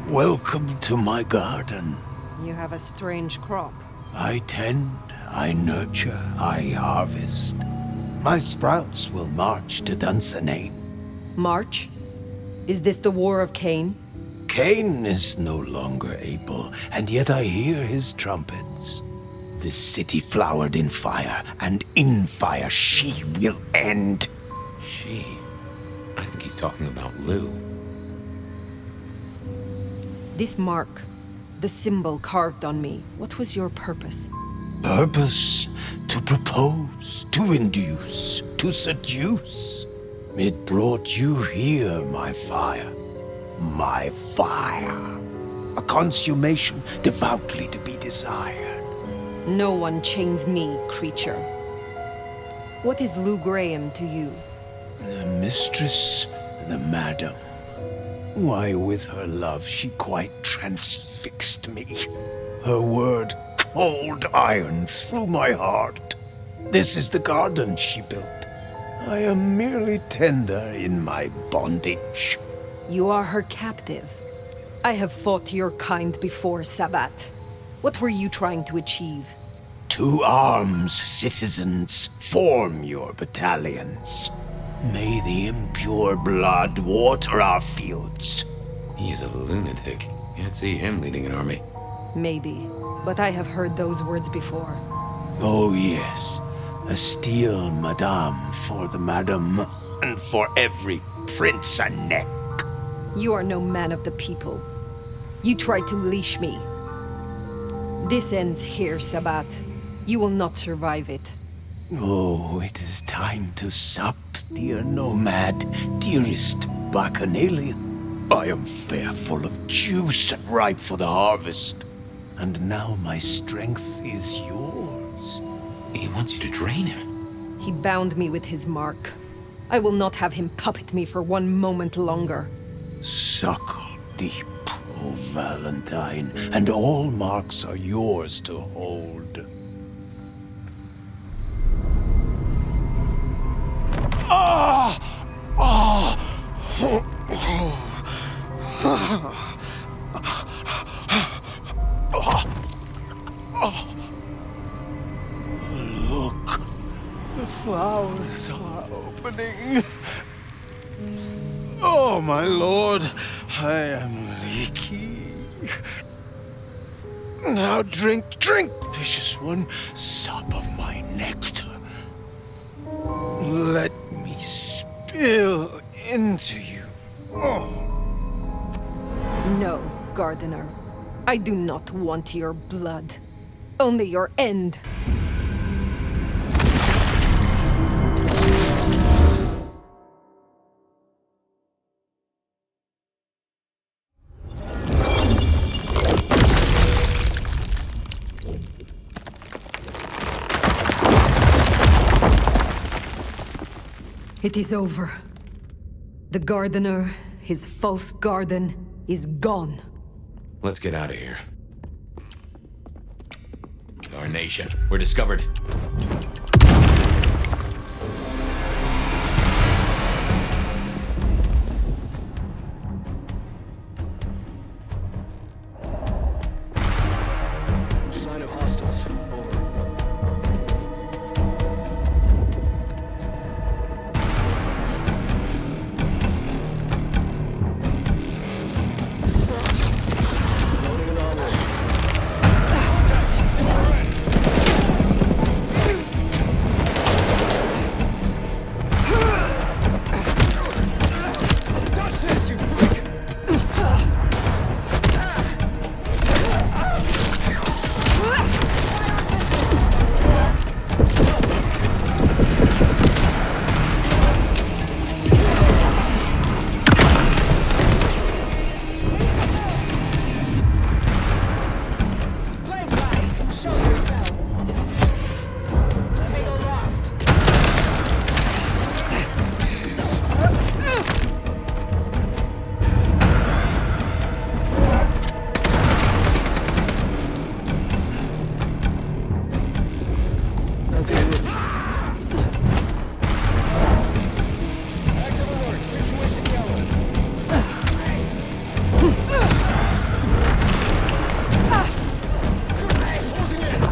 Welcome to my garden. You have a strange crop. I tend, I nurture, I harvest. My sprouts will march to Dunsinane. March? Is this the War of Cain? Cain is no longer able, and yet I hear his trumpets. This city flowered in fire, and in fire she will end. She? I think he's talking about Lou. This mark, the symbol carved on me, what was your purpose? Purpose? To propose, to induce, to seduce. It brought you here, my fire. My fire. A consummation devoutly to be desired. No one chains me, creature. What is Lou Graham to you? The mistress, the madam. Why, with her love, she quite transfixed me. Her word, cold iron through my heart. This is the garden she built. I am merely tender in my bondage. You are her captive. I have fought your kind before, Sabbat. What were you trying to achieve? To arms, citizens. Form your battalions. May the impure blood water our fields. He's a lunatic. Can't see him leading an army. Maybe, but I have heard those words before. Oh yes, a steel madame for the madam, and for every prince a neck. You are no man of the people. You tried to leash me. This ends here, Sabbat. You will not survive it. Oh, it is time to sup, dear nomad, dearest bacchanalian. I am fair full of juice and ripe for the harvest. And now my strength is yours. He wants you to drain him. He bound me with his mark. I will not have him puppet me for one moment longer. Suckle deep, O Valentine, and all marks are yours to hold. Ah! Ah! Look, the flowers are opening. Oh, my lord, I am leaky. Now drink, drink, vicious one, sup of my nectar. Let me spill into you. Oh. No, gardener. I do not want your blood. Only your end. It is over. The gardener, his false garden, is gone. Let's get out of here. Darnation, we're discovered. Sign of hostiles. Over. Loading an armor. Active alert. Situation yellow. Closing in.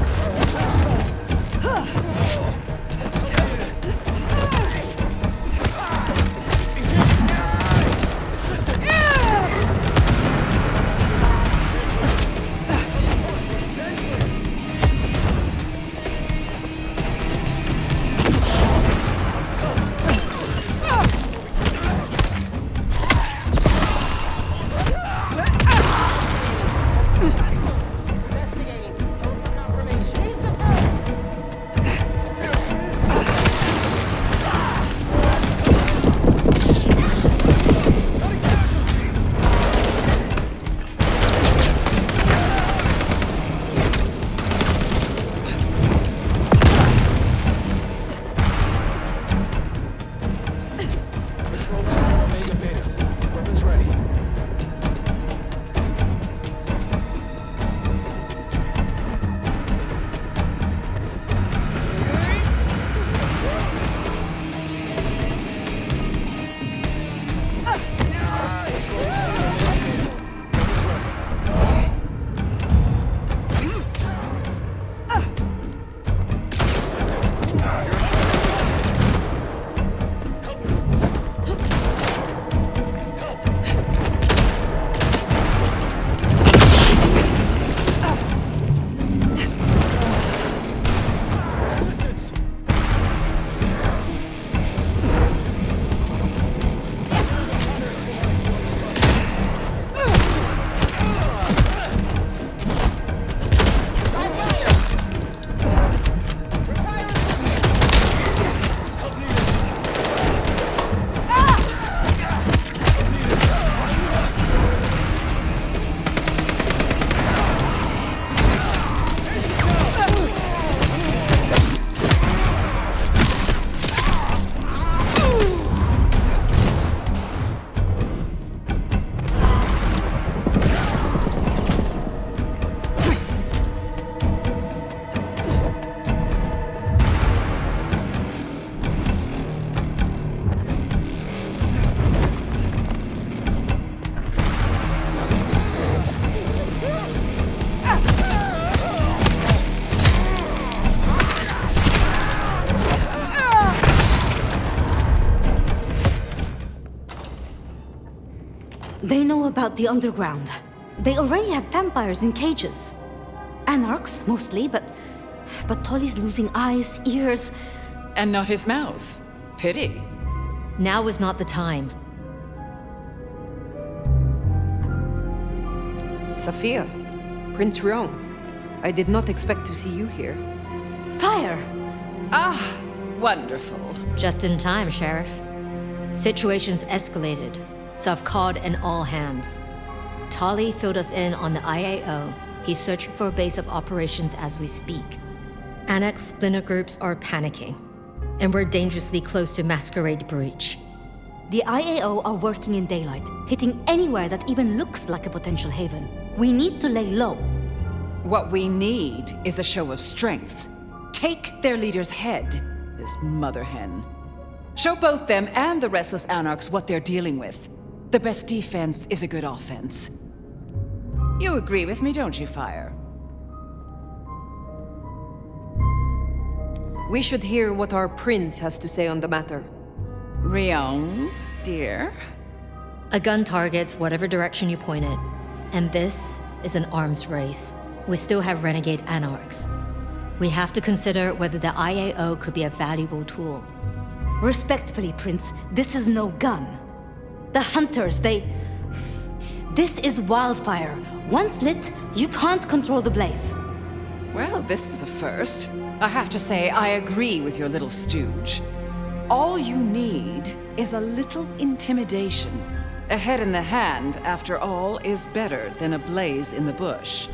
They know about the underground. They already have vampires in cages. Anarchs, mostly, but Tolly's losing eyes, ears... And not his mouth. Pity. Now is not the time. Sophia, Prince Ryong, I did not expect to see you here. Fire! Ah, wonderful. Just in time, Sheriff. Situation's escalated, so I've called in all hands. Tolly filled us in on the IAO. He's searching for a base of operations as we speak. Annex splinter groups are panicking, and we're dangerously close to Masquerade breach. The IAO are working in daylight, hitting anywhere that even looks like a potential haven. We need to lay low. What we need is a show of strength. Take their leader's head, this mother hen. Show both them and the restless anarchs what they're dealing with. The best defense is a good offense. You agree with me, don't you, Fire? We should hear what our prince has to say on the matter. Ryong, dear? A gun targets whatever direction you point it, and this is an arms race. We still have renegade anarchs. We have to consider whether the IAO could be a valuable tool. Respectfully, Prince, this is no gun. The hunters, This is wildfire. Once lit, you can't control the blaze. Well, this is a first. I have to say, I agree with your little stooge. All you need is a little intimidation. A head in the hand, after all, is better than a blaze in the bush.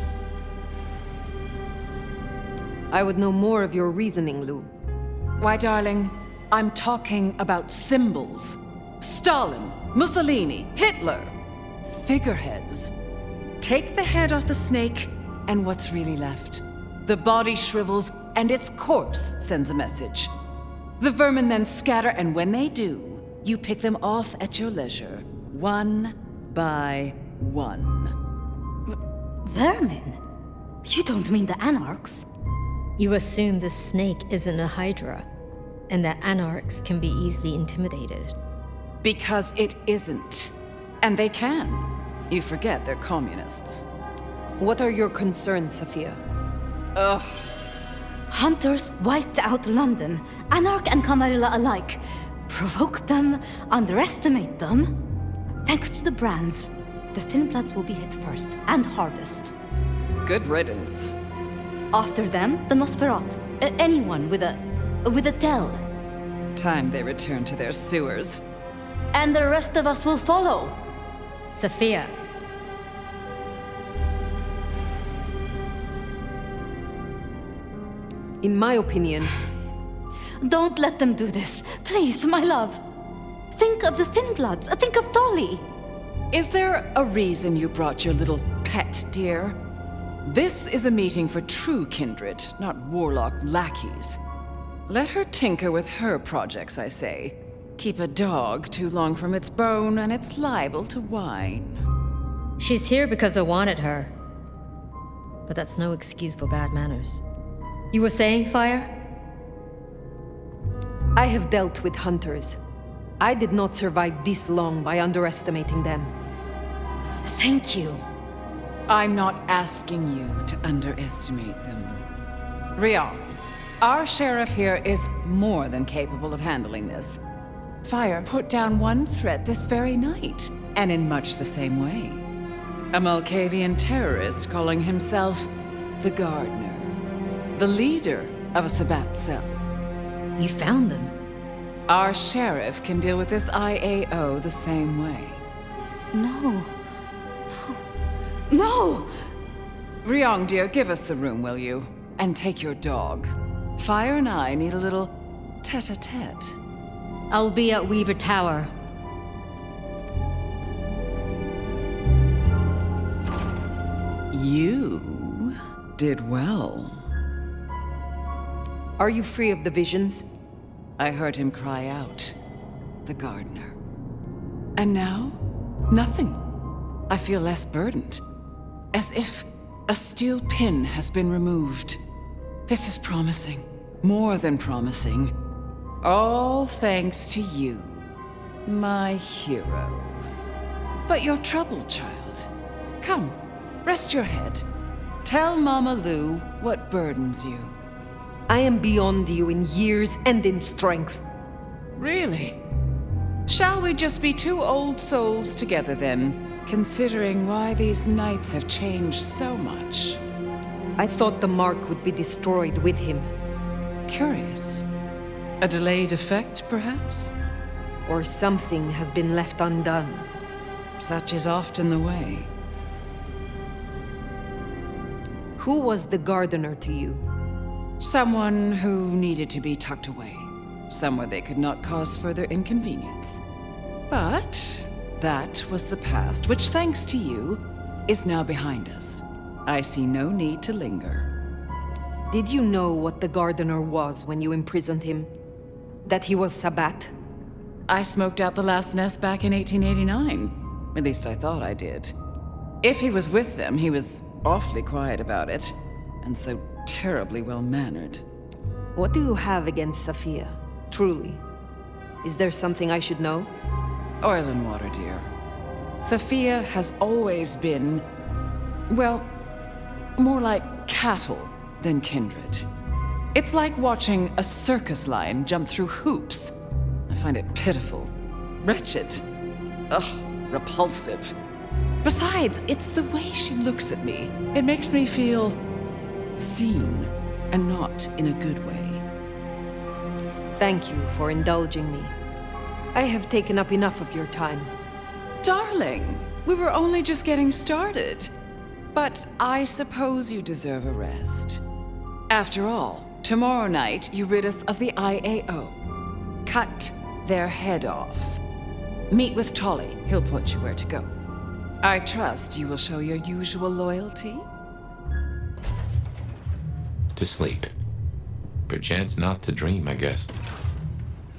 I would know more of your reasoning, Lou. Why, darling, I'm talking about symbols. Stalin, Mussolini, Hitler. Figureheads. Take the head off the snake, and what's really left? The body shrivels, and its corpse sends a message. The vermin then scatter, and when they do, you pick them off at your leisure, one by one. Vermin? You don't mean the anarchs? You assume the snake isn't a hydra, and that anarchs can be easily intimidated. Because it isn't. And they can. You forget they're communists. What are your concerns, Sophia? Ugh. Hunters wiped out London, Anarch and Camarilla alike. Provoke them, underestimate them. Thanks to the brands, the Thin Bloods will be hit first and hardest. Good riddance. After them, the Nosferatu. Anyone with a tell. Time they return to their sewers. And the rest of us will follow. Sophia. In my opinion... Don't let them do this. Please, my love. Think of the Thin Bloods. Think of Dolly. Is there a reason you brought your little pet, dear? This is a meeting for true kindred, not warlock lackeys. Let her tinker with her projects, I say. Keep a dog too long from its bone, and it's liable to whine. She's here because I wanted her. But that's no excuse for bad manners. You were saying, Fire? I have dealt with hunters. I did not survive this long by underestimating them. Thank you. I'm not asking you to underestimate them. Rion, our sheriff here is more than capable of handling this. Fire put down one threat this very night, and in much the same way. A Malkavian terrorist calling himself the Gardener, the leader of a Sabbat cell. You found them? Our sheriff can deal with this IAO the same way. No. No! Ryong, dear, give us the room, will you? And take your dog. Fire and I need a little tete-a-tete. I'll be at Weaver Tower. You did well. Are you free of the visions? I heard him cry out. The gardener. And now, nothing. I feel less burdened. As if a steel pin has been removed. This is promising. More than promising. All thanks to you, my hero. But you're troubled, child. Come, rest your head. Tell Mama Lou what burdens you. I am beyond you in years and in strength. Really? Shall we just be two old souls together then, considering why these nights have changed so much? I thought the mark would be destroyed with him. Curious. A delayed effect, perhaps? Or something has been left undone. Such is often the way. Who was the gardener to you? Someone who needed to be tucked away. Somewhere they could not cause further inconvenience. But that was the past, which, thanks to you, is now behind us. I see no need to linger. Did you know what the gardener was when you imprisoned him? That he was Sabbat? I smoked out the last nest back in 1889. At least I thought I did. If he was with them, he was awfully quiet about it, and so terribly well-mannered. What do you have against Sophia, truly? Is there something I should know? Oil and water, dear. Sophia has always been, well, more like cattle than kindred. It's like watching a circus lion jump through hoops. I find it pitiful, wretched, repulsive. Besides, it's the way she looks at me. It makes me feel seen, and not in a good way. Thank you for indulging me. I have taken up enough of your time. Darling, we were only just getting started. But I suppose you deserve a rest. After all, tomorrow night you rid us of the IAO. Cut their head off. Meet with Tolly. He'll point you where to go. I trust you will show your usual loyalty. to sleep. Perchance not to dream, I guess.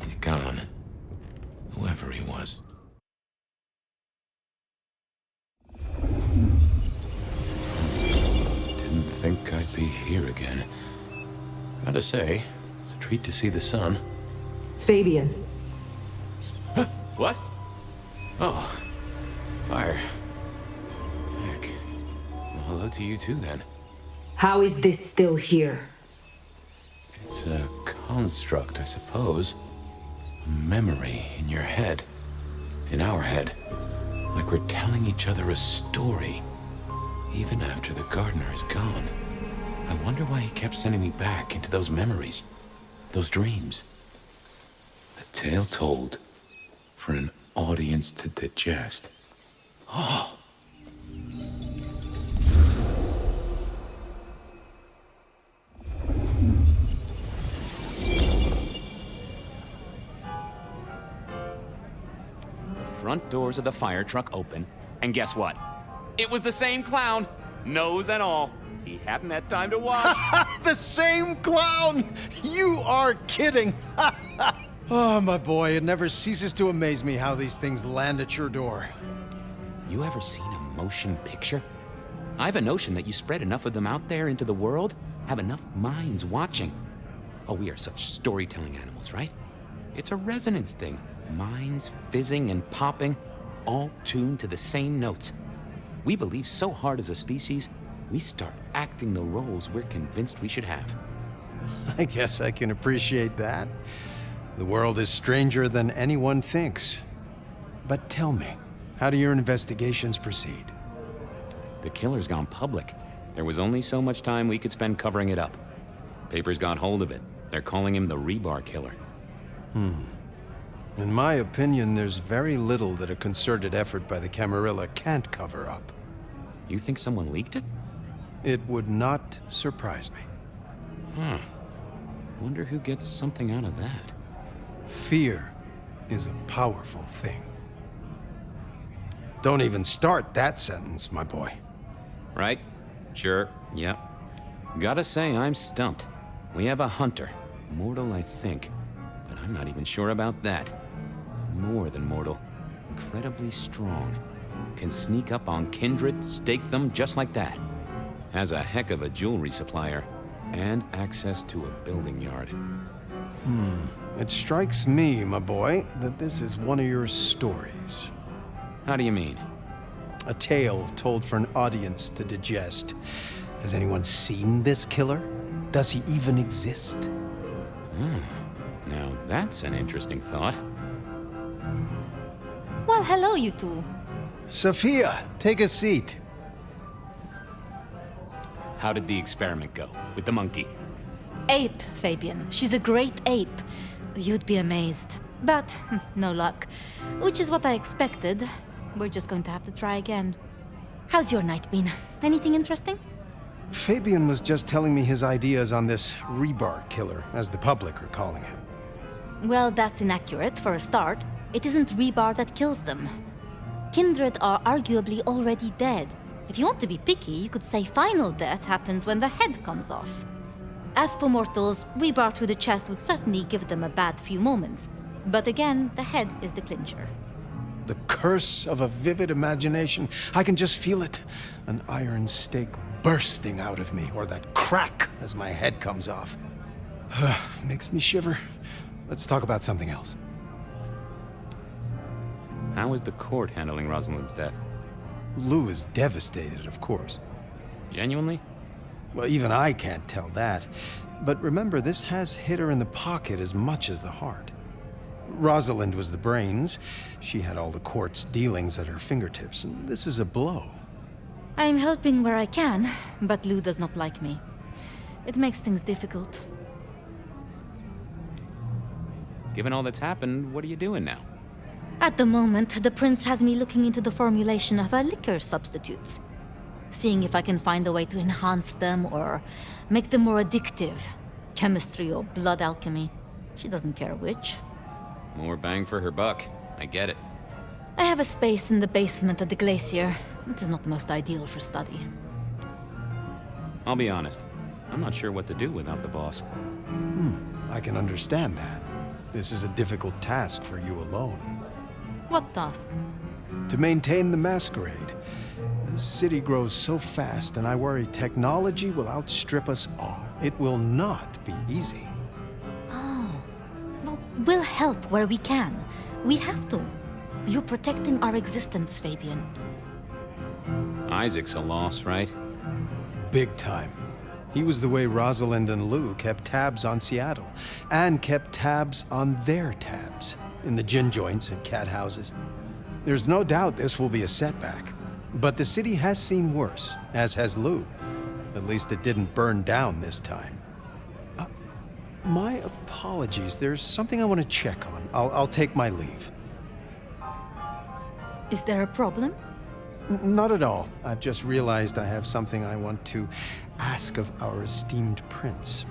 He's gone. Whoever he was. Didn't think I'd be here again. Gotta say, it's a treat to see the sun. Fabian. What? Oh, fire. Heck. Well, hello to you too, then. How is this still here? It's a construct, I suppose. A memory in your head. In our head. Like we're telling each other a story. Even after the gardener is gone. I wonder why he kept sending me back into those memories. Those dreams. A tale told for an audience to digest. Oh! Front doors of the fire truck open, and guess what? It was the same clown, nose and all. He hadn't had time to wash. The same clown! You are kidding! Oh, my boy, it never ceases to amaze me how these things land at your door. You ever seen a motion picture? I have a notion that you spread enough of them out there into the world, have enough minds watching. Oh, we are such storytelling animals, right? It's a resonance thing. Minds fizzing and popping, all tuned to the same notes. We believe so hard as a species, we start acting the roles we're convinced we should have. I guess I can appreciate that. The world is stranger than anyone thinks. But tell me, how do your investigations proceed? The killer's gone public. There was only so much time we could spend covering it up. Papers got hold of it. They're calling him the rebar killer. In my opinion, there's very little that a concerted effort by the Camarilla can't cover up. You think someone leaked it? It would not surprise me. Wonder who gets something out of that. Fear is a powerful thing. Don't even start that sentence, my boy. Right? Sure. Yep. Gotta say, I'm stumped. We have a hunter. Mortal, I think. But I'm not even sure about that. More than mortal. Incredibly strong. Can sneak up on kindred, stake them just like that. Has a heck of a jewelry supplier. And access to a building yard. It strikes me, my boy, that this is one of your stories. How do you mean? A tale told for an audience to digest. Has anyone seen this killer? Does he even exist? Now that's an interesting thought. Well, hello, you two. Sophia, take a seat. How did the experiment go with the monkey? Ape, Fabian. She's a great ape. You'd be amazed. But no luck. Which is what I expected. We're just going to have to try again. How's your night been? Anything interesting? Fabian was just telling me his ideas on this rebar killer, as the public are calling him. Well, that's inaccurate for a start. It isn't rebar that kills them. Kindred are arguably already dead. If you want to be picky, you could say final death happens when the head comes off. As for mortals, rebar through the chest would certainly give them a bad few moments. But again, the head is the clincher. The curse of a vivid imagination. I can just feel it. An iron stake bursting out of me, or that crack as my head comes off. Makes me shiver. Let's talk about something else. How is the court handling Rosalind's death? Lou is devastated, of course. Genuinely? Well, even I can't tell that. But remember, this has hit her in the pocket as much as the heart. Rosalind was the brains. She had all the court's dealings at her fingertips, and this is a blow. I'm helping where I can, but Lou does not like me. It makes things difficult. Given all that's happened, what are you doing now? At the moment, the prince has me looking into the formulation of liquor substitutes. Seeing if I can find a way to enhance them or make them more addictive. Chemistry or blood alchemy. She doesn't care which. More bang for her buck. I get it. I have a space in the basement at the glacier. It is not the most ideal for study. I'll be honest. I'm not sure what to do without the boss. I can understand that. This is a difficult task for you alone. What task? To maintain the Masquerade. The city grows so fast, and I worry technology will outstrip us all. It will not be easy. Oh. Well, we'll help where we can. We have to. You're protecting our existence, Fabian. Isaac's a loss, right? Big time. He was the way Rosalind and Lou kept tabs on Seattle, and kept tabs on their tabs, in the gin joints and cat houses. There's no doubt this will be a setback, but the city has seen worse, as has Lou. At least it didn't burn down this time. My apologies, there's something I want to check on. I'll take my leave. Is there a problem? Not at all. I've just realized I have something I want to ask of our esteemed prince.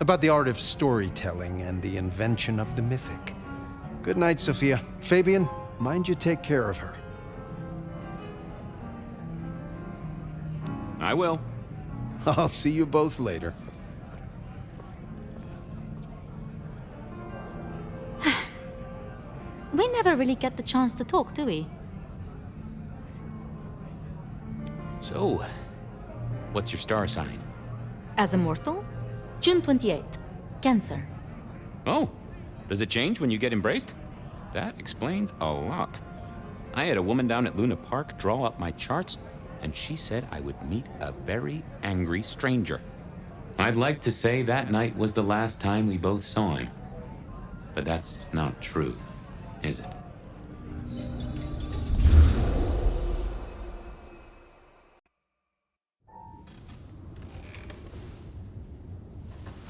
About the art of storytelling and the invention of the mythic. Good night, Sophia. Fabian, mind you take care of her. I will. I'll see you both later. We never really get the chance to talk, do we? So, what's your star sign? As a mortal? June 28th. Cancer. Oh, does it change when you get embraced? That explains a lot. I had a woman down at Luna Park draw up my charts, and she said I would meet a very angry stranger. I'd like to say that night was the last time we both saw him. But that's not true, is it?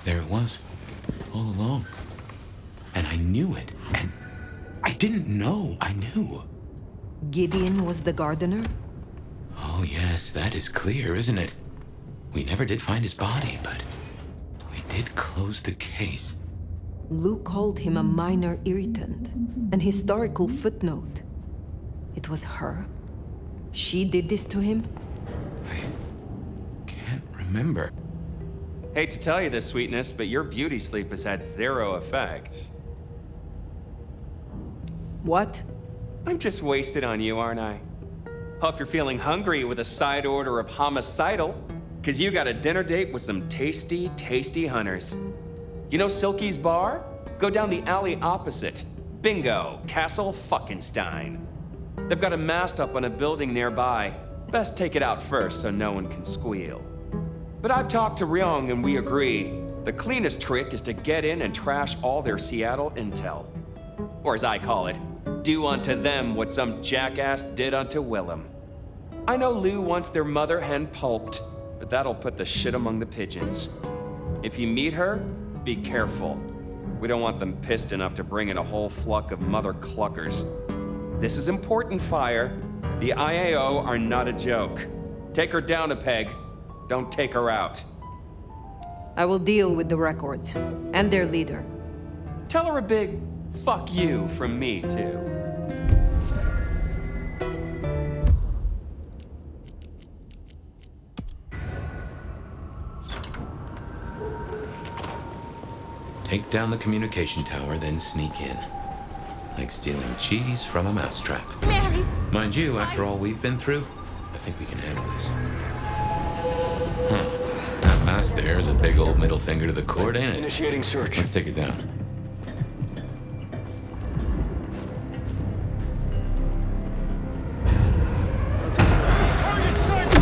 There it was, all along. And I knew it, and I didn't know I knew. Gideon was the gardener? Oh yes, that is clear, isn't it? We never did find his body, but we did close the case. Lou called him a minor irritant, an historical footnote. It was her? She did this to him? Can't remember. Hate to tell you this, sweetness, but your beauty sleep has had zero effect. What? I'm just wasted on you, aren't I? Hope you're feeling hungry with a side order of homicidal, because you got a dinner date with some tasty, tasty hunters. You know Silky's bar? Go down the alley opposite. Bingo, Castle Fuckenstein. They've got a mast up on a building nearby. Best take it out first so no one can squeal. But I've talked to Ryong and we agree, the cleanest trick is to get in and trash all their Seattle intel. Or as I call it, do unto them what some jackass did unto Willem. I know Lou wants their mother hen pulped, but that'll put the shit among the pigeons. If you meet her, be careful. We don't want them pissed enough to bring in a whole flock of mother cluckers. This is important, Fire. The IAO are not a joke. Take her down a peg. Don't take her out. I will deal with the records, and their leader. Tell her a big fuck you from me, too. Take down the communication tower, then sneak in. Like stealing cheese from a mousetrap. Mary! Mind you, after all we've been through, I think we can handle this. That last there is a big old middle finger to the court, ain't it? Initiating search. Let's take it down. Target sight!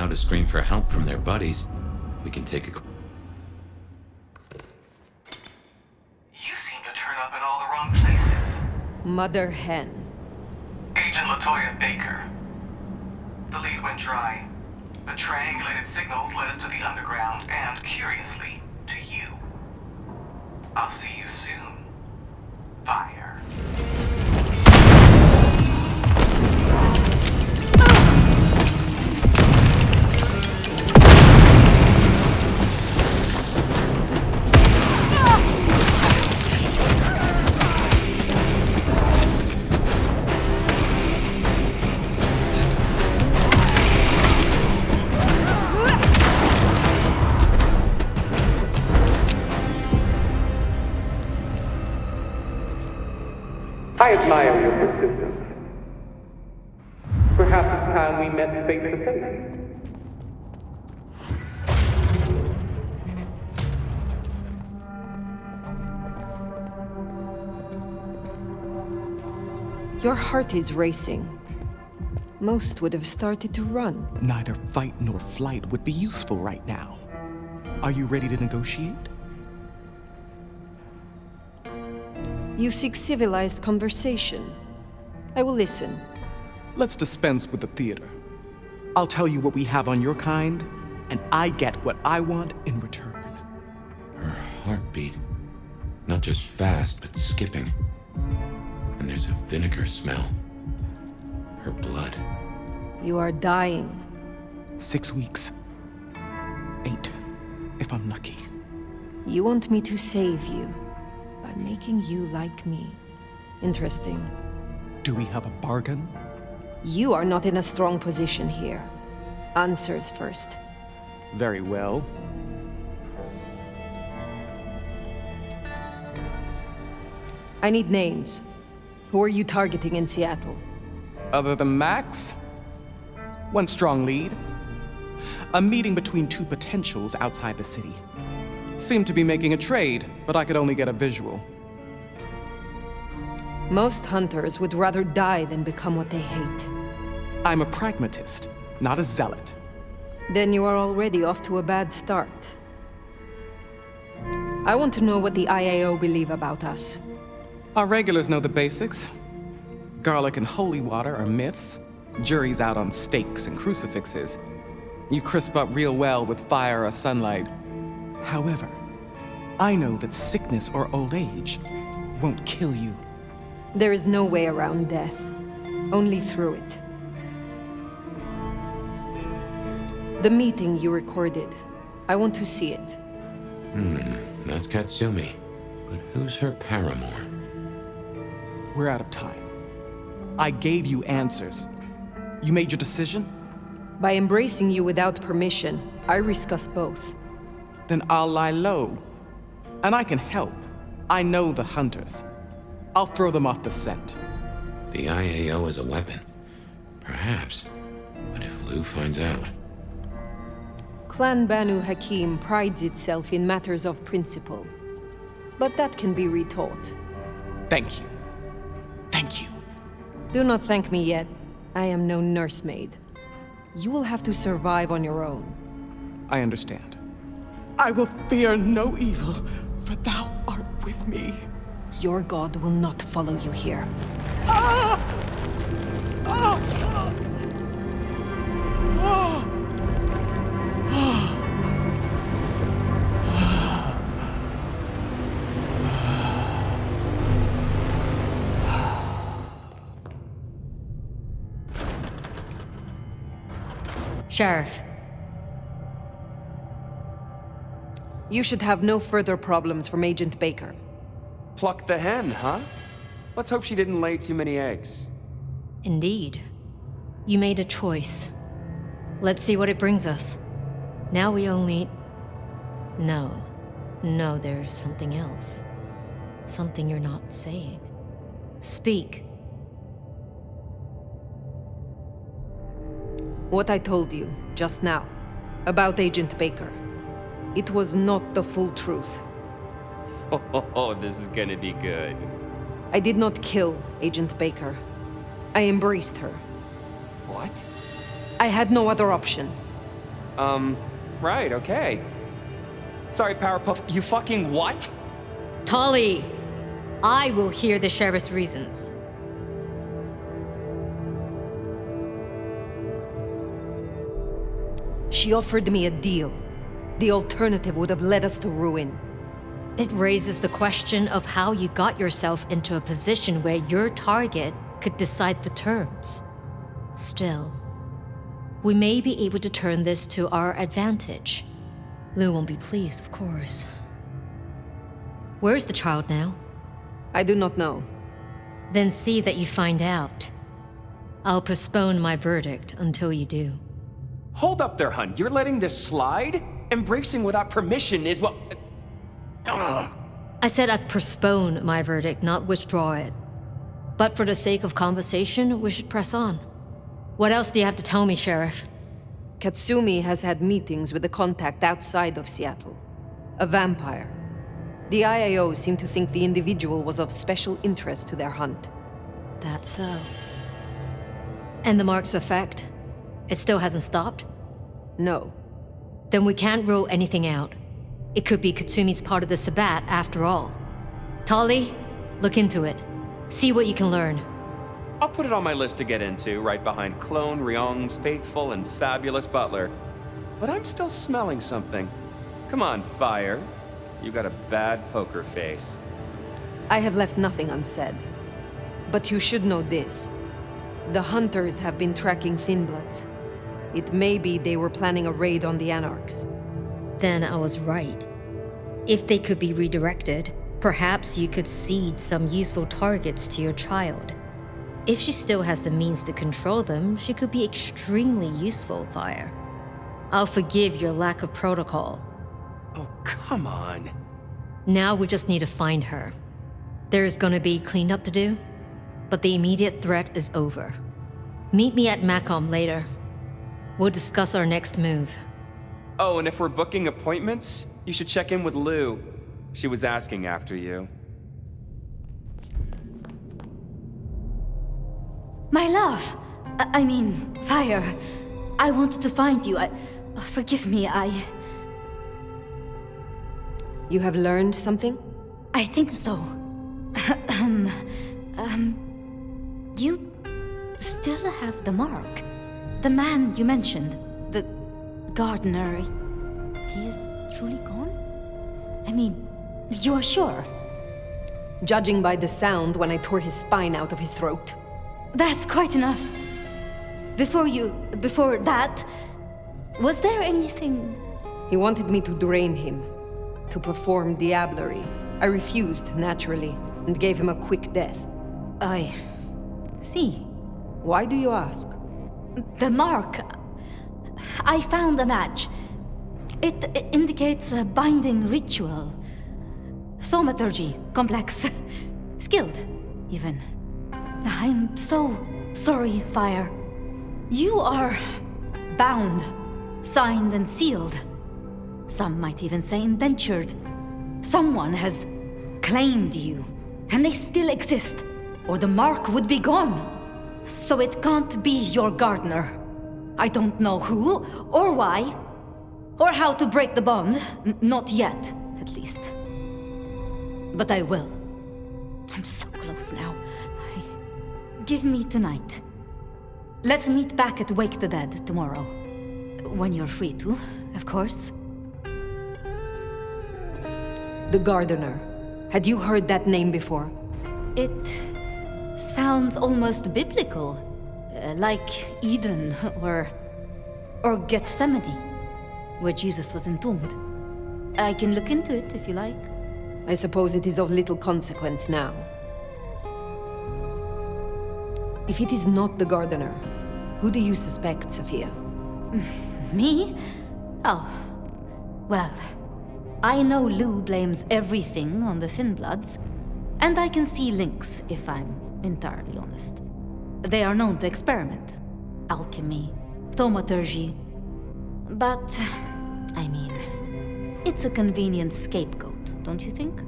To scream for help from their buddies, we can take a... You Mother hen. Agent LaToya Baker. The lead went dry. The triangulated signals led us to the underground and, curiously, to you. I'll see you soon. Fire. I admire your persistence. Perhaps it's time we met face to face. Your heart is racing. Most would have started to run. Neither fight nor flight would be useful right now. Are you ready to negotiate? You seek civilized conversation. I will listen. Let's dispense with the theater. I'll tell you what we have on your kind, and I get what I want in return. Her heartbeat. Not just fast, but skipping. And there's a vinegar smell. Her blood. You are dying. 6 weeks. 8, if I'm lucky. You want me to save you by making you like me. Interesting. Do we have a bargain? You are not in a strong position here. Answers first. Very well. I need names. Who are you targeting in Seattle? Other than Max? One strong lead. A meeting between two potentials outside the city. Seemed to be making a trade, but I could only get a visual. Most hunters would rather die than become what they hate. I'm a pragmatist, not a zealot. Then you are already off to a bad start. I want to know what the IAO believe about us. Our regulars know the basics. Garlic and holy water are myths. Juries out on stakes and crucifixes. You crisp up real well with fire or sunlight. However, I know that sickness or old age won't kill you. There is no way around death, only through it. The meeting you recorded, I want to see it. That's Katsumi. But who's her paramour? We're out of time. I gave you answers. You made your decision? By embracing you without permission, I risk us both. Then I'll lie low. And I can help. I know the hunters. I'll throw them off the scent. The IAO is a weapon. Perhaps. But if Lou finds out... Clan Banu Hakim prides itself in matters of principle. But that can be retaught. Thank you. Thank you. Do not thank me yet. I am no nursemaid. You will have to survive on your own. I understand. I will fear no evil, for thou art with me. Your god will not follow you here. Ah! Ah! Ah! Ah! Sheriff. You should have no further problems from Agent Baker. Pluck the hen, huh? Let's hope she didn't lay too many eggs. Indeed. You made a choice. Let's see what it brings us. Now we only... No, there's something else. Something you're not saying. Speak. What I told you, just now, about Agent Baker. It was not the full truth. Oh, this is gonna be good. I did not kill Agent Baker. I embraced her. What? I had no other option. Right, okay. Sorry, Powerpuff, you fucking what? Tolly! I will hear the sheriff's reasons. She offered me a deal. The alternative would have led us to ruin. It raises the question of how you got yourself into a position where your target could decide the terms. Still, we may be able to turn this to our advantage. Lou won't be pleased, of course. Where's the child now? I do not know. Then see that you find out. I'll postpone my verdict until you do. Hold up there, hun. You're letting this slide? Embracing without permission is what... Ugh. I said I'd postpone my verdict, not withdraw it. But for the sake of conversation, we should press on. What else do you have to tell me, Sheriff? Katsumi has had meetings with a contact outside of Seattle. A vampire. The IAO seemed to think the individual was of special interest to their hunt. That's so. And the mark's effect? It still hasn't stopped? No. Then we can't rule anything out. It could be Katsumi's part of the Sabbat after all. Tali, look into it. See what you can learn. I'll put it on my list to get into, right behind Clone Ryong's faithful and fabulous butler. But I'm still smelling something. Come on, Fire. You got a bad poker face. I have left nothing unsaid. But you should know this. The hunters have been tracking Thinbloods. It may be they were planning a raid on the Anarchs. Then I was right. If they could be redirected, perhaps you could seed some useful targets to your child. If she still has the means to control them, she could be extremely useful, Fire. I'll forgive your lack of protocol. Oh, come on. Now we just need to find her. There's gonna be cleanup to do, but the immediate threat is over. Meet me at Macomb later. We'll discuss our next move. Oh, and if we're booking appointments, you should check in with Lou. She was asking after you. My love! I mean, Fire. I wanted to find you. Forgive me, You have learned something? I think so. You still have the mark. The man you mentioned, the gardener, he is truly gone? I mean, you are sure? Judging by the sound when I tore his spine out of his throat. That's quite enough. Before that, was there anything? He wanted me to drain him, to perform diablerie. I refused, naturally, and gave him a quick death. I see. Why do you ask? The mark. I found a match. It indicates a binding ritual. Thaumaturgy, complex. Skilled, even. I'm so sorry, Fire. You are bound, signed and sealed. Some might even say indentured. Someone has claimed you, and they still exist, or the mark would be gone. So it can't be your gardener. I don't know who, or why, or how to break the bond. Not yet, at least. But I will. I'm so close now. Give me tonight. Let's meet back at Wake the Dead tomorrow. When you're free to, of course. The gardener. Had you heard that name before? It sounds almost biblical. Like Eden or Gethsemane, where Jesus was entombed. I can look into it if you like. I suppose it is of little consequence now. If it is not the gardener, who do you suspect, Sophia? Me? Oh. Well, I know Lou blames everything on the Thinbloods, and I can see links if I'm entirely honest. They are known to experiment. Alchemy, thaumaturgy. But, I mean, it's a convenient scapegoat, don't you think?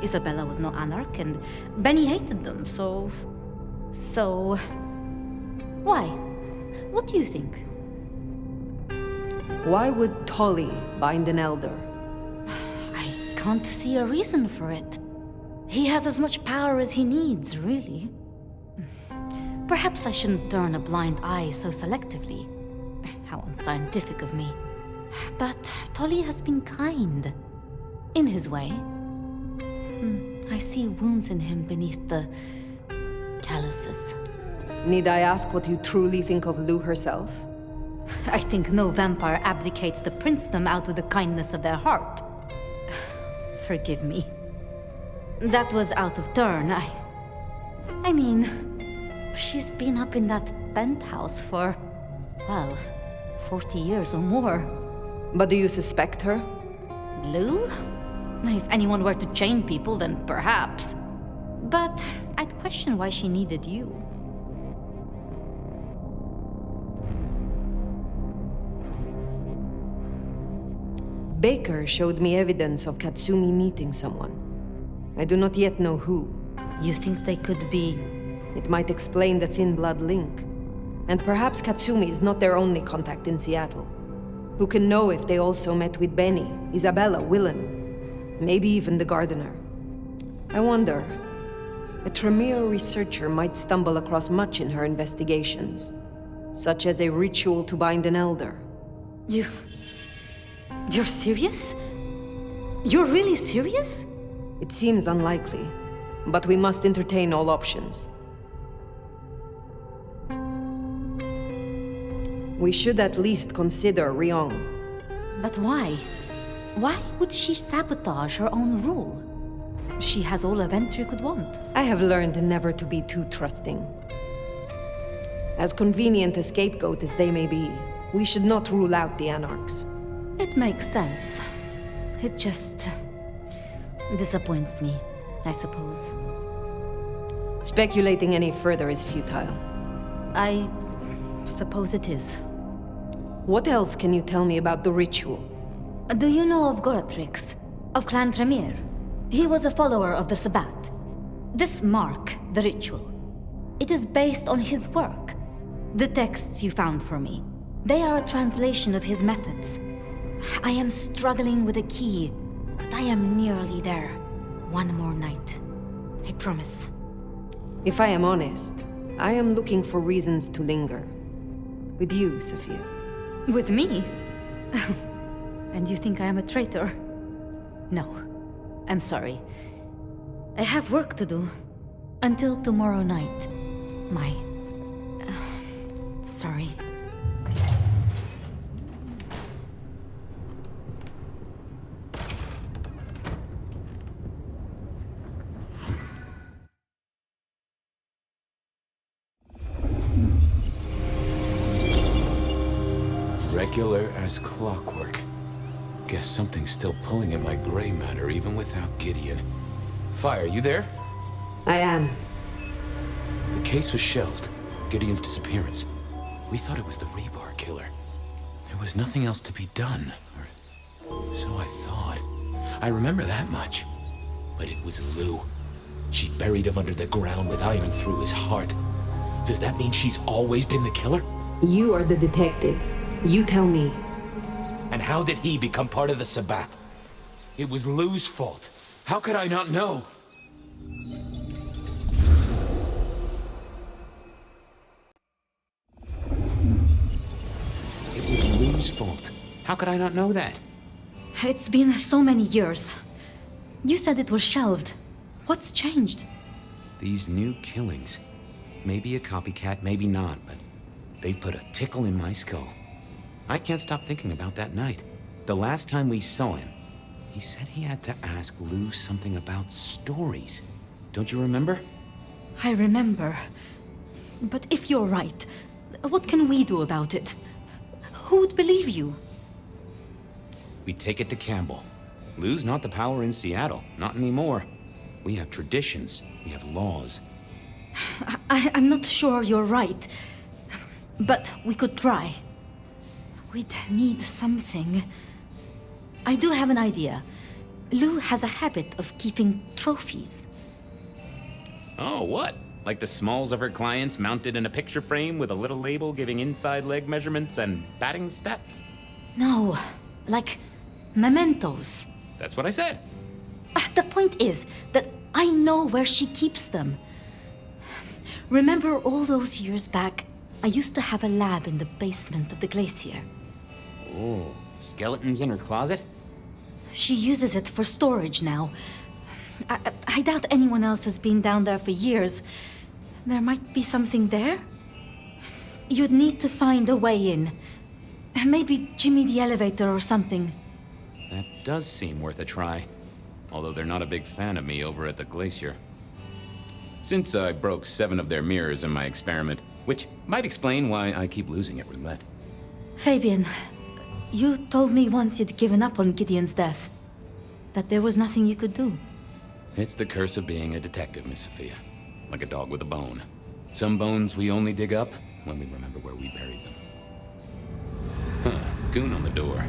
Isabella was no anarch, and Benny hated them, so... Why? What do you think? Why would Tolly bind an elder? I can't see a reason for it. He has as much power as he needs, really. Perhaps I shouldn't turn a blind eye so selectively. How unscientific of me. But Tolly has been kind. In his way. I see wounds in him beneath the calluses. Need I ask what you truly think of Lou herself? I think no vampire abdicates the princedom out of the kindness of their heart. Forgive me. That was out of turn. I mean, she's been up in that penthouse for, well, 40 years or more. But do you suspect her? Lou? If anyone were to chain people, then perhaps. But I'd question why she needed you. Baker showed me evidence of Katsumi meeting someone. I do not yet know who. You think they could be... It might explain the thin blood link. And perhaps Katsumi is not their only contact in Seattle. Who can know if they also met with Benny, Isabella, Willem, maybe even the gardener. I wonder, a Tremere researcher might stumble across much in her investigations, such as a ritual to bind an elder. You're serious? You're really serious? It seems unlikely, but we must entertain all options. We should at least consider Ryong. But why? Why would she sabotage her own rule? She has all a Ventry could want. I have learned never to be too trusting. As convenient a scapegoat as they may be, we should not rule out the Anarchs. It makes sense. It just... disappoints me, I suppose. Speculating any further is futile. I suppose it is. What else can you tell me about the ritual? Do you know of Goratrix, of Clan Tremere? He was a follower of the Sabbat. This mark, the ritual, it is based on his work. The texts you found for me, they are a translation of his methods. I am struggling with a key, but I am nearly there. One more night. I promise. If I am honest, I am looking for reasons to linger. With you, Sophia. With me? And you think I am a traitor? No. I'm sorry. I have work to do. Until tomorrow night. Sorry. Regular as clockwork. Guess something's still pulling at my gray matter even without Gideon. Fire, you there? I am. The case was shelved. Gideon's disappearance. We thought it was the rebar killer. There was nothing else to be done. Or so I thought. I remember that much. But it was Lou. She buried him under the ground with iron through his heart. Does that mean she's always been the killer? You are the detective. You tell me. And how did he become part of the Sabbat? It was Lou's fault. How could I not know? It was Lou's fault. How could I not know that? It's been so many years. You said it was shelved. What's changed? These new killings. Maybe a copycat, maybe not, but they've put a tickle in my skull. I can't stop thinking about that night. The last time we saw him, he said he had to ask Lou something about stories. Don't you remember? I remember. But if you're right, what can we do about it? Who would believe you? We take it to Campbell. Lou's not the power in Seattle, not anymore. We have traditions, we have laws. I'm not sure you're right, but we could try. We'd need something. I do have an idea. Lou has a habit of keeping trophies. Oh, what? Like the smalls of her clients mounted in a picture frame with a little label giving inside leg measurements and batting stats? No, like mementos. That's what I said. The point is that I know where she keeps them. Remember all those years back I used to have a lab in the basement of the glacier. Oh, skeletons in her closet? She uses it for storage now. I doubt anyone else has been down there for years. There might be something there. You'd need to find a way in. Maybe Jimmy the elevator or something. That does seem worth a try. Although they're not a big fan of me over at the glacier. Since I broke 7 of their mirrors in my experiment, which might explain why I keep losing at roulette. Fabian, you told me once you'd given up on Gideon's death. That there was nothing you could do. It's the curse of being a detective, Miss Sophia. Like a dog with a bone. Some bones we only dig up when we remember where we buried them. Huh, goon on the door.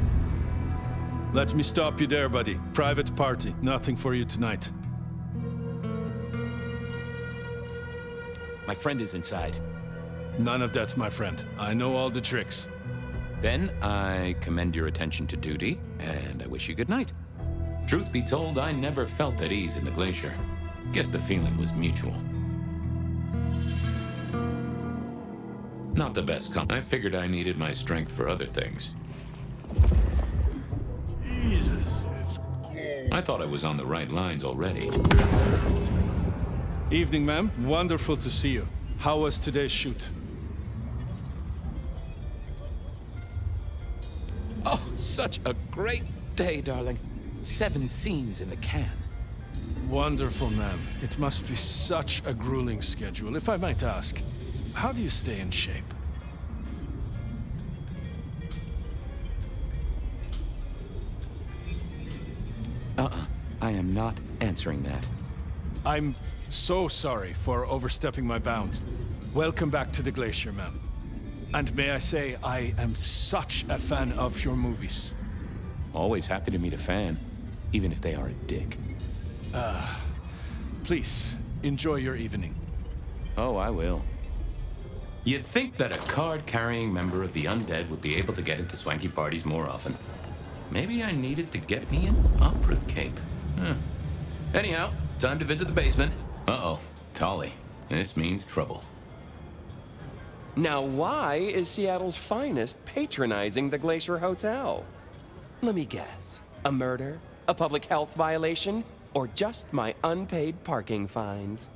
Let me stop you there, buddy. Private party. Nothing for you tonight. My friend is inside. None of that, my friend. I know all the tricks. Then I commend your attention to duty, and I wish you good night. Truth be told, I never felt at ease in the glacier. Guess the feeling was mutual. Not the best I figured I needed my strength for other things. Jesus, it's cold. I thought I was on the right lines already. Evening, ma'am. Wonderful to see you. How was today's shoot? Oh, such a great day, darling. 7 scenes in the can. Wonderful, ma'am. It must be such a grueling schedule. If I might ask, how do you stay in shape? I am not answering that. I'm so sorry for overstepping my bounds. Welcome back to the glacier, ma'am. And may I say, I am such a fan of your movies. Always happy to meet a fan, even if they are a dick. Please, enjoy your evening. Oh, I will. You'd think that a card-carrying member of the undead would be able to get into swanky parties more often. Maybe I needed to get me an opera cape. Huh. Anyhow, time to visit the basement. Uh-oh, Tolly. This means trouble. Now, why is Seattle's finest patronizing the Glacier Hotel? Let me guess. A murder? A public health violation? Or just my unpaid parking fines?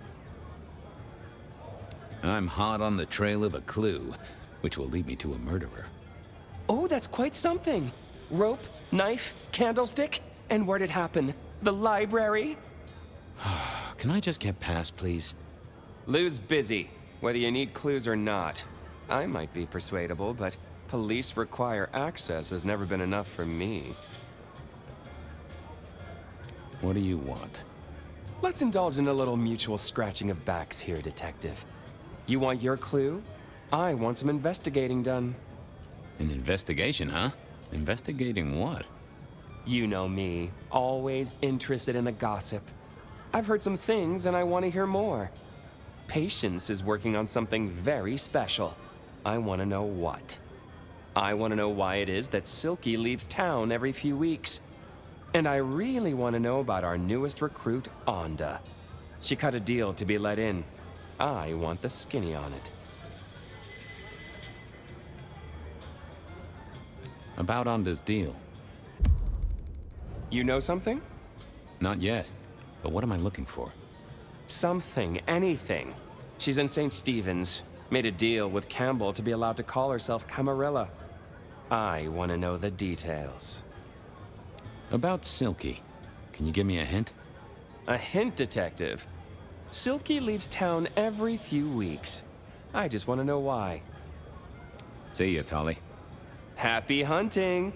I'm hot on the trail of a clue, which will lead me to a murderer. Oh, that's quite something. Rope, knife, candlestick, and where'd it happen? The library? Can I just get past, please? Lou's busy, whether you need clues or not. I might be persuadable, but police require access has never been enough for me. What do you want? Let's indulge in a little mutual scratching of backs here, Detective. You want your clue? I want some investigating done. An investigation, huh? Investigating what? You know me, always interested in the gossip. I've heard some things and I want to hear more. Patience is working on something very special. I want to know what. I want to know why it is that Silky leaves town every few weeks. And I really want to know about our newest recruit, Onda. She cut a deal to be let in. I want the skinny on it. About Onda's deal. You know something? Not yet. But what am I looking for? Something, anything. She's in St. Stephen's. Made a deal with Campbell to be allowed to call herself Camarilla. I want to know the details. About Silky. Can you give me a hint? A hint, Detective? Silky leaves town every few weeks. I just want to know why. See ya, Tolly. Happy hunting!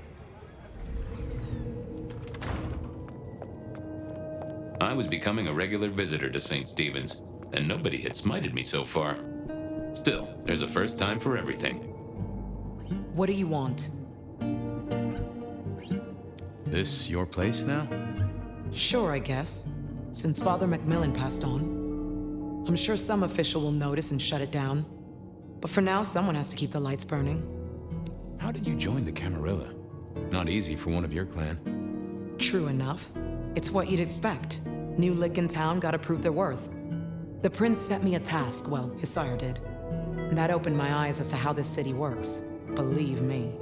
I was becoming a regular visitor to St. Stephen's, and nobody had smited me so far. Still, there's a first time for everything. What do you want? This your place now? Sure, I guess. Since Father Macmillan passed on. I'm sure some official will notice and shut it down. But for now, someone has to keep the lights burning. How did you join the Camarilla? Not easy for one of your clan. True enough. It's what you'd expect. New lick in town gotta prove their worth. The prince set me a task, well, his sire did. That opened my eyes as to how this city works. Believe me.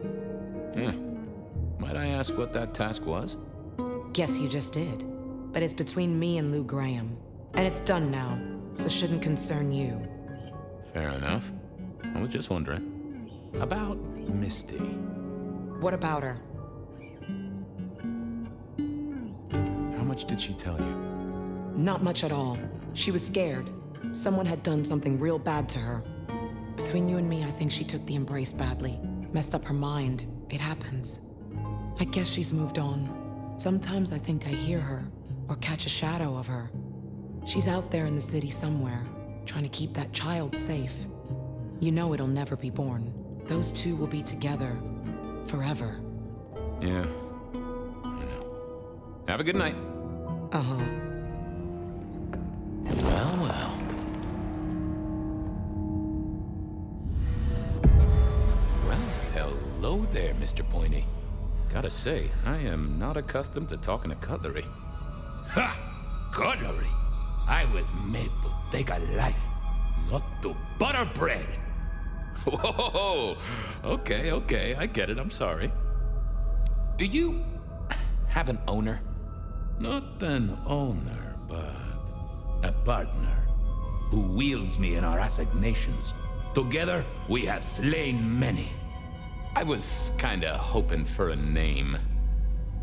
Might I ask what that task was? Guess you just did. But it's between me and Lou Graham. And it's done now, so shouldn't concern you. Fair enough. I was just wondering. About Misty. What about her? How much did she tell you? Not much at all. She was scared. Someone had done something real bad to her. Between you and me, I think she took the embrace badly. Messed up her mind. It happens. I guess she's moved on. Sometimes I think I hear her, or catch a shadow of her. She's out there in the city somewhere, trying to keep that child safe. You know it'll never be born. Those two will be together forever. Yeah, I know. Have a good night. Uh-huh. Well, well. Well, hello there, Mr. Pointy. Gotta say, I am not accustomed to talking to cutlery. Ha! Cutlery? I was made to take a life, not to butter bread. Whoa! Okay, I get it, I'm sorry. Do you have an owner? Not an owner, but a partner who wields me in our assignations. Together, we have slain many. I was kinda hoping for a name.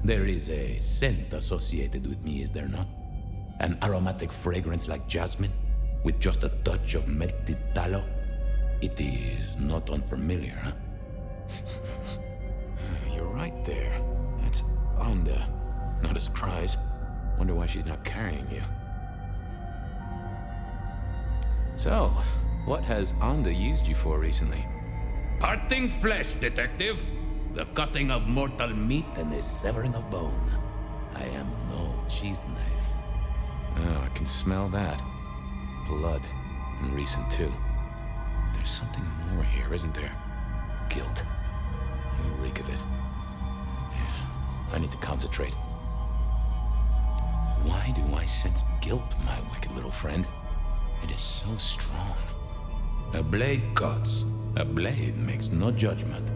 There is a scent associated with me, is there not? An aromatic fragrance like jasmine, with just a touch of melted tallow. It is not unfamiliar, huh? You're right there. That's Onda. Not a surprise. Wonder why she's not carrying you. So, what has Onda used you for recently? Parting flesh, detective. The cutting of mortal meat and the severing of bone. I am no cheese knife. Oh, I can smell that. Blood. And recent, too. There's something more here, isn't there? Guilt. You reek of it. Yeah, I need to concentrate. Why do I sense guilt, my wicked little friend? It is so strong. A blade cuts. A blade makes no judgment.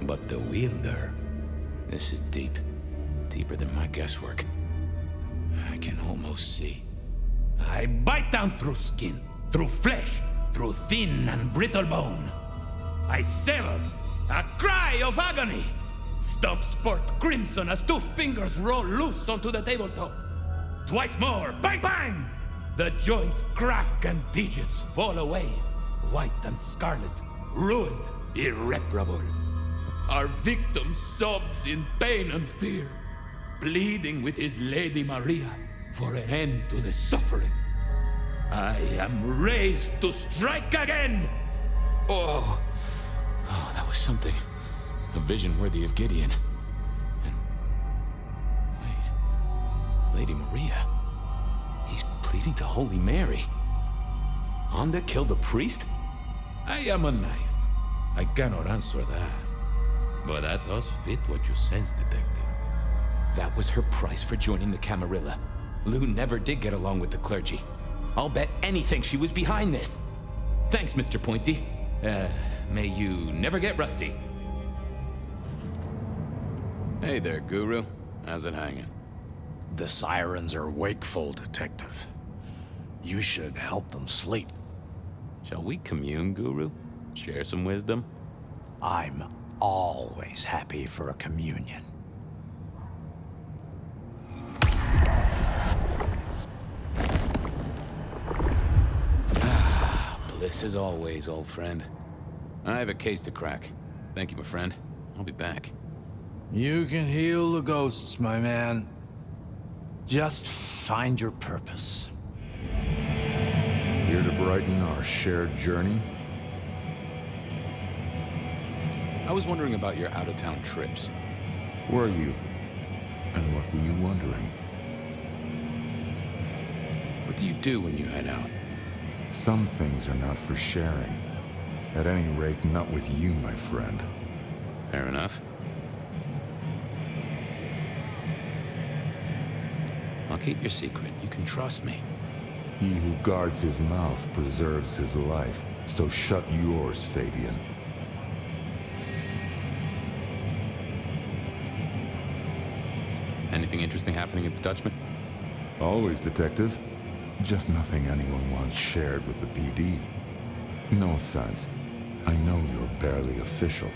But the wielder... This is deep. Deeper than my guesswork. I can almost see. I bite down through skin, through flesh, through thin and brittle bone. I sever, a cry of agony. Stumps spurt crimson as two fingers roll loose onto the tabletop. Twice more, bang bang! The joints crack and digits fall away. White and scarlet, ruined, irreparable. Our victim sobs in pain and fear, pleading with his Lady Maria for an end to the suffering. I am raised to strike again! Oh, that was something. A vision worthy of Gideon. And... wait. Lady Maria? He's pleading to Holy Mary. Onda killed the priest? I am a knife. I cannot answer that. But that does fit what you sense, detective. That was her price for joining the Camarilla. Lou never did get along with the clergy. I'll bet anything she was behind this. Thanks, Mr. Pointy. May you never get rusty. Hey there, Guru. How's it hanging? The sirens are wakeful, Detective. You should help them sleep. Shall we commune, Guru? Share some wisdom? I'm always happy for a communion. Bliss as always, old friend. I have a case to crack. Thank you, my friend. I'll be back. You can heal the ghosts, my man. Just find your purpose. Here to brighten our shared journey? I was wondering about your out-of-town trips. Were you? And what were you wondering? What do you do when you head out? Some things are not for sharing. At any rate, not with you, my friend. Fair enough. I'll keep your secret. You can trust me. He who guards his mouth preserves his life. So shut yours, Fabian. Anything interesting happening at the Dutchman? Always, Detective. Just nothing anyone wants shared with the PD. No offense. I know you're barely official.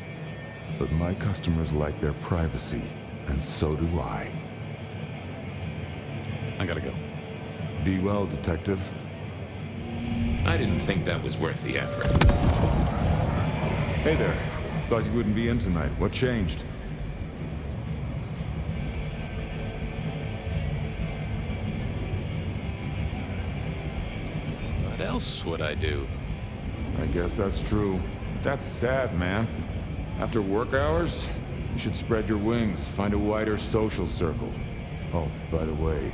But my customers like their privacy, and so do I. I gotta go. Be well, Detective. I didn't think that was worth the effort. Hey there. Thought you wouldn't be in tonight. What changed? What else would I do? I guess that's true. That's sad, man. After work hours, you should spread your wings, find a wider social circle. Oh, by the way,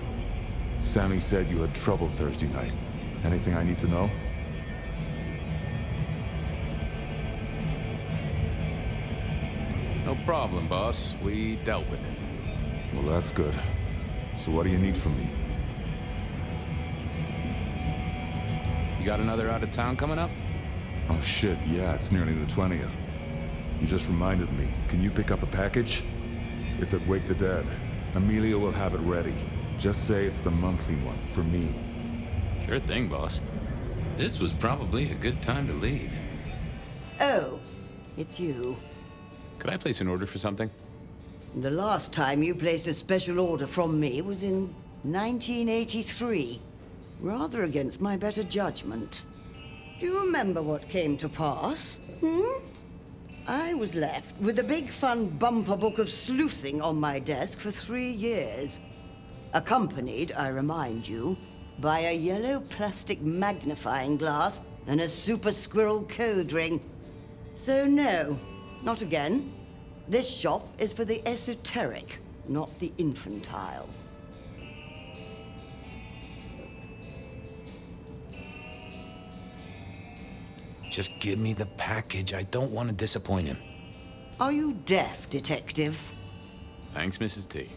Sammy said you had trouble Thursday night. Anything I need to know? No problem, boss. We dealt with it. Well, that's good. So what do you need from me? You got another out of town coming up? Oh shit, yeah, it's nearly the 20th. You just reminded me. Can you pick up a package? It's at Wake the Dead. Amelia will have it ready. Just say it's the monthly one, for me. Sure thing, boss. This was probably a good time to leave. Oh, it's you. Could I place an order for something? The last time you placed a special order from me was in 1983. Rather against my better judgment. Do you remember what came to pass? I was left with a big fun bumper book of sleuthing on my desk for 3 years. Accompanied, I remind you, by a yellow plastic magnifying glass and a super squirrel code ring. So no, not again. This shop is for the esoteric, not the infantile. Just give me the package. I don't want to disappoint him. Are you deaf, Detective? Thanks, Mrs. T.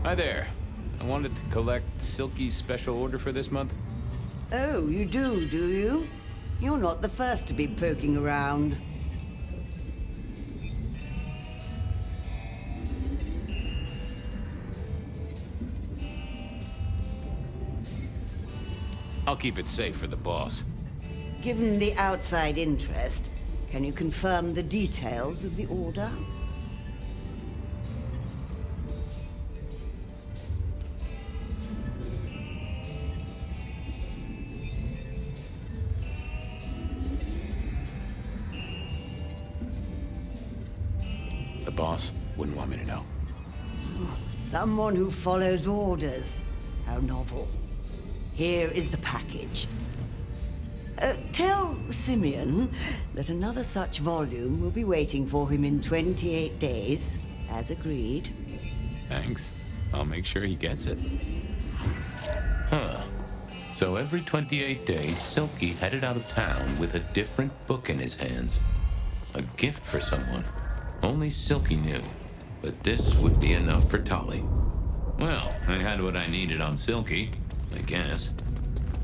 Hi there. I wanted to collect Silky's special order for this month. Oh, you do you? You're not the first to be poking around. I'll keep it safe for the boss. Given the outside interest, can you confirm the details of the order? The boss wouldn't want me to know. Someone who follows orders. How novel. Here is the package. Tell Simeon that another such volume will be waiting for him in 28 days, as agreed. Thanks. I'll make sure he gets it. Huh. So every 28 days, Silky headed out of town with a different book in his hands. A gift for someone. Only Silky knew. But this would be enough for Tolly. Well, I had what I needed on Silky, I guess.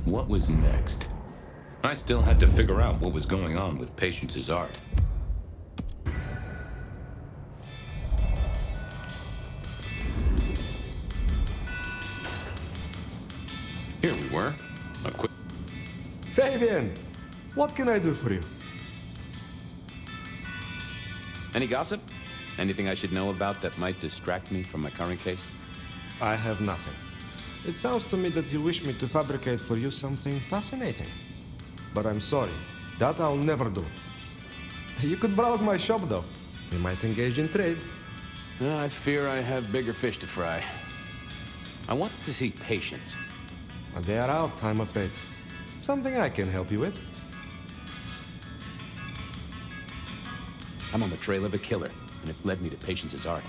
What was next? I still had to figure out what was going on with Patience's art. Here we were. A quick... Fabian! What can I do for you? Any gossip? Anything I should know about that might distract me from my current case? I have nothing. It sounds to me that you wish me to fabricate for you something fascinating. But I'm sorry, that I'll never do. You could browse my shop, though. We might engage in trade. I fear I have bigger fish to fry. I wanted to see Patience. They are out, I'm afraid. Something I can help you with. I'm on the trail of a killer, and it's led me to Patience's art.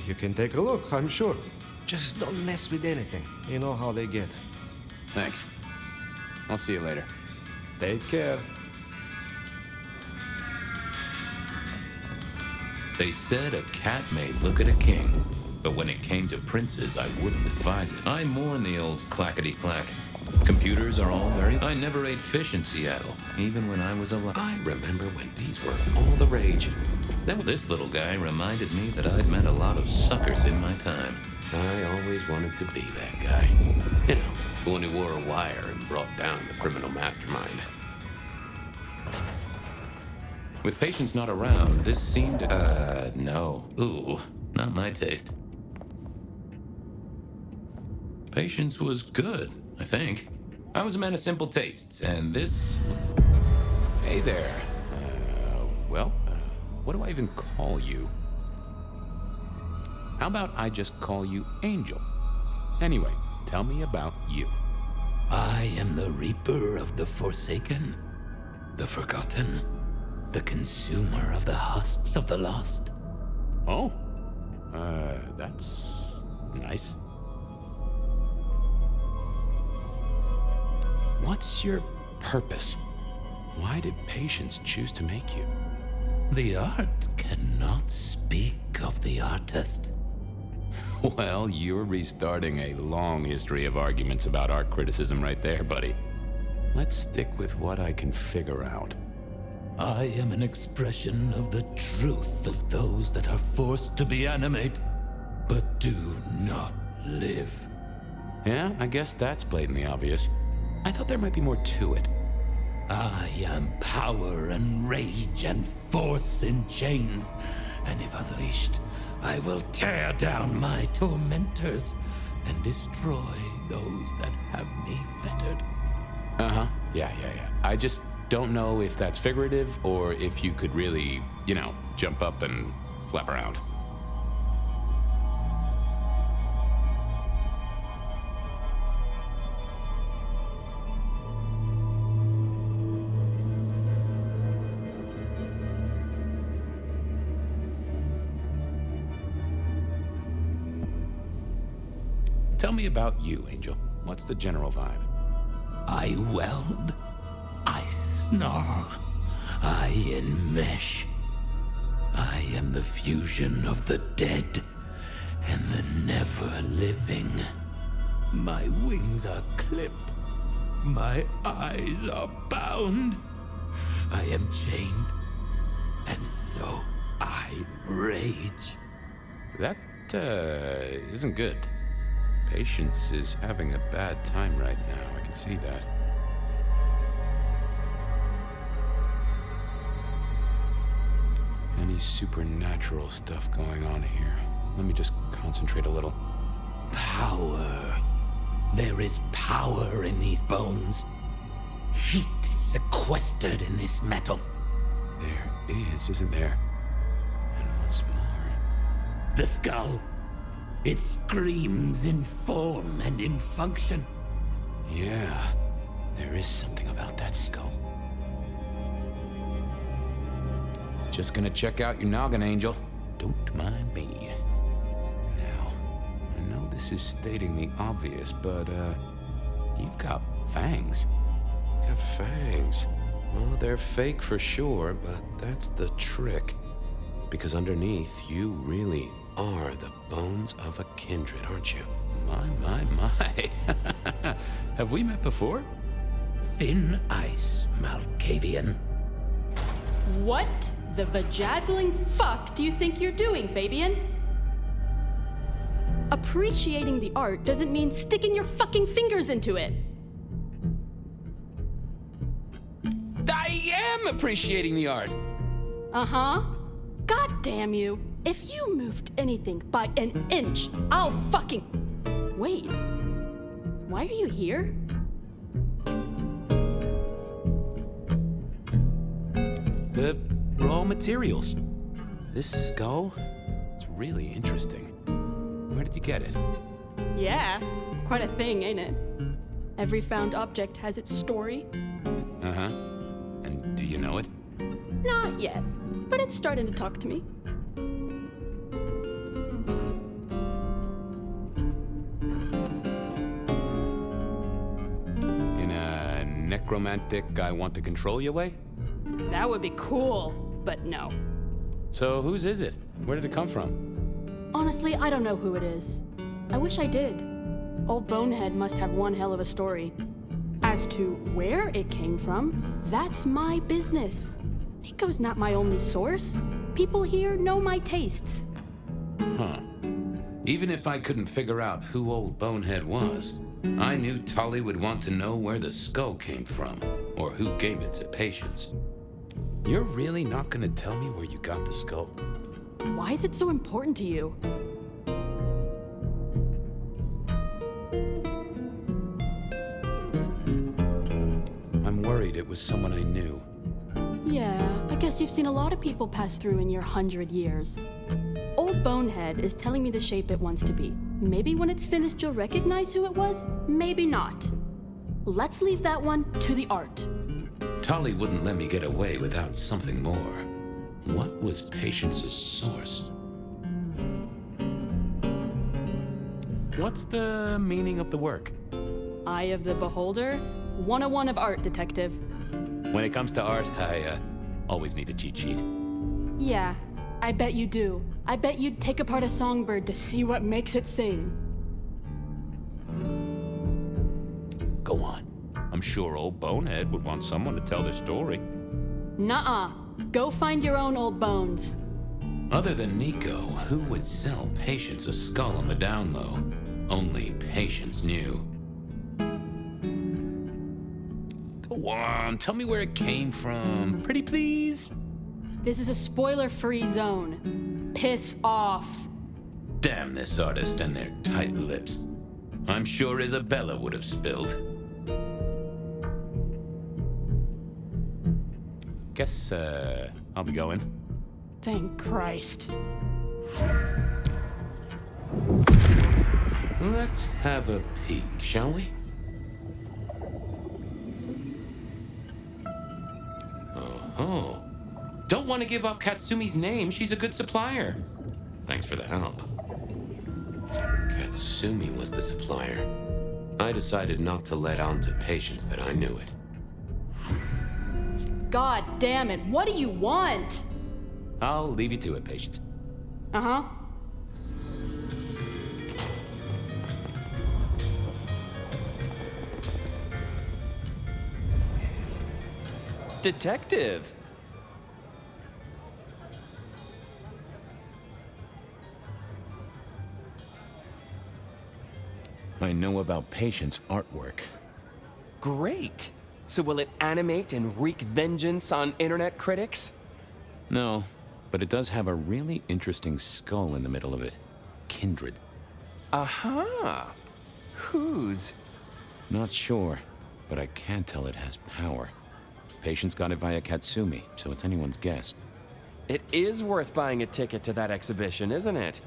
You can take a look, I'm sure. Just don't mess with anything. You know how they get. Thanks. I'll see you later. Take care. They said a cat may look at a king, But when it came to princes, I wouldn't advise it. I mourn the old clackety-clack. Computers are all very... I never ate fish in Seattle, even when I was alive. I remember when these were all the rage. Then this little guy reminded me that I'd met a lot of suckers in my time. I always wanted to be that guy. You know, the one who wore a wire and brought down the criminal mastermind. With Patience not around, this seemed... no. Ooh, not my taste. Patience was good, I think. I was a man of simple tastes, and this... Hey there. What do I even call you? How about I just call you Angel? Anyway, tell me about you. I am the Reaper of the Forsaken, the Forgotten, the Consumer of the Husks of the Lost. Oh? That's... nice. What's your purpose? Why did Patience choose to make you? The art cannot speak of the artist. Well, you're restarting a long history of arguments about art criticism right there, buddy. Let's stick with what I can figure out. I am an expression of the truth of those that are forced to be animate, but do not live. Yeah, I guess that's blatantly obvious. I thought there might be more to it. I am power and rage and force in chains, and if unleashed, I will tear down my tormentors and destroy those that have me fettered. Uh-huh. Yeah. I just don't know if that's figurative or if you could really, jump up and flap around. Tell me about you, Angel. What's the general vibe? I weld, I snarl, I enmesh. I am the fusion of the dead and the never-living. My wings are clipped, my eyes are bound. I am chained, and so I rage. That, isn't good. Patience is having a bad time right now. I can see that. Any supernatural stuff going on here? Let me just concentrate a little. Power. There is power in these bones. Heat is sequestered in this metal. There is, isn't there? And what's more? The skull. It screams in form and in function. Yeah, there is something about that skull. Just gonna check out your noggin, Angel. Don't mind me. Now, I know this is stating the obvious, but, you've got fangs. You got fangs. Well, they're fake for sure, but that's the trick. Because underneath, you really are the bones of a kindred, aren't you? My. Have we met before? Thin ice, Malkavian. What the vajazzling fuck do you think you're doing, Fabian? Appreciating the art doesn't mean sticking your fucking fingers into it. I am appreciating the art. Uh-huh. God damn you. If you moved anything by an inch, I'll fucking... Wait. Why are you here? The raw materials. This skull, it's really interesting. Where did you get it? Yeah, quite a thing, ain't it? Every found object has its story. Uh-huh. And do you know it? Not yet, but it's starting to talk to me. In a necromantic, I want to control you way? That would be cool, but no. So whose is it? Where did it come from? Honestly, I don't know who it is. I wish I did. Old Bonehead must have one hell of a story. As to where it came from, that's my business. Nico's not my only source. People here know my tastes. Huh. Even if I couldn't figure out who Old Bonehead was, I knew Tully would want to know where the skull came from, or who gave it to Patience. You're really not gonna tell me where you got the skull? Why is it so important to you? I'm worried it was someone I knew. Yeah, I guess you've seen a lot of people pass through in your 100 years. Old Bonehead is telling me the shape it wants to be. Maybe when it's finished you'll recognize who it was, maybe not. Let's leave that one to the art. Tully wouldn't let me get away without something more. What was Patience's source? What's the meaning of the work? Eye of the Beholder? 101 of art, detective. When it comes to art, I always need a cheat sheet. Yeah, I bet you do. I bet you'd take apart a songbird to see what makes it sing. Go on. I'm sure Old Bonehead would want someone to tell their story. Nuh-uh. Go find your own old bones. Other than Nico, who would sell Patience a skull on the down low? Only Patience knew. Go on, tell me where it came from. Pretty please? This is a spoiler-free zone. Piss off. Damn this artist and their tight lips. I'm sure Isabella would have spilled. Guess, I'll be going. Thank Christ. Let's have a peek, shall we? Oh. Don't want to give up Katsumi's name. She's a good supplier. Thanks for the help. Katsumi was the supplier. I decided not to let on to Patience that I knew it. God damn it, what do you want? I'll leave you to it, Patience. Uh-huh. Detective! I know about Patience artwork. Great! So will it animate and wreak vengeance on internet critics? No, but it does have a really interesting skull in the middle of it. Kindred. Aha! Whose? Not sure, but I can tell it has power. Patience got it via Katsumi, so it's anyone's guess. It is worth buying a ticket to that exhibition, isn't it?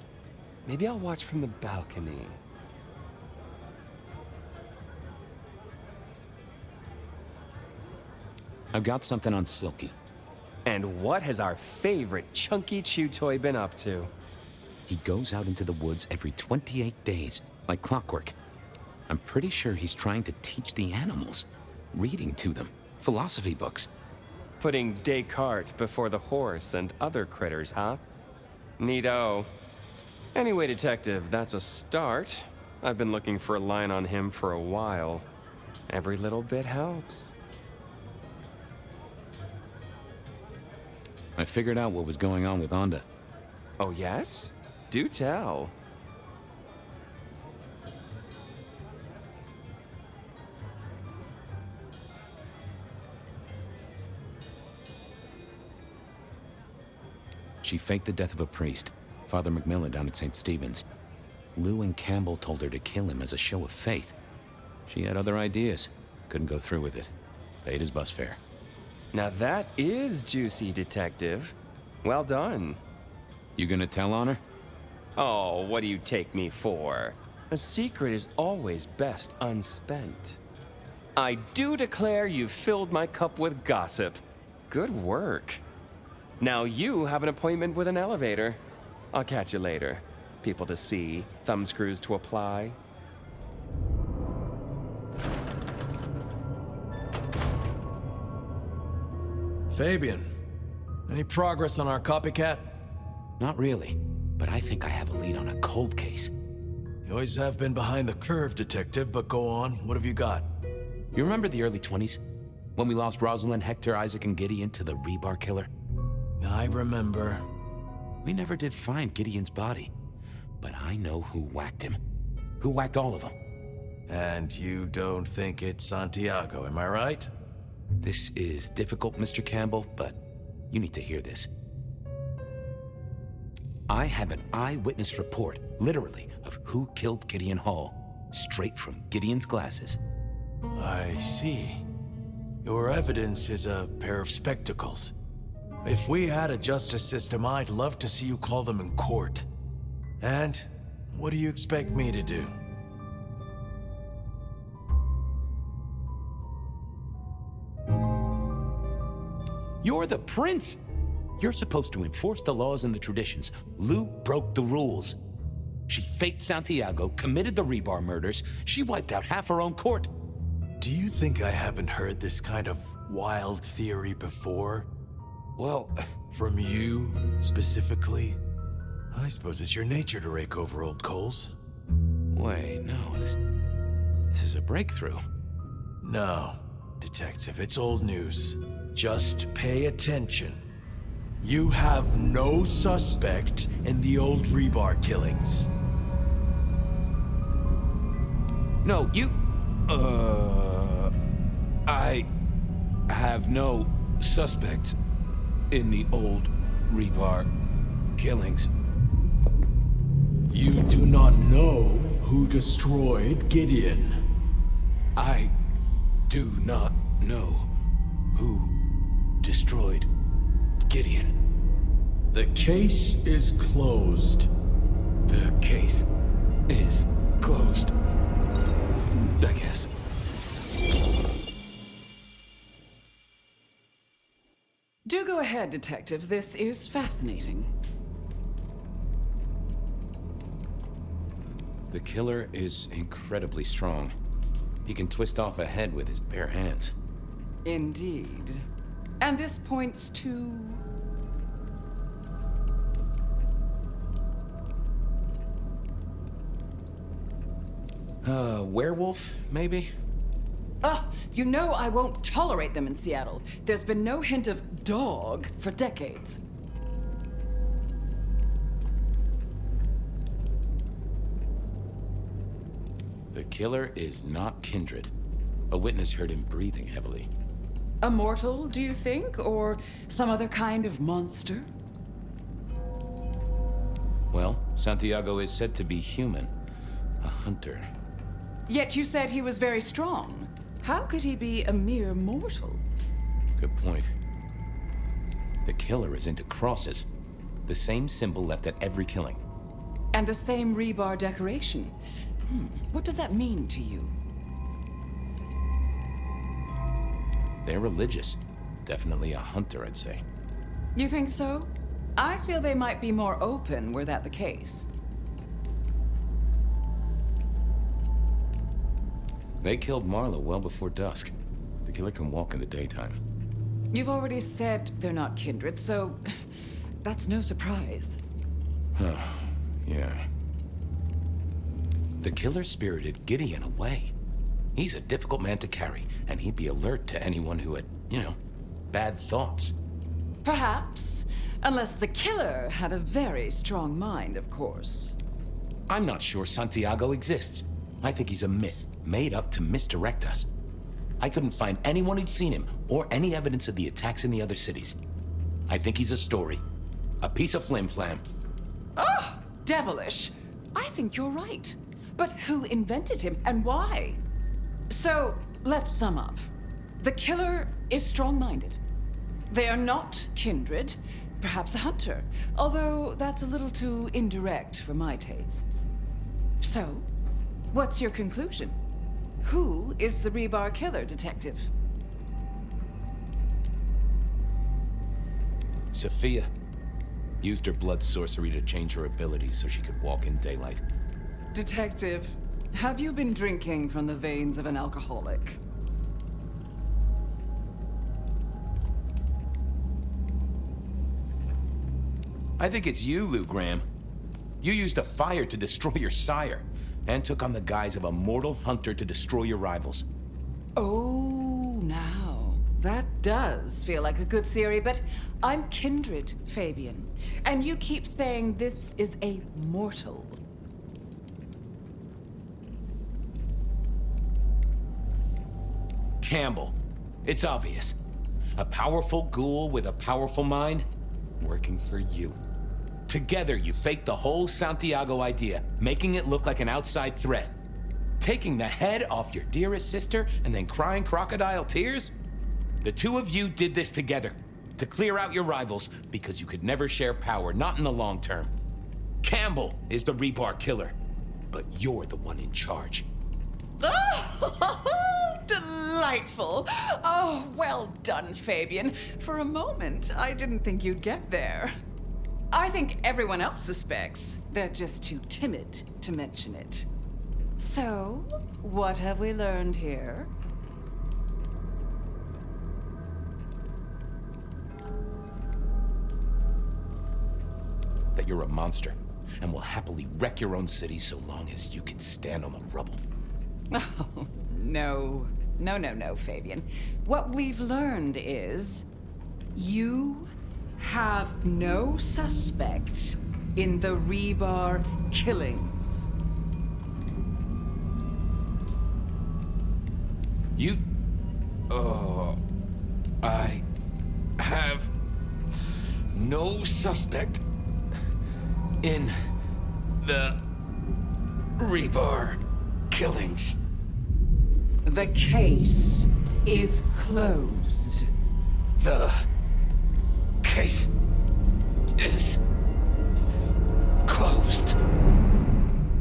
Maybe I'll watch from the balcony. I've got something on Silky. And what has our favorite chunky chew toy been up to? He goes out into the woods every 28 days, like clockwork. I'm pretty sure he's trying to teach the animals, reading to them, philosophy books. Putting Descartes before the horse and other critters, huh? Neato. Anyway, detective, that's a start. I've been looking for a line on him for a while. Every little bit helps. I figured out what was going on with Onda. Oh, yes? Do tell. She faked the death of a priest, Father Macmillan down at St. Stephen's. Lou and Campbell told her to kill him as a show of faith. She had other ideas, couldn't go through with it. Paid his bus fare. Now that is juicy, detective. Well done. You gonna tell on her? Oh, what do you take me for? A secret is always best unspent. I do declare you've filled my cup with gossip. Good work. Now you have an appointment with an elevator. I'll catch you later. People to see, thumbscrews to apply. Fabian, any progress on our copycat? Not really. but I think I have a lead on a cold case. You always have been behind the curve, Detective, but go on. What have you got? You remember the early 20s? When we lost Rosalind, Hector, Isaac, and Gideon to the rebar killer? I remember. We never did find Gideon's body, but I know who whacked him. Who whacked all of them. And you don't think it's Santiago, am I right? This is difficult, Mr. Campbell, but you need to hear this. I have an eyewitness report, literally, of who killed Gideon Hall, straight from Gideon's glasses. I see. Your evidence is a pair of spectacles. If we had a justice system, I'd love to see you call them in court. And what do you expect me to do? You're the prince! You're supposed to enforce the laws and the traditions. Lou broke the rules. She faked Santiago, committed the rebar murders. She wiped out half her own court. Do you think I haven't heard this kind of wild theory before? Well, from you, specifically? I suppose it's your nature to rake over old coals. Wait, no, this is a breakthrough. No, Detective, it's old news. Just pay attention. You have no suspect in the old rebar killings. No, you... I have no suspect in the old rebar killings. You do not know who destroyed Gideon. I do not know who destroyed Gideon. The case is closed. The case is closed. I guess. Do go ahead, Detective. This is fascinating. The killer is incredibly strong. He can twist off a head with his bare hands. Indeed. And this points to... werewolf, maybe? You know I won't tolerate them in Seattle. There's been no hint of dog for decades. The killer is not kindred. A witness heard him breathing heavily. A mortal, do you think? Or some other kind of monster? Well, Santiago is said to be human. A hunter. Yet you said he was very strong. How could he be a mere mortal? Good point. The killer is into crosses. The same symbol left at every killing. And the same rebar decoration. What does that mean to you? They're religious. Definitely a hunter, I'd say. You think so? I feel they might be more open were that the case. They killed Marlowe well before dusk. The killer can walk in the daytime. You've already said they're not kindred, so that's no surprise. Yeah. The killer spirited Gideon away. He's a difficult man to carry, and he'd be alert to anyone who had, bad thoughts. Perhaps. Unless the killer had a very strong mind, of course. I'm not sure Santiago exists. I think he's a myth, made up to misdirect us. I couldn't find anyone who'd seen him, or any evidence of the attacks in the other cities. I think he's a story. A piece of flim-flam. Devilish. I think you're right. But who invented him, and why? So, let's sum up. The killer is strong-minded. They are not kindred, perhaps a hunter, although that's a little too indirect for my tastes. So, what's your conclusion? Who is the rebar killer, Detective? Sophia used her blood sorcery to change her abilities so she could walk in daylight. Detective, have you been drinking from the veins of an alcoholic? I think it's you, Lou Graham. You used a fire to destroy your sire, and took on the guise of a mortal hunter to destroy your rivals. Oh, now, that does feel like a good theory, but I'm kindred, Fabian. And you keep saying this is a mortal. Campbell. It's obvious. A powerful ghoul with a powerful mind, working for you. Together, you faked the whole Santiago idea, making it look like an outside threat. Taking the head off your dearest sister and then crying crocodile tears? The two of you did this together, to clear out your rivals, because you could never share power, not in the long term. Campbell is the rebar killer, but you're the one in charge. Oh, delightful. Oh, well done, Fabian. For a moment, I didn't think you'd get there. I think everyone else suspects. They're just too timid to mention it. So, what have we learned here? That you're a monster, and will happily wreck your own city so long as you can stand on the rubble. Oh, no. No, Fabian. What we've learned is you have no suspect in the rebar killings. I have no suspect in the rebar killings. The case is closed. The case is closed.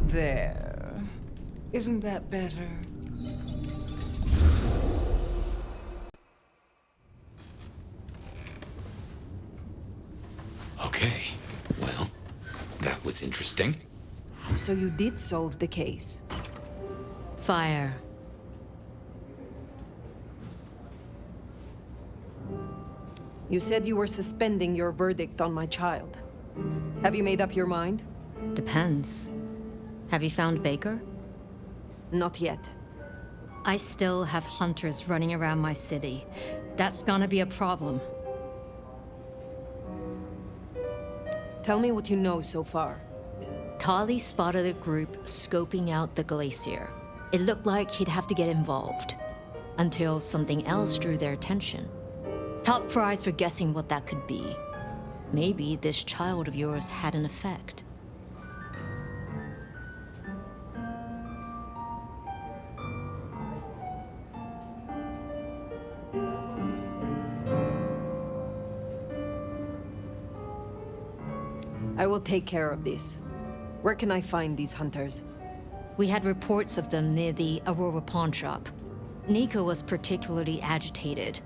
There. Isn't that better? Okay, well, that was interesting. So you did solve the case. Fire. You said you were suspending your verdict on my child. Have you made up your mind? Depends. Have you found Baker? Not yet. I still have hunters running around my city. That's gonna be a problem. Tell me what you know so far. Tali spotted a group scoping out the glacier. It looked like he'd have to get involved. Until something else drew their attention. Top prize for guessing what that could be. Maybe this child of yours had an effect. I will take care of this. Where can I find these hunters? We had reports of them near the Aurora pawn shop. Nico was particularly agitated.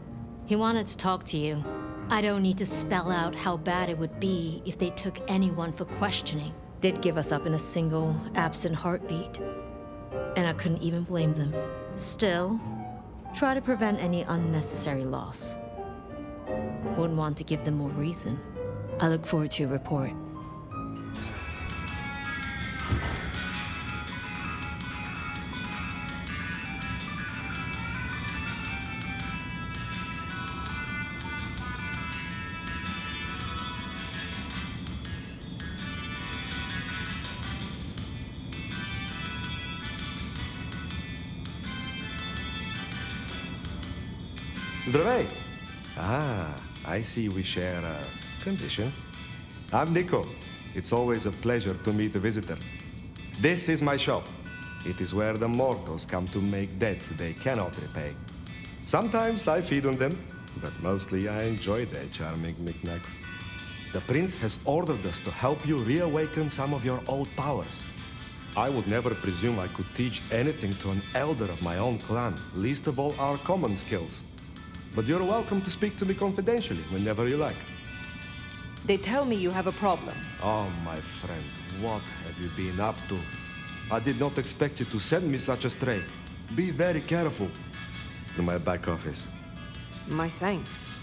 He wanted to talk to you. I don't need to spell out how bad it would be if they took anyone for questioning. They'd give us up in a single, absent heartbeat. And I couldn't even blame them. Still, try to prevent any unnecessary loss. Wouldn't want to give them more reason. I look forward to your report. Zdravej! I see we share a condition. I'm Nico. It's always a pleasure to meet a visitor. This is my shop. It is where the mortals come to make debts they cannot repay. Sometimes I feed on them, but mostly I enjoy their charming knickknacks. The prince has ordered us to help you reawaken some of your old powers. I would never presume I could teach anything to an elder of my own clan, least of all our common skills. But you're welcome to speak to me confidentially whenever you like. They tell me you have a problem. Oh, my friend, what have you been up to? I did not expect you to send me such a stray. Be very careful. In my back office. My thanks.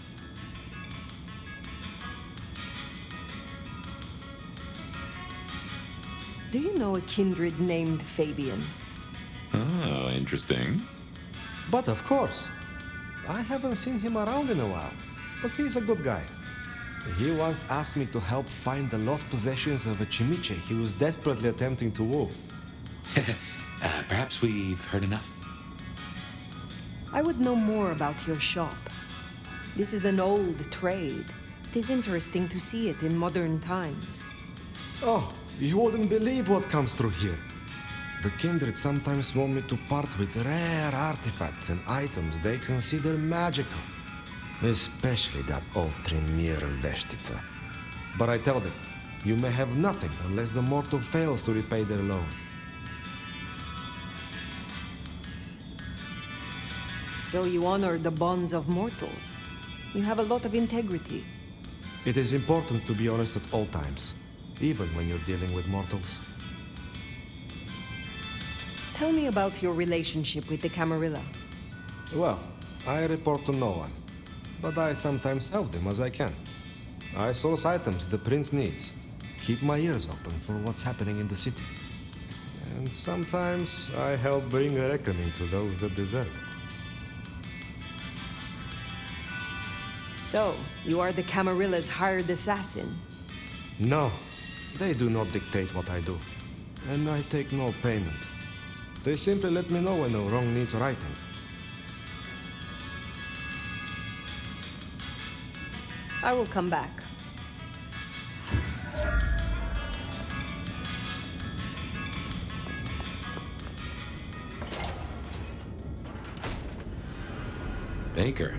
Do you know a kindred named Fabian? Oh, interesting. But of course. I haven't seen him around in a while, but he's a good guy. He once asked me to help find the lost possessions of a chimiche he was desperately attempting to woo. Perhaps we've heard enough. I would know more about your shop. This is an old trade. It is interesting to see it in modern times. Oh, you wouldn't believe what comes through here. The kindred sometimes want me to part with rare artifacts and items they consider magical. Especially that old Tremere Veshtica. But I tell them, you may have nothing unless the mortal fails to repay their loan. So you honor the bonds of mortals. You have a lot of integrity. It is important to be honest at all times, even when you're dealing with mortals. Tell me about your relationship with the Camarilla. Well, I report to no one, but I sometimes help them as I can. I source items the prince needs, keep my ears open for what's happening in the city. And sometimes I help bring a reckoning to those that deserve it. So, you are the Camarilla's hired assassin? No, they do not dictate what I do, and I take no payment. They simply let me know when a wrong needs righting. I will come back. Baker.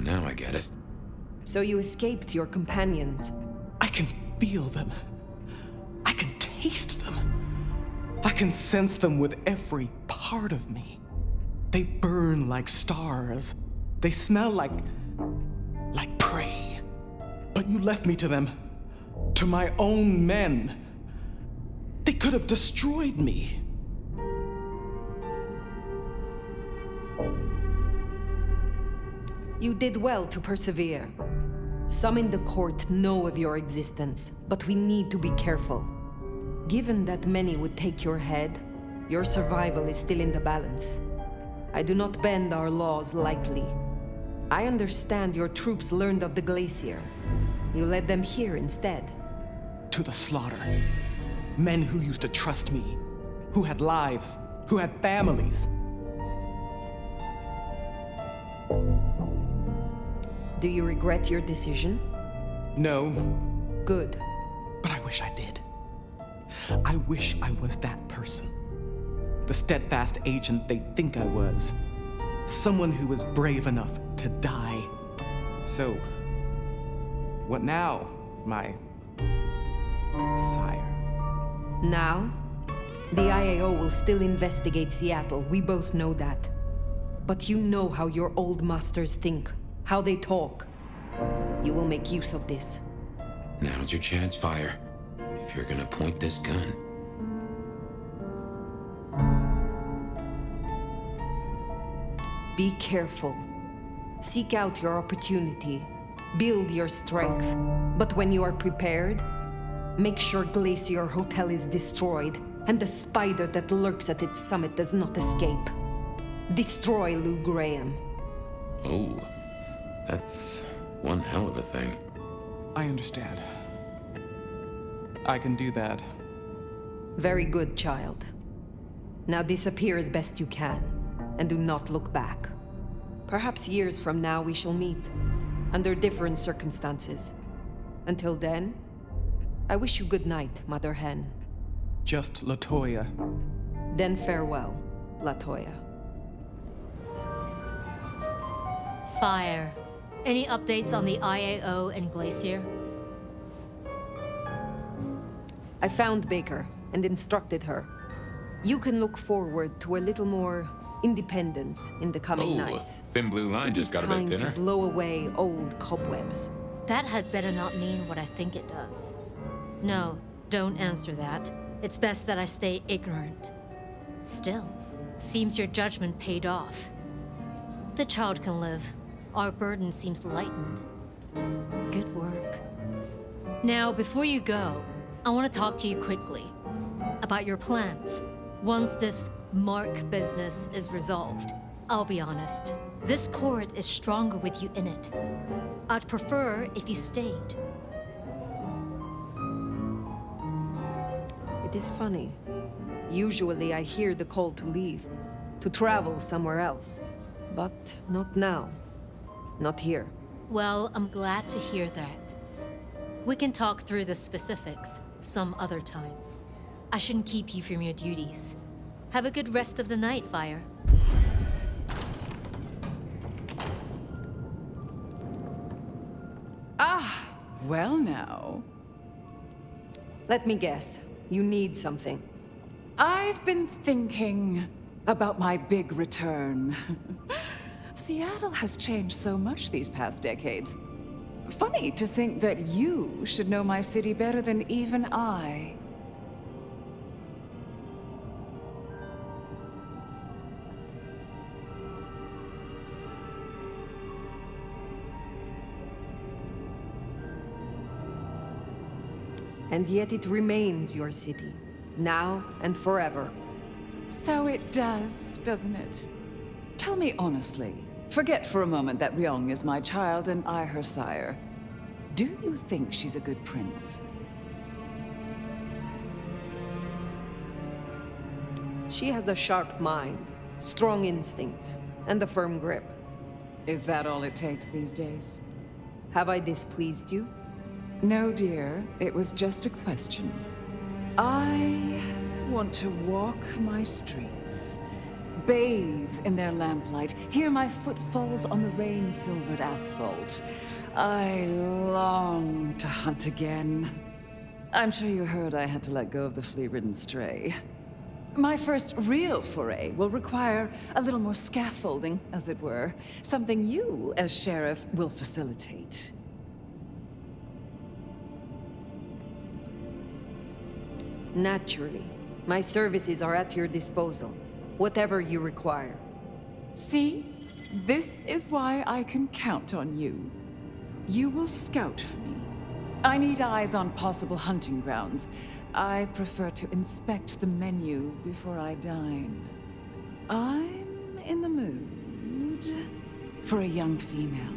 Now I get it. So you escaped your companions. I can feel them. I can taste them. I can sense them with every part of me. They burn like stars. They smell like prey. But you left me to them. To my own men. They could have destroyed me. You did well to persevere. Some in the court know of your existence, but we need to be careful. Given that many would take your head, your survival is still in the balance. I do not bend our laws lightly. I understand your troops learned of the glacier. You led them here instead. To the slaughter. Men who used to trust me, who had lives, who had families. Do you regret your decision? No. Good. But I wish I did. I wish I was that person. The steadfast agent they think I was. Someone who was brave enough to die. So, what now, my sire? Now? The IAO will still investigate Seattle, we both know that. But you know how your old masters think. How they talk. You will make use of this. Now's your chance, Fire. If you're gonna point this gun. Be careful. Seek out your opportunity. Build your strength. But when you are prepared, make sure Glacier Hotel is destroyed and the spider that lurks at its summit does not escape. Destroy Lou Graham. Oh. That's one hell of a thing. I understand. I can do that. Very good, child. Now disappear as best you can, and do not look back. Perhaps years from now we shall meet, under different circumstances. Until then, I wish you good night, Mother Hen. Just Latoya. Then farewell, Latoya. Fire. Any updates on the IAO and Glacier? I found Baker and instructed her. You can look forward to a little more independence in the coming nights. Thin blue line just got a bit Time thinner. to blow away old cobwebs. That had better not mean what I think it does. No, don't answer that. It's best that I stay ignorant. Still, seems your judgment paid off. The child can live. Our burden seems lightened. Good work. Now, before you go, I want to talk to you quickly. about your plans. Once this Mark business is resolved, I'll be honest, this court is stronger with you in it. I'd prefer if you stayed. It is funny. Usually I hear the call to leave, to travel somewhere else. But not now. Not here. Well, I'm glad to hear that. We can talk through the specifics some other time. I shouldn't keep you from your duties. Have a good rest of the night, Fire. Ah, well now. Let me guess. You need something. I've been thinking about my big return. Seattle has changed so much these past decades. Funny to think that you should know my city better than even I. And yet it remains your city, now and forever. So it does, doesn't it? Tell me honestly, forget for a moment that Ryong is my child and I her sire. Do you think she's a good prince? She has a sharp mind, strong instincts, and a firm grip. Is that all it takes these days? Have I displeased you? No, dear. It was just a question. I want to walk my streets, bathe in their lamplight, hear my footfalls on the rain-silvered asphalt. I long to hunt again. I'm sure you heard I had to let go of the flea-ridden stray. My first real foray will require a little more scaffolding, as it were. Something you, as sheriff, will facilitate. Naturally. My services are at your disposal. Whatever you require. See? This is why I can count on you. You will scout for me. I need eyes on possible hunting grounds. I prefer to inspect the menu before I dine. I'm in the mood for a young female.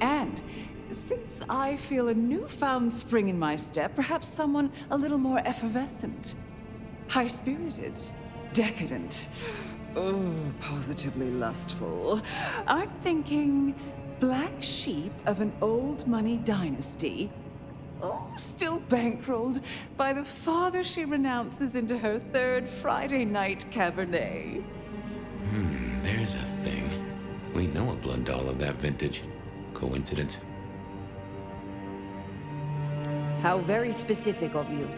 And since I feel a newfound spring in my step, perhaps someone a little more effervescent, high-spirited, decadent, oh, positively lustful. I'm thinking black sheep of an old money dynasty. Oh, still bankrolled by the father she renounces into her third Friday night Cabernet. There's a thing. We know a blood doll of that vintage. Coincidence? How very specific of you.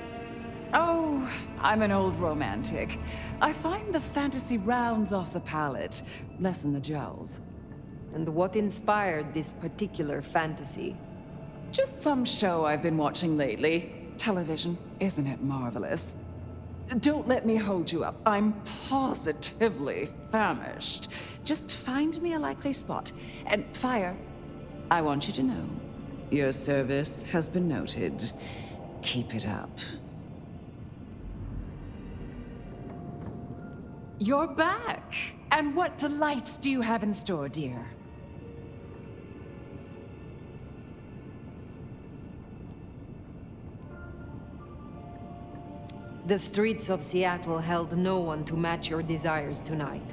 Oh, I'm an old romantic. I find the fantasy rounds off the palate, lessen the jowls. And what inspired this particular fantasy? Just some show I've been watching lately. Television, isn't it marvelous? Don't let me hold you up. I'm positively famished. Just find me a likely spot. And Fire, I want you to know, your service has been noted. Keep it up. You're back! And what delights do you have in store, dear? The streets of Seattle held no one to match your desires tonight.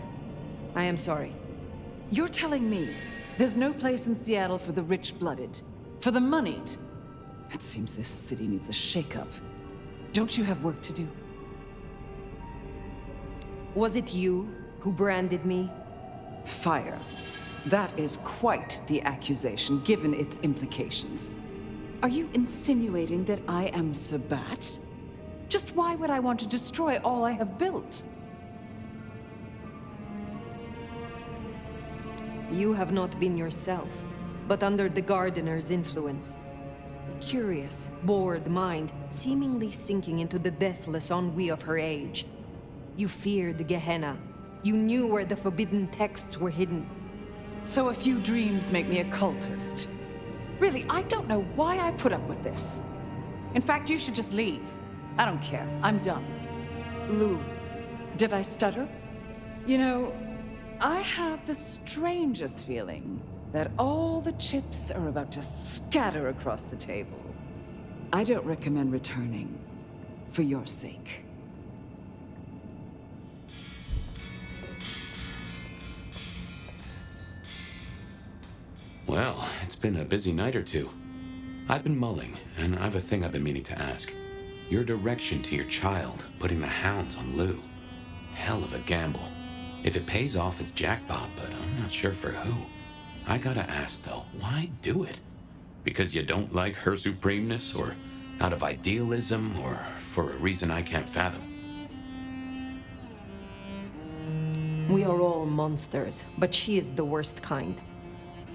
I am sorry. You're telling me there's no place in Seattle for the rich-blooded, for the moneyed? It seems this city needs a shake-up. Don't you have work to do? Was it you who branded me? Fire. That is quite the accusation, given its implications. Are you insinuating that I am Sabat? Just why would I want to destroy all I have built? You have not been yourself, but under the gardener's influence. A curious, bored mind, seemingly sinking into the deathless ennui of her age. You feared Gehenna. You knew where the forbidden texts were hidden. So a few dreams make me a cultist. Really, I don't know why I put up with this. In fact, you should just leave. I don't care. I'm done. Lou. Did I stutter? You know, I have the strangest feeling that all the chips are about to scatter across the table. I don't recommend returning, for your sake. Well, it's been a busy night or two. I've been mulling, and I've a thing I've been meaning to ask. Your direction to your child, putting the hounds on Lou. Hell of a gamble. If it pays off, it's jackpot, but I'm not sure for who. I gotta ask, though, why do it? Because you don't like her supremeness, or out of idealism, or for a reason I can't fathom? We are all monsters, but she is the worst kind.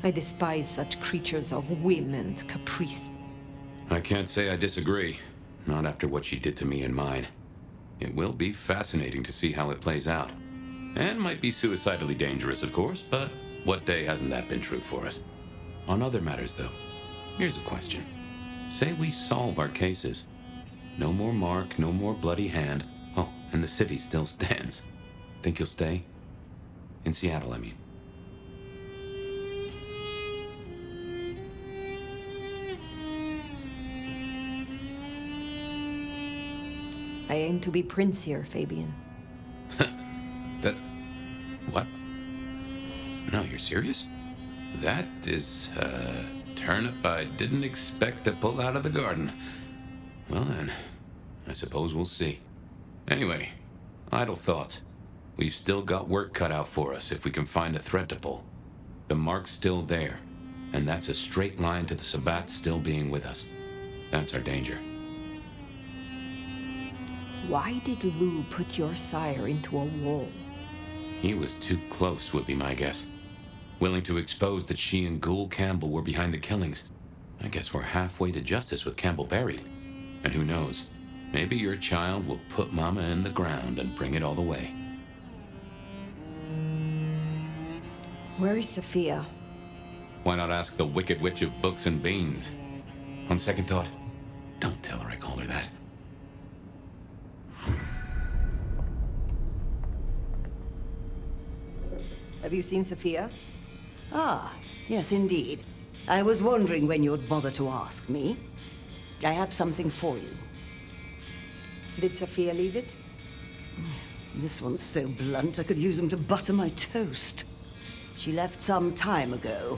I despise such creatures of whim and caprice. I can't say I disagree. Not after what she did to me and mine. It will be fascinating to see how it plays out. And might be suicidally dangerous, of course, but what day hasn't that been true for us? On other matters, though, here's a question. Say we solve our cases. No more Mark, no more bloody hand. Oh, and the city still stands. Think you'll stay? In Seattle, I mean. I aim to be prince here, Fabian. That... what? No, you're serious? That is a turnip I didn't expect to pull out of the garden. Well then, I suppose we'll see. Anyway, idle thoughts. We've still got work cut out for us if we can find a thread to pull. The mark's still there, and that's a straight line to the Sabbats still being with us. That's our danger. Why did Lou put your sire into a wall? He was too close, would be my guess. Willing to expose that she and Ghoul Campbell were behind the killings. I guess we're halfway to justice with Campbell buried. And who knows, maybe your child will put Mama in the ground and bring it all the way. Where is Sophia? Why not ask the Wicked Witch of Books and Beans? On second thought, don't tell her I called her that. Have you seen Sophia? Ah, yes indeed. I was wondering when you'd bother to ask me. I have something for you. Did Sophia leave it? This one's so blunt I could use them to butter my toast. She left some time ago,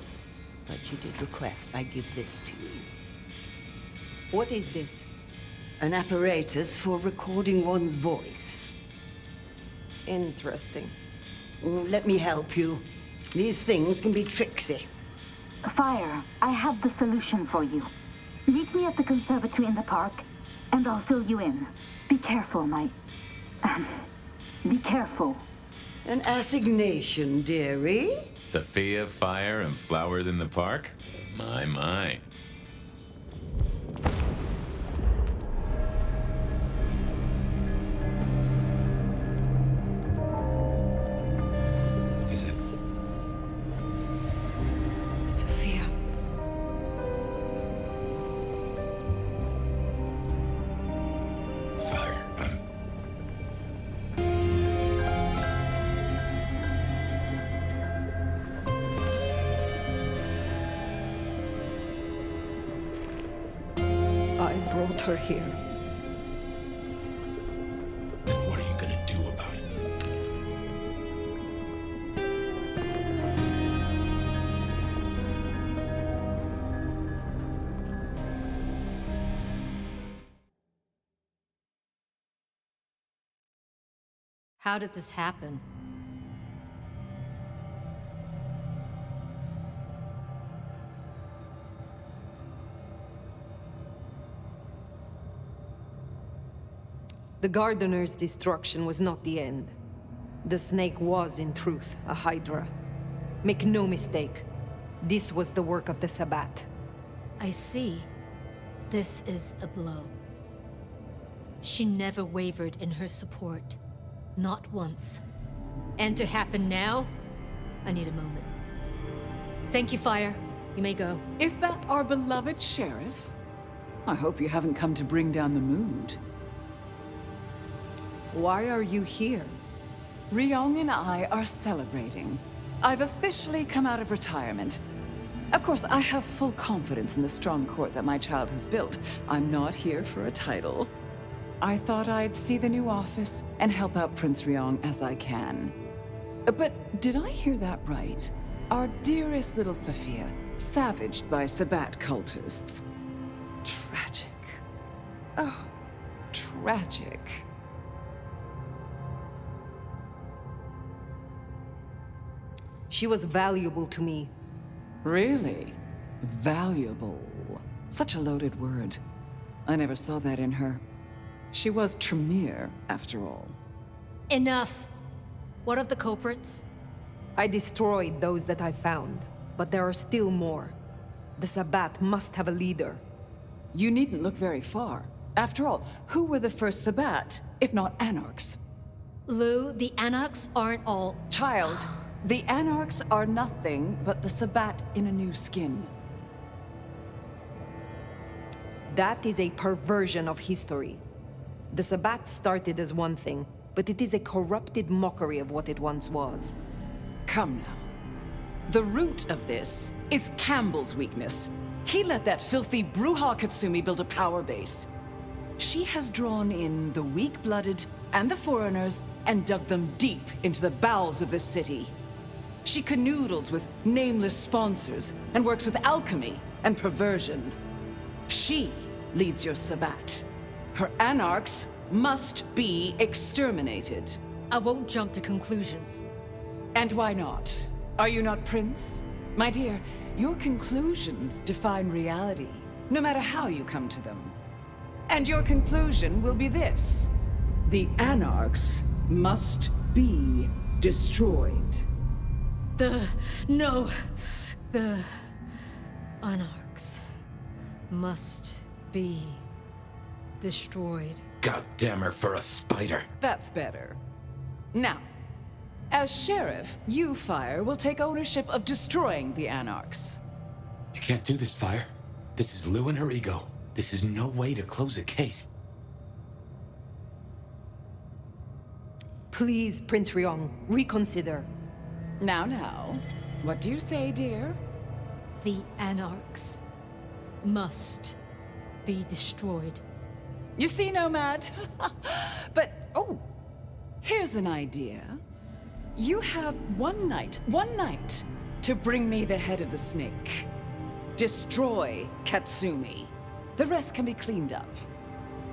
but she did request I give this to you. What is this? An apparatus for recording one's voice. Interesting. Let me help you. These things can be tricksy. Fire, I have the solution for you. Meet me at the conservatory in the park, and I'll fill you in. Be careful, be careful. An assignation, dearie? Sophia, fire, and flowers in the park? My. Sophia. Fire, I brought her here. Then what are you gonna do about it? How did this happen? The gardener's destruction was not the end. The snake was, in truth, a hydra. Make no mistake, this was the work of the Sabbat. I see. This is a blow. She never wavered in her support. Not once. And to happen now? I need a moment. Thank you, Fire. You may go. Is that our beloved sheriff? I hope you haven't come to bring down the mood. Why are you here? Ryong and I are celebrating. I've officially come out of retirement. Of course, I have full confidence in the strong court that my child has built. I'm not here for a title. I thought I'd see the new office and help out Prince Ryong as I can. But did I hear that right? Our dearest little Sophia, savaged by Sabbat cultists. Tragic. Oh, tragic. She was valuable to me. Really? Valuable. Such a loaded word. I never saw that in her. She was Tremere, after all. Enough. What of the culprits? I destroyed those that I found, but there are still more. The Sabbat must have a leader. You needn't look very far. After all, who were the first Sabbat, if not Anarchs? Lou, the Anarchs aren't all... Child, the Anarchs are nothing but the Sabbat in a new skin. That is a perversion of history. The Sabbat started as one thing, but it is a corrupted mockery of what it once was. Come now. The root of this is Campbell's weakness. He let that filthy Bruja Katsumi build a power base. She has drawn in the weak-blooded and the foreigners and dug them deep into the bowels of this city. She canoodles with nameless sponsors and works with alchemy and perversion. She leads your Sabbat. Her Anarchs must be exterminated. I won't jump to conclusions. And why not? Are you not Prince? My dear, your conclusions define reality, no matter how you come to them. And your conclusion will be this. The Anarchs must be destroyed. The Anarchs must be destroyed. God damn her for a spider. That's better. Now, as sheriff, you, Fire, will take ownership of destroying the Anarchs. You can't do this, Fire. This is Lou and her ego. This is no way to close a case. Please, Prince Ryong, reconsider. Now, what do you say, dear? The Anarchs must be destroyed. You see, Nomad? But, here's an idea. You have one night, to bring me the head of the snake. Destroy Katsumi. The rest can be cleaned up.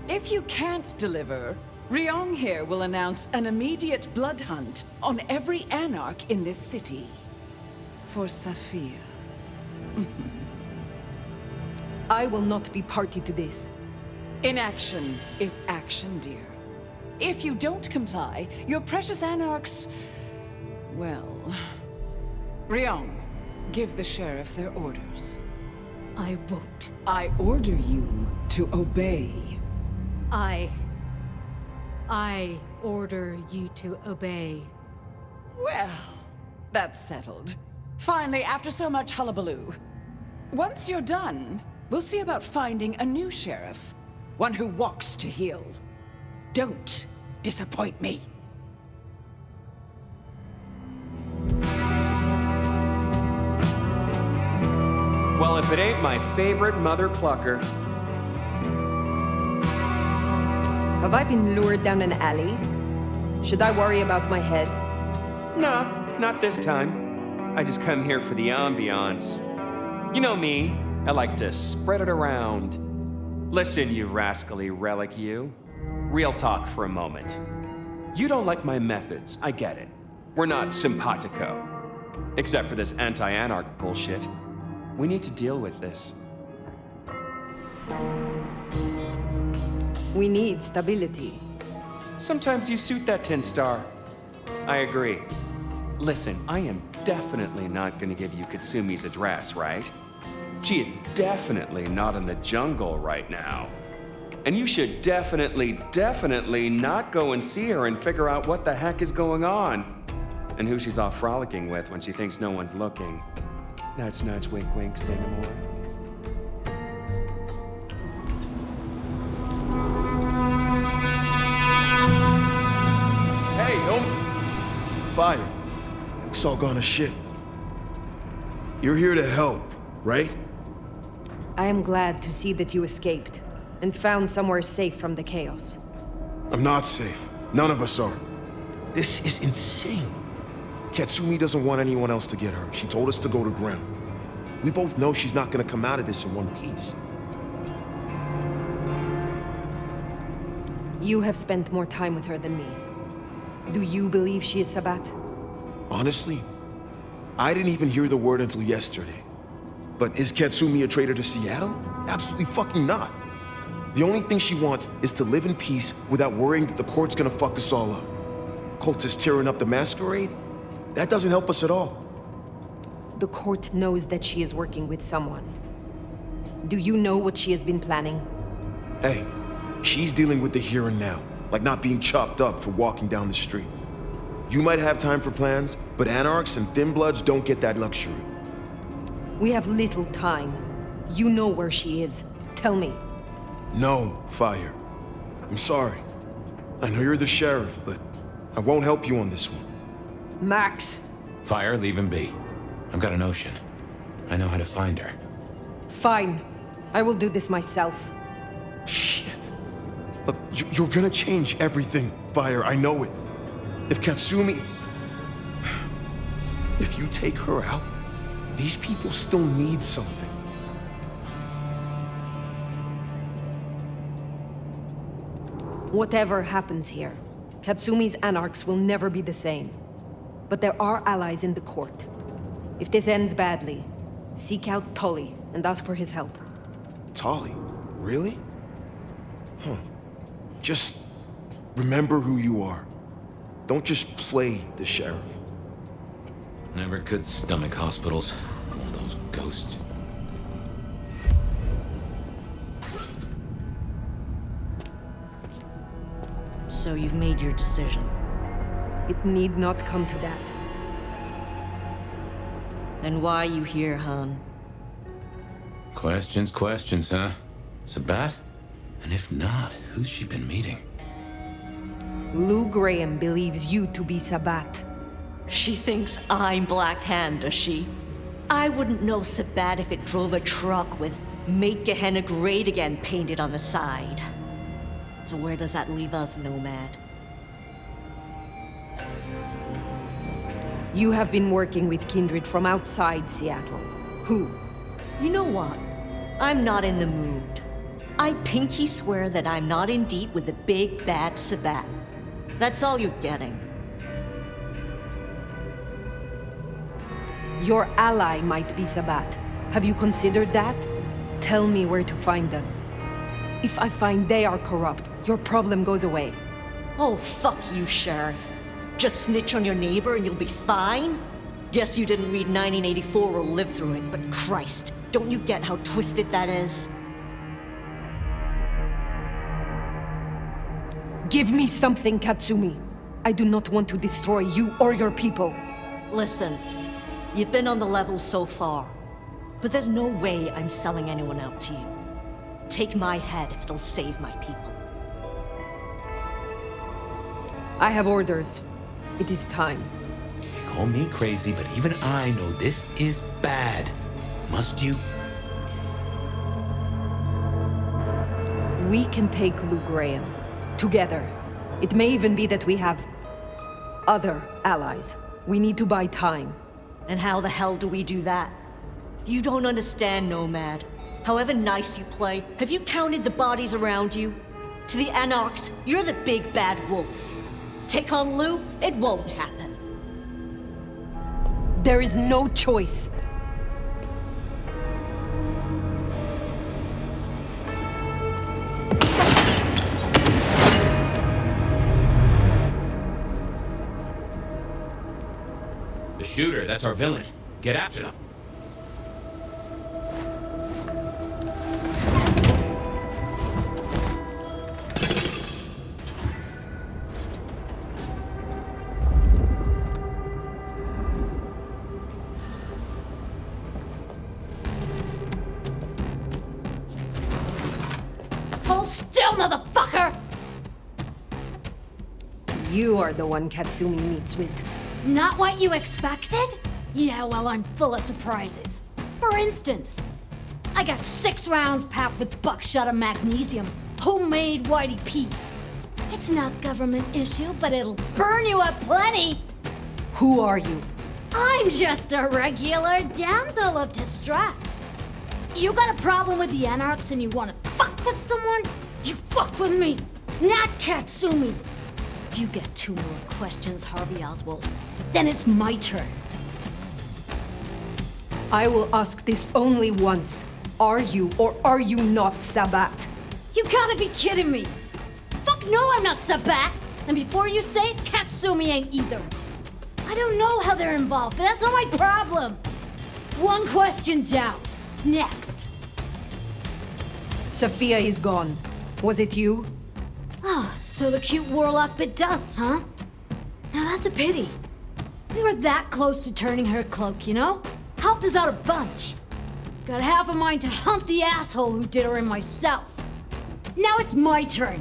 If you can't deliver, Ryong here will announce an immediate blood hunt on every Anarch in this city. For Sophia. I will not be party to this. Inaction is action, dear. If you don't comply, your precious Anarchs... well... Ryong, give the sheriff their orders. I won't. I order you to obey. I order you to obey. Well, that's settled. Finally, after so much hullabaloo. Once you're done, we'll see about finding a new sheriff. One who walks to heal. Don't disappoint me. Well, if it ain't my favorite mother plucker. Have I been lured down an alley? Should I worry about my head? Nah, not this time. I just come here for the ambiance. You know me, I like to spread it around. Listen, you rascally relic, you. Real talk for a moment. You don't like my methods, I get it. We're not simpatico. Except for this anti-anarch bullshit. We need to deal with this. We need stability. Sometimes you suit that 10-star. I agree. Listen, I am definitely not gonna give you Katsumi's address, right? She is definitely not in the jungle right now. And you should definitely not go and see her and figure out what the heck is going on. And who she's off frolicking with when she thinks no one's looking. Nudge, nudge, wink, wink, say no more. all gone to shit. You're here to help, right? I am glad to see that you escaped and found somewhere safe from the chaos. I'm not safe. None of us are. This is insane. Katsumi doesn't want anyone else to get hurt. She told us to go to ground. We both know she's not gonna come out of this in one piece. You have spent more time with her than me. Do you believe she is Sabat? Honestly, I didn't even hear the word until yesterday. But is Katsumi a traitor to Seattle? Absolutely fucking not. The only thing she wants is to live in peace without worrying that the court's gonna fuck us all up. Cultists tearing up the Masquerade? That doesn't help us at all. The court knows that she is working with someone. Do you know what she has been planning? Hey, she's dealing with the here and now, like not being chopped up for walking down the street. You might have time for plans, but anarchs and thin bloods don't get that luxury. We have little time. You know where she is. Tell me. No, Fire. I'm sorry. I know you're the sheriff, but I won't help you on this one. Max! Fire, leave him be. I've got a notion. I know how to find her. Fine. I will do this myself. Shit. Look, you're gonna change everything, Fire. I know it. If Katsumi... If you take her out, these people still need something. Whatever happens here, Katsumi's anarchs will never be the same. But there are allies in the court. If this ends badly, seek out Tully and ask for his help. Tully? Really? Huh. Just remember who you are. Don't just play the sheriff. Never could stomach hospitals. All those ghosts. So you've made your decision. It need not come to that. Then why are you here, Han? Questions, huh? Sabat? And if not, who's she been meeting? Lou Graham believes you to be Sabat. She thinks I'm Black Hand, does she? I wouldn't know Sabat if it drove a truck with "Make Gehenna Great Again" painted on the side. So where does that leave us, Nomad? You have been working with kindred from outside Seattle. Who? You know what? I'm not in the mood. I pinky swear that I'm not in deep with the big bad Sabat. That's all you're getting. Your ally might be Sabat. Have you considered that? Tell me where to find them. If I find they are corrupt, your problem goes away. Oh, fuck you, Sheriff. Just snitch on your neighbor and you'll be fine? Guess you didn't read 1984 or live through it, but Christ, don't you get how twisted that is? Give me something, Katsumi. I do not want to destroy you or your people. Listen, you've been on the level so far, but there's no way I'm selling anyone out to you. Take my head if it'll save my people. I have orders. It is time. You call me crazy, but even I know this is bad. Must you? We can take Lou Graham. Together. It may even be that we have other allies. We need to buy time. And how the hell do we do that? You don't understand, Nomad. However nice you play, have you counted the bodies around you? To the Anarchs, you're the big bad wolf. Take on Lou, it won't happen. There is no choice. The shooter, that's our villain. Get after them. Hold still, motherfucker! You are the one Katsumi meets with. Not what you expected? Yeah, well, I'm full of surprises. For instance, I got 6 rounds packed with buckshot and magnesium. Homemade Whitey Pete. It's not government issue, but it'll burn you up plenty. Who are you? I'm just a regular damsel of distress. You got a problem with the Anarchs and you want to fuck with someone? You fuck with me, not Katsumi. If you get 2 more questions, Harvey Oswald, then it's my turn. I will ask this only once. Are you or are you not Sabat? You gotta be kidding me. Fuck no, I'm not Sabat. And before you say it, Katsumi ain't either. I don't know how they're involved, but that's not my problem. 1 question down. Next. Sophia is gone. Was it you? Oh, so the cute warlock bit dust, huh? Now that's a pity. We were that close to turning her cloak, you know? Helped us out a bunch. Got half a mind to hunt the asshole who did her and myself. Now it's my turn.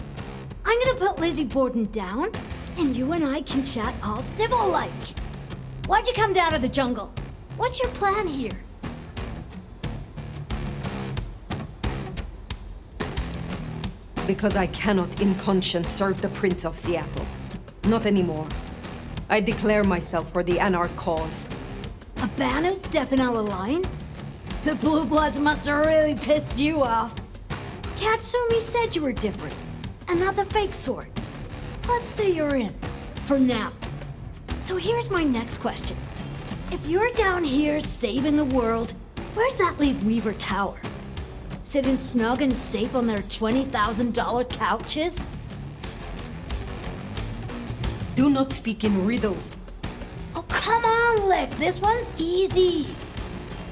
I'm gonna put Lizzie Borden down, and you and I can chat all civil-like. Why'd you come down to the jungle? What's your plan here? Because I cannot in conscience serve the Prince of Seattle. Not anymore. I declare myself for the Anarch cause. A Banu stepping out of line? The Blue Bloods must have really pissed you off. Katsumi said you were different, and not the fake sort. Let's say you're in, for now. So here's my next question. If you're down here saving the world, where's that leave Weaver Tower? Sitting snug and safe on their $20,000 couches? Do not speak in riddles. Oh, come on, Lick. This one's easy.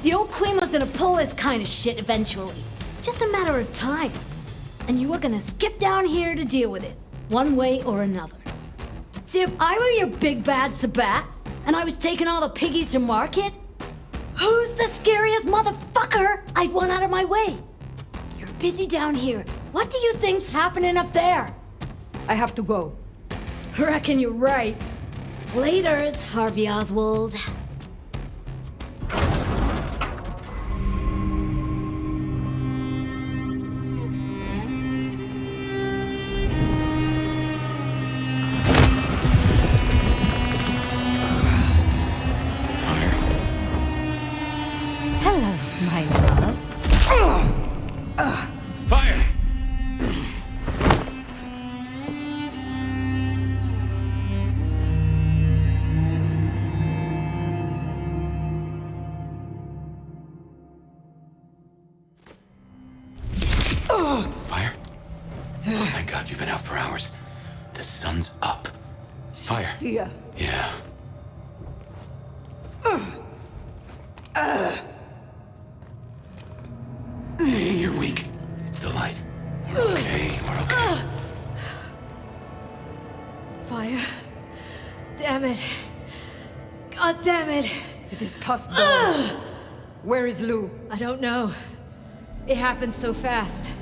The old queen was gonna pull this kind of shit eventually. Just a matter of time. And you were gonna skip down here to deal with it, one way or another. See, if I were your big bad Sabat, and I was taking all the piggies to market, who's the scariest motherfucker I'd want out of my way? You're busy down here. What do you think's happening up there? I have to go. Reckon you're right. Laters, Harvey Oswald. Hello, my love. Fire! Fire? Oh, thank God you've been out for hours. The sun's up. Fire. Sophia. Yeah. Hey, you're weak. It's the light. We're okay. We're okay. Fire. Damn it. God damn it. It is past dawn. Where is Lou? I don't know. It happened so fast.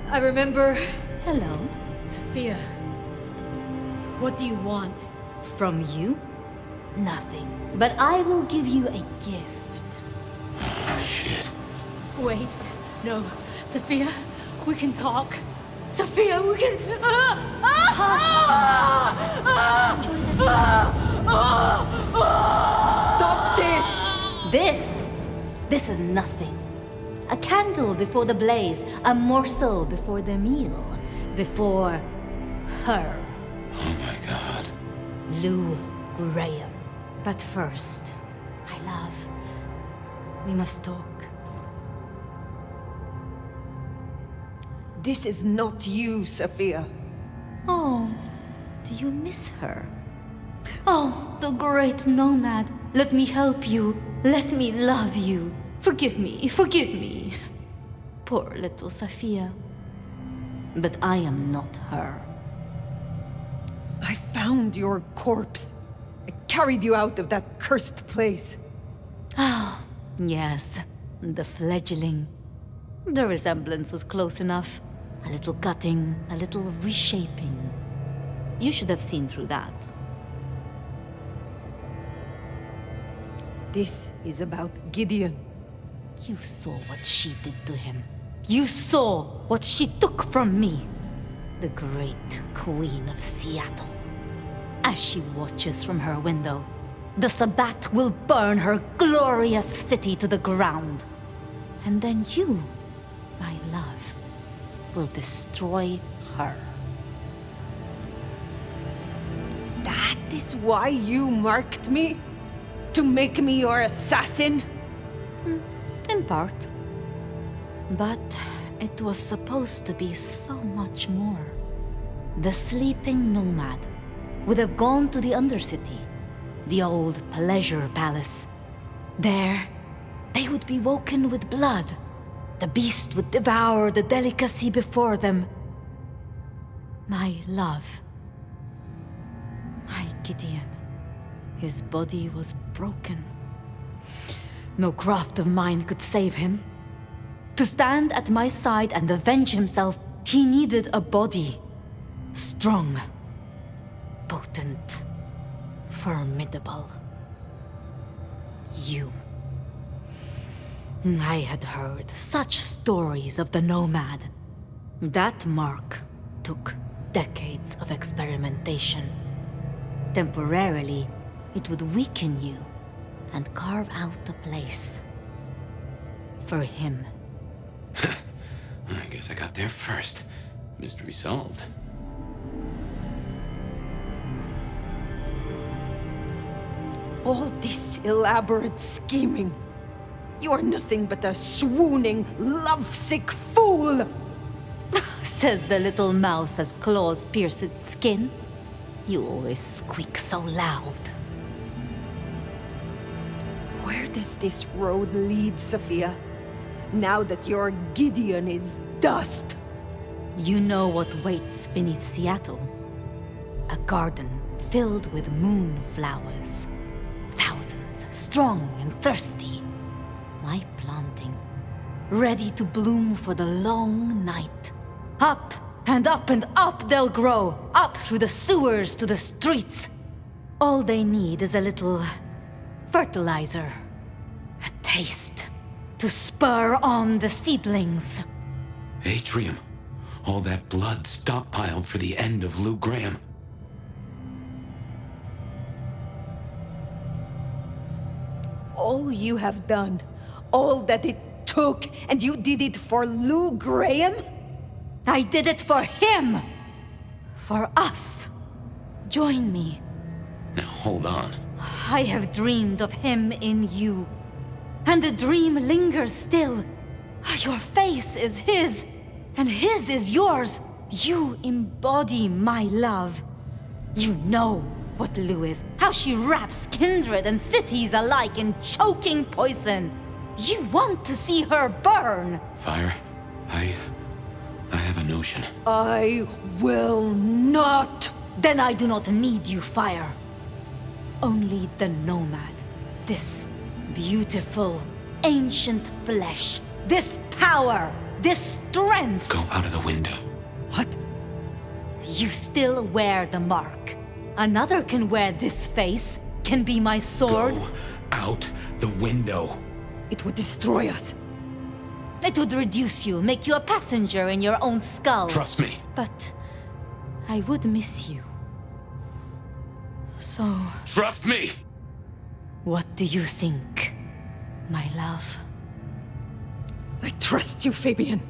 I remember... Hello. Sophia. What do you want? From you? Nothing. But I will give you a gift. Oh, shit. Wait. No. Sophia, we can talk. Sophia, we can... Stop this! This is nothing. A candle before the blaze, a morsel before the meal, before her. Oh my God. Lou Graham. But first, my love, we must talk. This is not you, Sophia. Oh, do you miss her? Oh, the great nomad. Let me help you. Let me love you. Forgive me, forgive me. Poor little Sophia. But I am not her. I found your corpse. I carried you out of that cursed place. Ah, yes, the fledgling. The resemblance was close enough. A little gutting, a little reshaping. You should have seen through that. This is about Gideon. You saw what she did to him. You saw what she took from me. The great Queen of Seattle. As she watches from her window, the Sabbat will burn her glorious city to the ground. And then you, my love, will destroy her. That is why you marked me? To make me your assassin? In part. But it was supposed to be so much more. The sleeping nomad would have gone to the Undercity, the old pleasure palace. There, they would be woken with blood. The beast would devour the delicacy before them. My love. My Gideon. His body was broken. No craft of mine could save him. To stand at my side and avenge himself, he needed a body. Strong, potent, formidable. You. I had heard such stories of the nomad. That mark took decades of experimentation. Temporarily, it would weaken you and carve out a place for him. I guess I got there first. Mystery solved. All this elaborate scheming. You are nothing but a swooning, lovesick fool! Says the little mouse as claws pierce its skin. You always squeak so loud. Where does this road lead, Sophia? Now that your Gideon is dust. You know what waits beneath Seattle? A garden filled with moonflowers. Thousands, strong and thirsty. My planting, ready to bloom for the long night. Up and up and up they'll grow, up through the sewers to the streets. All they need is a little fertilizer, a taste, to spur on the seedlings. Atrium. All that blood stockpiled for the end of Lou Graham. All you have done, all that it took, and you did it for Lou Graham? I did it for him! For us. Join me. Now hold on. I have dreamed of him in you. And the dream lingers still. Your face is his, and his is yours. You embody my love. You know what Lou is, how she wraps kindred and cities alike in choking poison. You want to see her burn. Fire, I have a notion. I will not. Then I do not need you, Fire. Only the nomad. This beautiful, ancient flesh. This power. This strength. Go out of the window. What? You still wear the mark. Another can wear this face, can be my sword. Go out the window. It would destroy us. It would reduce you, make you a passenger in your own skull. Trust me. But I would miss you. So... Trust me! What do you think, my love? I trust you, Fabian.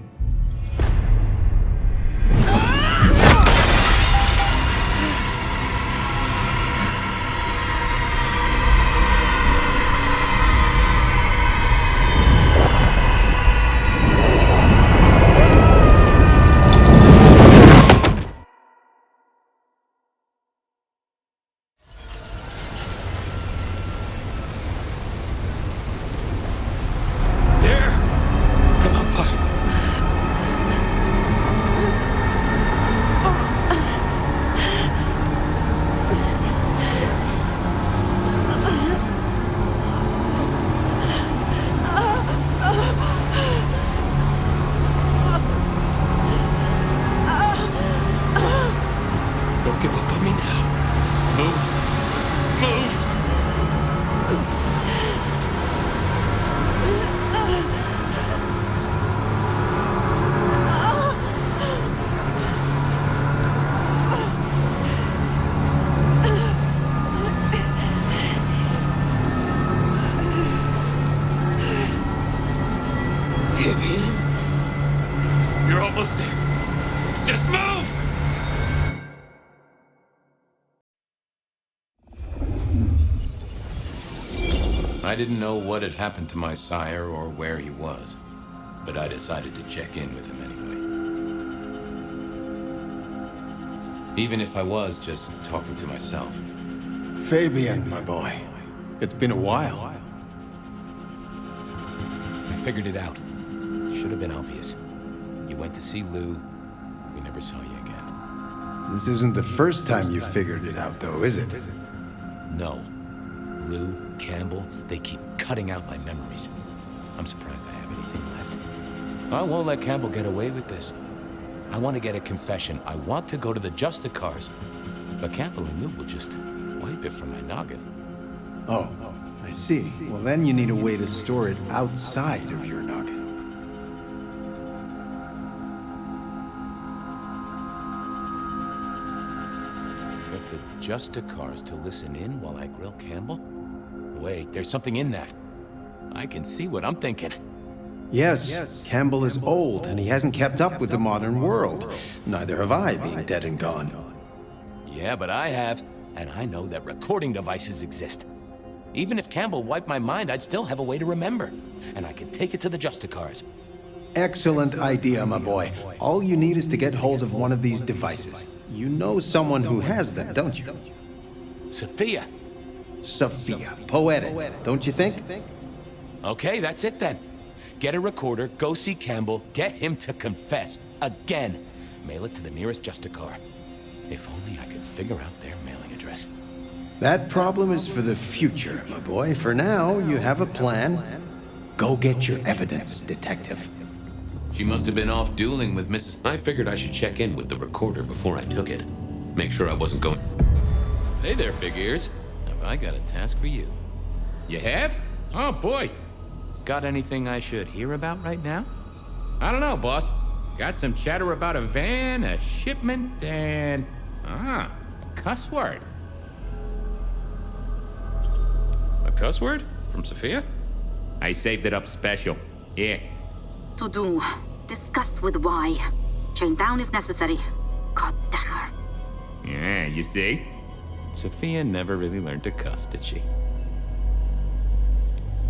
We're almost there. Just move! I didn't know what had happened to my sire or where he was, but I decided to check in with him anyway. Even if I was just talking to myself. Fabian, my boy. It's been a while. I figured it out. Should have been obvious. You went to see Lou. We never saw you again. This isn't the first time you figured it out, though, is it? No. Lou, Campbell, they keep cutting out my memories. I'm surprised I have anything left. I won't let Campbell get away with this. I want to get a confession. I want to go to the Justicars. But Campbell and Lou will just wipe it from my noggin. Oh, I see. Well, then you need a way to store it outside of your noggin. Get the Justicars to listen in while I grill Campbell? Wait, there's something in that. I can see what I'm thinking. Yes, Campbell is old, and he hasn't kept up with the modern world. Neither have I, being dead and gone. Yeah, but I have, and I know that recording devices exist. Even if Campbell wiped my mind, I'd still have a way to remember. And I can take it to the Justicars. Excellent idea, my boy. All you need is to get hold of one of these devices. You know someone who has them, don't you? Sophia. Sophia. Poetic, don't you think? Okay, that's it then. Get a recorder, go see Campbell, get him to confess. Again. Mail it to the nearest Justicar. If only I could figure out their mailing address. That problem is for the future, my boy. For now, you have a plan. Go get your evidence, detective. She must have been off dueling with Mrs. I figured I should check in with the recorder before I took it. Make sure I wasn't going... Hey there, big ears. Have I got a task for you? You have? Oh, boy. Got anything I should hear about right now? I don't know, boss. Got some chatter about a van, a shipment, and... a cuss word. A cuss word? From Sophia? I saved it up special. Yeah. To do. Discuss with Y. Chain down if necessary. God damn her. Yeah, you see? Sophia never really learned to cuss, did she?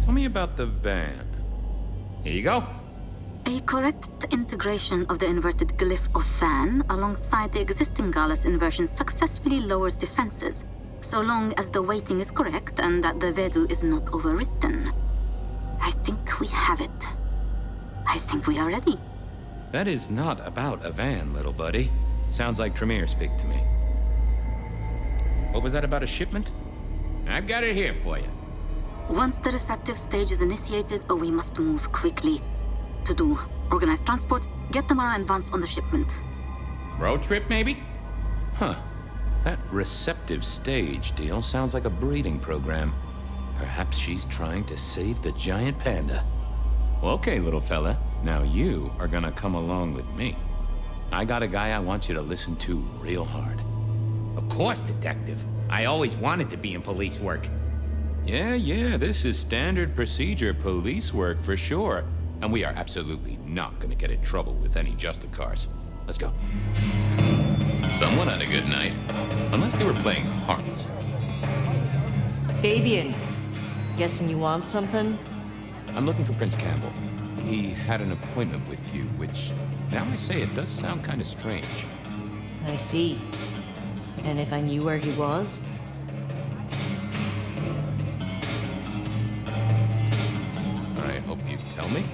Tell me about the van. Here you go. A correct integration of the inverted glyph of fan alongside the existing Gallus inversion successfully lowers defenses, so long as the weighting is correct and that the VIDÉO is not overwritten. I think we have it. I think we are ready. That is not about a van, little buddy. Sounds like Tremere speak to me. What was that about a shipment? I've got it here for you. Once the receptive stage is initiated, we must move quickly. To do. Organize transport, get tomorrow in advance on the shipment. Road trip, maybe? Huh. That receptive stage deal sounds like a breeding program. Perhaps she's trying to save the giant panda. Well, okay, little fella. Now you are gonna come along with me. I got a guy I want you to listen to real hard. Of course, detective. I always wanted to be in police work. Yeah, this is standard procedure police work for sure. And we are absolutely not gonna get in trouble with any Justicars. Let's go. Someone had a good night. Unless they were playing hearts. Fabian, guessing you want something? I'm looking for Prince Campbell. He had an appointment with you, which, now I say it does sound kind of strange. I see. And if I knew where he was? I hope you tell me.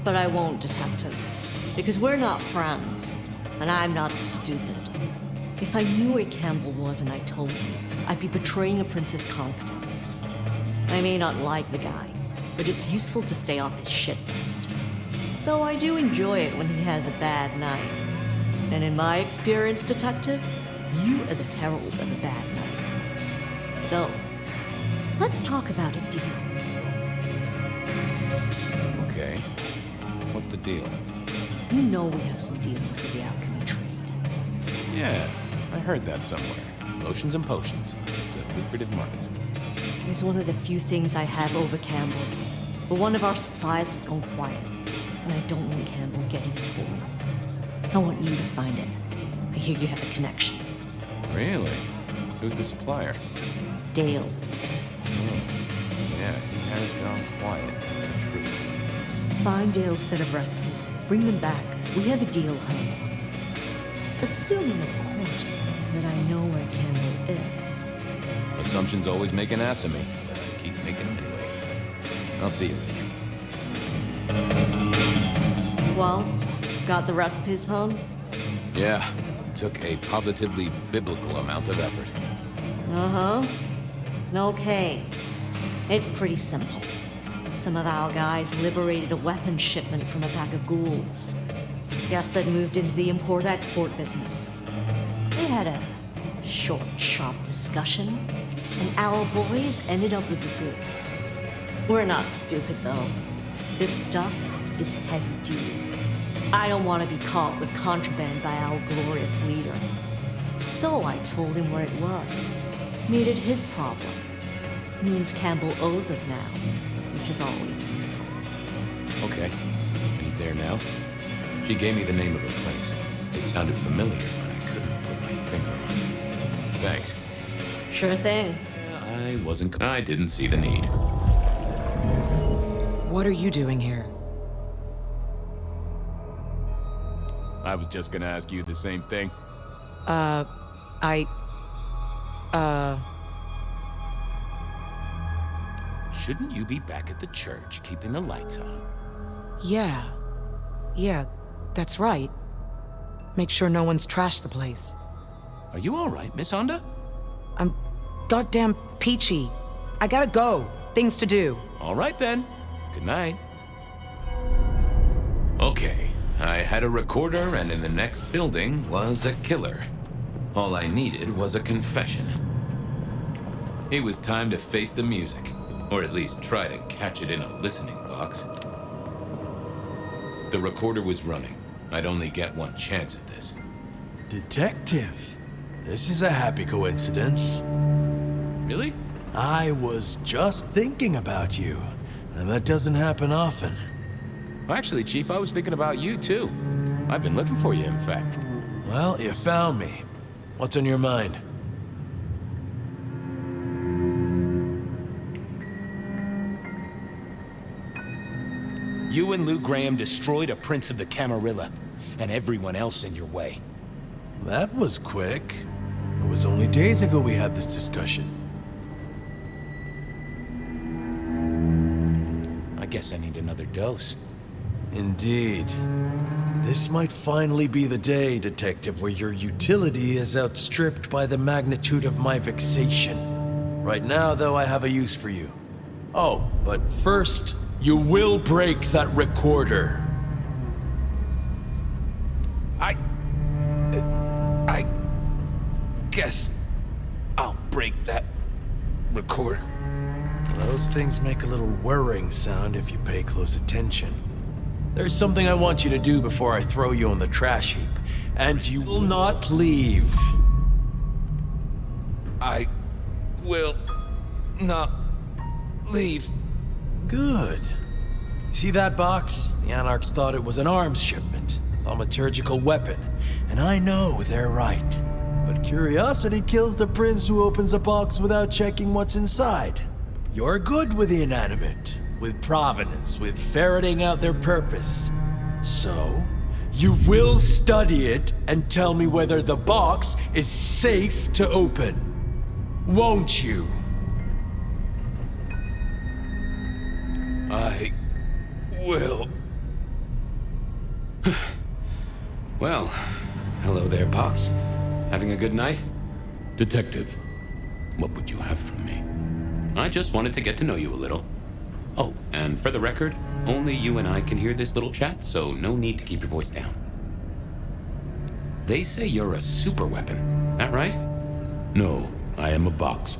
But I won't, detective. Because we're not friends. And I'm not stupid. If I knew where Campbell was and I told you, I'd be betraying a prince's confidence. I may not like the guy, but it's useful to stay off his shit list. Though I do enjoy it when he has a bad night. And in my experience, detective, you are the herald of a bad night. So, let's talk about a deal. Okay. What's the deal? You know we have some dealings with the alchemy trade. Yeah, I heard that somewhere. Lotions and potions. It's a lucrative market. It's one of the few things I have over Campbell. But one of our supplies has gone quiet. And I don't want Campbell getting spoiled. I want you to find it. I hear you have a connection. Really? Who's the supplier? Dale. Yeah, he has gone quiet. That's the truth. Find Dale's set of recipes. Bring them back. We have a deal, hon. Assuming, of course, that I know where Campbell is. Assumptions always make an ass of me, but I keep making them anyway. I'll see you later. Well, got the recipes, hon? Yeah, took a positively biblical amount of effort. Uh-huh. Okay. It's pretty simple. Some of our guys liberated a weapons shipment from a pack of ghouls. Guess they'd moved into the import-export business. They had a short, sharp discussion, and our boys ended up with the goods. We're not stupid, though. This stuff is heavy-duty. I don't want to be caught with contraband by our glorious leader. So I told him where it was. Made it his problem. Means Campbell owes us now, which is always useful. Okay. And he's there now? She gave me the name of the place. It sounded familiar, but I couldn't put my finger on it. Thanks. Sure thing. I didn't see the need. What are you doing here? I was just gonna ask you the same thing. Shouldn't you be back at the church, keeping the lights on? Yeah, that's right. Make sure no one's trashed the place. Are you all right, Miss Honda? I'm goddamn peachy. I gotta go. Things to do. All right then. Good night. Okay, I had a recorder, and in the next building was a killer. All I needed was a confession. It was time to face the music, or at least try to catch it in a listening box. The recorder was running. I'd only get one chance at this. Detective, this is a happy coincidence. Really? I was just thinking about you, and that doesn't happen often. Actually, Chief, I was thinking about you, too. I've been looking for you, in fact. Well, you found me. What's on your mind? You and Lou Graham destroyed a prince of the Camarilla, and everyone else in your way. That was quick. It was only days ago we had this discussion. I guess I need another dose. Indeed. This might finally be the day, Detective, where your utility is outstripped by the magnitude of my vexation. Right now, though, I have a use for you. Oh, but first, you will break that recorder. I guess I'll break that recorder. Those things make a little whirring sound if you pay close attention. There's something I want you to do before I throw you on the trash heap, and you will not leave. I will not leave. Good. See that box? The Anarchs thought it was an arms shipment, a thaumaturgical weapon, and I know they're right. But curiosity kills the prince who opens a box without checking what's inside. You're good with the inanimate, with provenance, with ferreting out their purpose. So, you will study it and tell me whether the box is safe to open. Won't you? I will. Well, hello there, Pox. Having a good night? Detective, what would you have from me? I just wanted to get to know you a little. Oh, and for the record, only you and I can hear this little chat, so no need to keep your voice down. They say you're a super weapon, that right? No, I am a box.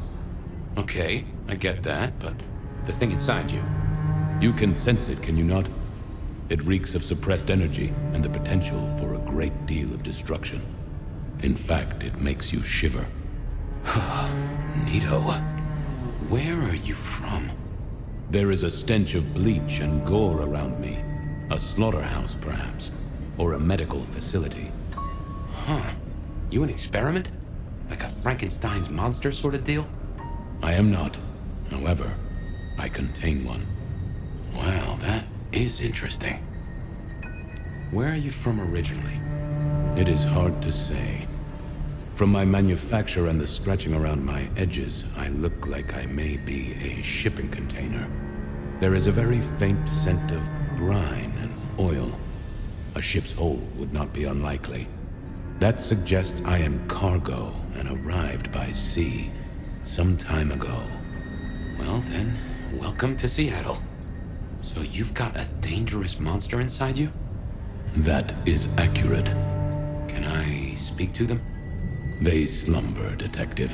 Okay, I get that, but the thing inside you, you can sense it, can you not? It reeks of suppressed energy and the potential for a great deal of destruction. In fact, it makes you shiver. Nito, where are you from? There is a stench of bleach and gore around me. A slaughterhouse, perhaps. or a medical facility. Huh. You an experiment? Like a Frankenstein's monster sort of deal? I am not. However, I contain one. Well, that is interesting. Where are you from originally? It is hard to say. From my manufacture and the stretching around my edges, I look like I may be a shipping container. There is a very faint scent of brine and oil. A ship's hold would not be unlikely. That suggests I am cargo and arrived by sea some time ago. Well then, welcome to Seattle. So you've got a dangerous monster inside you? That is accurate. Can I speak to them? They slumber, Detective.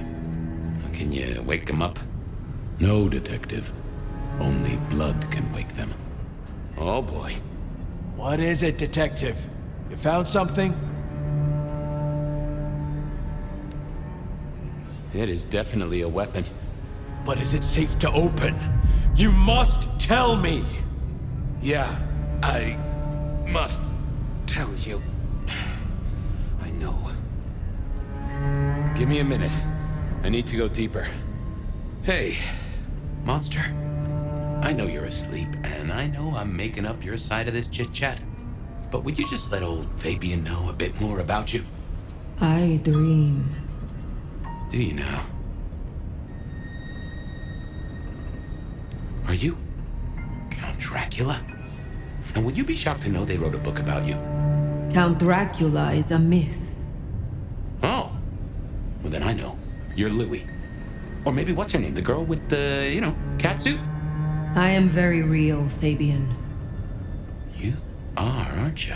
Can you wake them up? No, Detective. Only blood can wake them. Oh boy. What is it, Detective? You found something? It is definitely a weapon. But is it safe to open? You must tell me! Yeah, I must tell you. I know. Give me a minute. I need to go deeper. Hey, monster. I know you're asleep, and I know I'm making up your side of this chit-chat. But would you just let old Fabian know a bit more about you? I dream. Do you now? Are you Count Dracula? And would you be shocked to know they wrote a book about you? Count Dracula is a myth. Oh. Well, then I know. You're Louis. Or maybe what's her name? The girl with the, cat suit? I am very real, Fabian. You are, aren't you?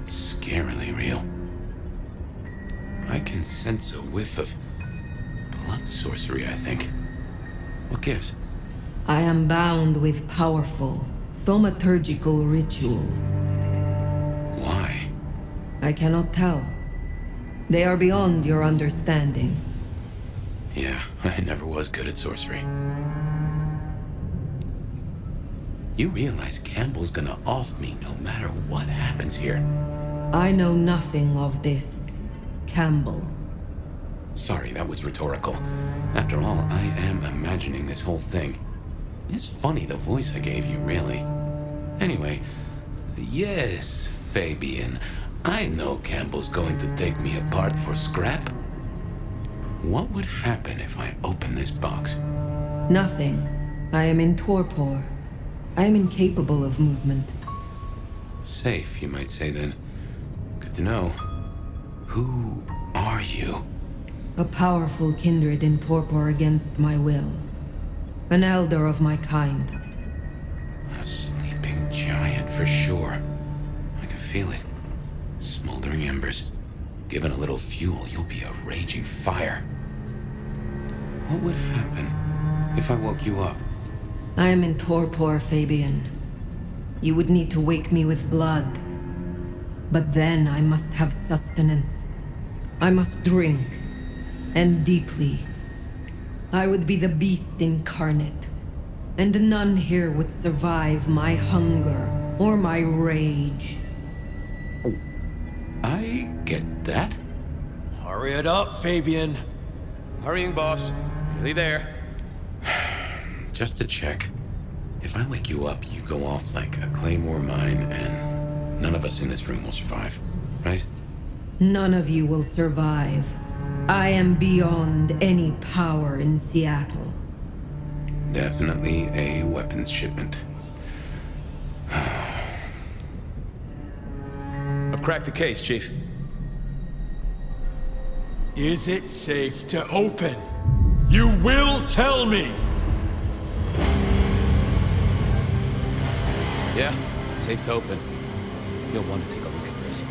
Scarily real. I can sense a whiff of blood sorcery, I think. What gives? I am bound with powerful, thaumaturgical rituals. Why? I cannot tell. They are beyond your understanding. Yeah, I never was good at sorcery. You realize Campbell's gonna off me no matter what happens here. I know nothing of this, Campbell. Sorry, that was rhetorical. After all, I am imagining this whole thing. It's funny the voice I gave you, really. Anyway, yes, Fabian. I know Campbell's going to take me apart for scrap. What would happen if I open this box? Nothing. I am in torpor. I am incapable of movement. Safe, you might say then. Good to know. Who are you? A powerful kindred in torpor against my will. An elder of my kind. A sleeping giant for sure. I can feel it. Smoldering embers. Given a little fuel, you'll be a raging fire. What would happen if I woke you up? I am in torpor, Fabian. You would need to wake me with blood. But then I must have sustenance. I must drink. And deeply. I would be the beast incarnate. And none here would survive my hunger or my rage. I get that. Hurry it up, Fabian. Hurrying, boss. Nearly there. Just to check. If I wake you up, you go off like a claymore mine, and none of us in this room will survive, right? None of you will survive. I am beyond any power in Seattle. Definitely a weapons shipment. I've cracked the case, Chief. Is it safe to open? You will tell me! Yeah, it's safe to open. You'll want to take a look at this.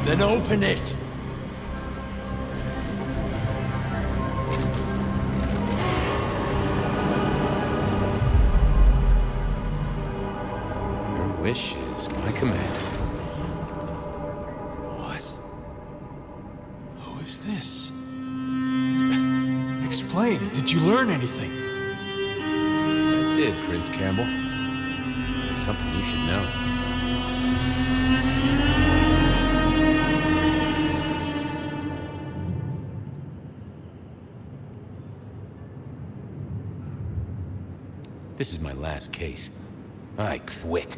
Then open it! Your wish is my command. What? Who is this? Explain, did you learn anything? I did, Prince Campbell. There's something you should know. This is my last case. I quit.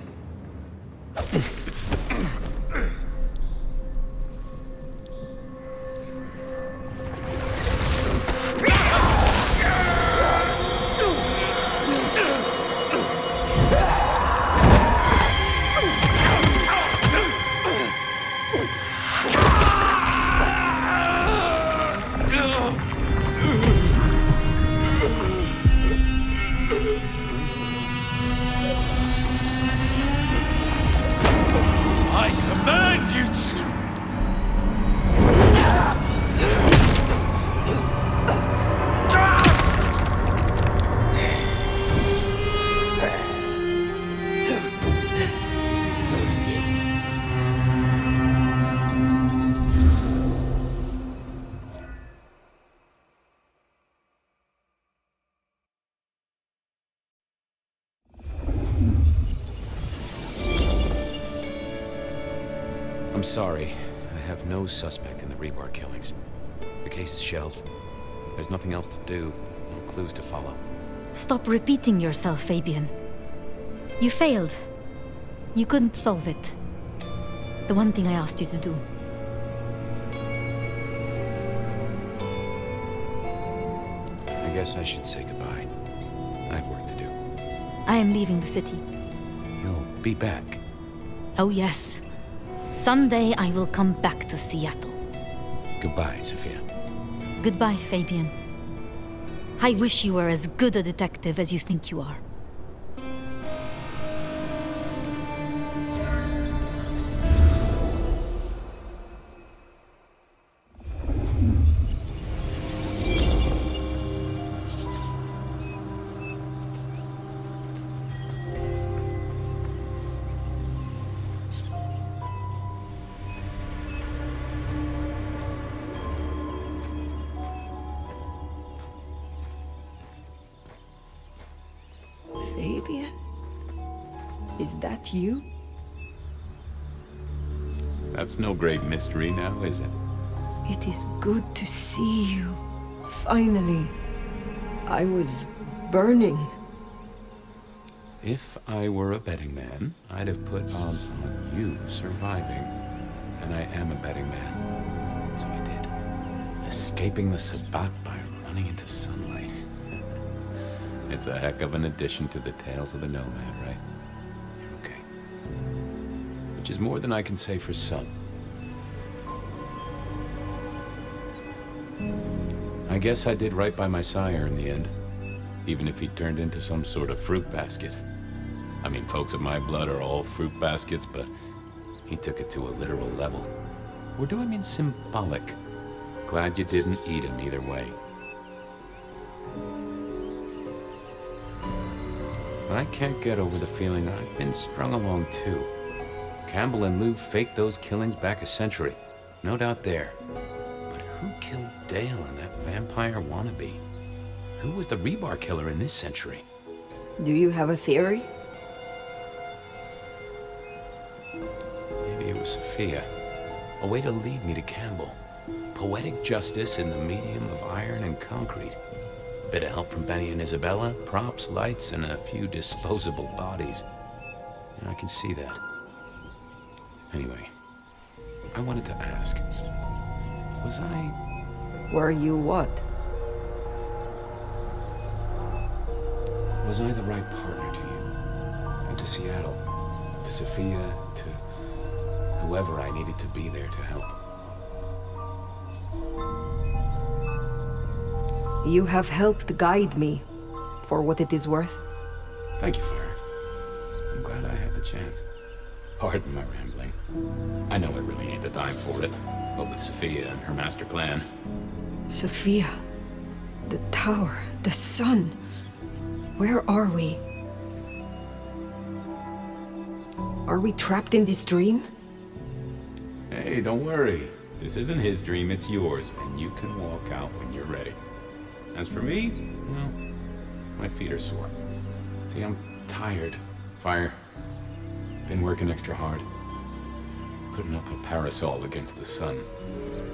I'm sorry. I have no suspect in the rebar killings. The case is shelved. There's nothing else to do. No clues to follow. Stop repeating yourself, Fabian. You failed. You couldn't solve it. The one thing I asked you to do. I guess I should say goodbye. I have work to do. I am leaving the city. You'll be back. Oh, yes. Someday I will come back to Seattle. Goodbye, Sophia. Goodbye, Fabian. I wish you were as good a detective as you think you are. Fabian? Is that you? That's no great mystery now, is it? It is good to see you. Finally. I was burning. If I were a betting man, I'd have put odds on you surviving. And I am a betting man. So I did. Escaping the Sabbat by running into sunlight. It's a heck of an addition to the tales of the nomad, right? You're okay. Which is more than I can say for some. I guess I did right by my sire in the end. Even if he turned into some sort of fruit basket. I mean, folks of my blood are all fruit baskets, but he took it to a literal level. Or do I mean symbolic? Glad you didn't eat him either way. I can't get over the feeling I've been strung along too. Campbell and Lou faked those killings back a century. No doubt there. But who killed Dale and that vampire wannabe? Who was the rebar killer in this century? Do you have a theory? Maybe it was Sophia. A way to lead me to Campbell. Poetic justice in the medium of iron and concrete. A bit of help from Benny and Isabella, props, lights, and a few disposable bodies. And I can see that. Anyway, I wanted to ask, was I... Were you what? Was I the right partner to you? And to Seattle? To Sophia? To whoever I needed to be there to help? You have helped guide me, for what it is worth. Thank you, Fire. I'm glad I had the chance. Pardon my rambling. I know it really ain't the time for it, but with Sophia and her master clan. Sophia, the tower, the sun. Where are we? Are we trapped in this dream? Hey, don't worry. This isn't his dream, it's yours, and you can walk out when you're ready. As for me, well, my feet are sore. See, I'm tired. Fire. Been working extra hard. putting up a parasol against the sun.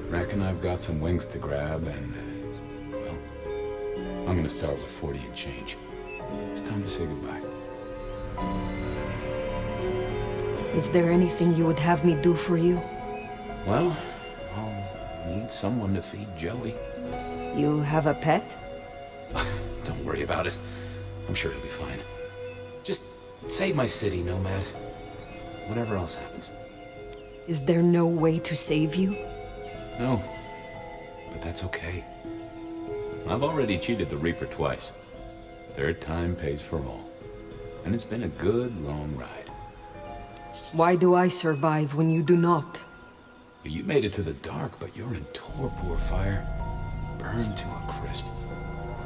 Reckon I've got some wings to grab and, well, I'm gonna start with 40 and change. It's time to say goodbye. Is there anything you would have me do for you? Well, I'll need someone to feed Joey. You have a pet? Don't worry about it. I'm sure he'll be fine. Just save my city, Nomad. Whatever else happens. Is there no way to save you? No. But that's okay. I've already cheated the Reaper twice. Third time pays for all. And it's been a good, long ride. Why do I survive when you do not? You made it to the dark, but you're in torpor fire. Burned to a crisp.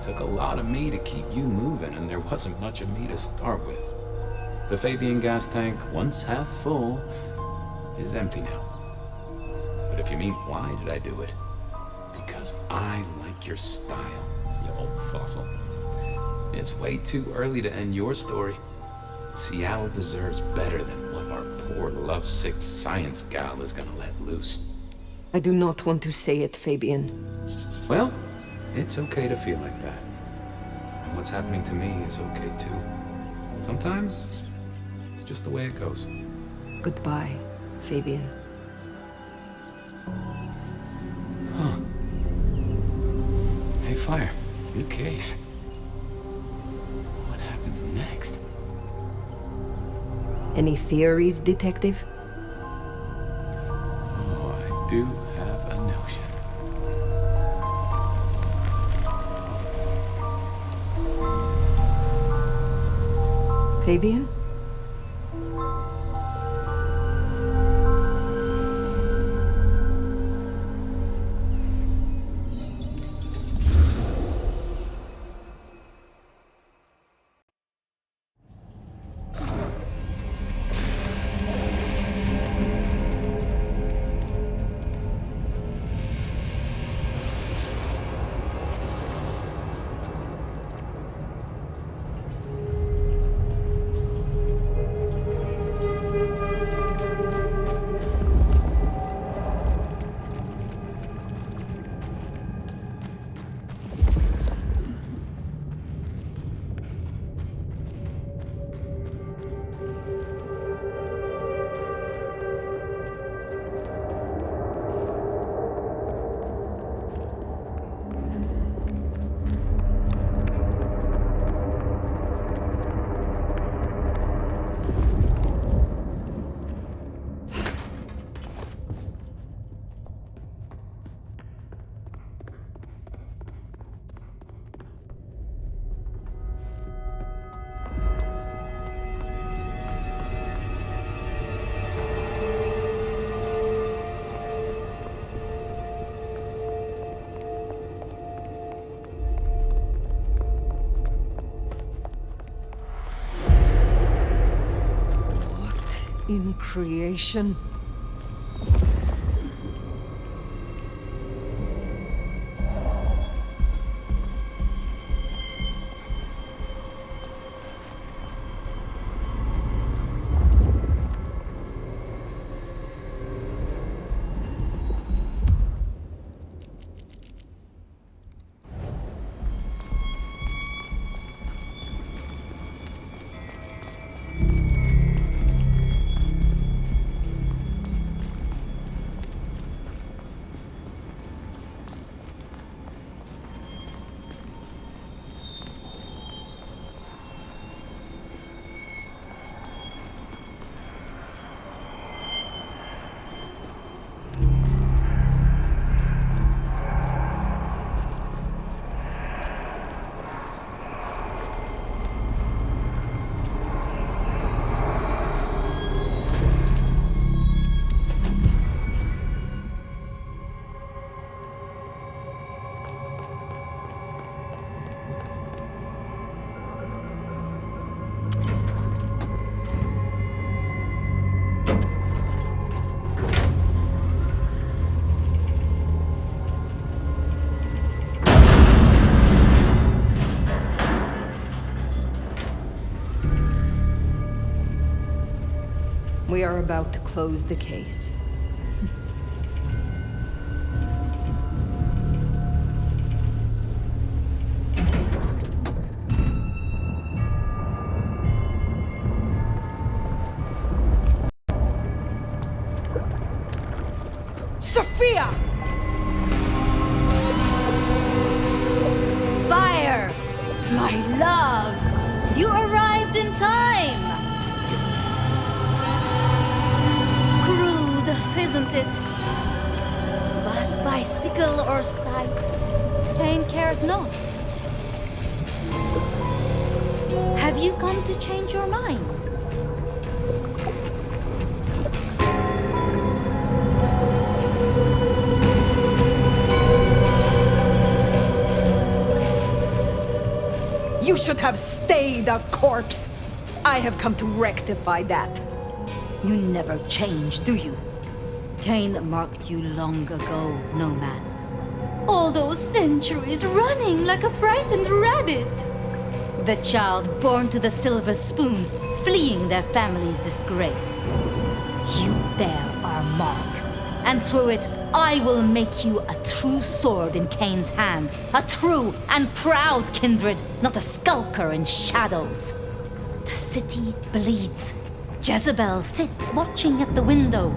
Took a lot of me to keep you moving, and there wasn't much of me to start with. The Fabian gas tank, once half full, is empty now. But if you mean why did I do it? Because I like your style, you old fossil. It's way too early to end your story. Seattle deserves better than what our poor lovesick science gal is gonna let loose. I do not want to say it, Fabian. Well, it's okay to feel like that. And what's happening to me is okay too. Sometimes, it's just the way it goes. Goodbye, Fabian. Huh. Hey, Fire. New case. What happens next? Any theories, Detective? Oh, I do have a notion. Fabian? In creation. We are about to close the case. Sophia! Fire! My love! You arrived in time! Crude, isn't it? But by sickle or sight, Cain cares not. Have you come to change your mind? You should have stayed a corpse. I have come to rectify that. You never change, do you? Cain marked you long ago, Nomad. All those centuries running like a frightened rabbit. The child born to the silver spoon, fleeing their family's disgrace. You bear our mark, and through it, I will make you a true sword in Cain's hand. A true and proud kindred, not a skulker in shadows. The city bleeds. Jezebel sits watching at the window.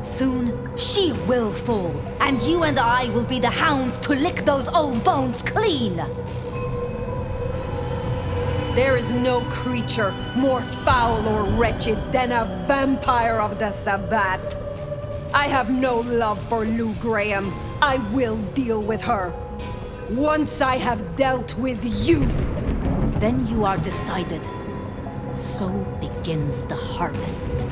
Soon, she will fall, and you and I will be the hounds to lick those old bones clean. There is no creature more foul or wretched than a vampire of the Sabbat. I have no love for Lou Graham. I will deal with her. Once I have dealt with you. Then you are decided. So begins the harvest.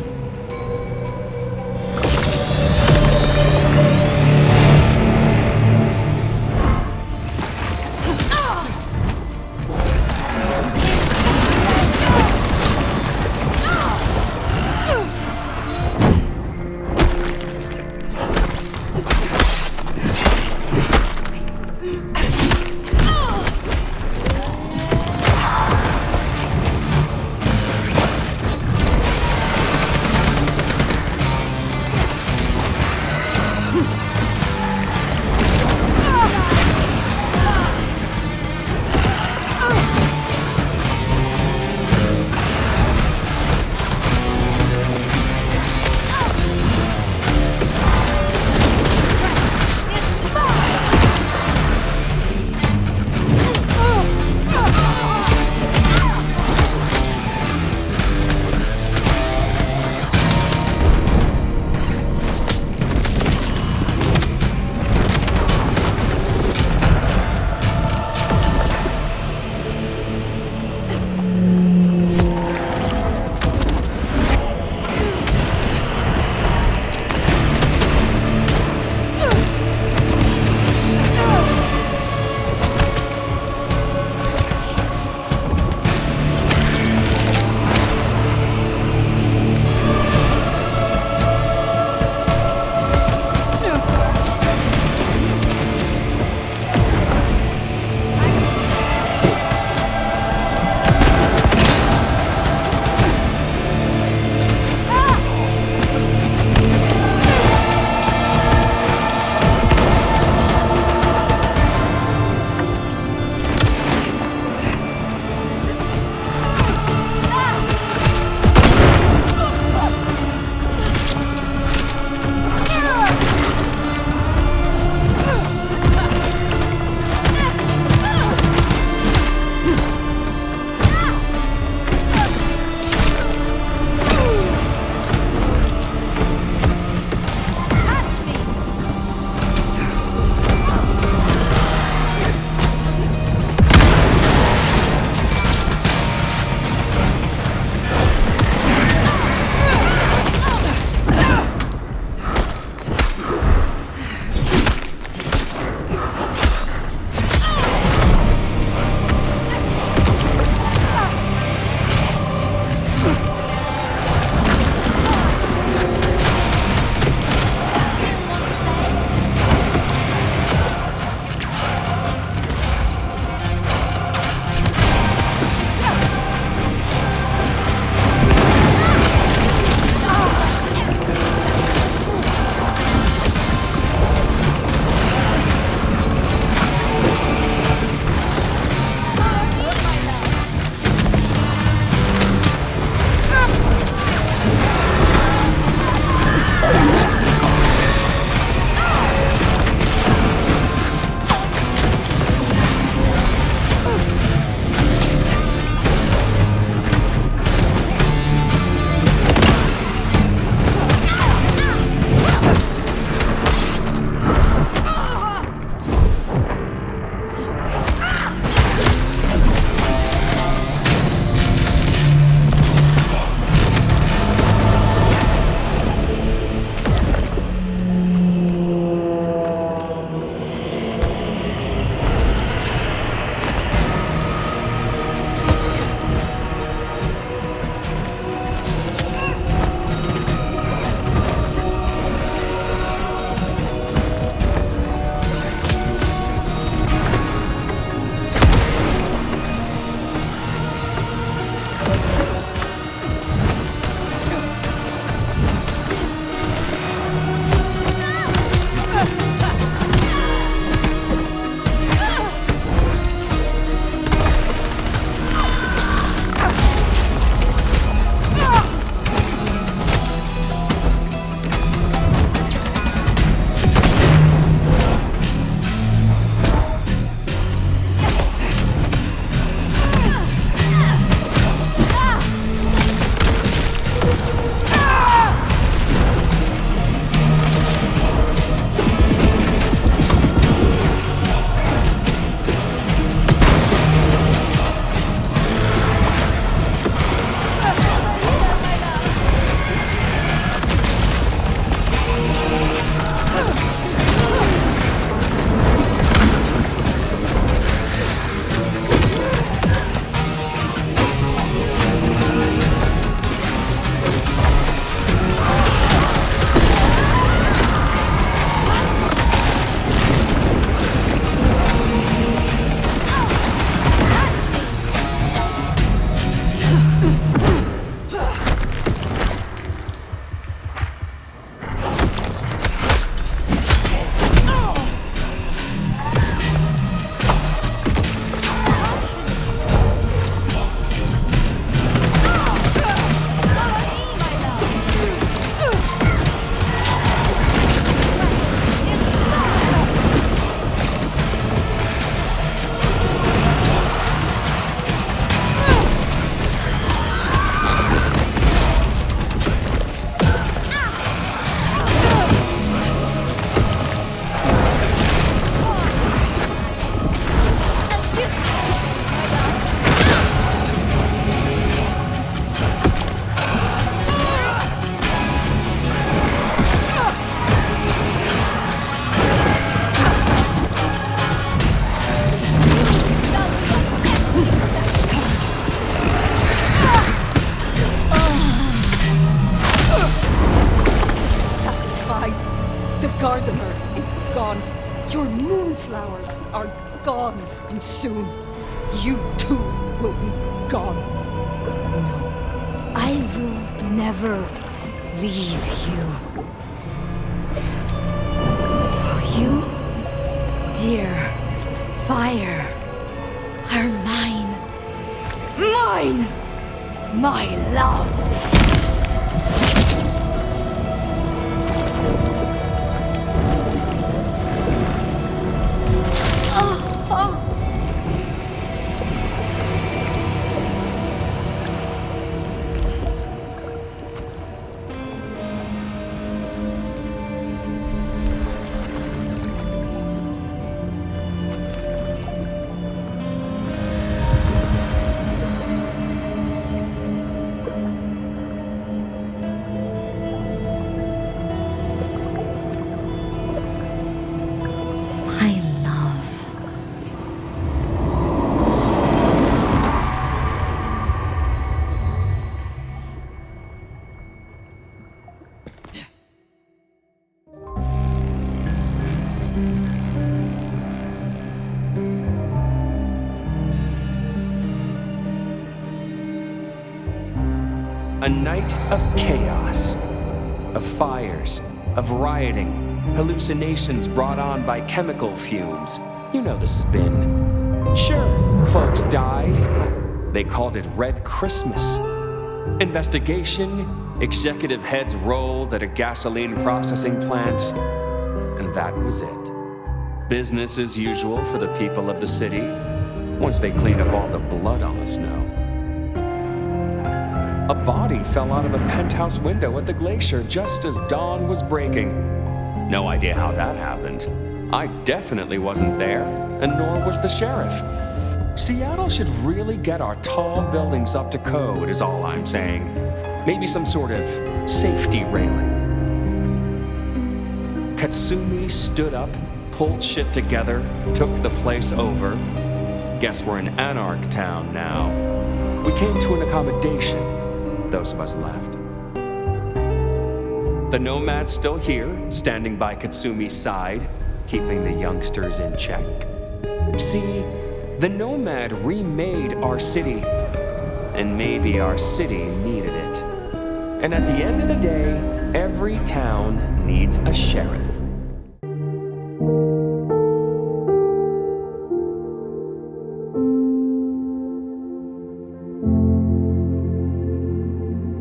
fine. The gardener is gone. Your moonflowers are gone. And soon, you too will be gone. I will never leave you. You, dear fire, are mine. Mine! My love! A night of chaos, of fires, of rioting, hallucinations brought on by chemical fumes. You know the spin. Sure, folks died. They called it Red Christmas. Investigation, executive heads rolled at a gasoline processing plant, and that was it. Business as usual for the people of the city, once they cleaned up all the blood on the snow. A body fell out of a penthouse window at the glacier just as dawn was breaking. No idea how that happened. I definitely wasn't there, and nor was the sheriff. Seattle should really get our tall buildings up to code, is all I'm saying. Maybe some sort of safety railing. Katsumi stood up, pulled shit together, took the place over. Guess we're in Anarch Town now. We came to an accommodation. Those of us left. The Nomad's still here, standing by Katsumi's side, keeping the youngsters in check. See, the Nomad remade our city, and maybe our city needed it. And at the end of the day, every town needs a sheriff.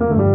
you.